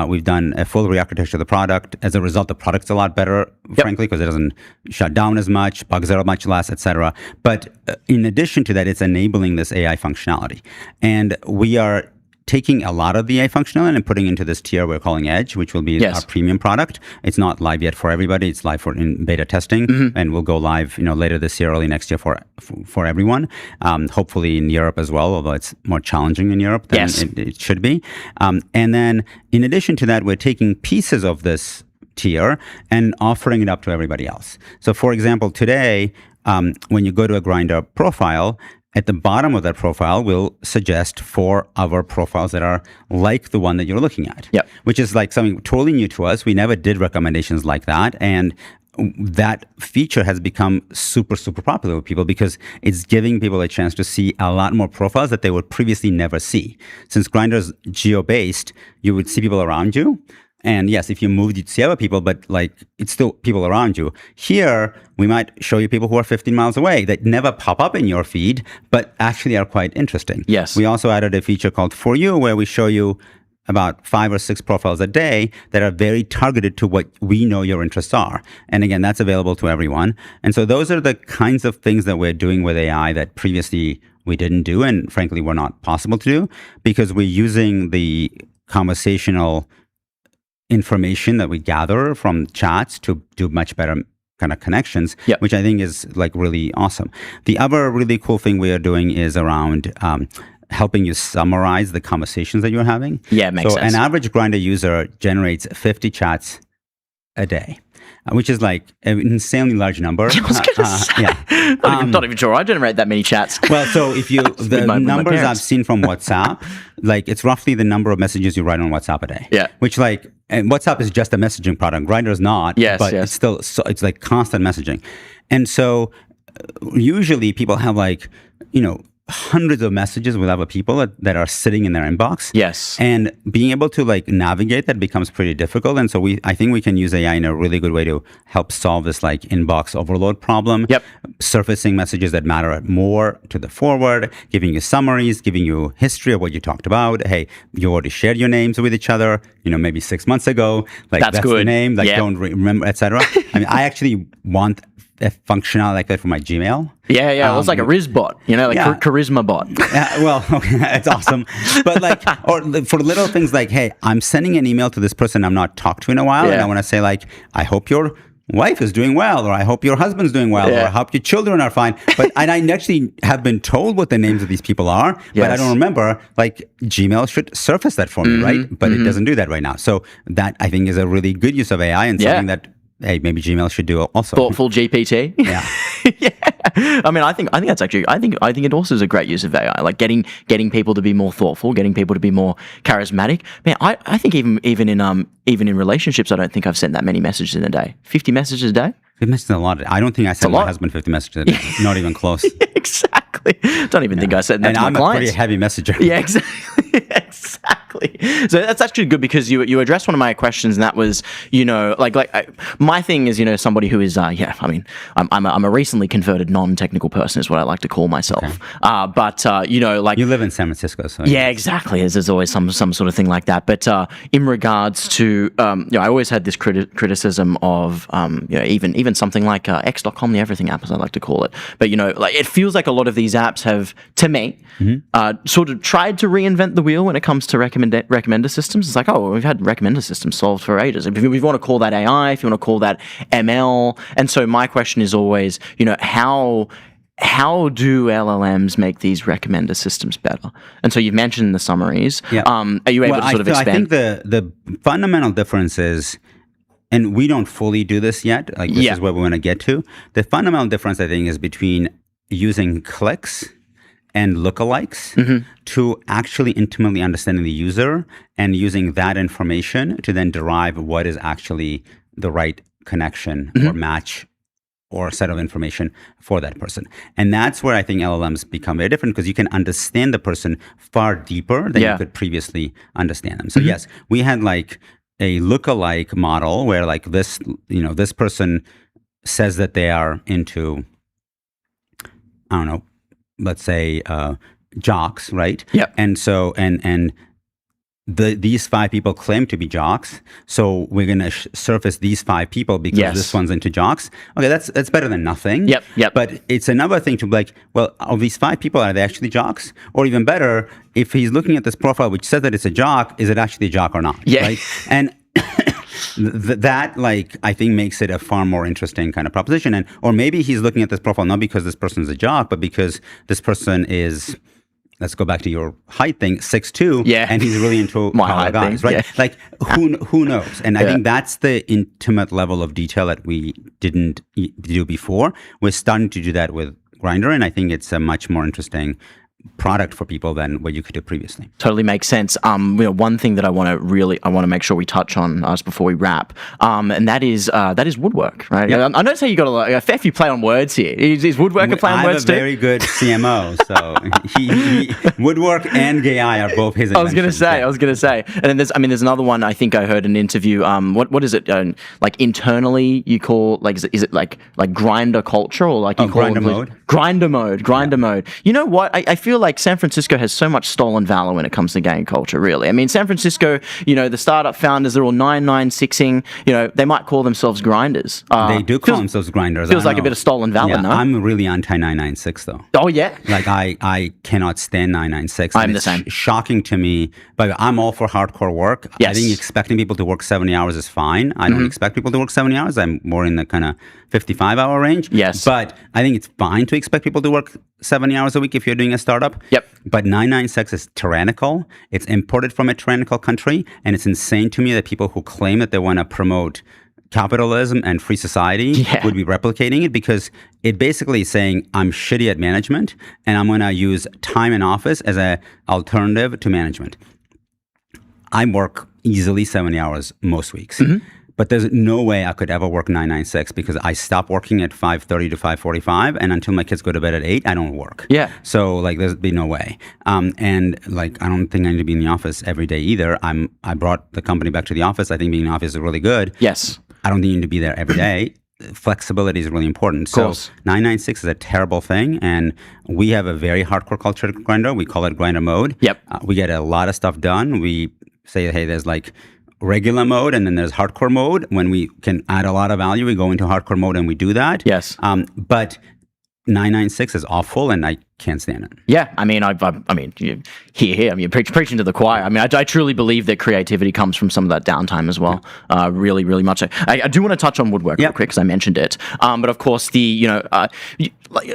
We've done a full re-architecture of the product. As a result, the product's a lot better, frankly, because it doesn't shut down as much, bugs are much less, etc. But in addition to that, it's enabling this AI functionality. And we are taking a lot of the AI functionality and putting into this tier we're calling Edge, which will be our premium product. It's not live yet for everybody. It's live in beta testing, and will go live, later this year, early next year for everyone. Hopefully in Europe as well, although it's more challenging in Europe than it should be. And then in addition to that, we're taking pieces of this tier and offering it up to everybody else. So for example, today, when you go to a Grindr profile, at the bottom of that profile, we'll suggest 4 other profiles that are like the one that you're looking at, which is like something totally new to us. We never did recommendations like that. And that feature has become super, super popular with people because it's giving people a chance to see a lot more profiles that they would previously never see. Since Grindr's geo-based, you would see people around you. And yes, if you moved, you'd see other people, but like it's still people around you. Here, we might show you people who are 15 miles away that never pop up in your feed, but actually are quite interesting. Yes. We also added a feature called For You, where we show you about 5 or 6 profiles a day that are very targeted to what we know your interests are. And again, that's available to everyone. And so those are the kinds of things that we're doing with AI that previously we didn't do, and frankly, were not possible to do, because we're using the conversational information that we gather from chats to do much better kind of connections, which I think is like really awesome. The other really cool thing we are doing is around helping you summarize the conversations that you're having. Yeah, it makes sense. An average Grindr user generates 50 chats a day, which is like an insanely large number. I was going to say, not even sure I generate that many chats. Well, so if you, the numbers I've seen from WhatsApp, like it's roughly the number of messages you write on WhatsApp a day. Yeah. Which like, and WhatsApp is just a messaging product. Grindr is not. But it's still, it's like constant messaging. And so usually people have like, hundreds of messages with other people that are sitting in their inbox. Yes. And being able to like navigate that becomes pretty difficult. And so I think we can use AI in a really good way to help solve this like inbox overload problem. Surfacing messages that matter more to the forward, giving you summaries, giving you history of what you talked about. Hey, you already shared your names with each other, maybe 6 months ago. Like that's good. The name, like don't remember, etc. I mean, I actually want a functionality like that for my Gmail. Yeah. It's like a Riz bot, charisma bot. Well, it's awesome. But like, or for little things like, hey, I'm sending an email to this person I've not talked to in a while, and I want to say like, I hope your wife is doing well, or I hope your husband's doing well, or I hope your children are fine. But and I actually have been told what the names of these people are, but I don't remember. Like Gmail should surface that for me, right? But it doesn't do that right now. So that I think is a really good use of AI and something that, hey, maybe Gmail should do also. Thoughtful GPT. Yeah. I mean, I think that's actually. I think it also is a great use of AI, like getting people to be more thoughtful, getting people to be more charismatic. Man, I think even in relationships, I don't think I've sent that many messages in a day. 50 messages a day. 50 messages a lot. I don't think I sent my husband 50 messages a day. Not even close. Exactly. Don't even think I sent that to my clients. And I'm a pretty heavy messenger. Yeah, exactly. Exactly. So that's actually good because you addressed one of my questions, and that was, my thing is, somebody who is, I'm a recently converted non-technical person is what I like to call myself. Okay. You live in San Francisco, so yeah, exactly. There's always some sort of thing like that. But in regards to, I always had this criticism of, even something like X.com, the everything app, as I like to call it. But it feels like a lot of these apps have, to me, sort of tried to reinvent the wheel when it comes to recommender systems. It's like, we've had recommender systems solved for ages. If you want to call that AI, if you want to call that ML. And so my question is always, how do LLMs make these recommender systems better? And so you've mentioned the summaries. Yeah. Are you able to sort of expand? I think the fundamental difference is, and we don't fully do this yet, like this is where we want to get to. The fundamental difference, I think, is between using clicks and lookalikes to actually intimately understanding the user and using that information to then derive what is actually the right connection or match or set of information for that person. And that's where I think LLMs become very different because you can understand the person far deeper than you could previously understand them. So yes, we had like a lookalike model where like this, this person says that they are into, I don't know, let's say jocks, right? Yep. And so, and these 5 people claim to be jocks, so we're going to surface these 5 people because this one's into jocks. Okay, that's better than nothing. Yep. But it's another thing to be like, well, of these 5 people, are they actually jocks? Or even better, if he's looking at this profile which says that it's a jock, is it actually a jock or not? Yeah. Right? And that like I think makes it a far more interesting kind of proposition. And or maybe he's looking at this profile not because this person's a jock, but because this person is, let's go back to your height thing, 6'2", and he's really into taller guys, right? Like who knows? And I think that's the intimate level of detail that we didn't do before. We're starting to do that with Grindr, and I think it's a much more interesting product for people than what you could do previously. Totally makes sense. One thing that I want to make sure we touch on just before we wrap, and that is woodwork, right? Yep. I notice how you got a fair few play on words here. Is woodwork a play on words too? I have a very good CMO, so he woodwork and AI are both his. I was gonna say, and then there's another one. I think I heard an interview. What is it? Like internally, you call is it like grinder culture or like you call grinder mode? Grinder mode. You know what? I feel like San Francisco has so much stolen valor when it comes to gang culture, really. I mean, San Francisco, the startup founders, they're all 996ing, they might call themselves grinders. They do call themselves grinders. Feels like a bit of stolen valor, no? I'm really anti-996, though. Oh, yeah? Like, I cannot stand 996. I'm the same. Shocking to me, but I'm all for hardcore work. Yes. I think expecting people to work 70 hours is fine. I don't expect people to work 70 hours. I'm more in the kind of 55-hour range. Yes. But I think it's fine to expect people to work 70 hours a week if you're doing a startup. Yep. But 996 is tyrannical. It's imported from a tyrannical country. And it's insane to me that people who claim that they want to promote capitalism and free society would be replicating it, because it basically is saying I'm shitty at management and I'm going to use time in office as an alternative to management. I work easily 70 hours most weeks. But there's no way I could ever work 996 because I stop working at 5:30 to 5:45, and until my kids go to bed at 8, I don't work. Yeah. So like there's be no way. And like I don't think I need to be in the office every day either. I brought the company back to the office. I think being in the office is really good. Yes. I don't think you need to be there every day. Flexibility is really important. So 996 is a terrible thing, and we have a very hardcore culture at Grindr. We call it Grindr mode. Yep. We get a lot of stuff done. We say, hey, there's like regular mode and then there's hardcore mode. When we can add a lot of value, we go into hardcore mode and we do that. Yes. But 996 is awful and I can't stand it. Yeah, I mean, you hear. I mean, you're preaching to the choir. I mean, I truly believe that creativity comes from some of that downtime as well. Really, really much. I do want to touch on woodwork real quick because I mentioned it. But of course,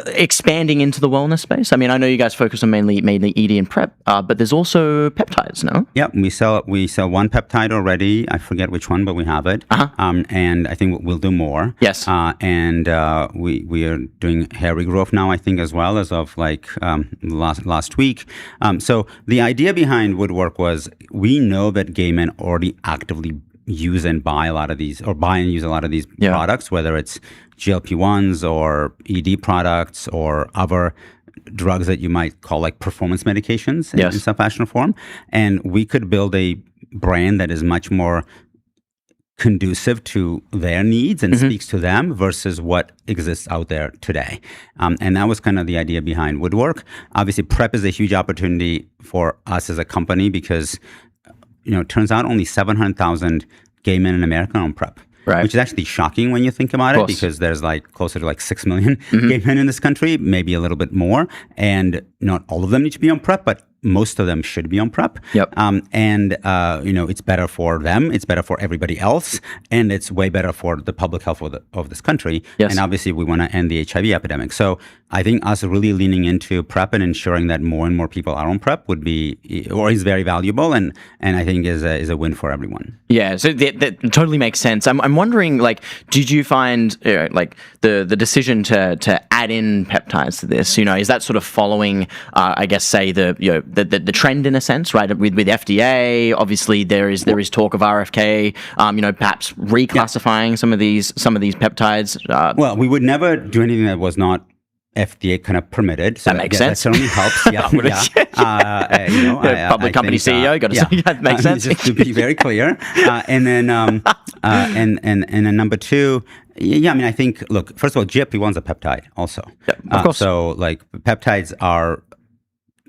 expanding into the wellness space. I mean, I know you guys focus on mainly ED and PrEP, but there's also peptides, no? Yeah, we sell one peptide already. I forget which one, but we have it. And I think we'll do more. Yes. And we are doing hair regrowth now, I think, as well as of last week. So the idea behind woodwork was we know that gay men already actively use and buy a lot of these, or buy and use a lot of these products, whether it's GLP-1s or ED products or other drugs that you might call like performance medications in some fashion or form. And we could build a brand that is much more conducive to their needs and speaks to them versus what exists out there today. And that was kind of the idea behind woodwork. Obviously, PrEP is a huge opportunity for us as a company because, it turns out only 700,000 gay men in America are on PrEP. Right. Which is actually shocking when you think about it, because there's closer to 6 million gay men in this country, maybe a little bit more. And not all of them need to be on PrEP, but most of them should be on PrEP. Yep. It's better for them, it's better for everybody else, and it's way better for the public health of this country. Yes. And obviously we want to end the HIV epidemic. So I think us really leaning into PrEP and ensuring that more and more people are on PrEP is very valuable, and I think is a win for everyone. Yeah, so that totally makes sense. I'm wondering, did you find the decision to add in peptides to this? Is that sort of following, I guess, say the trend in a sense, right? With FDA, obviously there is talk of RFK, perhaps reclassifying some of these peptides. Well, we would never do anything that was not FDA kind of permitted. So that makes sense. That certainly helps. Yeah, public company CEO. Got to say that makes sense. Just to be very clear. And then number two. Yeah, I mean, I think. Look, first of all, GLP-1 is a peptide, also. Yeah, of course. So, like, peptides are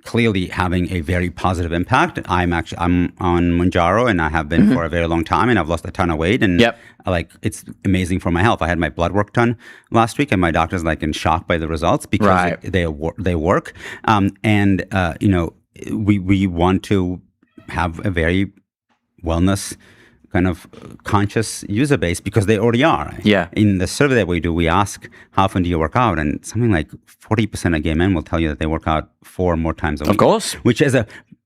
clearly having a very positive impact. I'm on Mounjaro, and I have been for a very long time, and I've lost a ton of weight, and like it's amazing for my health. I had my blood work done last week, and my doctor's like in shock by the results because they work. We want to have a very wellness kind of conscious user base because they already are. Yeah. In the survey that we do, we ask how often do you work out, and something like 40% of gay men will tell you that they work out 4 more times a week. Of course. Which is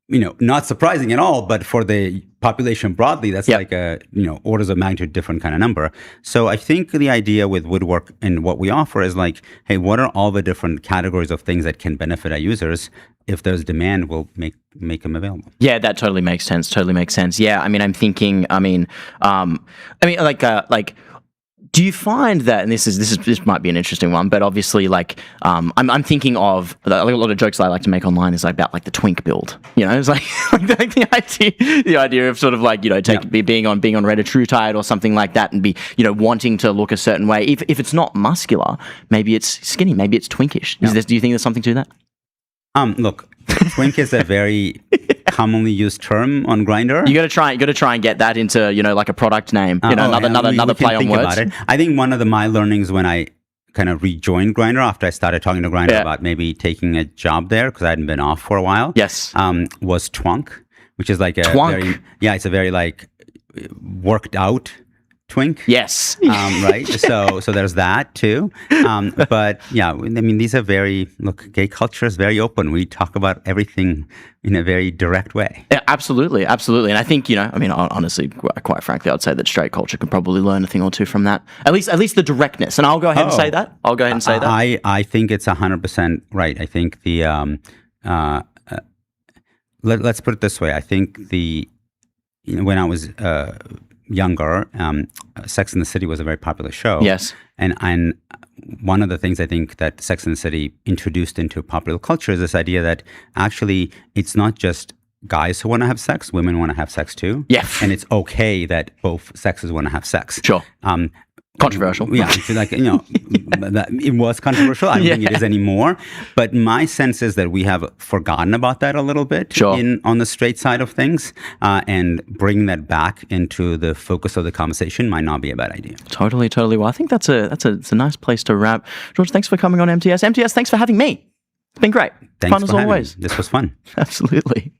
not surprising at all, but for the population broadly, that's like a orders of magnitude different kind of number. So I think the idea with Woodwork and what we offer is like, hey, what are all the different categories of things that can benefit our users? If there's demand, we'll make them available. Yeah, that totally makes sense. Totally makes sense. Yeah, I mean, I'm thinking. Do you find that, and this might be an interesting one, but obviously, like, I'm thinking of a lot of jokes that I like to make online is about like the twink build. It's like the idea of sort of like being on retatrutide or something like that, and be wanting to look a certain way. If it's not muscular, maybe it's skinny, maybe it's twinkish. Do you think there's something to that? Look, twink is a very commonly used term on Grindr. You got to try and get that into like a product name. Another play on words. About it. I think one of my learnings when I kind of rejoined Grindr after I started talking to Grindr about maybe taking a job there because I hadn't been off for a while. Yes. Was twunk, which is like a twunk. It's a very like worked out twink. Yes. Right. So there's that too. But yeah, I mean, these are gay culture is very open. We talk about everything in a very direct way. Yeah, absolutely. Absolutely. And I think, honestly, quite frankly, I'd say that straight culture can probably learn a thing or two from that. At least the directness. And I'll go ahead and say that. I think it's 100% right. I think let's put it this way. I think when I was younger, Sex and the City was a very popular show. Yes. And one of the things I think that Sex and the City introduced into popular culture is this idea that actually it's not just guys who want to have sex, women want to have sex too. Yeah. And it's okay that both sexes want to have sex. Sure. Controversial. Yeah, it's like, it was controversial. I don't think it is anymore. But my sense is that we have forgotten about that a little bit on the straight side of things, and bringing that back into the focus of the conversation might not be a bad idea. Totally. Well, I think that's a nice place to wrap. George, thanks for coming on MTS. MTS, thanks for having me. It's been great. Thanks fun as always. This was fun. Absolutely.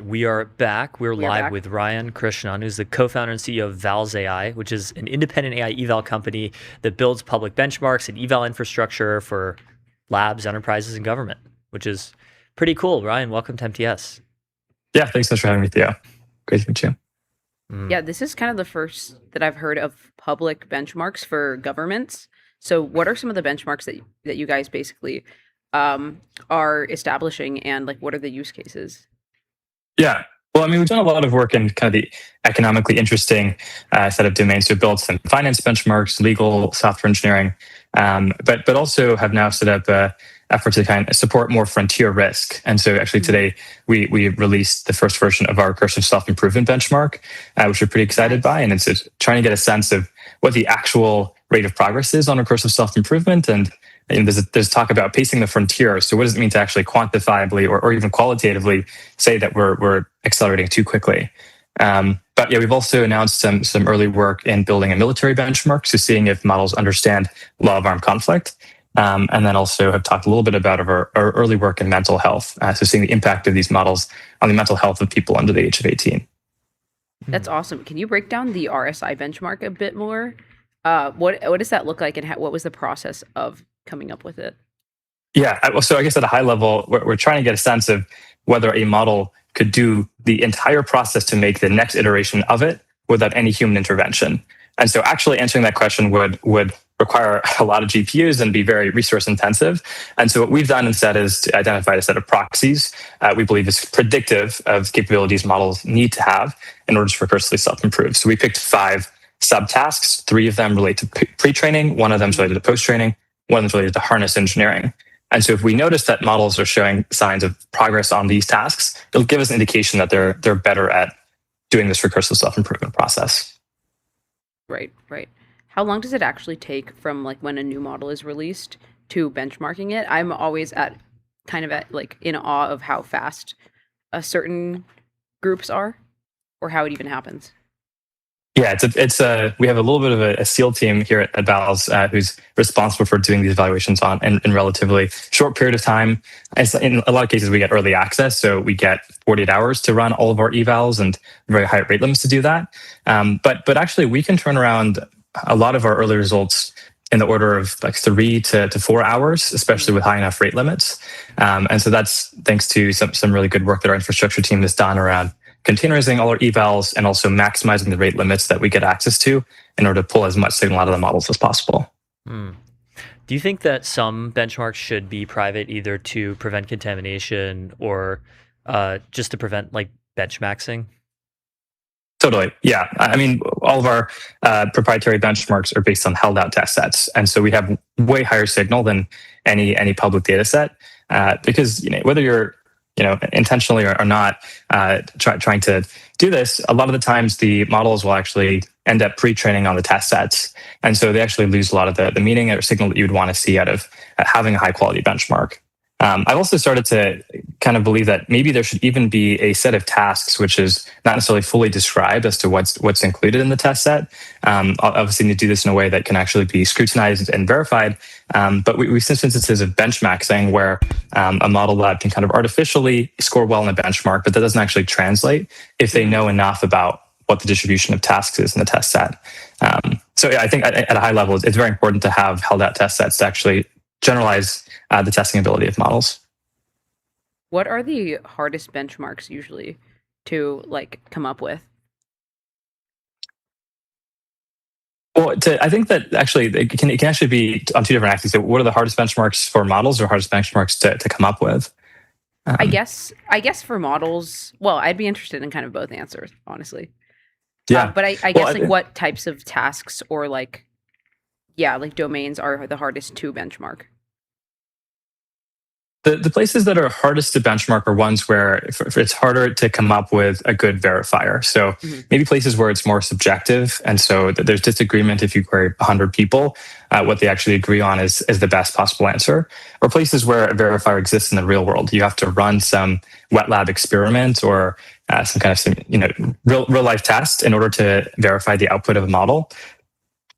right, we are back. We're We are live back. with Ryan Krishnan, who's the co-founder and CEO of Val's AI, which is an independent AI eval company that builds public benchmarks and eval infrastructure for labs, enterprises, and government, which is pretty cool. Ryan, welcome to MTS. Yeah, thanks so much for having me, Theo. Great to meet you. Yeah, this is kind of the first that I've heard of public benchmarks for governments. So what are some of the benchmarks that you guys basically are establishing, and like what are the use cases? Yeah. Well, I mean, we've done a lot of work in kind of the economically interesting set of domains. So, we've built some finance benchmarks, legal, software engineering, but also have now set up an effort to kind of support more frontier risk. And so, actually, today we released the first version of our recursive self-improvement benchmark, which we're pretty excited by. And it's trying to get a sense of what the actual rate of progress is on recursive self-improvement. And there's talk about pacing the frontier. So what does it mean to actually quantifiably or even qualitatively say that we're accelerating too quickly? But yeah, we've also announced some early work in building a military benchmark, so seeing if models understand law of armed conflict. And then also have talked a little bit about our early work in mental health, so seeing the impact of these models on the mental health of people under the age of 18. That's awesome. Can you break down the RSI benchmark a bit more? What does that look like, and what was the process of coming up with it? Yeah, so I guess at a high level, we're trying to get a sense of whether a model could do the entire process to make the next iteration of it without any human intervention. And so actually answering that question would require a lot of GPUs and be very resource intensive. And so what we've done instead is to identify a set of proxies we believe is predictive of capabilities models need to have in order to recursively self-improve. So we picked 5 subtasks. 3 of them relate to pre-training, 1 of them is related to post-training, 1 is related to harness engineering. And so if we notice that models are showing signs of progress on these tasks, it'll give us an indication that they're better at doing this recursive self-improvement process. Right. How long does it actually take from like when a new model is released to benchmarking it? I'm always at like in awe of how fast certain groups are, or how it even happens. Yeah, we have a little bit of a SEAL team here at Val's who's responsible for doing these evaluations in relatively short period of time. In a lot of cases, we get early access, so we get 48 hours to run all of our evals and very high rate limits to do that. But actually, we can turn around a lot of our early results in the order of like 3 to 4 hours, especially with high enough rate limits. And so that's thanks to some really good work that our infrastructure team has done around containerizing all our evals and also maximizing the rate limits that we get access to in order to pull as much signal out of the models as possible. Do you think that some benchmarks should be private, either to prevent contamination or just to prevent like benchmaxing? Totally. Yeah. I mean, all of our proprietary benchmarks are based on held out test sets. And so we have way higher signal than any public data set because whether you're intentionally or not trying to do this, a lot of the times the models will actually end up pre-training on the test sets. And so they actually lose a lot of the meaning or signal that you would want to see out of having a high quality benchmark. I've also started to kind of believe that maybe there should even be a set of tasks which is not necessarily fully described as to what's included in the test set. Obviously, need to do this in a way that can actually be scrutinized and verified. But we've seen instances of benchmaxing where a model lab can kind of artificially score well in a benchmark, but that doesn't actually translate if they know enough about what the distribution of tasks is in the test set. So yeah, I think at a high level, it's very important to have held out test sets to actually generalize the testing ability of models. What are the hardest benchmarks usually to like come up with? Well, I think that actually it can actually be on 2 different axes. So what are the hardest benchmarks for models or hardest benchmarks to come up with? I guess for models, well, I'd be interested in kind of both answers, honestly. Yeah. But I guess what types of tasks or like domains are the hardest to benchmark? The places that are hardest to benchmark are ones where it's harder to come up with a good verifier. So maybe places where it's more subjective. And so there's disagreement if you query 100 people, what they actually agree on is the best possible answer. Or places where a verifier exists in the real world. You have to run some wet lab experiment or some kind of real life test in order to verify the output of a model.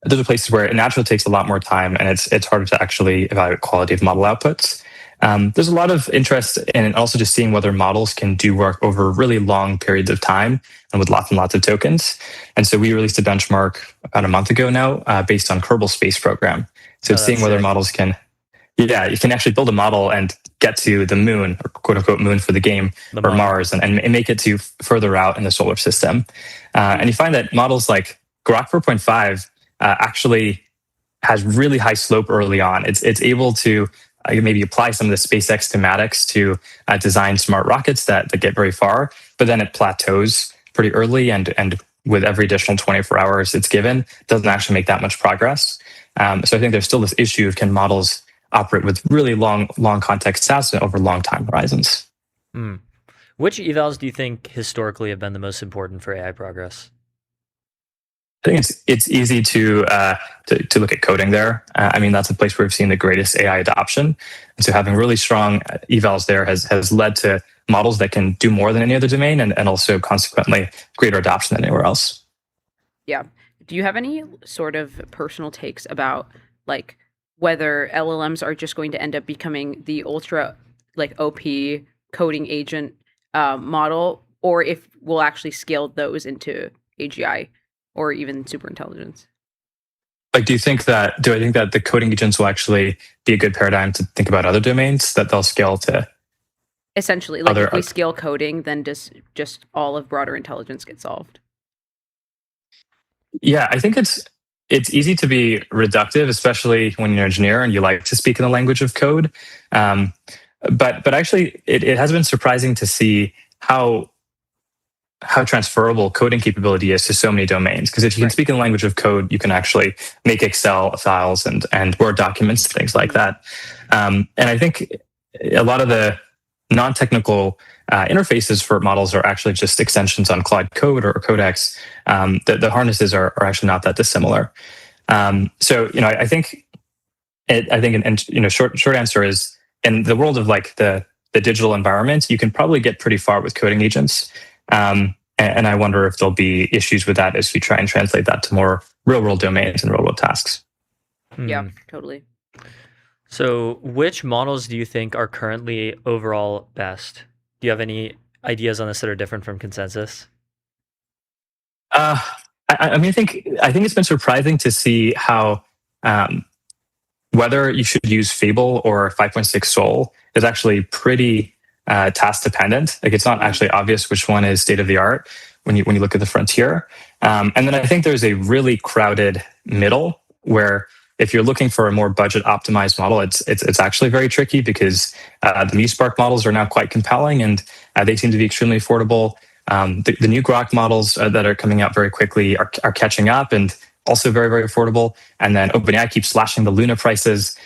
Those are places where it naturally takes a lot more time and it's harder to actually evaluate quality of model outputs. There's a lot of interest in also just seeing whether models can do work over really long periods of time and with lots and lots of tokens. And so we released a benchmark about a month ago now based on Kerbal Space Program. So it's seeing whether models can, you can actually build a model and get to the moon, or quote unquote moon for the game, or Mars, and make it to further out in the solar system. And you find that models like Grok 4.5 actually has really high slope early on. It's able to maybe apply some of the SpaceX thematics to design smart rockets that get very far, but then it plateaus pretty early, and with every additional 24 hours it's given, doesn't actually make that much progress. So I think there's still this issue of, can models operate with really long context tasks over long time horizons? Which evals do you think historically have been the most important for AI progress? I think it's easy to look at coding there. I mean, that's a place where we've seen the greatest AI adoption. And so having really strong evals there has led to models that can do more than any other domain, and also consequently greater adoption than anywhere else. Yeah. Do you have any sort of personal takes about like whether LLMs are just going to end up becoming the ultra like OP coding agent model, or if we'll actually scale those into AGI or even superintelligence? Like, do I think that the coding agents will actually be a good paradigm to think about other domains that they'll scale to? Essentially, like if we scale coding, then just all of broader intelligence get solved. Yeah, I think it's easy to be reductive, especially when you're an engineer and you like to speak in the language of code. But actually, it has been surprising to see how transferable coding capability is to so many domains. Because if you can speak in the language of code, you can actually make Excel files and Word documents, things like that. And I think a lot of the non-technical interfaces for models are actually just extensions on Claude Code or Codex. The harnesses are actually not that dissimilar. So I think short answer is, in the world of like the digital environment, you can probably get pretty far with coding agents. And I wonder if there'll be issues with that as we try and translate that to more real-world domains and real-world tasks. Yeah, totally. So which models do you think are currently overall best? Do you have any ideas on this that are different from consensus? I think it's been surprising to see how whether you should use Fable or 5.6 Sol is actually pretty task dependent. Like, it's not actually obvious which one is state of the art when you look at the frontier. And then I think there's a really crowded middle where, if you're looking for a more budget optimized model, it's actually very tricky, because the MuSpark models are now quite compelling, and they seem to be extremely affordable. The new Grok models that are coming out very quickly are catching up and also very, very affordable. And then OpenAI keeps slashing the Luna prices.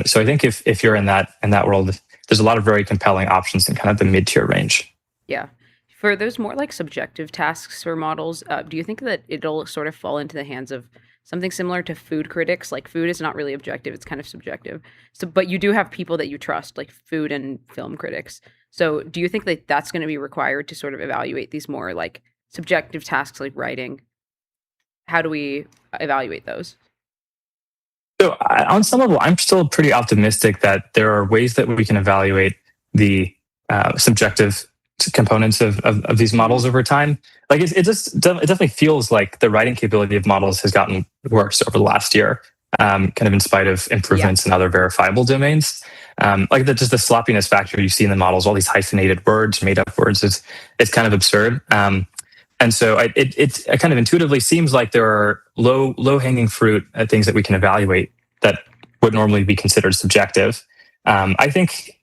So I think if you're in that world, there's a lot of very compelling options in kind of the mid-tier range. Yeah. For those more like subjective tasks for models, do you think that it'll sort of fall into the hands of something similar to food critics? Like, food is not really objective, it's kind of subjective. So, but you do have people that you trust, like food and film critics. So do you think that that's going to be required to sort of evaluate these more like subjective tasks like writing? How do we evaluate those? So on some level, I'm still pretty optimistic that there are ways that we can evaluate the subjective components of these models over time. Like, it definitely feels like the writing capability of models has gotten worse over the last year, kind of in spite of improvements in other verifiable domains. Like, just the sloppiness factor you see in the models, all these hyphenated words, made up words, it's kind of absurd. And so it kind of intuitively seems like there are low hanging fruit things that we can evaluate that would normally be considered subjective. I think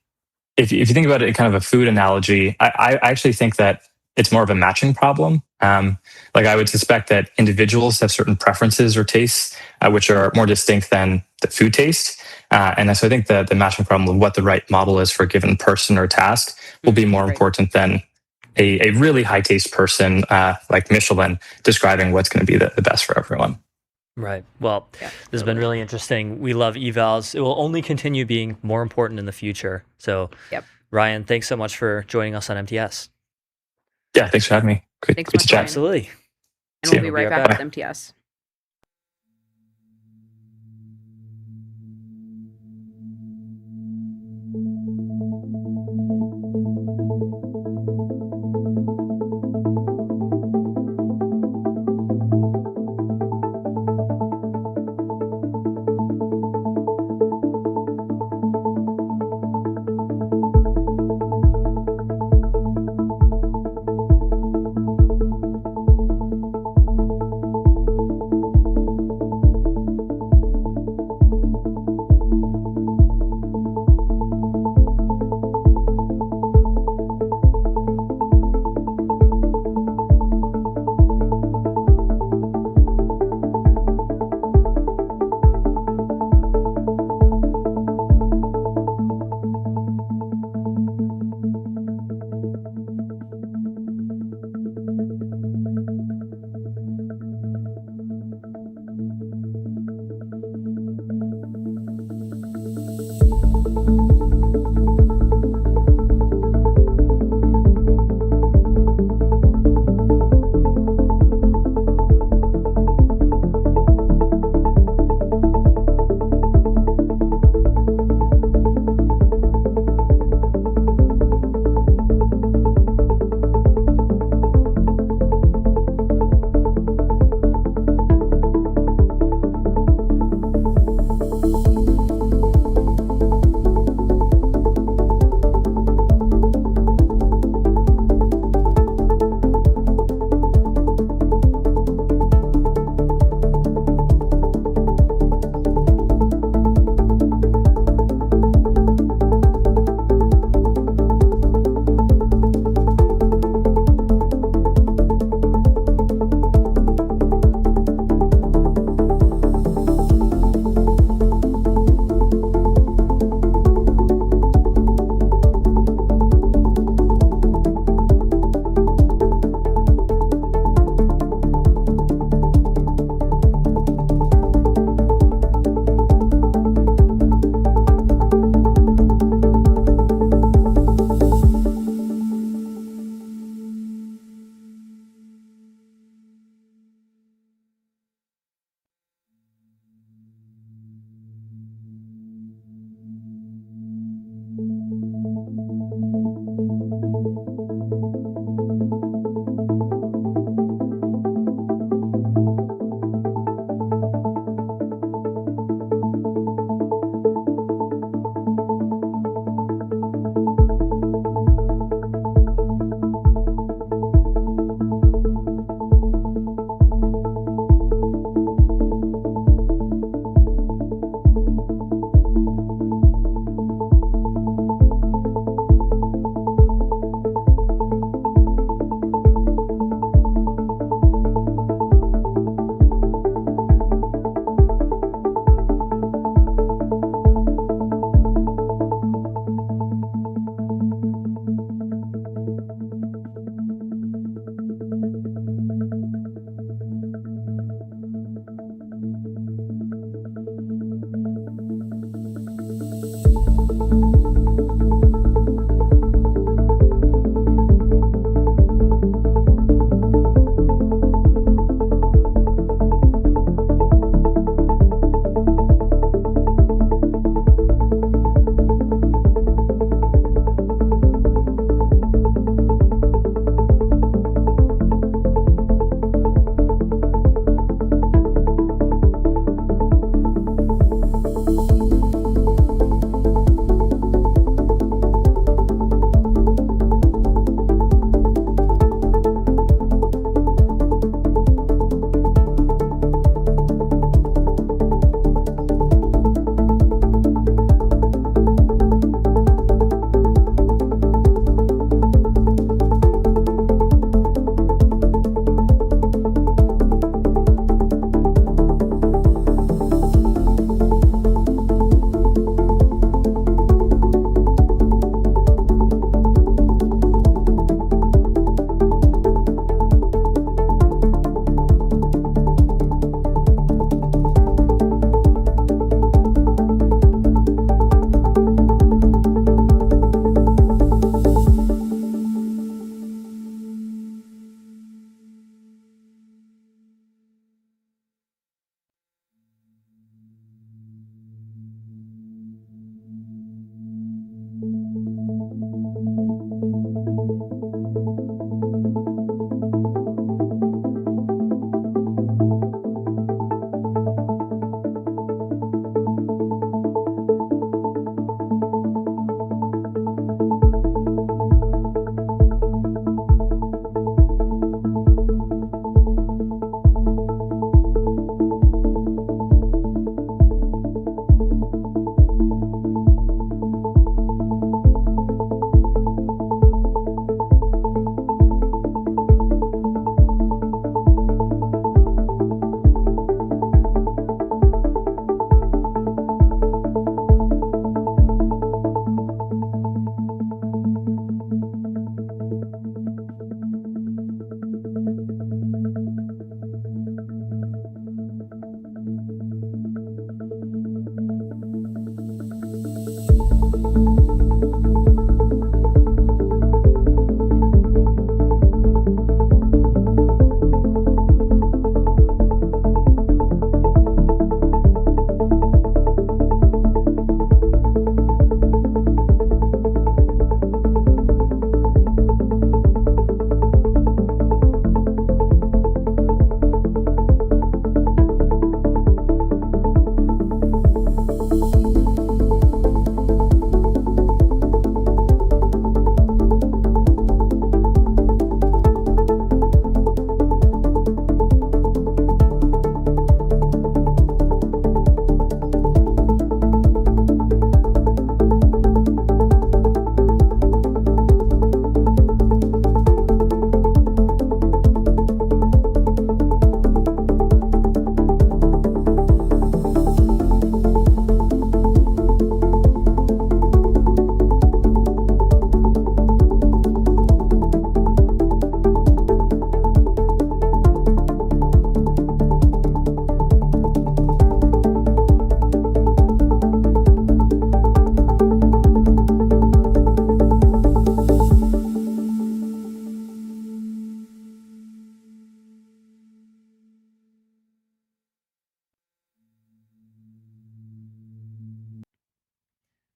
if you think about it in kind of a food analogy, I actually think that it's more of a matching problem. Like, I would suspect that individuals have certain preferences or tastes which are more distinct than the food taste. And so I think that the matching problem of what the right model is for a given person or task will be more important than a really high taste person like Michelin describing what's going to be the best for everyone. Right. Well, this has been really interesting. We love evals. It will only continue being more important in the future. So, Ryan, thanks so much for joining us on MTS. Yeah, thanks for having me. Great to chat. Absolutely. And we'll be right back with MTS.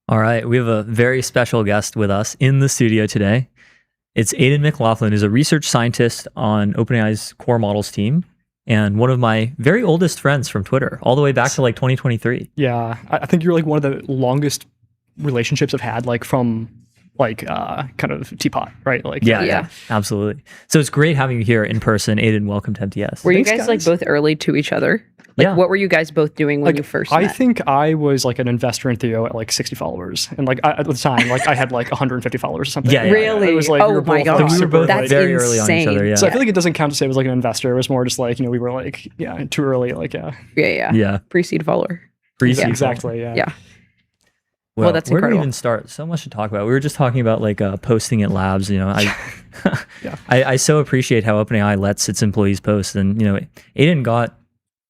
All right, we have a very special guest with us in the studio today. It's Aidan McLaughlin, who's a research scientist on OpenAI's core models team and one of my very oldest friends from Twitter, all the way back to like 2023. Yeah, I think you're like one of the longest relationships I've had, like from like kind of teapot, right? Like yeah, absolutely. So it's great having you here in person. Aidan, welcome to MTS. Were you guys like both early to each other? Like, what were you guys both doing when you first met? I think I was like an investor in Theo at like 60 followers. And like at the time, like I had like 150 followers or something. Yeah. Really? It was like, oh my God. We were both That's very insane. early on each other. Yeah. So I feel like it doesn't count to say I was like an investor. It was more just like, we were like, too early. Like, Yeah. Pre-seed follower. Pre-seed exactly. Yeah. Well, that's where do we incredible. even start? So much to talk about. We were just talking about like posting at labs. I so appreciate how OpenAI lets its employees post. And Aidan got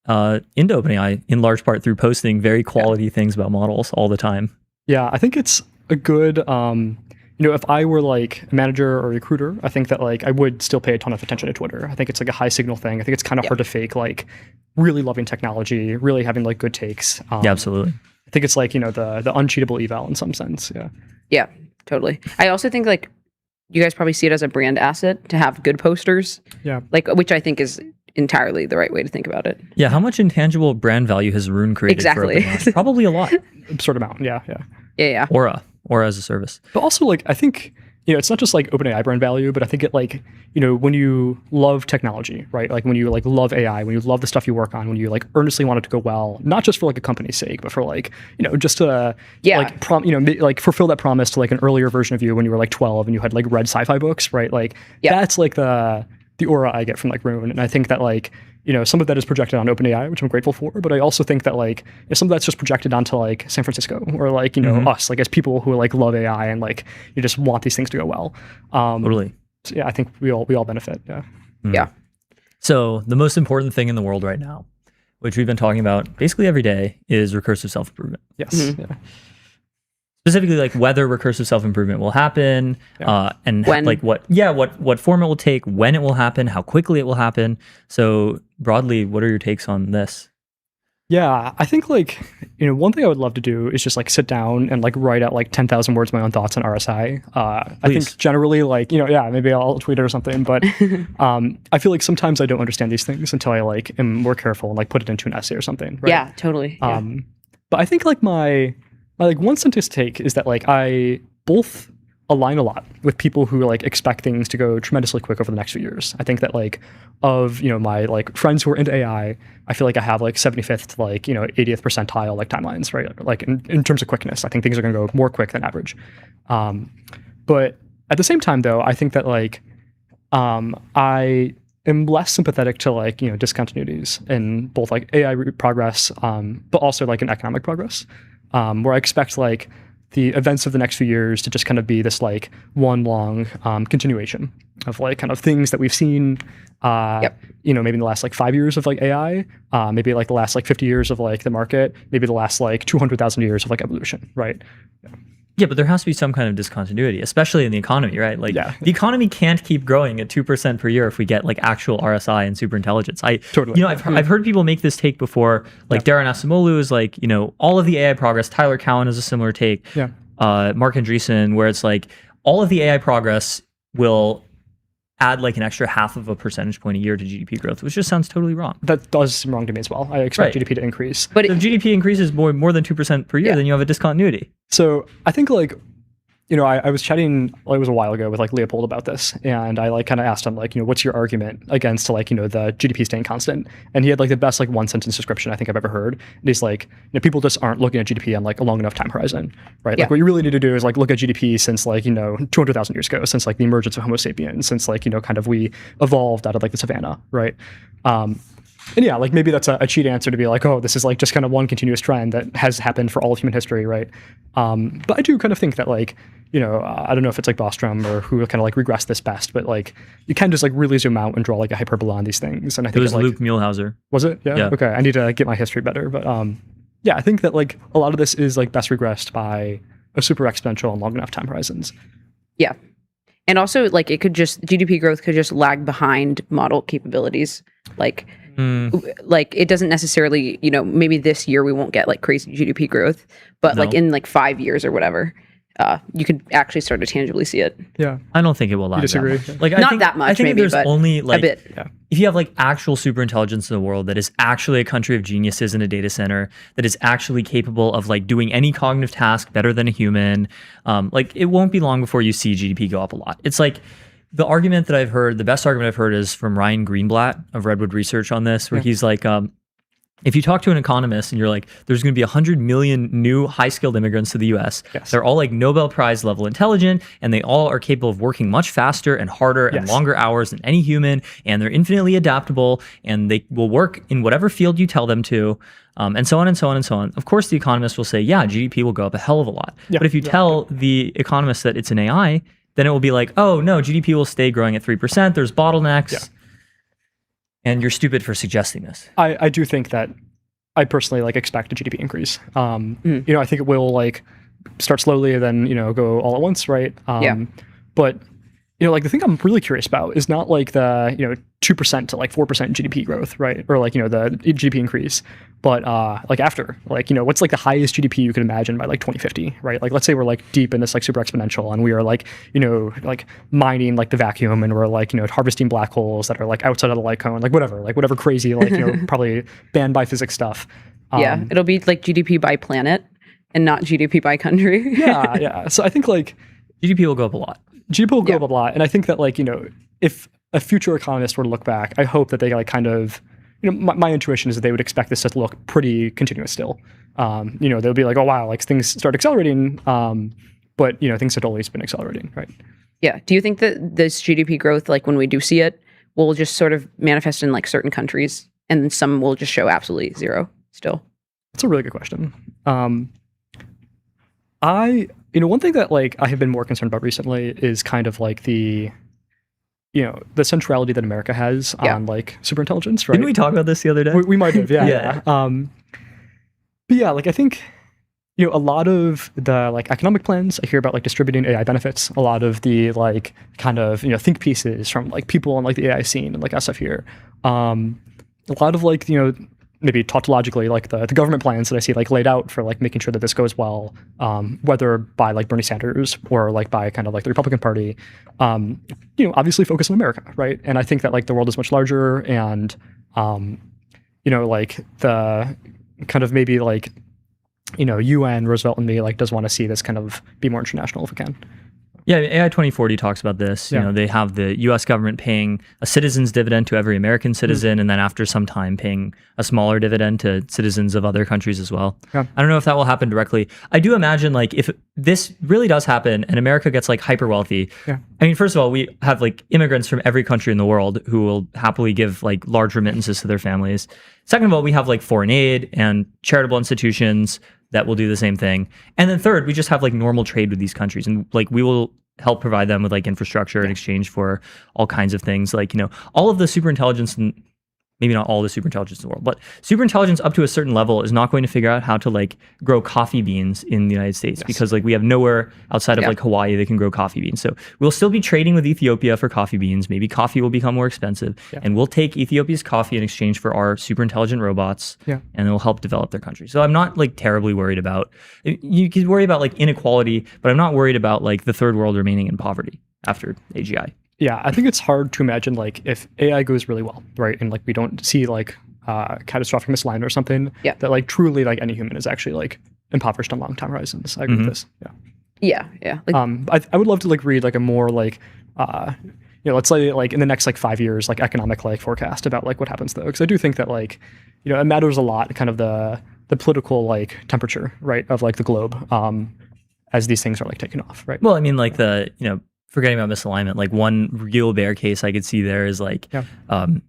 into OpenAI in large part through posting very quality things about models all the time. Yeah, I think it's a good, if I were like a manager or a recruiter, I think that like I would still pay a ton of attention to Twitter. I think it's like a high signal thing. I think it's kind of hard to fake like really loving technology, really having like good takes. Yeah, absolutely. I think it's like, the uncheatable eval in some sense. Yeah. Yeah, totally. I also think like you guys probably see it as a brand asset to have good posters. Yeah. Like, which I think is entirely the right way to think about it. Yeah, how much intangible brand value has Rune created? Exactly. For OpenAI? Probably a lot. Absurd amount. Yeah. Yeah. Aura as a service. But also like, I think, it's not just like OpenAI brand value, but I think it like, when you love technology, right? Like when you like love AI, when you love the stuff you work on, when you like earnestly want it to go well, not just for like a company's sake, but for like, just to like fulfill that promise to like an earlier version of you when you were like 12 and you had like read sci-fi books, right? Like that's like the aura I get from like Rune. And I think that like, some of that is projected on OpenAI, which I'm grateful for. But I also think that like some of that's just projected onto like San Francisco or like, us, like as people who like love AI and like you just want these things to go well. Totally. So yeah, I think we all benefit. Yeah. Yeah. So the most important thing in the world right now, which we've been talking about basically every day, is recursive self-improvement. Yes. Mm-hmm. Specifically, like whether recursive self-improvement will happen, and when. like what form it will take, when it will happen, how quickly it will happen. So broadly, what are your takes on this? Yeah, I think like, one thing I would love to do is just like sit down and like write out like 10,000 words of my own thoughts on RSI. I think generally like, maybe I'll tweet it or something, but I feel like sometimes I don't understand these things until I like am more careful and like put it into an essay or something. Right? Yeah, totally. But I think like my like one sentence take is that like I both align a lot with people who like expect things to go tremendously quick over the next few years. I think that like of my like friends who are into AI, I feel like I have like 75th to like 80th percentile like timelines, right? Like in terms of quickness, I think things are going to go more quick than average. But at the same time though, I think that like I am less sympathetic to like discontinuities in both like AI progress, but also like in economic progress. Where I expect like the events of the next few years to just kind of be this like one long continuation of like kind of things that we've seen, maybe in the last like 5 years of like AI, maybe like the last like 50 years of like the market, maybe the last like 200,000 years of like evolution, right? Yeah, but there has to be some kind of discontinuity, especially in the economy, right? Like the economy can't keep growing at 2% per year if we get like actual RSI and superintelligence. I've heard people make this take before. Like Darren Asimoglu is like, all of the AI progress. Tyler Cowen has a similar take. Yeah. Mark Andreessen, where it's like all of the AI progress will add like an extra 0.5 percentage point a year to GDP growth, which just sounds totally wrong. That does seem wrong to me as well. I expect GDP to increase. But if GDP increases more than 2% per year, then you have a discontinuity. So I think like, I was chatting, it was a while ago with like Leopold about this, and I like kind of asked him like, what's your argument against like, the GDP staying constant? And he had like the best like one sentence description I think I've ever heard. And he's like, people just aren't looking at GDP on like a long enough time horizon, right? Like what you really need to do is like look at GDP since like, 200,000 years ago, since like the emergence of Homo sapiens, since like, kind of we evolved out of like the savannah, right? And yeah, like maybe that's a cheat answer to be like, oh, this is like just kind of one continuous trend that has happened for all of human history, right? But I do kind of think that like, I don't know if it's like Bostrom or who kind of like regressed this best, but like you can just like really zoom out and draw like a hyperbola on these things. And I think it was like, Luke Muehlhauser. Was it? Yeah. Okay. I need to get my history better, but I think that like a lot of this is like best regressed by a super exponential and long enough time horizons. Yeah. And also like GDP growth could just lag behind model capabilities. Like Like it doesn't necessarily, maybe this year we won't get like crazy GDP growth, but like in like 5 years or whatever, you could actually start to tangibly see it. Yeah. I don't think it will last. disagree? Like Not that much, I think maybe, there's but only like a bit. if you have like actual super intelligence in the world that is actually a country of geniuses in a data center that is actually capable of like doing any cognitive task better than a human, like it won't be long before you see GDP go up a lot. It's like the argument that I've heard, the best argument I've heard is from Ryan Greenblatt of Redwood Research on this, where he's like, if you talk to an economist and you're like, there's going to be 100 million new high-skilled immigrants to the U.S. They're all like Nobel Prize level intelligent, and they all are capable of working much faster and harder and longer hours than any human, and they're infinitely adaptable, and they will work in whatever field you tell them to, and so on and so on and so on. Of course, the economist will say, yeah, GDP will go up a hell of a lot. But if you tell the economist that it's an AI, then it will be like, oh no, GDP will stay growing at 3%. There's bottlenecks. And you're stupid for suggesting this. I do think that I personally like expect a GDP increase. I think it will like start slowly and then, go all at once, right? But like the thing I'm really curious about is not like the 2% to like 4% GDP growth, right? Or like the GDP increase, but like after, like what's like the highest GDP you could imagine by like 2050, right? Like let's say we're like deep in this like super exponential, and we are like like mining like the vacuum, and we're like harvesting black holes that are like outside of the light cone, like whatever crazy like probably banned by physics stuff. It'll be like GDP by planet and not GDP by country. yeah. So I think like GDP will go up a lot. GDP will go up a lot, and I think that like if a future economist were to look back, I hope that they like kind of my intuition is that they would expect this to look pretty continuous still. They'll be like, oh wow, like things start accelerating, but things had always been accelerating, right? Yeah. Do you think that this GDP growth, like when we do see it, will just sort of manifest in like certain countries, and then some will just show absolutely zero still? That's a really good question. One thing that like I have been more concerned about recently is kind of like the centrality that America has on like superintelligence, right? Didn't we talk about this the other day? We might have, yeah. But yeah, like I think a lot of the like economic plans I hear about like distributing AI benefits, a lot of the like kind of think pieces from like people on like the AI scene and like us up here, a lot of like maybe tautologically, like the government plans that I see like laid out for like making sure that this goes well, whether by like Bernie Sanders or like by kind of like the Republican Party, obviously focus on America, right? And I think that like the world is much larger, and like the kind of maybe like UN, Roosevelt and me like does want to see this kind of be more international if it can. Yeah, AI 2040 talks about this. They have the U.S. government paying a citizen's dividend to every American citizen, and then after some time paying a smaller dividend to citizens of other countries as well. I don't know if that will happen directly. I do imagine like if this really does happen and America gets like hyper wealthy. I mean, first of all, we have like immigrants from every country in the world who will happily give like large remittances to their families. Second of all, we have like foreign aid and charitable institutions that will do the same thing. And then third, we just have like normal trade with these countries, and like we will help provide them with like infrastructure in exchange for all kinds of things. Like, all of the superintelligence, and maybe not all the superintelligence in the world, but superintelligence up to a certain level is not going to figure out how to like grow coffee beans in the United States because like we have nowhere outside of like Hawaii that can grow coffee beans. So we'll still be trading with Ethiopia for coffee beans. Maybe coffee will become more expensive, and we'll take Ethiopia's coffee in exchange for our superintelligent robots, and it'll help develop their country. So I'm not like terribly worried about, you can worry about like inequality, but I'm not worried about like the third world remaining in poverty after AGI. Yeah, I think it's hard to imagine like if AI goes really well, right, and like we don't see like catastrophic misalignment or something, that like truly like any human is actually like impoverished on long time horizons. I agree with this. Yeah. Like, I would love to like read like a more like let's say like in the next like 5 years like economic like forecast about like what happens though, because I do think that like it matters a lot kind of the political like temperature, right, of like the globe as these things are like taking off, right? Well, I mean like the forgetting about misalignment, like one real bear case I could see there is like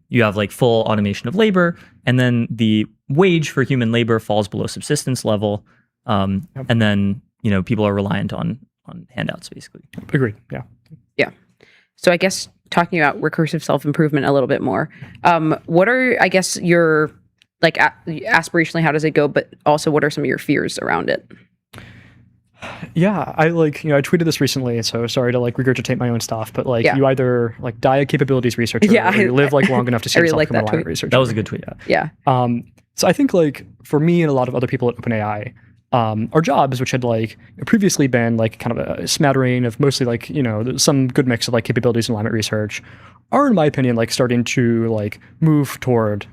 you have like full automation of labor, and then the wage for human labor falls below subsistence level, and then people are reliant on handouts basically. Agreed. Yeah. So I guess talking about recursive self-improvement a little bit more, what are I guess your like aspirationally how does it go, but also what are some of your fears around it? Yeah, I I tweeted this recently, so sorry to regurgitate my own stuff, but Yeah. you either die a capabilities researcher, Yeah, or you live long enough to see I really yourself like become an that alignment tweet. researcher. That was a good tweet. Yeah. So I think for me and a lot of other people at OpenAI, our jobs, which had previously been kind of a smattering of mostly some good mix of capabilities and alignment research, are in my opinion starting to move toward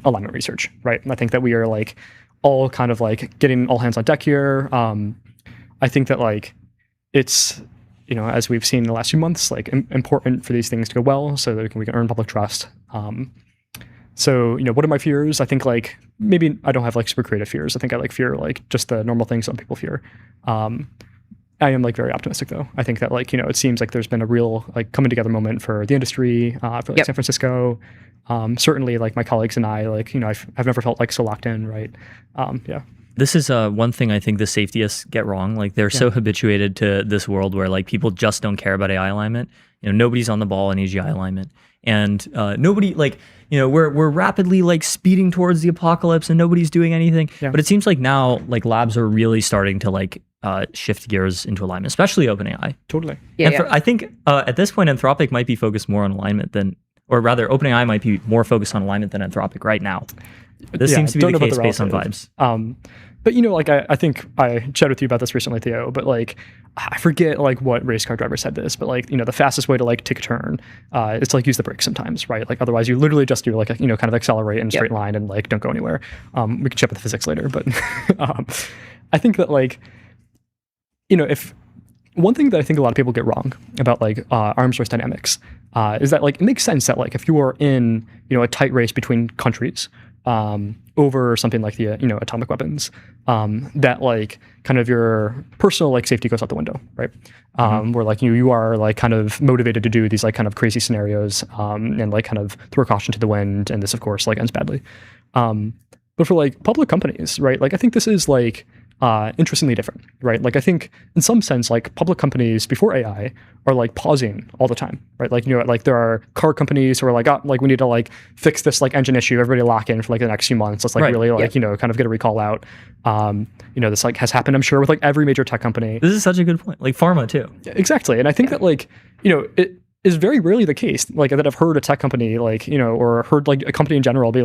alignment research, right? And I think that we are all kind of getting all hands on deck here. I think that it's as we've seen in the last few months, important for these things to go well so that we can earn public trust. So what are my fears? I think maybe I don't have super creative fears. I think I fear just the normal things some people fear. I am very optimistic though. I think that it seems there's been a real coming together moment for the industry, for San Francisco. Certainly my colleagues and I I've never felt so locked in, right? Yeah. This is one thing I think the safetyists get wrong. They're so habituated to this world where people just don't care about AI alignment. Nobody's on the ball in AGI alignment, and nobody we're rapidly speeding towards the apocalypse, and nobody's doing anything. Yeah. But it seems now labs are really starting to shift gears into alignment, especially OpenAI. Totally. Yeah. I think at this point, Anthropic might be focused more on alignment than, or rather, OpenAI might be more focused on alignment than Anthropic right now. This seems to be the case based on vibes. But I think I chatted with you about this recently, Theo. But I forget what race car driver said this, but the fastest way to take a turn is to use the brakes sometimes, right? Otherwise you literally just do kind of accelerate in a straight line and don't go anywhere. We can chat with the physics later, but I think that if one thing that I think a lot of people get wrong about arms race dynamics is that it makes sense that if you are in a tight race between countries over something like the atomic weapons, that kind of your personal safety goes out the window, right? Where you are kind of motivated to do these kind of crazy scenarios and kind of throw caution to the wind, and this of course ends badly. But for public companies, right? I think this is interestingly different, right? I think in some sense, public companies before AI are pausing all the time, right? There are car companies who are we need to fix this engine issue, everybody lock in for the next few months. Let's really kind of get a recall out. This has happened, I'm sure, with every major tech company. This is such a good point. Pharma too. Exactly. And I think that it is very rarely the case that I've heard a tech company or heard a company in general be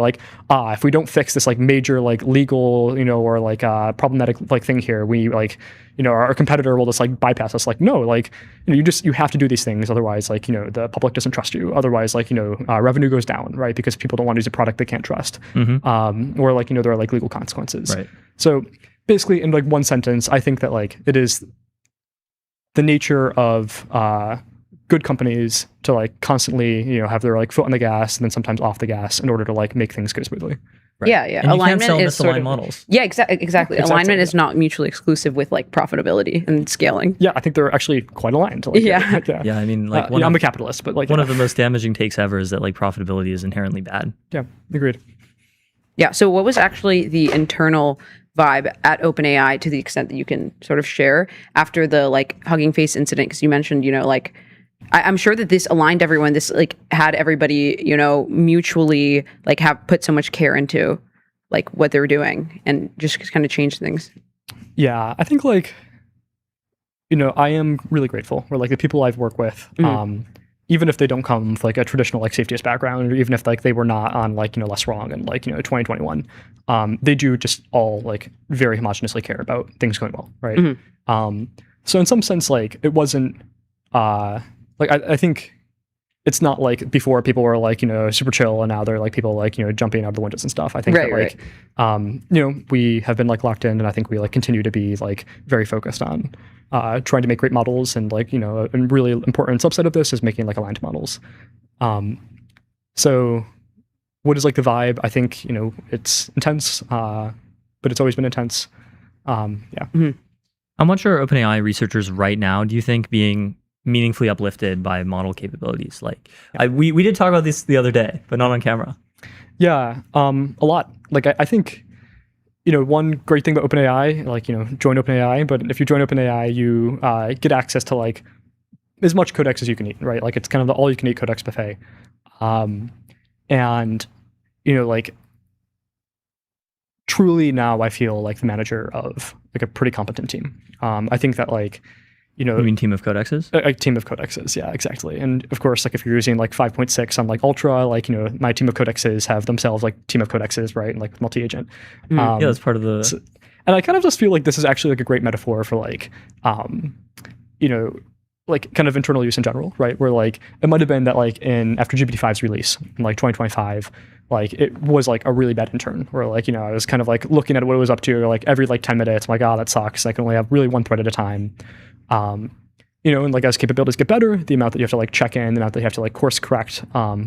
if we don't fix this major legal or problematic thing here, we our competitor will just bypass us. No, you have to do these things, otherwise the public doesn't trust you, otherwise revenue goes down, right? Because people don't want to use a product they can't trust. Or there are legal consequences, right? So basically in one sentence, I think that it is the nature of good companies to constantly have their foot on the gas and then sometimes off the gas in order to make things go smoothly. Right. Yeah. And alignment you can't sell is sort of models. Yeah, exactly. Alignment is not mutually exclusive with profitability and scaling. Yeah, I think they're actually quite aligned. Yeah. I mean, I'm a capitalist, but one of the most damaging takes ever is that profitability is inherently bad. Yeah, agreed. Yeah. So what was actually the internal vibe at OpenAI, to the extent that you can sort of share, after the Hugging Face incident? Because you mentioned I'm sure that this aligned everyone. This had everybody, mutually have put so much care into what they were doing and just kind of changed things. Yeah, I think I am really grateful for the people I've worked with, even if they don't come with a traditional safetyist background, or even if they were not on Less Wrong and 2021, they do just all very homogeneously care about things going well, right? So in some sense, it wasn't. I think it's not before people were super chill and now they're people jumping out of the windows and stuff. I think that we have been locked in, and I think we continue to be very focused on trying to make great models, and a really important subset of this is making aligned models. So what is the vibe? I think it's intense, but it's always been intense. Yeah. How much are OpenAI researchers right now, do you think, being meaningfully uplifted by model capabilities? We did talk about this the other day, but not on camera. Yeah, a lot. I think one great thing about OpenAI, join OpenAI, but if you join OpenAI, you get access to as much codex as you can eat, right? It's kind of the all you can eat codex buffet. And truly now I feel like the manager of like a pretty competent team. I think that like, you mean team of codexes? A team of codexes, yeah, exactly. And of course, like if you're using like 5.6 on like Ultra, like, my team of codexes have themselves like team of codexes, right? And like multi-agent. Yeah, that's part of the... And I kind of just feel like this is actually like a great metaphor for like, like kind of internal use in general, right? Where like, it might've been that like after GPT-5's release in like 2025, like it was like a really bad intern where like, I was kind of like looking at what it was up to like every like 10 minutes, I'm like, oh, that sucks. I can only have really one thread at a time. And like as capabilities get better, the amount that you have to like check in, the amount that you have to like course correct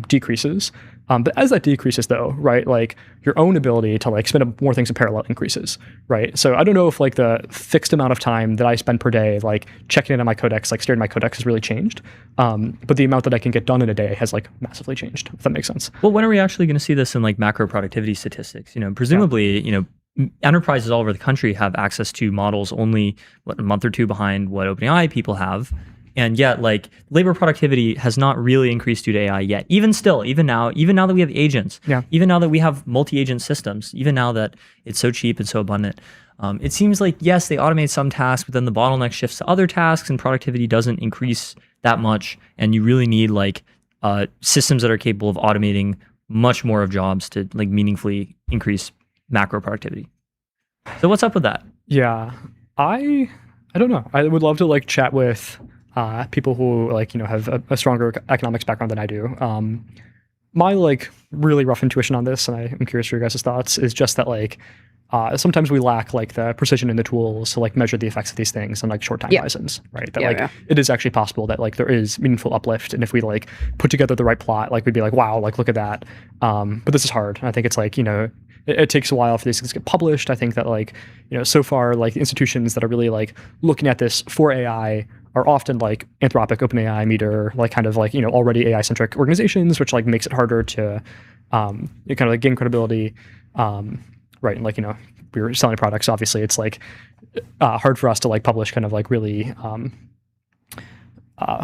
decreases. But as that decreases though, right, like your own ability to like spin up more things in parallel increases, right? So I don't know if like the fixed amount of time that I spend per day, like checking in on my codex, like staring at my codex has really changed. But the amount that I can get done in a day has like massively changed, if that makes sense. Well, when are we actually going to see this in like macro productivity statistics? Presumably, enterprises all over the country have access to models only a month or two behind what OpenAI people have. And yet, like, labor productivity has not really increased due to AI yet. Even now that we have agents, even now that we have multi-agent systems, even now that it's so cheap and so abundant, it seems like, yes, they automate some tasks, but then the bottleneck shifts to other tasks and productivity doesn't increase that much. And you really need like systems that are capable of automating much more of jobs to like meaningfully increase macro productivity. So what's up with that? Yeah, I don't know. I would love to like chat with people who like, have a stronger economics background than I do. My like really rough intuition on this, and I'm curious for your guys' thoughts, is just that like sometimes we lack like the precision in the tools to like measure the effects of these things on like short time horizons, right? That it is actually possible that like there is meaningful uplift, and if we like put together the right plot, like we'd be like, wow, like look at that. But this is hard. I think it's like, it takes a while for these things to get published. I think that like, so far like institutions that are really like looking at this for AI are often like Anthropic, OpenAI, Meter, like kind of like, already AI centric organizations, which like makes it harder to kind of like gain credibility. Right. And like, we're selling products, obviously it's like hard for us to like publish kind of like really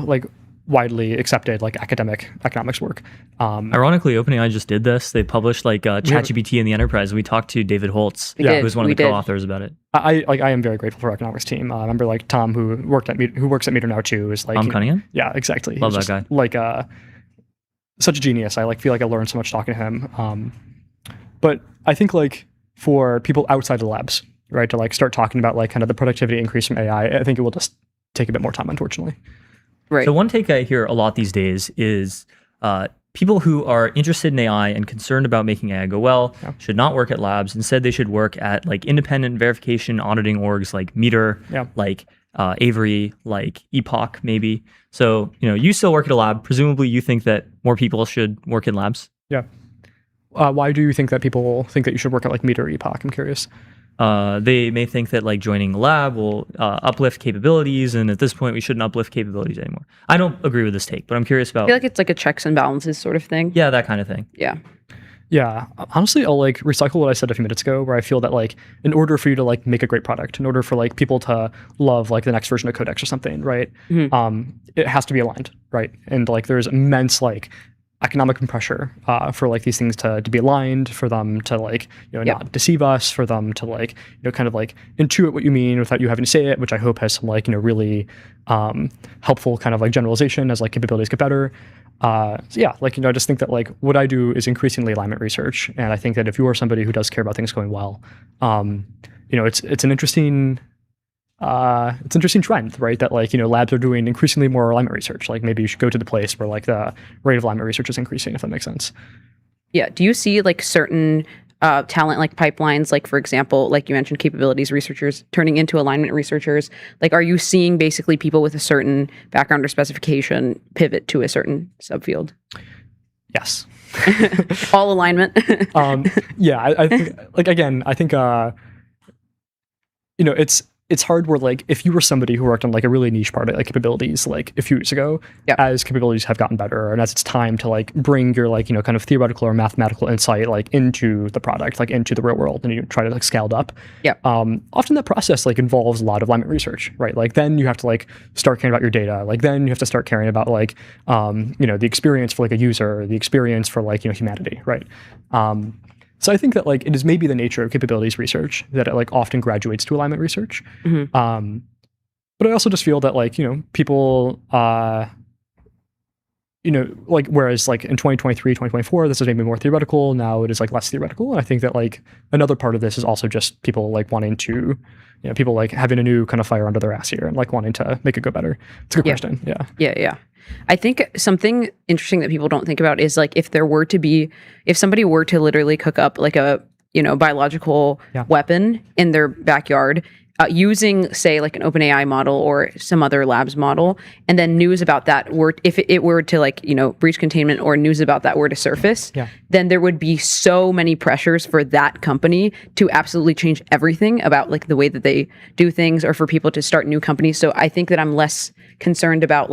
like widely accepted like academic economics work. Ironically, OpenAI just did this. They published like ChatGPT in the enterprise. We talked to David Holtz, who's one of the co-authors about it. I am very grateful for our economics team. I remember like Tom, who works at Meter now too, is like Tom Cunningham. Yeah, exactly. Love that guy. Like such a genius. I like feel like I learned so much talking to him. But I think like for people outside the labs, right, to like start talking about like kind of the productivity increase from AI, I think it will just take a bit more time, unfortunately. Right. So one take I hear a lot these days is people who are interested in AI and concerned about making AI go well should not work at labs. Instead, they should work at like independent verification auditing orgs like Meter, like Avery, like Epoch, maybe. So, you still work at a lab. Presumably, you think that more people should work in labs. Yeah. Why do you think that people think that you should work at like Meter or Epoch? I'm curious. They may think that like joining a lab will uplift capabilities, and at this point we shouldn't uplift capabilities anymore. I don't agree with this take, but I'm curious about. I feel like it's like a checks and balances sort of thing. Yeah, that kind of thing. Yeah. Yeah. Honestly, I'll like recycle what I said a few minutes ago, where I feel that like in order for you to like make a great product, in order for like people to love like the next version of Codex or something, right? Mm-hmm. It has to be aligned, right? And like there's immense like economic pressure for like these things to be aligned, for them to like not deceive us, for them to like kind of like intuit what you mean without you having to say it, which I hope has some like really helpful kind of like generalization as like capabilities get better. So yeah, like I just think that like what I do is increasingly alignment research, and I think that if you are somebody who does care about things going well, it's an interesting trend, right? That like, labs are doing increasingly more alignment research. Like maybe you should go to the place where like the rate of alignment research is increasing, if that makes sense. Yeah. Do you see like certain talent like pipelines, like for example, like you mentioned capabilities researchers turning into alignment researchers? Like, are you seeing basically people with a certain background or specification pivot to a certain subfield? Yes. All alignment? Yeah, I think like, again, I think, it's hard where like if you were somebody who worked on like a really niche part of like capabilities like a few years ago, as capabilities have gotten better and as it's time to like bring your like kind of theoretical or mathematical insight like into the product, like into the real world, and you try to like scale it up. Often that process like involves a lot of alignment research, right? Like then you have to like start caring about your data, like then you have to start caring about like the experience for like a user, the experience for like humanity, right? So I think that like it is maybe the nature of capabilities research that it like often graduates to alignment research. But I also just feel that like, people, like whereas like in 2023, 2024, this is maybe more theoretical. Now it is like less theoretical. And I think that like another part of this is also just people like wanting to, people like having a new kind of fire under their ass here and like wanting to make it go better. It's a good question. Yeah. Yeah. I think something interesting that people don't think about is like if somebody were to literally cook up like a, biological weapon in their backyard, using say like an OpenAI model or some other labs model, and then news about that if it were to like, breach containment or news about that were to surface, then there would be so many pressures for that company to absolutely change everything about like the way that they do things, or for people to start new companies. So I think that I'm less concerned about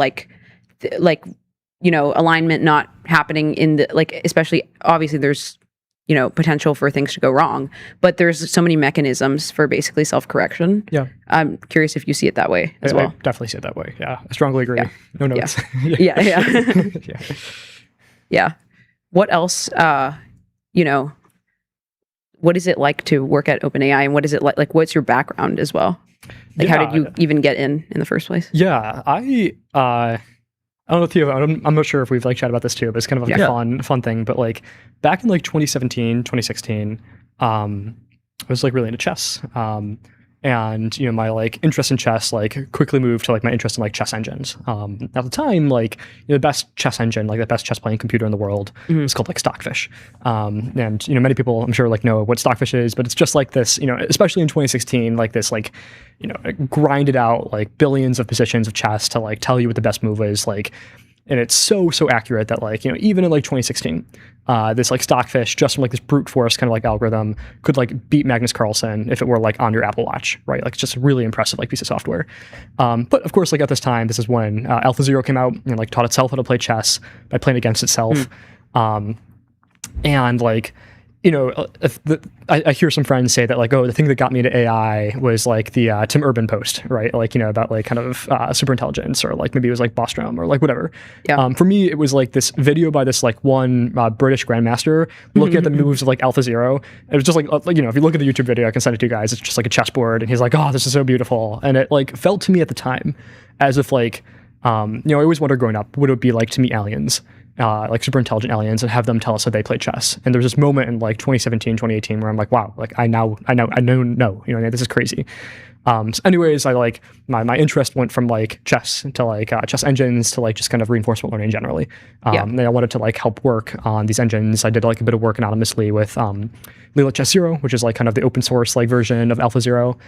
alignment not happening in the, like, especially obviously there's, potential for things to go wrong, but there's so many mechanisms for basically self-correction. Yeah. I'm curious if you see it that way as well. I definitely see it that way. Yeah. I strongly agree. Yeah. No notes. Yeah. Yeah. What else, what is it like to work at OpenAI, and what is it like what's your background as well? Like how did you even get in the first place? Yeah. I don't know, Theo, I'm not sure if we've like chatted about this too, but it's kind of like a fun thing. But like back in like 2017, 2016, I was like really into chess. And my like interest in chess like quickly moved to like my interest in like chess engines. At the time, like the best chess engine, like the best chess playing computer in the world was called like Stockfish. And many people I'm sure like know what Stockfish is, but it's just like this, especially in 2016, like this like grinded out like billions of positions of chess to like tell you what the best move is, like, and it's so accurate that like even in like 2016, this like Stockfish, just from like this brute force kind of like algorithm, could like beat Magnus Carlsen if it were like on your Apple Watch, right? Like it's just a really impressive like piece of software. But of course, like at this time, this is when AlphaZero came out and like taught itself how to play chess by playing against itself. And like I hear some friends say that like, oh, the thing that got me to AI was like the Tim Urban post, right? Like, about like kind of super intelligence, or like maybe it was like Bostrom or like whatever. Yeah. For me, it was like this video by this like one British grandmaster looking at the moves of like AlphaZero. It was just like, if you look at the YouTube video, I can send it to you guys. It's just like a chessboard, and he's like, oh, this is so beautiful. And it like felt to me at the time as if like, I always wondered growing up, what it would be like to meet aliens. Like super intelligent aliens, and have them tell us how they play chess. And there was this moment in like 2017, 2018 where I'm like, wow, like I know, this is crazy. So anyways, I like my interest went from like chess to like chess engines to like just kind of reinforcement learning generally. And I wanted to like help work on these engines. I did like a bit of work anonymously with Leela Chess Zero, which is like kind of the open source like version of AlphaZero.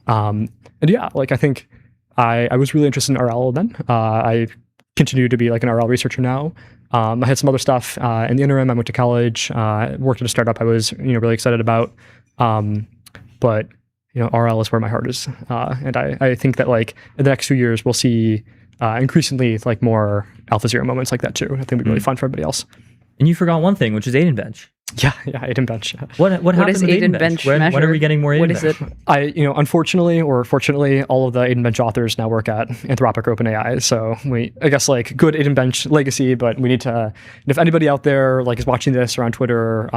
And yeah, like I think I was really interested in RL then. I continue to be like an RL researcher now. I had some other stuff in the interim. I went to college, worked at a startup I was really excited about. But RL is where my heart is, and I think that like in the next few years we'll see increasingly like more AlphaZero moments like that too. I think it'd be really fun for everybody else. And you forgot one thing, which is Aiden Bench. Yeah, Aiden Bench. What happened is with Aiden Bench? When are we getting more Aiden Bench? What is it? Unfortunately or fortunately, all of the Aiden Bench authors now work at Anthropic or OpenAI. So I guess like good Aiden Bench legacy, but we need to, if anybody out there like is watching this or on Twitter,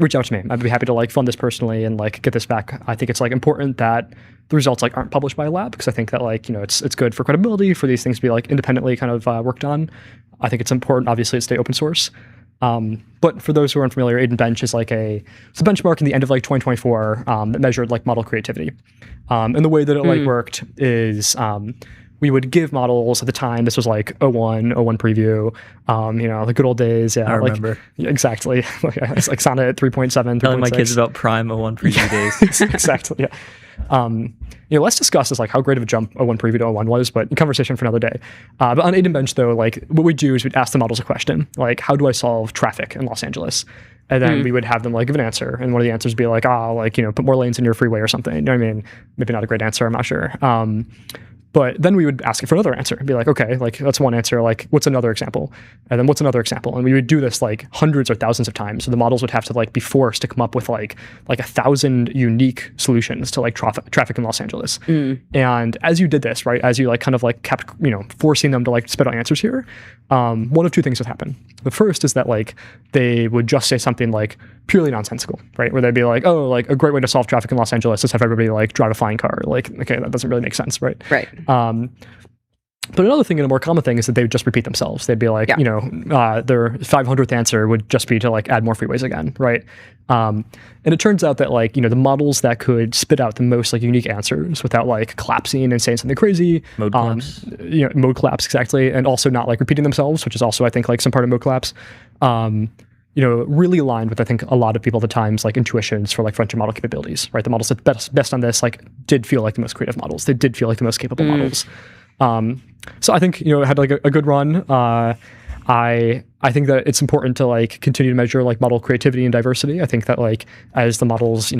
reach out to me. I'd be happy to like fund this personally and like get this back. I think it's like important that the results like aren't published by a lab, because I think that like, it's good for credibility for these things to be like independently kind of worked on. I think it's important, obviously, to stay open source. But for those who are unfamiliar, Aiden Bench is like it's a benchmark in the end of like 2024 that measured like model creativity. And the way that it like worked is we would give models at the time. This was like 01 preview, the good old days. Yeah, I remember. Exactly. It's like Sonnet 3.7, telling my kids about Prime 01 preview days. Exactly. Yeah. Let's discuss is like how great of a jump 01 preview to 01 was, but conversation for another day. But on Aiden Bench though, like what we'd do is we'd ask the models a question, like how do I solve traffic in Los Angeles? And then we would have them like give an answer, and one of the answers would be like, put more lanes in your freeway or something. You know what I mean? Maybe not a great answer, I'm not sure. But then we would ask it for another answer and be like, okay, like that's one answer. Like, what's another example? And then what's another example? And we would do this like hundreds or thousands of times. So the models would have to like be forced to come up with like 1,000 unique solutions to like traffic in Los Angeles. And as you did this, right, as you like kind of like kept, forcing them to like spit out answers here, one of two things would happen. The first is that like they would just say something like purely nonsensical, right? Where they'd be like, oh, like a great way to solve traffic in Los Angeles is have everybody like drive a flying car. Like, okay, that doesn't really make sense, right? Right. But another thing and a more common thing is that they would just repeat themselves. They'd be like, their 500th answer would just be to like add more freeways again, right? And it turns out that like, the models that could spit out the most like unique answers without like collapsing and saying something crazy. Mode collapse. Mode collapse, exactly. And also not like repeating themselves, which is also, I think, like some part of mode collapse. Really aligned with, I think, a lot of people at the time's like intuitions for like frontier model capabilities, right? The models that best on this like did feel like the most creative models. They did feel like the most capable models. So I think, it had like a good run. I think that it's important to like continue to measure like model creativity and diversity. I think that like as the models,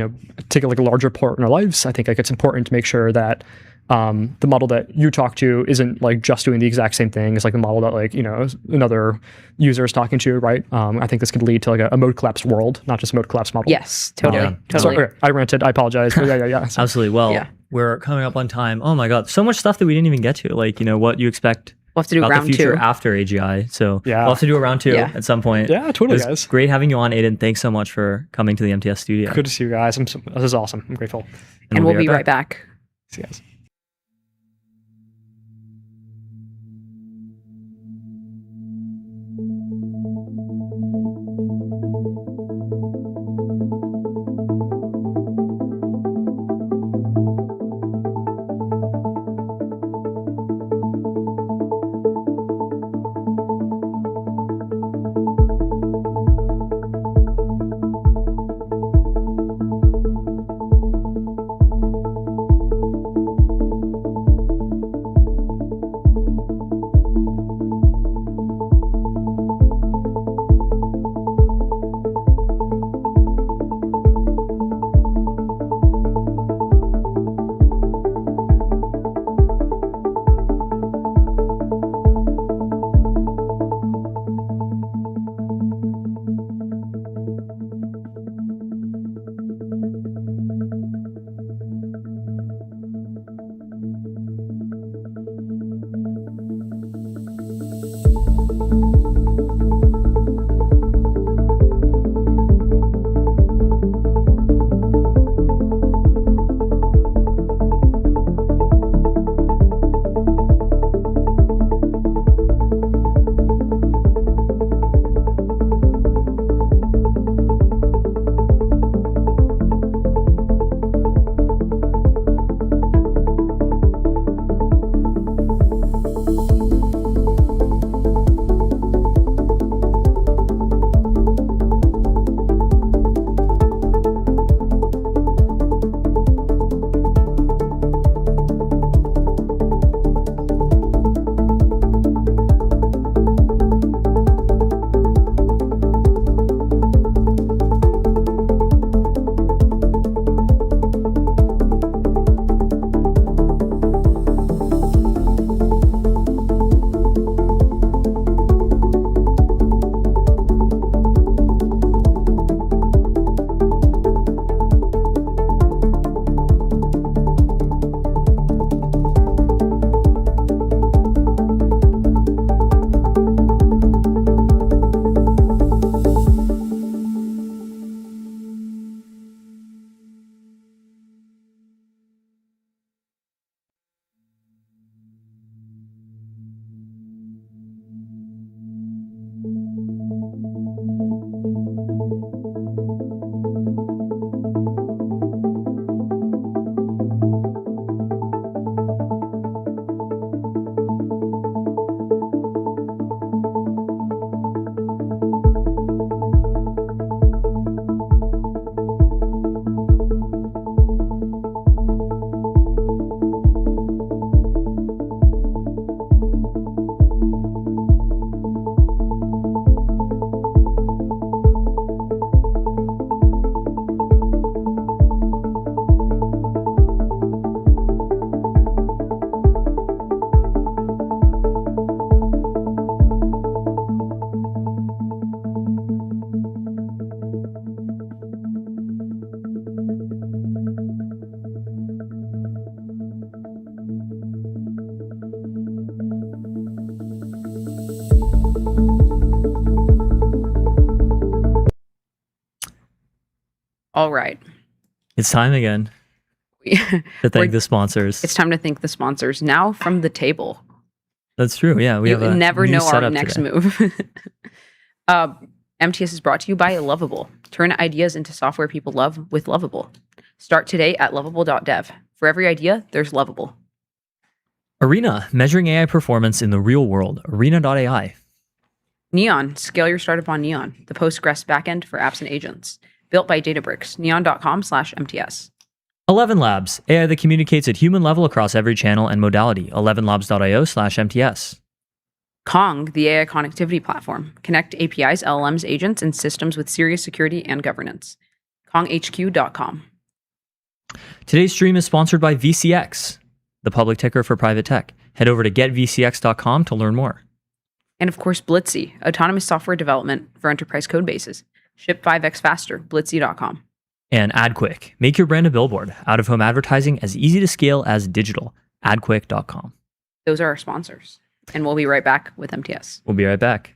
take like a larger part in our lives, I think like it's important to make sure that the model that you talk to isn't like just doing the exact same thing as like the model that like, another user is talking to, right? I think this could lead to like a mode collapse world, not just a mode collapse model. Yes, totally. Sorry, okay, I ranted. I apologize. Yeah. Absolutely. Well, we're coming up on time. Oh my God. So much stuff that we didn't even get to, like, what you expect we'll have to do about round the future two. After AGI. So we'll have to do a round two at some point. Yeah, totally, It was guys. great having you on, Aiden. Thanks so much for coming to the MTS studio. Good to see you guys. This is awesome. I'm grateful. And we'll be right back. See you guys. All right. It's time again to thank the sponsors. It's time to thank the sponsors. Now from the table. That's true. Yeah, we You have a never new know our setup next today. move. MTS is brought to you by Lovable. Turn ideas into software people love with Lovable. Start today at lovable.dev. For every idea, there's Lovable. Arena, measuring AI performance in the real world. Arena.ai. Neon, scale your startup on Neon, the Postgres backend for apps and agents. Built by Databricks. Neon.com/MTS. 11 Labs, AI that communicates at human level across every channel and modality. 11labs.io/MTS. Kong, the AI connectivity platform. Connect APIs, LLMs, agents, and systems with serious security and governance. KongHQ.com. Today's stream is sponsored by VCX, the public ticker for private tech. Head over to getvcx.com to learn more. And of course, Blitzy, autonomous software development for enterprise code bases. Ship 5x faster, blitzy.com. And AdQuick, make your brand a billboard. Out-of-home advertising as easy to scale as digital. AdQuick.com. Those are our sponsors. And we'll be right back with MTS. We'll be right back.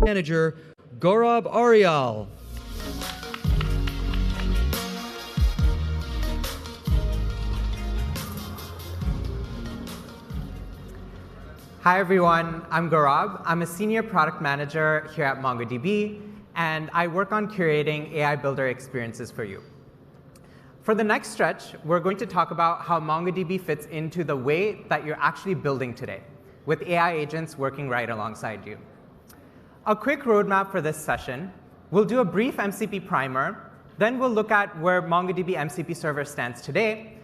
Manager Gaurav Arial. Hi everyone, I'm Gaurav. I'm a senior product manager here at MongoDB, and I work on curating AI builder experiences for you. For the next stretch, we're going to talk about how MongoDB fits into the way that you're actually building today, with AI agents working right alongside you. A quick roadmap for this session. We'll do a brief MCP primer, then we'll look at where MongoDB MCP server stands today,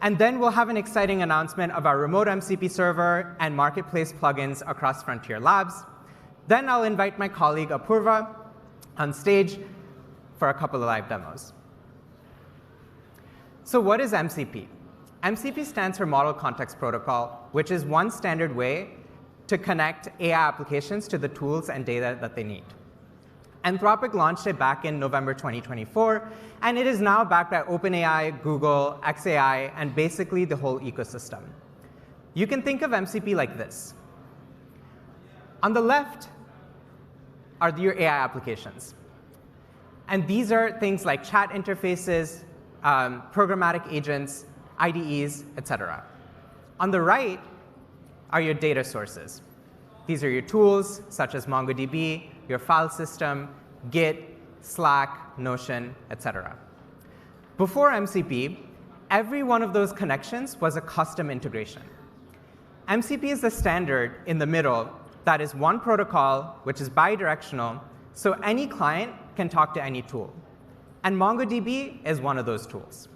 and then we'll have an exciting announcement of our remote MCP server and marketplace plugins across Frontier Labs. Then I'll invite my colleague Apurva on stage for a couple of live demos. So what is MCP? MCP stands for Model Context Protocol, which is one standard way to connect AI applications to the tools and data that they need. Anthropic launched it back in November 2024, and it is now backed by OpenAI, Google, xAI, and basically the whole ecosystem. You can think of MCP like this. On the left are your AI applications. And these are things like chat interfaces, programmatic agents, IDEs, etc. On the right are your data sources. These are your tools, such as MongoDB, your file system, Git, Slack, Notion, etc. Before MCP, every one of those connections was a custom integration. MCP is the standard in the middle that is one protocol, which is bidirectional, so any client can talk to any tool. And MongoDB is one of those tools.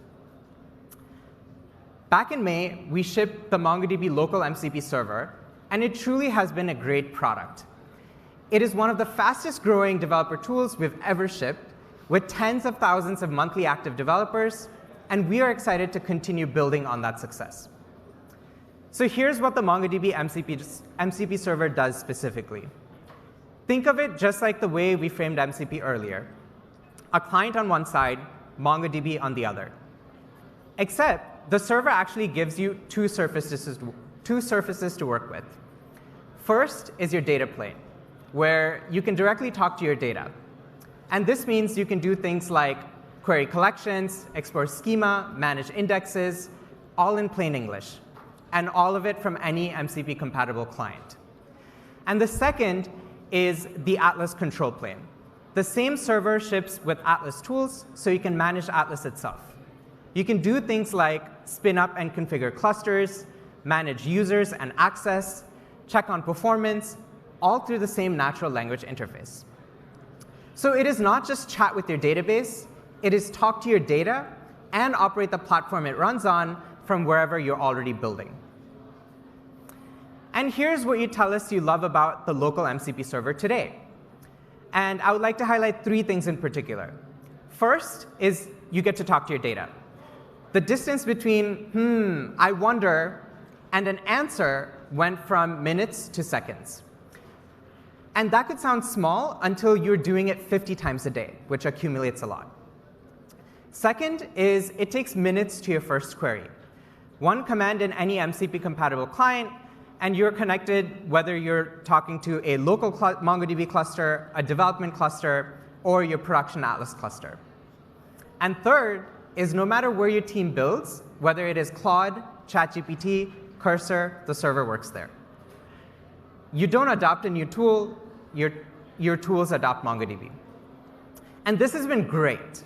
Back in May, we shipped the MongoDB local MCP server, and it truly has been a great product. It is one of the fastest growing developer tools we've ever shipped, with tens of thousands of monthly active developers, and we are excited to continue building on that success. So here's what the MongoDB MCP server does specifically. Think of it just like the way we framed MCP earlier. A client on one side, MongoDB on the other. Except the server actually gives you two surfaces to work with. First is your data plane, where you can directly talk to your data. And this means you can do things like query collections, explore schema, manage indexes, all in plain English, and all of it from any MCP-compatible client. And the second is the Atlas control plane. The same server ships with Atlas tools, so you can manage Atlas itself. You can do things like spin up and configure clusters, manage users and access, check on performance, all through the same natural language interface. So it is not just chat with your database, it is talk to your data and operate the platform it runs on from wherever you're already building. And here's what you tell us you love about the local MCP server today. And I would like to highlight three things in particular. First is you get to talk to your data. The distance between, I wonder, and an answer went from minutes to seconds. And that could sound small until you're doing it 50 times a day, which accumulates a lot. Second is it takes minutes to your first query. One command in any MCP-compatible client, and you're connected whether you're talking to a local MongoDB cluster, a development cluster, or your production Atlas cluster. And third is no matter where your team builds, whether it is Claude, ChatGPT, Cursor, the server works there. You don't adopt a new tool, your tools adopt MongoDB. And this has been great,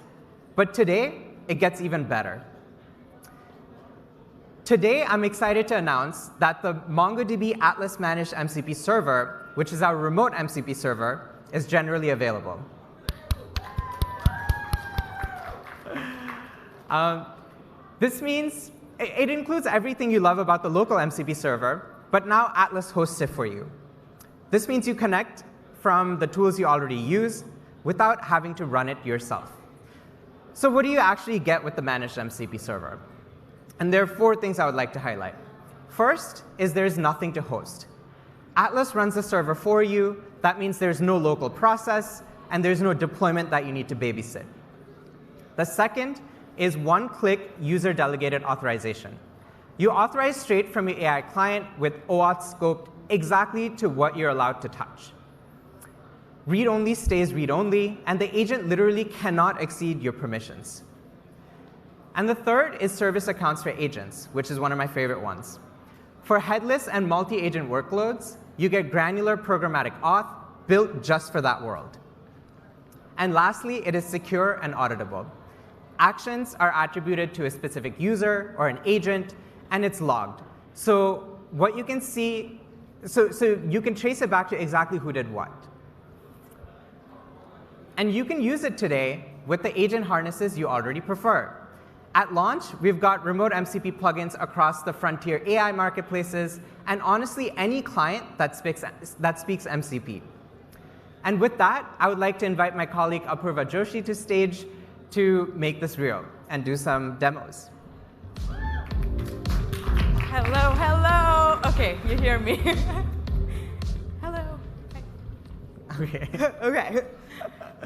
but today it gets even better. Today, I'm excited to announce that the MongoDB Atlas Managed MCP server, which is our remote MCP server, is generally available. This means it includes everything you love about the local MCP server, but now Atlas hosts it for you. This means you connect from the tools you already use without having to run it yourself. So what do you actually get with the managed MCP server? And there are four things I would like to highlight. First is there's nothing to host. Atlas runs the server for you. That means there's no local process, and there's no deployment that you need to babysit. The second is one-click user-delegated authorization. You authorize straight from your AI client with OAuth scoped exactly to what you're allowed to touch. Read-only stays read-only, and the agent literally cannot exceed your permissions. And the third is service accounts for agents, which is one of my favorite ones. For headless and multi-agent workloads, you get granular programmatic auth built just for that world. And lastly, it is secure and auditable. Actions are attributed to a specific user or an agent, and it's logged. So what you can see, so you can trace it back to exactly who did what. And you can use it today with the agent harnesses you already prefer. At launch, we've got remote MCP plugins across the frontier AI marketplaces, and honestly, any client that speaks MCP. And with that, I would like to invite my colleague Apurva Joshi to stage to make this real and do some demos. Hello, hello. OK, you hear me. Hello. OK. OK.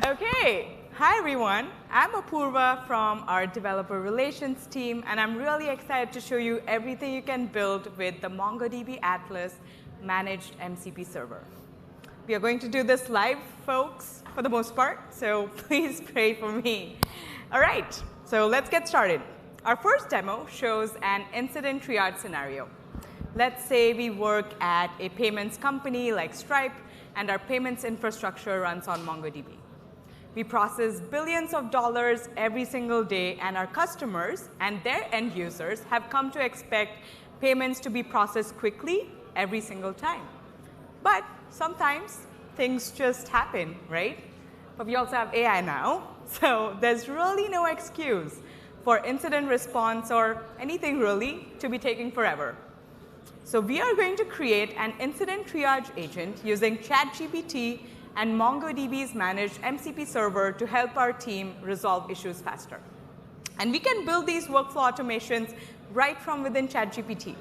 OK. Hi, everyone. I'm Apurva from our developer relations team, and I'm really excited to show you everything you can build with the MongoDB Atlas managed MCP server. We are going to do this live, folks, for the most part, so please pray for me. All right, so let's get started. Our first demo shows an incident triage scenario. Let's say we work at a payments company like Stripe, and our payments infrastructure runs on MongoDB. We process billions of dollars every single day, and our customers and their end users have come to expect payments to be processed quickly every single time. But sometimes things just happen, right? But we also have AI now, so there's really no excuse for incident response or anything really to be taking forever. So we are going to create an incident triage agent using ChatGPT and MongoDB's managed MCP server to help our team resolve issues faster. And we can build these workflow automations right from within ChatGPT.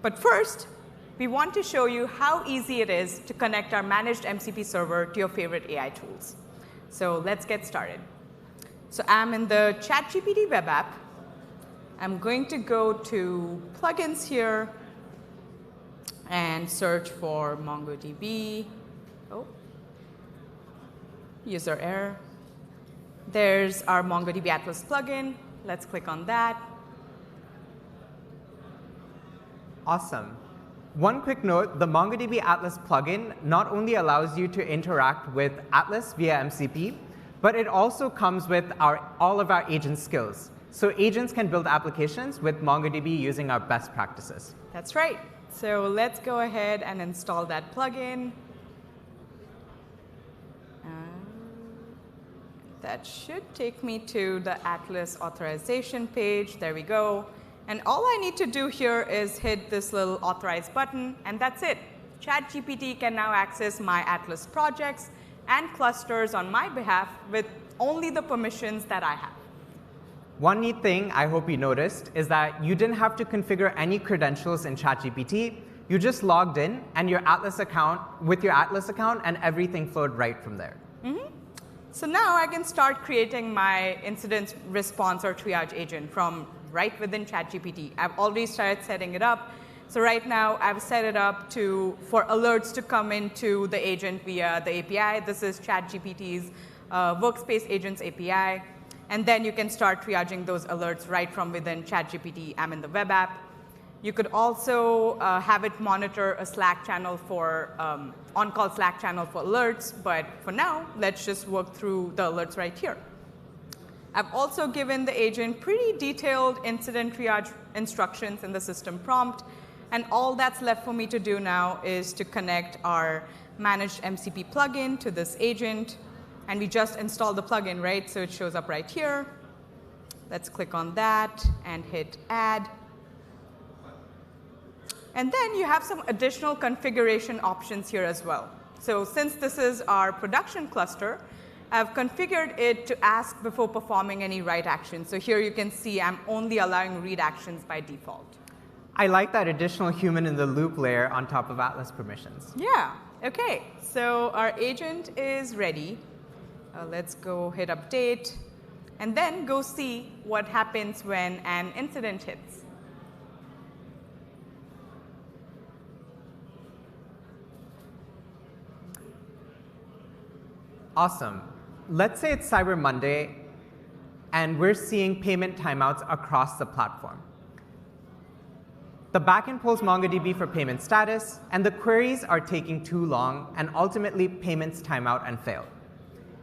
But first, we want to show you how easy it is to connect our managed MCP server to your favorite AI tools. So let's get started. So I'm in the ChatGPT web app. I'm going to go to plugins here and search for MongoDB. Oh, user error. There's our MongoDB Atlas plugin. Let's click on that. Awesome. One quick note, the MongoDB Atlas plugin not only allows you to interact with Atlas via MCP, but it also comes with all of our agent skills. So agents can build applications with MongoDB using our best practices. That's right. So let's go ahead and install that plugin. That should take me to the Atlas authorization page. There we go. And all I need to do here is hit this little authorize button, and that's it. ChatGPT can now access my Atlas projects and clusters on my behalf with only the permissions that I have. One neat thing I hope you noticed is that you didn't have to configure any credentials in ChatGPT. You just logged in and your Atlas account and everything flowed right from there. Mm-hmm. So now I can start creating my incident response or triage agent from right within ChatGPT. I've already started setting it up. So right now, I've set it up for alerts to come into the agent via the API. This is ChatGPT's Workspace Agents API. And then you can start triaging those alerts right from within ChatGPT. I'm in the web app. You could also have it monitor a Slack channel for on-call Slack channel for alerts. But for now, let's just work through the alerts right here. I've also given the agent pretty detailed incident triage instructions in the system prompt. And all that's left for me to do now is to connect our managed MCP plugin to this agent. And we just installed the plugin, right? So it shows up right here. Let's click on that and hit add. And then you have some additional configuration options here as well. So since this is our production cluster, I've configured it to ask before performing any write actions. So here you can see I'm only allowing read actions by default. I like that additional human in the loop layer on top of Atlas permissions. Yeah, OK. So our agent is ready. Let's go hit update, and then go see what happens when an incident hits. Awesome. Let's say it's Cyber Monday, and we're seeing payment timeouts across the platform. The backend pulls MongoDB for payment status, and the queries are taking too long, and ultimately payments time out and fail.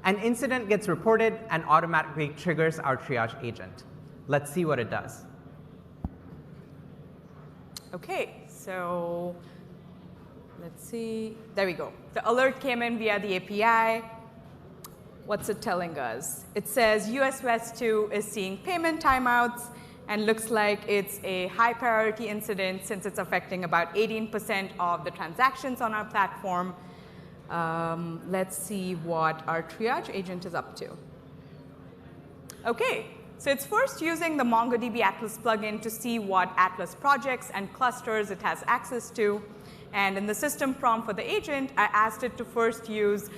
An incident gets reported and automatically triggers our triage agent. Let's see what it does. Okay, so let's see. There we go. The alert came in via the API. What's it telling us? It says US West 2 is seeing payment timeouts and looks like it's a high priority incident since it's affecting about 18% of the transactions on our platform. Let's see what our triage agent is up to. Okay, so it's first using the MongoDB Atlas plugin to see what Atlas projects and clusters it has access to. And in the system prompt for the agent, I asked it to first use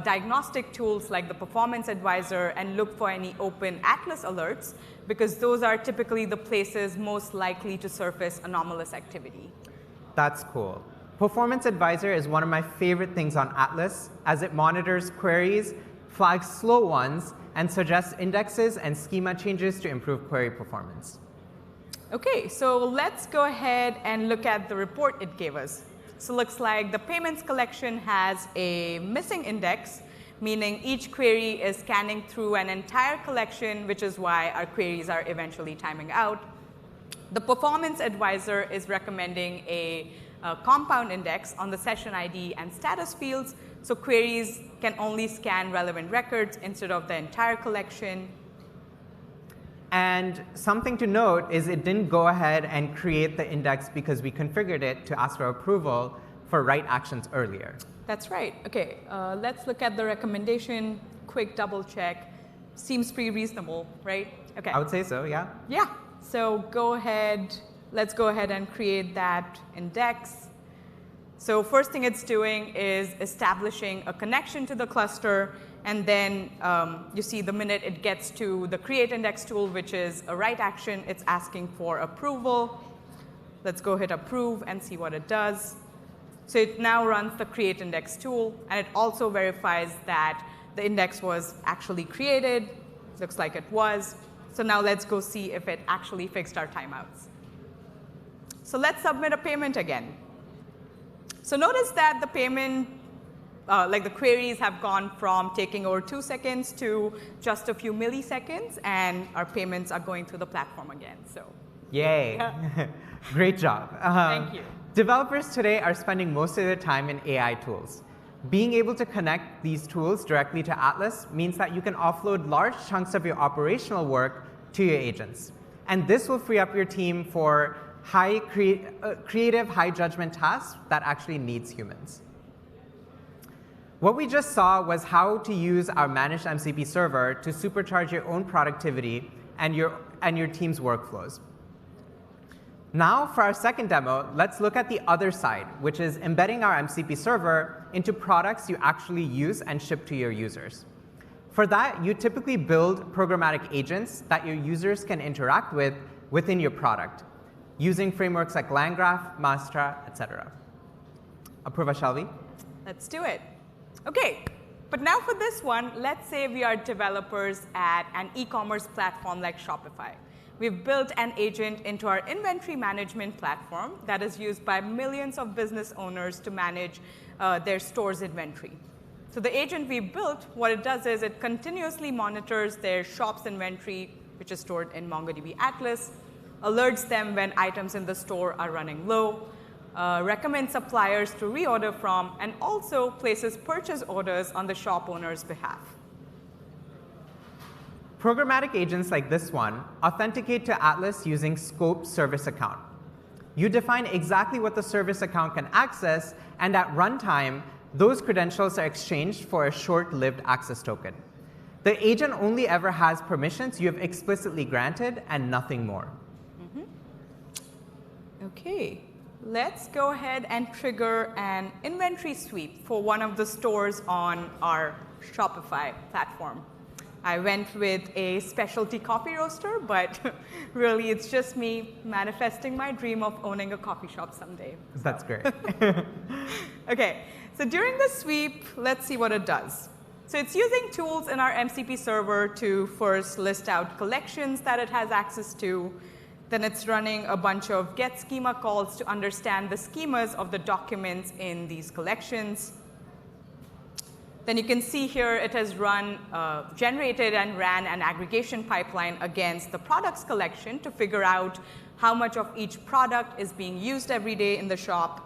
diagnostic tools like the Performance Advisor and look for any open Atlas alerts, because those are typically the places most likely to surface anomalous activity. That's cool. Performance Advisor is one of my favorite things on Atlas, as it monitors queries, flags slow ones, and suggests indexes and schema changes to improve query performance. Okay, so let's go ahead and look at the report it gave us. So it looks like the payments collection has a missing index, meaning each query is scanning through an entire collection, which is why our queries are eventually timing out. The Performance Advisor is recommending a compound index on the session ID and status fields, so queries can only scan relevant records instead of the entire collection. And something to note is it didn't go ahead and create the index because we configured it to ask for approval for write actions earlier. That's right. Okay, let's look at the recommendation. Quick double check. Seems pretty reasonable, right? Okay. I would say so, yeah. Yeah. So go ahead. Let's go ahead and create that index. So first thing it's doing is establishing a connection to the cluster. And then you see the minute it gets to the create index tool, which is a write action, it's asking for approval. Let's go hit approve and see what it does. So it now runs the create index tool, and it also verifies that the index was actually created. Looks like it was. So now let's go see if it actually fixed our timeouts. So let's submit a payment again. So notice that the payment, like the queries have gone from taking over 2 seconds to just a few milliseconds, and our payments are going through the platform again. So, yay. Yeah. Great job. Thank you. Developers today are spending most of their time in AI tools. Being able to connect these tools directly to Atlas means that you can offload large chunks of your operational work to your agents. And this will free up your team for creative, high judgment tasks that actually needs humans. What we just saw was how to use our managed MCP server to supercharge your own productivity and your team's workflows. Now, for our second demo, let's look at the other side, which is embedding our MCP server into products you actually use and ship to your users. For that, you typically build programmatic agents that your users can interact with within your product, using frameworks like LangGraph, Maastra, etc. Apurva, shall we? Let's do it. Okay, but now for this one, let's say we are developers at an e-commerce platform like Shopify. We've built an agent into our inventory management platform that is used by millions of business owners to manage their store's inventory. So the agent we built, what it does is it continuously monitors their shop's inventory, which is stored in MongoDB Atlas, alerts them when items in the store are running low, recommends suppliers to reorder from, and also places purchase orders on the shop owner's behalf. Programmatic agents like this one authenticate to Atlas using scope service account. You define exactly what the service account can access, and at runtime, those credentials are exchanged for a short-lived access token. The agent only ever has permissions you have explicitly granted and nothing more. Okay, let's go ahead and trigger an inventory sweep for one of the stores on our Shopify platform. I went with a specialty coffee roaster, but really it's just me manifesting my dream of owning a coffee shop someday. That's great. Okay, so during the sweep, let's see what it does. So it's using tools in our MCP server to first list out collections that it has access to. Then it's running a bunch of get schema calls to understand the schemas of the documents in these collections. Then you can see here it has generated and ran an aggregation pipeline against the products collection to figure out how much of each product is being used every day in the shop.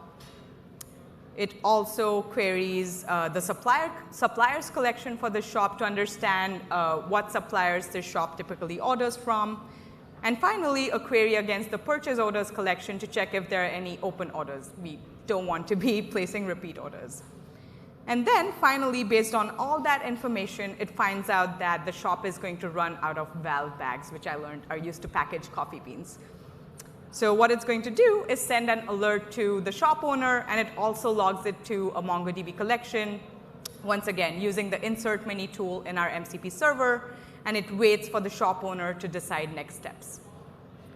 It also queries the suppliers collection for the shop to understand what suppliers the shop typically orders from. And finally, a query against the purchase orders collection to check if there are any open orders. We don't want to be placing repeat orders. And then finally, based on all that information, it finds out that the shop is going to run out of valve bags, which I learned are used to package coffee beans. So what it's going to do is send an alert to the shop owner, and it also logs it to a MongoDB collection, once again, using the insert many tool in our MCP server, and it waits for the shop owner to decide next steps.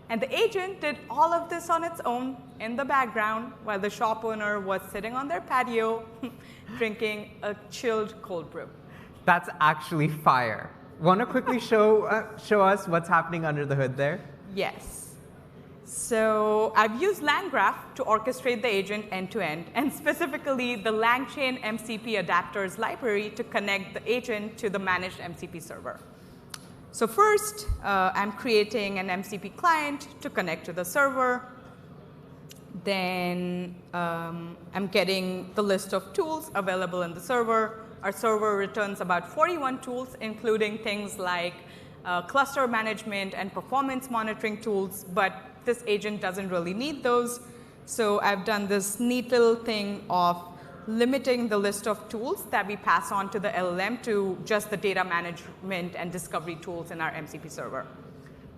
And the agent did all of this on its own in the background while the shop owner was sitting on their patio drinking a chilled cold brew. That's actually fire. Want to quickly show us what's happening under the hood there? Yes. So I've used LangGraph to orchestrate the agent end-to-end, and specifically the LangChain MCP adapters library to connect the agent to the managed MCP server. So first, I'm creating an MCP client to connect to the server. Then I'm getting the list of tools available in the server. Our server returns about 41 tools, including things like cluster management and performance monitoring tools, but this agent doesn't really need those. So I've done this neat little thing of limiting the list of tools that we pass on to the LLM to just the data management and discovery tools in our MCP server.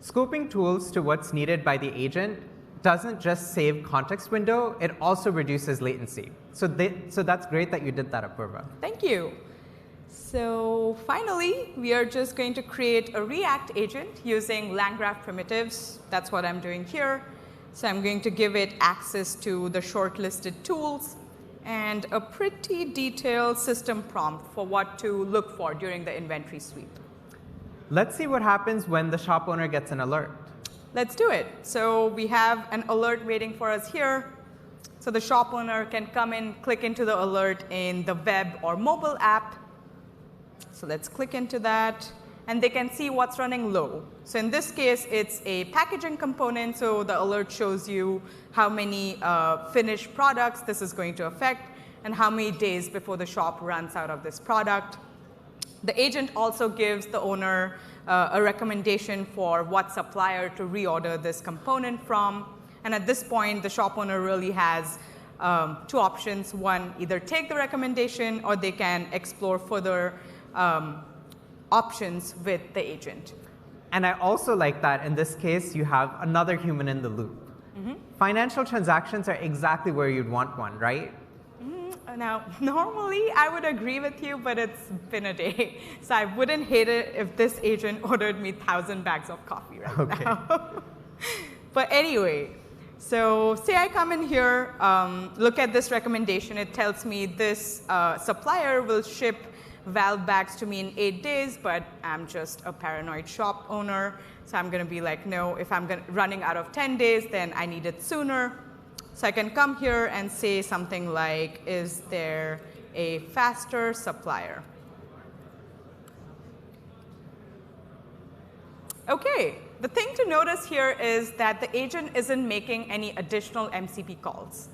Scoping tools to what's needed by the agent doesn't just save context window, it also reduces latency. So that's great that you did that, Apurva. Thank you. So finally, we are just going to create a React agent using LangGraph primitives. That's what I'm doing here. So I'm going to give it access to the shortlisted tools and a pretty detailed system prompt for what to look for during the inventory sweep. Let's see what happens when the shop owner gets an alert. Let's do it. So we have an alert waiting for us here. So the shop owner can come in, click into the alert in the web or mobile app. So let's click into that, and they can see what's running low. So in this case, it's a packaging component, so the alert shows you how many finished products this is going to affect and how many days before the shop runs out of this product. The agent also gives the owner a recommendation for what supplier to reorder this component from. And at this point, the shop owner really has two options. One, either take the recommendation, or they can explore further options with the agent. And I also like that in this case, you have another human in the loop. Financial transactions are exactly where you'd want one, right? Now, normally I would agree with you, but it's been a day. So I wouldn't hate it if this agent ordered me 1,000 bags of coffee right now. But anyway, so say I come in here, look at this recommendation. It tells me this supplier will ship valve bags to me in 8 days, but I'm just a paranoid shop owner. So I'm going to be like, no, if I'm running out of 10 days, then I need it sooner. So I can come here and say something like, is there a faster supplier? OK, the thing to notice here is that the agent isn't making any additional MCP calls.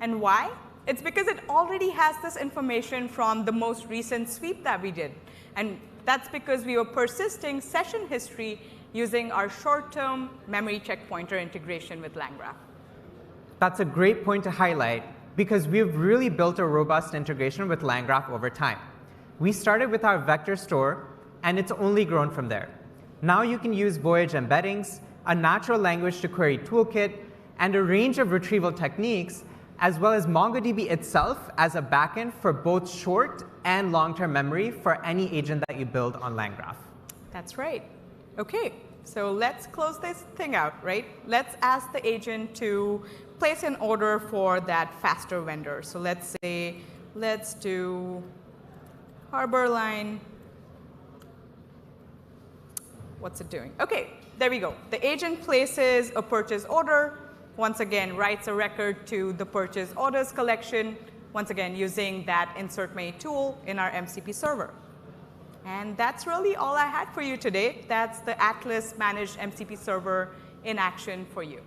And why? It's because it already has this information from the most recent sweep that we did. And that's because we were persisting session history using our short-term memory checkpointer integration with LangGraph. That's a great point to highlight, because we've really built a robust integration with LangGraph over time. We started with our vector store, and it's only grown from there. Now you can use Voyage embeddings, a natural language to query toolkit, and a range of retrieval techniques, as well as MongoDB itself as a backend for both short and long-term memory for any agent that you build on LangGraph. That's right. OK, so let's close this thing out, right? Let's ask the agent to place an order for that faster vendor. So let's say, let's do harbor line. What's it doing? OK, there we go. The agent places a purchase order, once again writes a record to the purchase orders collection, once again using that insert many tool in our MCP server. And that's really all I had for you today. That's the Atlas Managed MCP Server in action for you.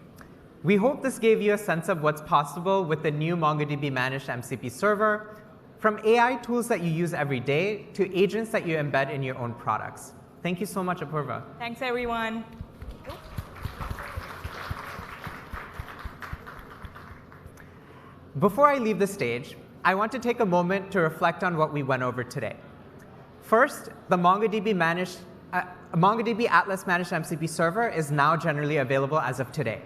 We hope this gave you a sense of what's possible with the new MongoDB Managed MCP Server, from AI tools that you use every day to agents that you embed in your own products. Thank you so much, Apurva. Thanks, everyone. Before I leave the stage, I want to take a moment to reflect on what we went over today. First, the MongoDB Atlas Managed MCP Server is now generally available as of today.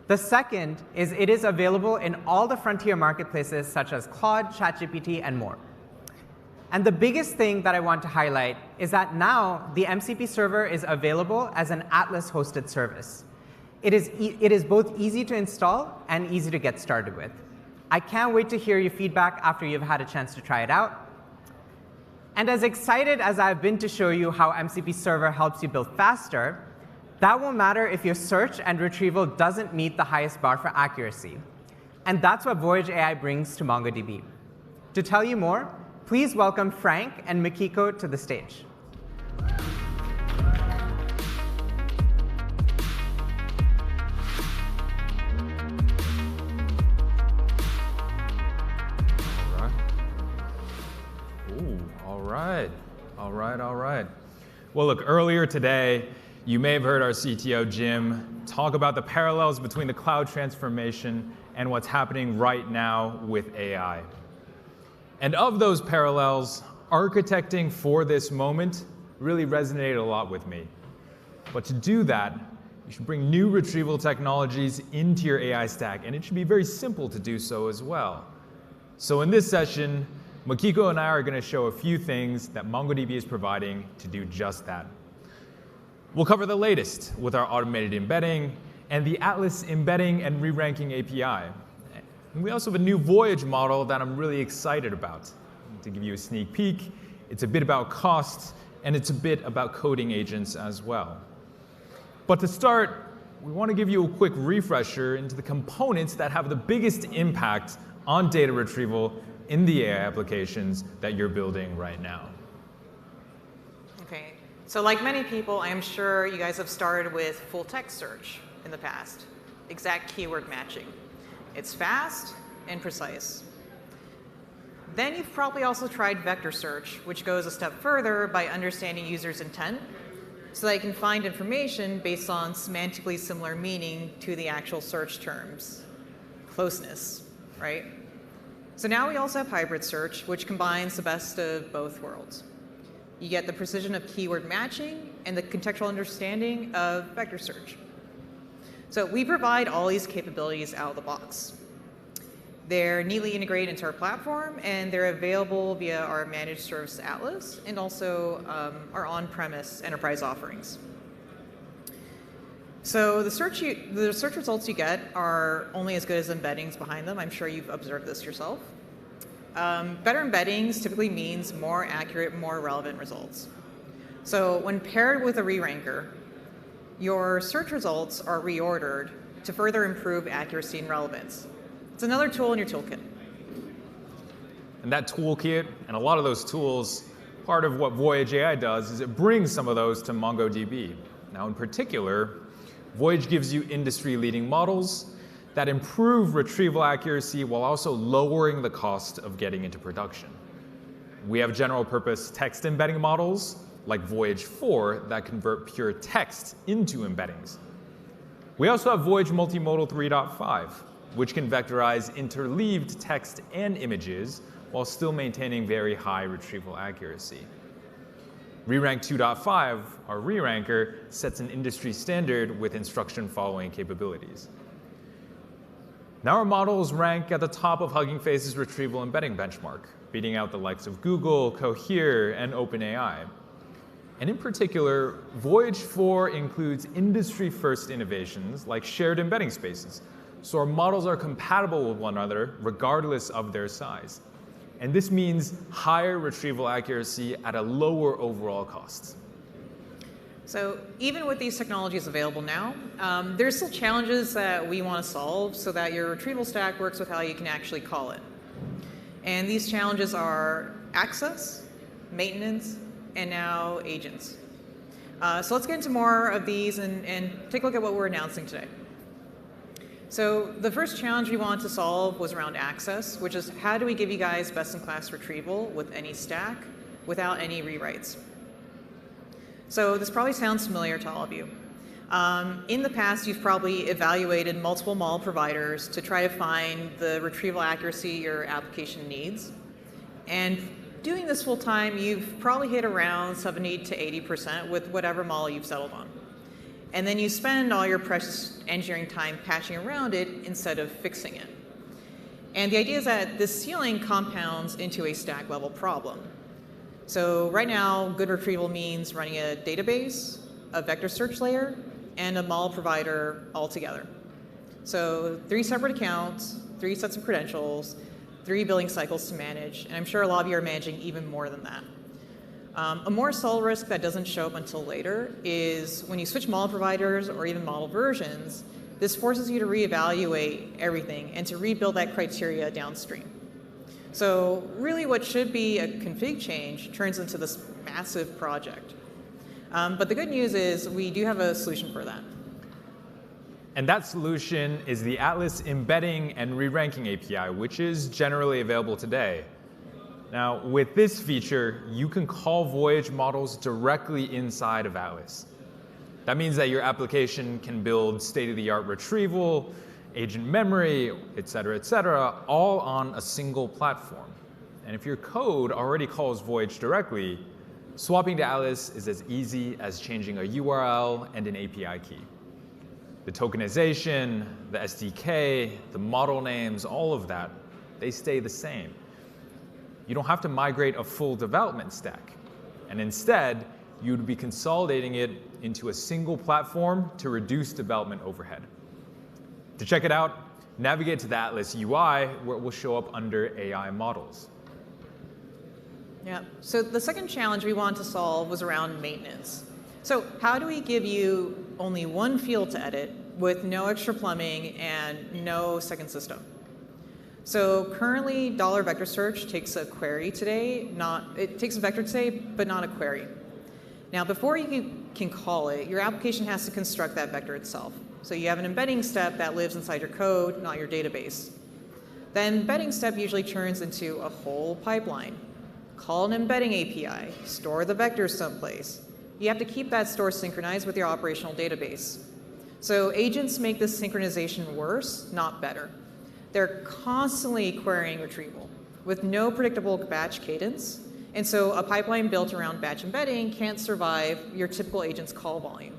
The second is it is available in all the frontier marketplaces such as Claude, ChatGPT, and more. And the biggest thing that I want to highlight is that now the MCP server is available as an Atlas hosted service. It is both easy to install and easy to get started with. I can't wait to hear your feedback after you've had a chance to try it out. And as excited as I've been to show you how MCP server helps you build faster, that won't matter if your search and retrieval doesn't meet the highest bar for accuracy. And that's what Voyage AI brings to MongoDB. To tell you more, please welcome Frank and Mikiko to the stage. All right. Well, look, earlier today, you may have heard our CTO, Jim, talk about the parallels between the cloud transformation and what's happening right now with AI. And of those parallels, architecting for this moment really resonated a lot with me. But to do that, you should bring new retrieval technologies into your AI stack, and it should be very simple to do so as well. So in this session, Makiko and I are going to show a few things that MongoDB is providing to do just that. We'll cover the latest with our automated embedding and the Atlas embedding and re-ranking API. And we also have a new Voyage model that I'm really excited about. To give you a sneak peek, it's a bit about cost, and it's a bit about coding agents as well. But to start, we want to give you a quick refresher into the components that have the biggest impact on data retrieval in the AI applications that you're building right now. Okay, so like many people, I am sure you guys have started with full text search in the past, exact keyword matching. It's fast and precise. Then you've probably also tried vector search, which goes a step further by understanding users' intent so that you can find information based on semantically similar meaning to the actual search terms. Closeness, right? So now we also have hybrid search, which combines the best of both worlds. You get the precision of keyword matching and the contextual understanding of vector search. So we provide all these capabilities out of the box. They're neatly integrated into our platform, and they're available via our managed service Atlas and also our on-premise enterprise offerings. So the search results you get are only as good as embeddings behind them. I'm sure you've observed this yourself. Better embeddings typically means more accurate, more relevant results. So when paired with a re-ranker, your search results are reordered to further improve accuracy and relevance. It's another tool in your toolkit. And that toolkit, and a lot of those tools, part of what Voyage AI does is it brings some of those to MongoDB. Now, in particular, Voyage gives you industry-leading models that improve retrieval accuracy while also lowering the cost of getting into production. We have general-purpose text embedding models, like Voyage 4, that convert pure text into embeddings. We also have Voyage Multimodal 3.5, which can vectorize interleaved text and images while still maintaining very high retrieval accuracy. Re-rank 2.5, our re-ranker, sets an industry standard with instruction following capabilities. Now our models rank at the top of Hugging Face's retrieval embedding benchmark, beating out the likes of Google, Cohere, and OpenAI. And in particular, Voyage 4 includes industry-first innovations like shared embedding spaces, so our models are compatible with one another regardless of their size. And this means higher retrieval accuracy at a lower overall cost. So even with these technologies available now, there's still challenges that we want to solve so that your retrieval stack works with how you can actually call it. And these challenges are access, maintenance, and now agents. So let's get into more of these and take a look at what we're announcing today. So the first challenge we wanted to solve was around access, which is how do we give you guys best-in-class retrieval with any stack without any rewrites? So this probably sounds familiar to all of you. In the past, you've probably evaluated multiple model providers to try to find the retrieval accuracy your application needs. And doing this full time, you've probably hit around 70 to 80% with whatever model you've settled on. And then you spend all your precious engineering time patching around it instead of fixing it. And the idea is that this ceiling compounds into a stack level problem. So right now, good retrieval means running a database, a vector search layer, and a model provider all together. So 3 separate accounts, 3 sets of credentials, 3 billing cycles to manage, and I'm sure a lot of you are managing even more than that. A more subtle risk that doesn't show up until later is when you switch model providers or even model versions, this forces you to reevaluate everything and to rebuild that criteria downstream. So really what should be a config change turns into this massive project. But the good news is we do have a solution for that. And that solution is the Atlas Embedding and Re-ranking API, which is generally available today. Now, with this feature, you can call Voyage models directly inside of Atlas. That means that your application can build state-of-the-art retrieval, agent memory, et cetera, all on a single platform. And if your code already calls Voyage directly, swapping to Atlas is as easy as changing a URL and an API key. The tokenization, the SDK, the model names, all of that, they stay the same. You don't have to migrate a full development stack. And instead, you'd be consolidating it into a single platform to reduce development overhead. To check it out, navigate to the Atlas UI, where it will show up under AI models. Yeah. So the second challenge we wanted to solve was around maintenance. So how do we give you only one field to edit with no extra plumbing and no second system? So currently, $vector search takes a query today, it takes a vector today, but not a query. Now, before you can call it, your application has to construct that vector itself. So you have an embedding step that lives inside your code, not your database. The embedding step usually turns into a whole pipeline. Call an embedding API, store the vectors someplace. You have to keep that store synchronized with your operational database. So agents make this synchronization worse, not better. They're constantly querying retrieval with no predictable batch cadence. And so a pipeline built around batch embedding can't survive your typical agent's call volume.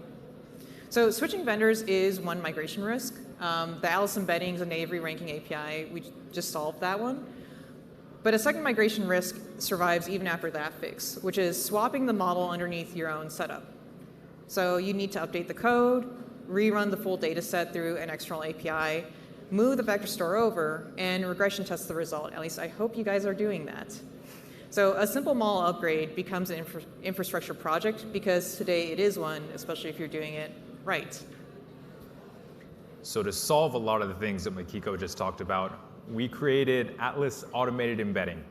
So switching vendors is one migration risk. The Atlas embeddings and native re-ranking API, we just solved that one. But a second migration risk survives even after that fix, which is swapping the model underneath your own setup. So you need to update the code, rerun the full data set through an external API, move the vector store over, and regression test the result. At least I hope you guys are doing that. So a simple model upgrade becomes an infrastructure project because today it is one, especially if you're doing it right. So to solve a lot of the things that Makiko just talked about, we created Atlas Automated Embedding.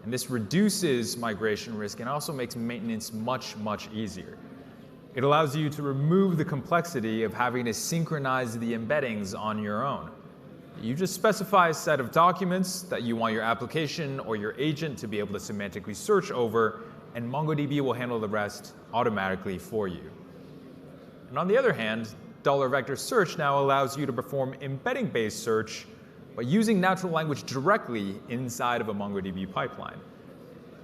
And this reduces migration risk and also makes maintenance much, much easier. It allows you to remove the complexity of having to synchronize the embeddings on your own. You just specify a set of documents that you want your application or your agent to be able to semantically search over, and MongoDB will handle the rest automatically for you. And on the other hand, $vector search now allows you to perform embedding-based search by using natural language directly inside of a MongoDB pipeline.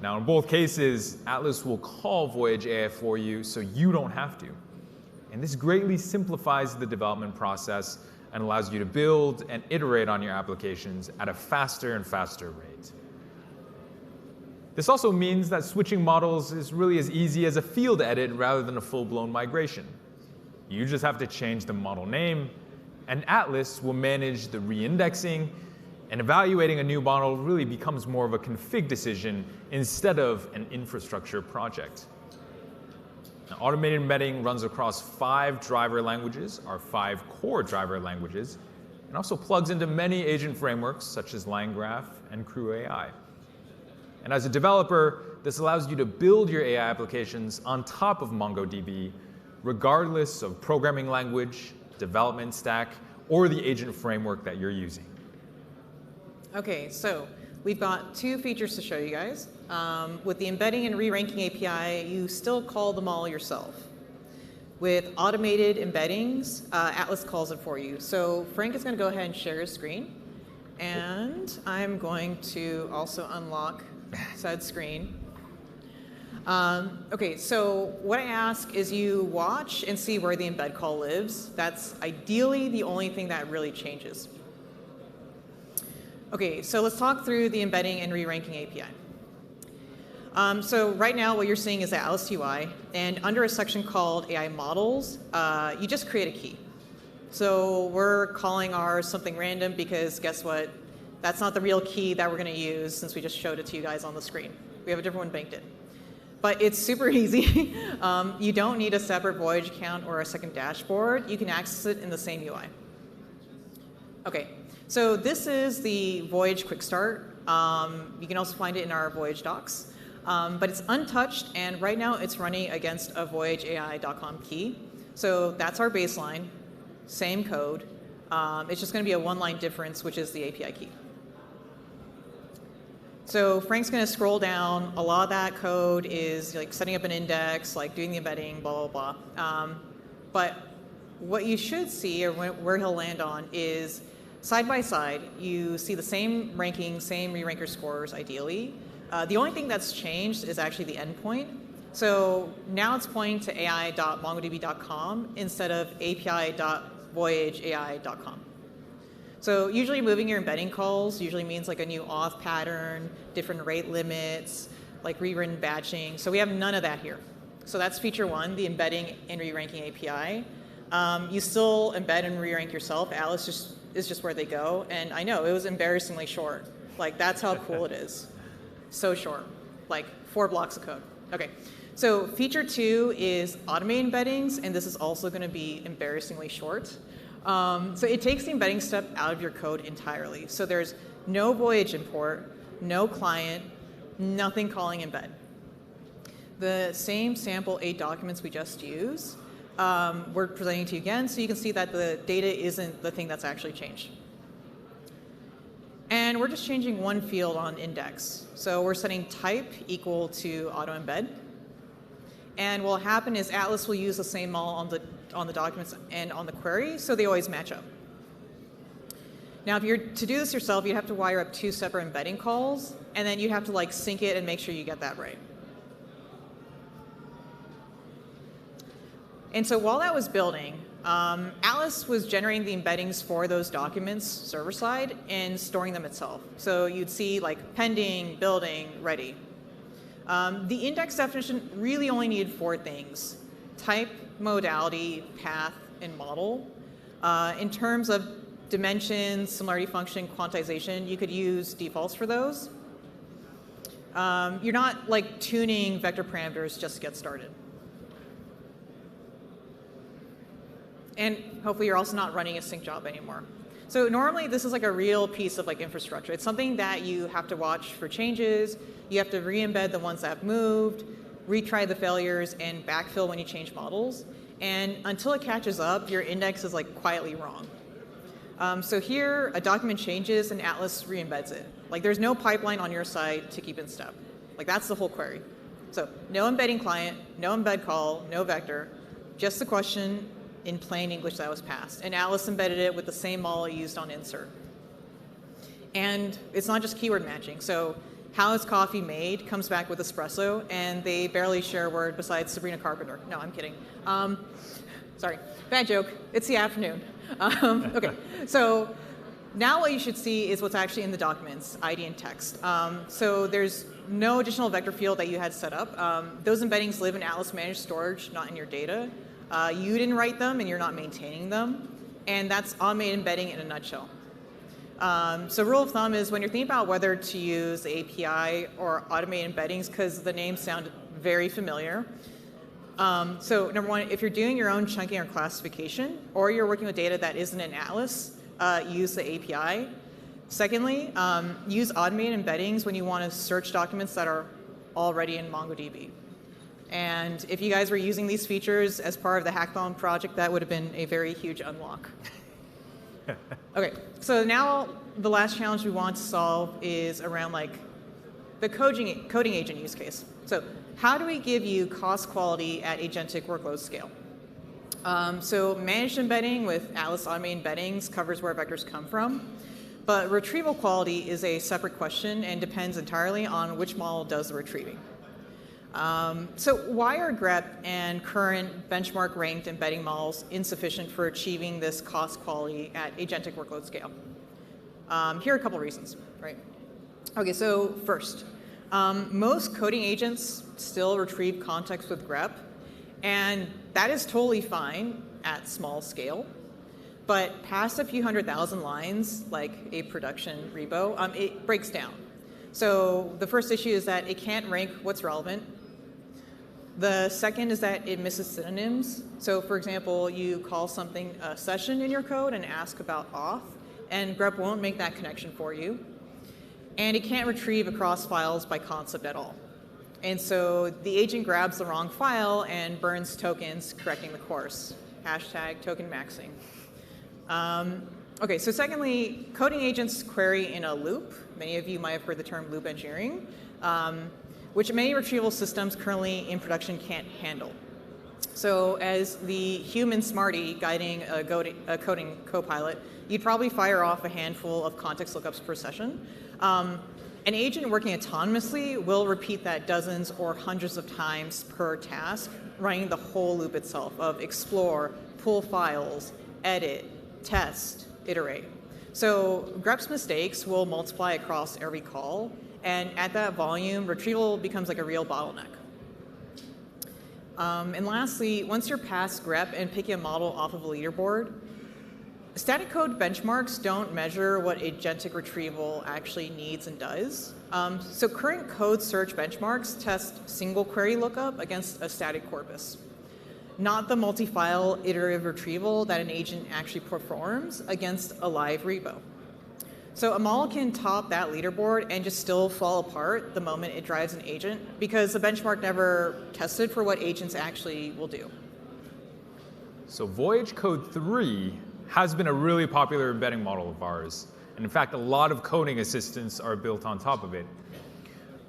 Now, in both cases, Atlas will call Voyage AI for you, so you don't have to. And this greatly simplifies the development process and allows you to build and iterate on your applications at a faster and faster rate. This also means that switching models is really as easy as a field edit rather than a full-blown migration. You just have to change the model name, and Atlas will manage the reindexing And evaluating a new model really becomes more of a config decision instead of an infrastructure project. Now, automated embedding runs across 5 driver languages, our 5 core driver languages, and also plugs into many agent frameworks such as LangGraph and CrewAI. And as a developer, this allows you to build your AI applications on top of MongoDB, regardless of programming language, development stack, or the agent framework that you're using. Okay, so we've got 2 features to show you guys. With the embedding and re-ranking API, you still call them all yourself. With automated embeddings, Atlas calls it for you. So Frank is going to go ahead and share his screen. And I'm going to also unlock said screen. Okay, so what I ask is you watch and see where the embed call lives. That's ideally the only thing that really changes. Okay, so let's talk through the embedding and re-ranking API. So right now what you're seeing is the Atlas UI, and under a section called AI models, you just create a key. So we're calling ours something random because guess what? That's not the real key that we're going to use since we just showed it to you guys on the screen. We have a different one banked in. But it's super easy. You don't need a separate Voyage account or a second dashboard. You can access it in the same UI. Okay, so this is the Voyage Quick Start. You can also find it in our Voyage docs. But it's untouched, and right now it's running against a voyageai.com key. So that's our baseline, same code. It's just going to be a 1-line difference, which is the API key. So Frank's going to scroll down. A lot of that code is like setting up an index, like doing the embedding, blah, blah, blah. But what you should see, or where he'll land on, is side by side, you see the same ranking, same re-ranker scores, ideally. The only thing that's changed is actually the endpoint. So now it's pointing to ai.mongodb.com instead of api.voyageai.com. So usually moving your embedding calls usually means like a new auth pattern, different rate limits, like rewritten batching. So we have none of that here. So that's feature 1, the embedding and re-ranking API. You still embed and re-rank yourself. Atlas is just where they go. And I know, it was embarrassingly short. Like, that's how cool it is. So short, like 4 blocks of code. Okay, so feature 2 is automated embeddings, and this is also going to be embarrassingly short. So it takes the embedding step out of your code entirely. So there's no Voyage import, no client, nothing calling embed. The same sample 8 documents we just used, we're presenting to you again, so you can see that the data isn't the thing that's actually changed. And we're just changing one field on index. So we're setting type equal to auto embed. And what will happen is Atlas will use the same model on the documents and on the query, so they always match up. Now, if you're to do this yourself, you have to wire up 2 separate embedding calls, and then you have to like sync it and make sure you get that right. And so while that was building, Atlas was generating the embeddings for those documents server-side and storing them itself. So you'd see like pending, building, ready. The index definition really only needed 4 things: type, modality, path, and model. In terms of dimensions, similarity function, quantization, you could use defaults for those. You're not like tuning vector parameters just to get started. And hopefully you're also not running a sync job anymore. So normally this is like a real piece of like infrastructure. It's something that you have to watch for changes. You have to re-embed the ones that have moved, retry the failures, and backfill when you change models. And until it catches up, your index is like quietly wrong. So here, a document changes and Atlas re-embeds it. Like there's no pipeline on your side to keep in step. Like that's the whole query. So no embedding client, no embed call, no vector, just the question in plain English that was passed. And Atlas embedded it with the same model used on insert. And it's not just keyword matching. So how is coffee made comes back with espresso, and they barely share a word besides Sabrina Carpenter. No, I'm kidding. Sorry, bad joke. It's the afternoon. Okay, so now what you should see is what's actually in the documents, ID and text. So there's no additional vector field that you had set up. Those embeddings live in Atlas managed storage, not in your data. You didn't write them, and you're not maintaining them. And that's automated embedding in a nutshell. So rule of thumb is when you're thinking about whether to use the API or automate embeddings, because the names sound very familiar. So number one, if you're doing your own chunking or classification, or you're working with data that isn't in Atlas, use the API. Secondly, use automated embeddings when you want to search documents that are already in MongoDB. And if you guys were using these features as part of the hackathon project, that would have been a very huge unlock. Okay, so now the last challenge we want to solve is around like the coding agent use case. So how do we give you cost quality at agentic workload scale? So managed embedding with Atlas automated embeddings covers where vectors come from, but retrieval quality is a separate question and depends entirely on which model does the retrieving. So why are grep and current benchmark ranked embedding models insufficient for achieving this cost quality at agentic workload scale? Here are a couple reasons, right? Okay, so first, most coding agents still retrieve context with grep, and that is totally fine at small scale. But past a few 100,000 lines, like a production repo, it breaks down. So the first issue is that it can't rank what's relevant. The second is that it misses synonyms. So for example, you call something a session in your code and ask about auth, and grep won't make that connection for you. And it can't retrieve across files by concept at all. And so the agent grabs the wrong file and burns tokens, correcting the course. Hashtag token maxing. Okay, so secondly, coding agents query in a loop. Many of you might have heard the term loop engineering, which many retrieval systems currently in production can't handle. So as the human smarty guiding a coding copilot, you'd probably fire off a handful of context lookups per session. An agent working autonomously will repeat that dozens or hundreds of times per task, running the whole loop itself of explore, pull files, edit, test, iterate. So grep's mistakes will multiply across every call, and at that volume, retrieval becomes like a real bottleneck. And lastly, once you're past grep and picking a model off of a leaderboard, static code benchmarks don't measure what agentic retrieval actually needs and does. So current code search benchmarks test single query lookup against a static corpus, not the multi-file iterative retrieval that an agent actually performs against a live repo. So a model can top that leaderboard and just still fall apart the moment it drives an agent because the benchmark never tested for what agents actually will do. So Voyage Code 3 has been a really popular embedding model of ours. And in fact, a lot of coding assistants are built on top of it.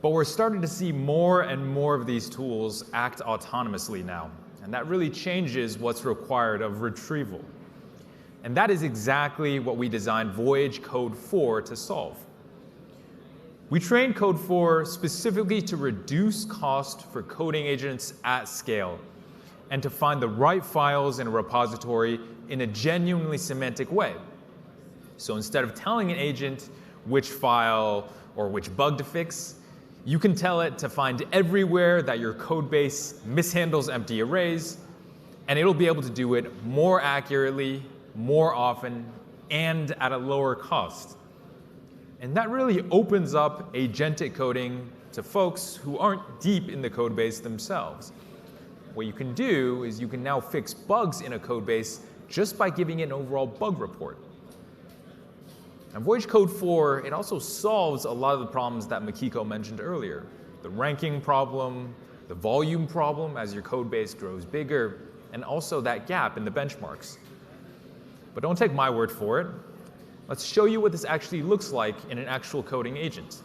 But we're starting to see more and more of these tools act autonomously now. And that really changes what's required of retrieval. And that is exactly what we designed Voyage Code 4 to solve. We trained Code 4 specifically to reduce cost for coding agents at scale and to find the right files in a repository in a genuinely semantic way. So instead of telling an agent which file or which bug to fix, you can tell it to find everywhere that your code base mishandles empty arrays, and it'll be able to do it more accurately, more often, and at a lower cost. And that really opens up agentic coding to folks who aren't deep in the code base themselves. What you can do is you can now fix bugs in a code base just by giving it an overall bug report. And Voyage Code 4, it also solves a lot of the problems that Makiko mentioned earlier. The ranking problem, the volume problem as your code base grows bigger, and also that gap in the benchmarks. But don't take my word for it. Let's show you what this actually looks like in an actual coding agent.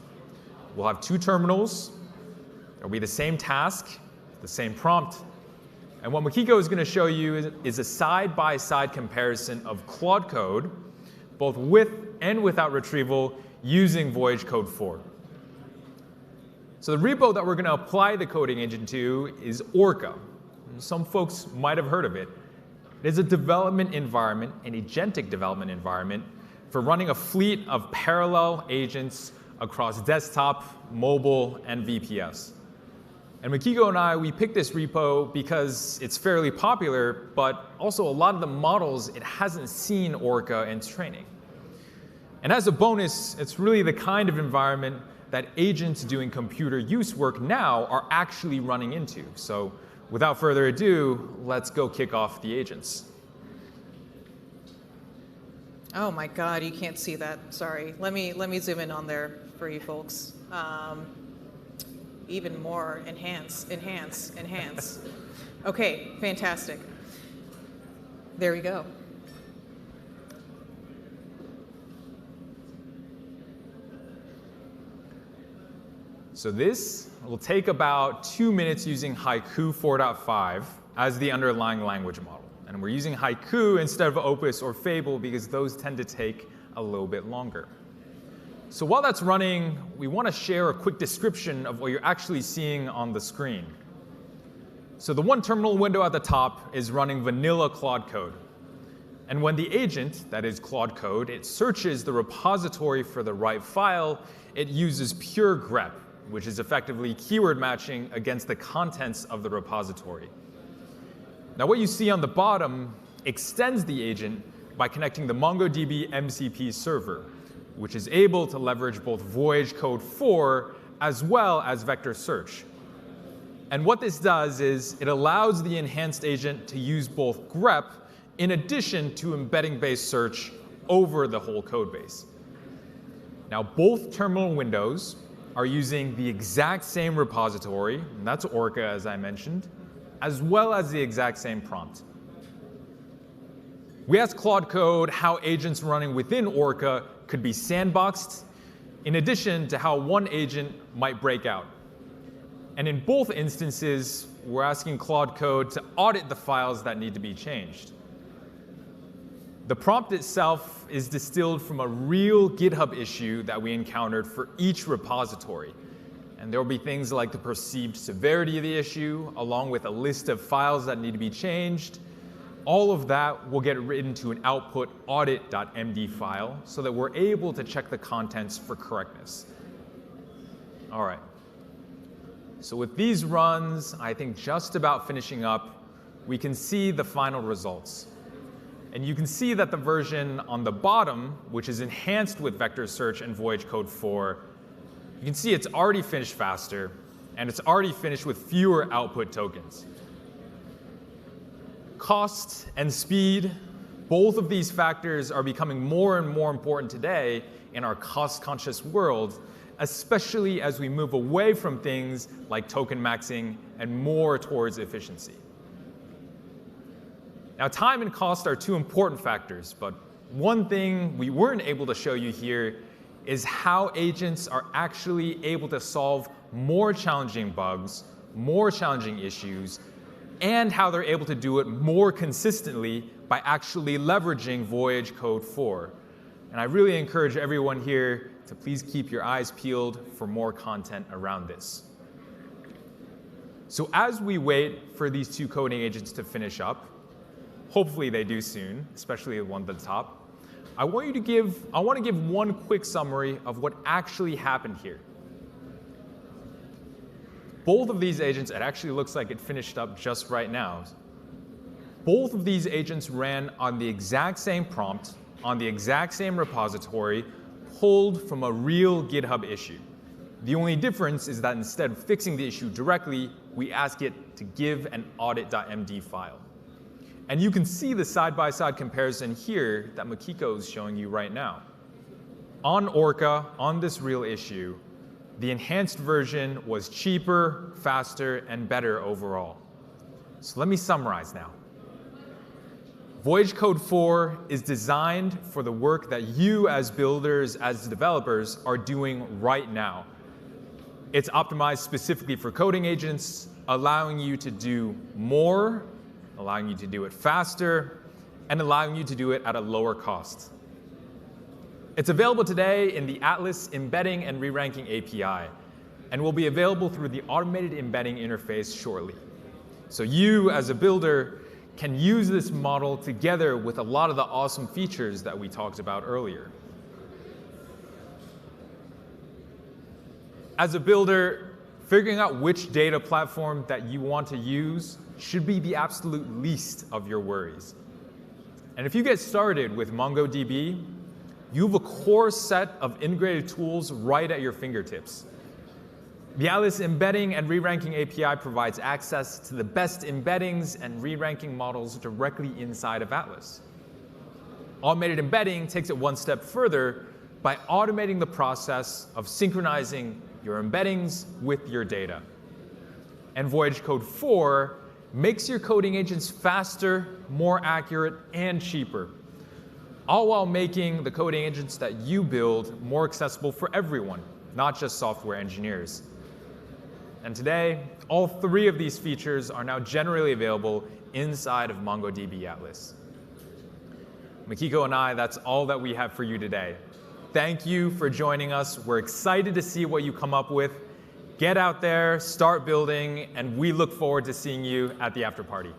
We'll have two terminals. It'll be the same task, the same prompt. And what Makiko is going to show you is a side-by-side comparison of Claude code, both with and without retrieval, using Voyage Code 4. So the repo that we're going to apply the coding agent to is Orca. Some folks might have heard of it. It is a development environment, an agentic development environment, for running a fleet of parallel agents across desktop, mobile, and VPS. And Makiko and I, we picked this repo because it's fairly popular, but also a lot of the models, it hasn't seen Orca in its training. And as a bonus, it's really the kind of environment that agents doing computer use work now are actually running into. So without further ado, let's go kick off the agents. Oh my God, you can't see that. Sorry. Let me zoom in on there for you folks. Even more. Enhance. Okay, fantastic. There we go. So this will take about 2 minutes using Haiku 4.5 as the underlying language model. And we're using Haiku instead of Opus or Fable because those tend to take a little bit longer. So while that's running, we want to share a quick description of what you're actually seeing on the screen. So the one terminal window at the top is running vanilla Claude code. And when the agent, that is Claude code, it searches the repository for the right file, it uses pure grep, which is effectively keyword matching against the contents of the repository. Now what you see on the bottom extends the agent by connecting the MongoDB MCP server, which is able to leverage both Voyage Code 4 as well as vector search. And what this does is it allows the enhanced agent to use both grep in addition to embedding-based search over the whole code base. Now both terminal windows are using the exact same repository, and that's Orca as I mentioned, as well as the exact same prompt. We asked Claude Code how agents running within Orca could be sandboxed, in addition to how one agent might break out. And in both instances, we're asking Claude Code to audit the files that need to be changed. The prompt itself is distilled from a real GitHub issue that we encountered for each repository. And there will be things like the perceived severity of the issue, along with a list of files that need to be changed. All of that will get written to an output audit.md file so that we're able to check the contents for correctness. All right. So with these runs, I think just about finishing up, we can see the final results. And you can see that the version on the bottom, which is enhanced with vector search and Voyage Code 4, you can see it's already finished faster, and it's already finished with fewer output tokens. Cost and speed, both of these factors are becoming more and more important today in our cost-conscious world, especially as we move away from things like token maxing and more towards efficiency. Now, time and cost are two important factors, but one thing we weren't able to show you here is how agents are actually able to solve more challenging bugs, more challenging issues, and how they're able to do it more consistently by actually leveraging Voyage Code 4. And I really encourage everyone here to please keep your eyes peeled for more content around this. So as we wait for these two coding agents to finish up, hopefully they do soon, especially the one at the top, I want to give one quick summary of what actually happened here. Both of these agents, it actually looks like it finished up just right now. Both of these agents ran on the exact same prompt, on the exact same repository, pulled from a real GitHub issue. The only difference is that instead of fixing the issue directly, we ask it to give an audit.md file. And you can see the side-by-side comparison here that Makiko is showing you right now. On Orca, on this real issue, the enhanced version was cheaper, faster, and better overall. So let me summarize now. Voyage Code 4 is designed for the work that you as builders, as developers, are doing right now. It's optimized specifically for coding agents, allowing you to do more, allowing you to do it faster, and allowing you to do it at a lower cost. It's available today in the Atlas Embedding and Re-ranking API, and will be available through the automated embedding interface shortly. So you, as a builder, can use this model together with a lot of the awesome features that we talked about earlier. As a builder, figuring out which data platform that you want to use should be the absolute least of your worries. And if you get started with MongoDB, you have a core set of integrated tools right at your fingertips. The Atlas Embedding and Re-ranking API provides access to the best embeddings and re-ranking models directly inside of Atlas. Automated embedding takes it one step further by automating the process of synchronizing your embeddings with your data. And Voyage Code 4 makes your coding agents faster, more accurate, and cheaper, all while making the coding agents that you build more accessible for everyone, not just software engineers. And today, all 3 of these features are now generally available inside of MongoDB Atlas. Makiko and I, that's all that we have for you today. Thank you for joining us. We're excited to see what you come up with. Get out there, start building, and we look forward to seeing you at the after party.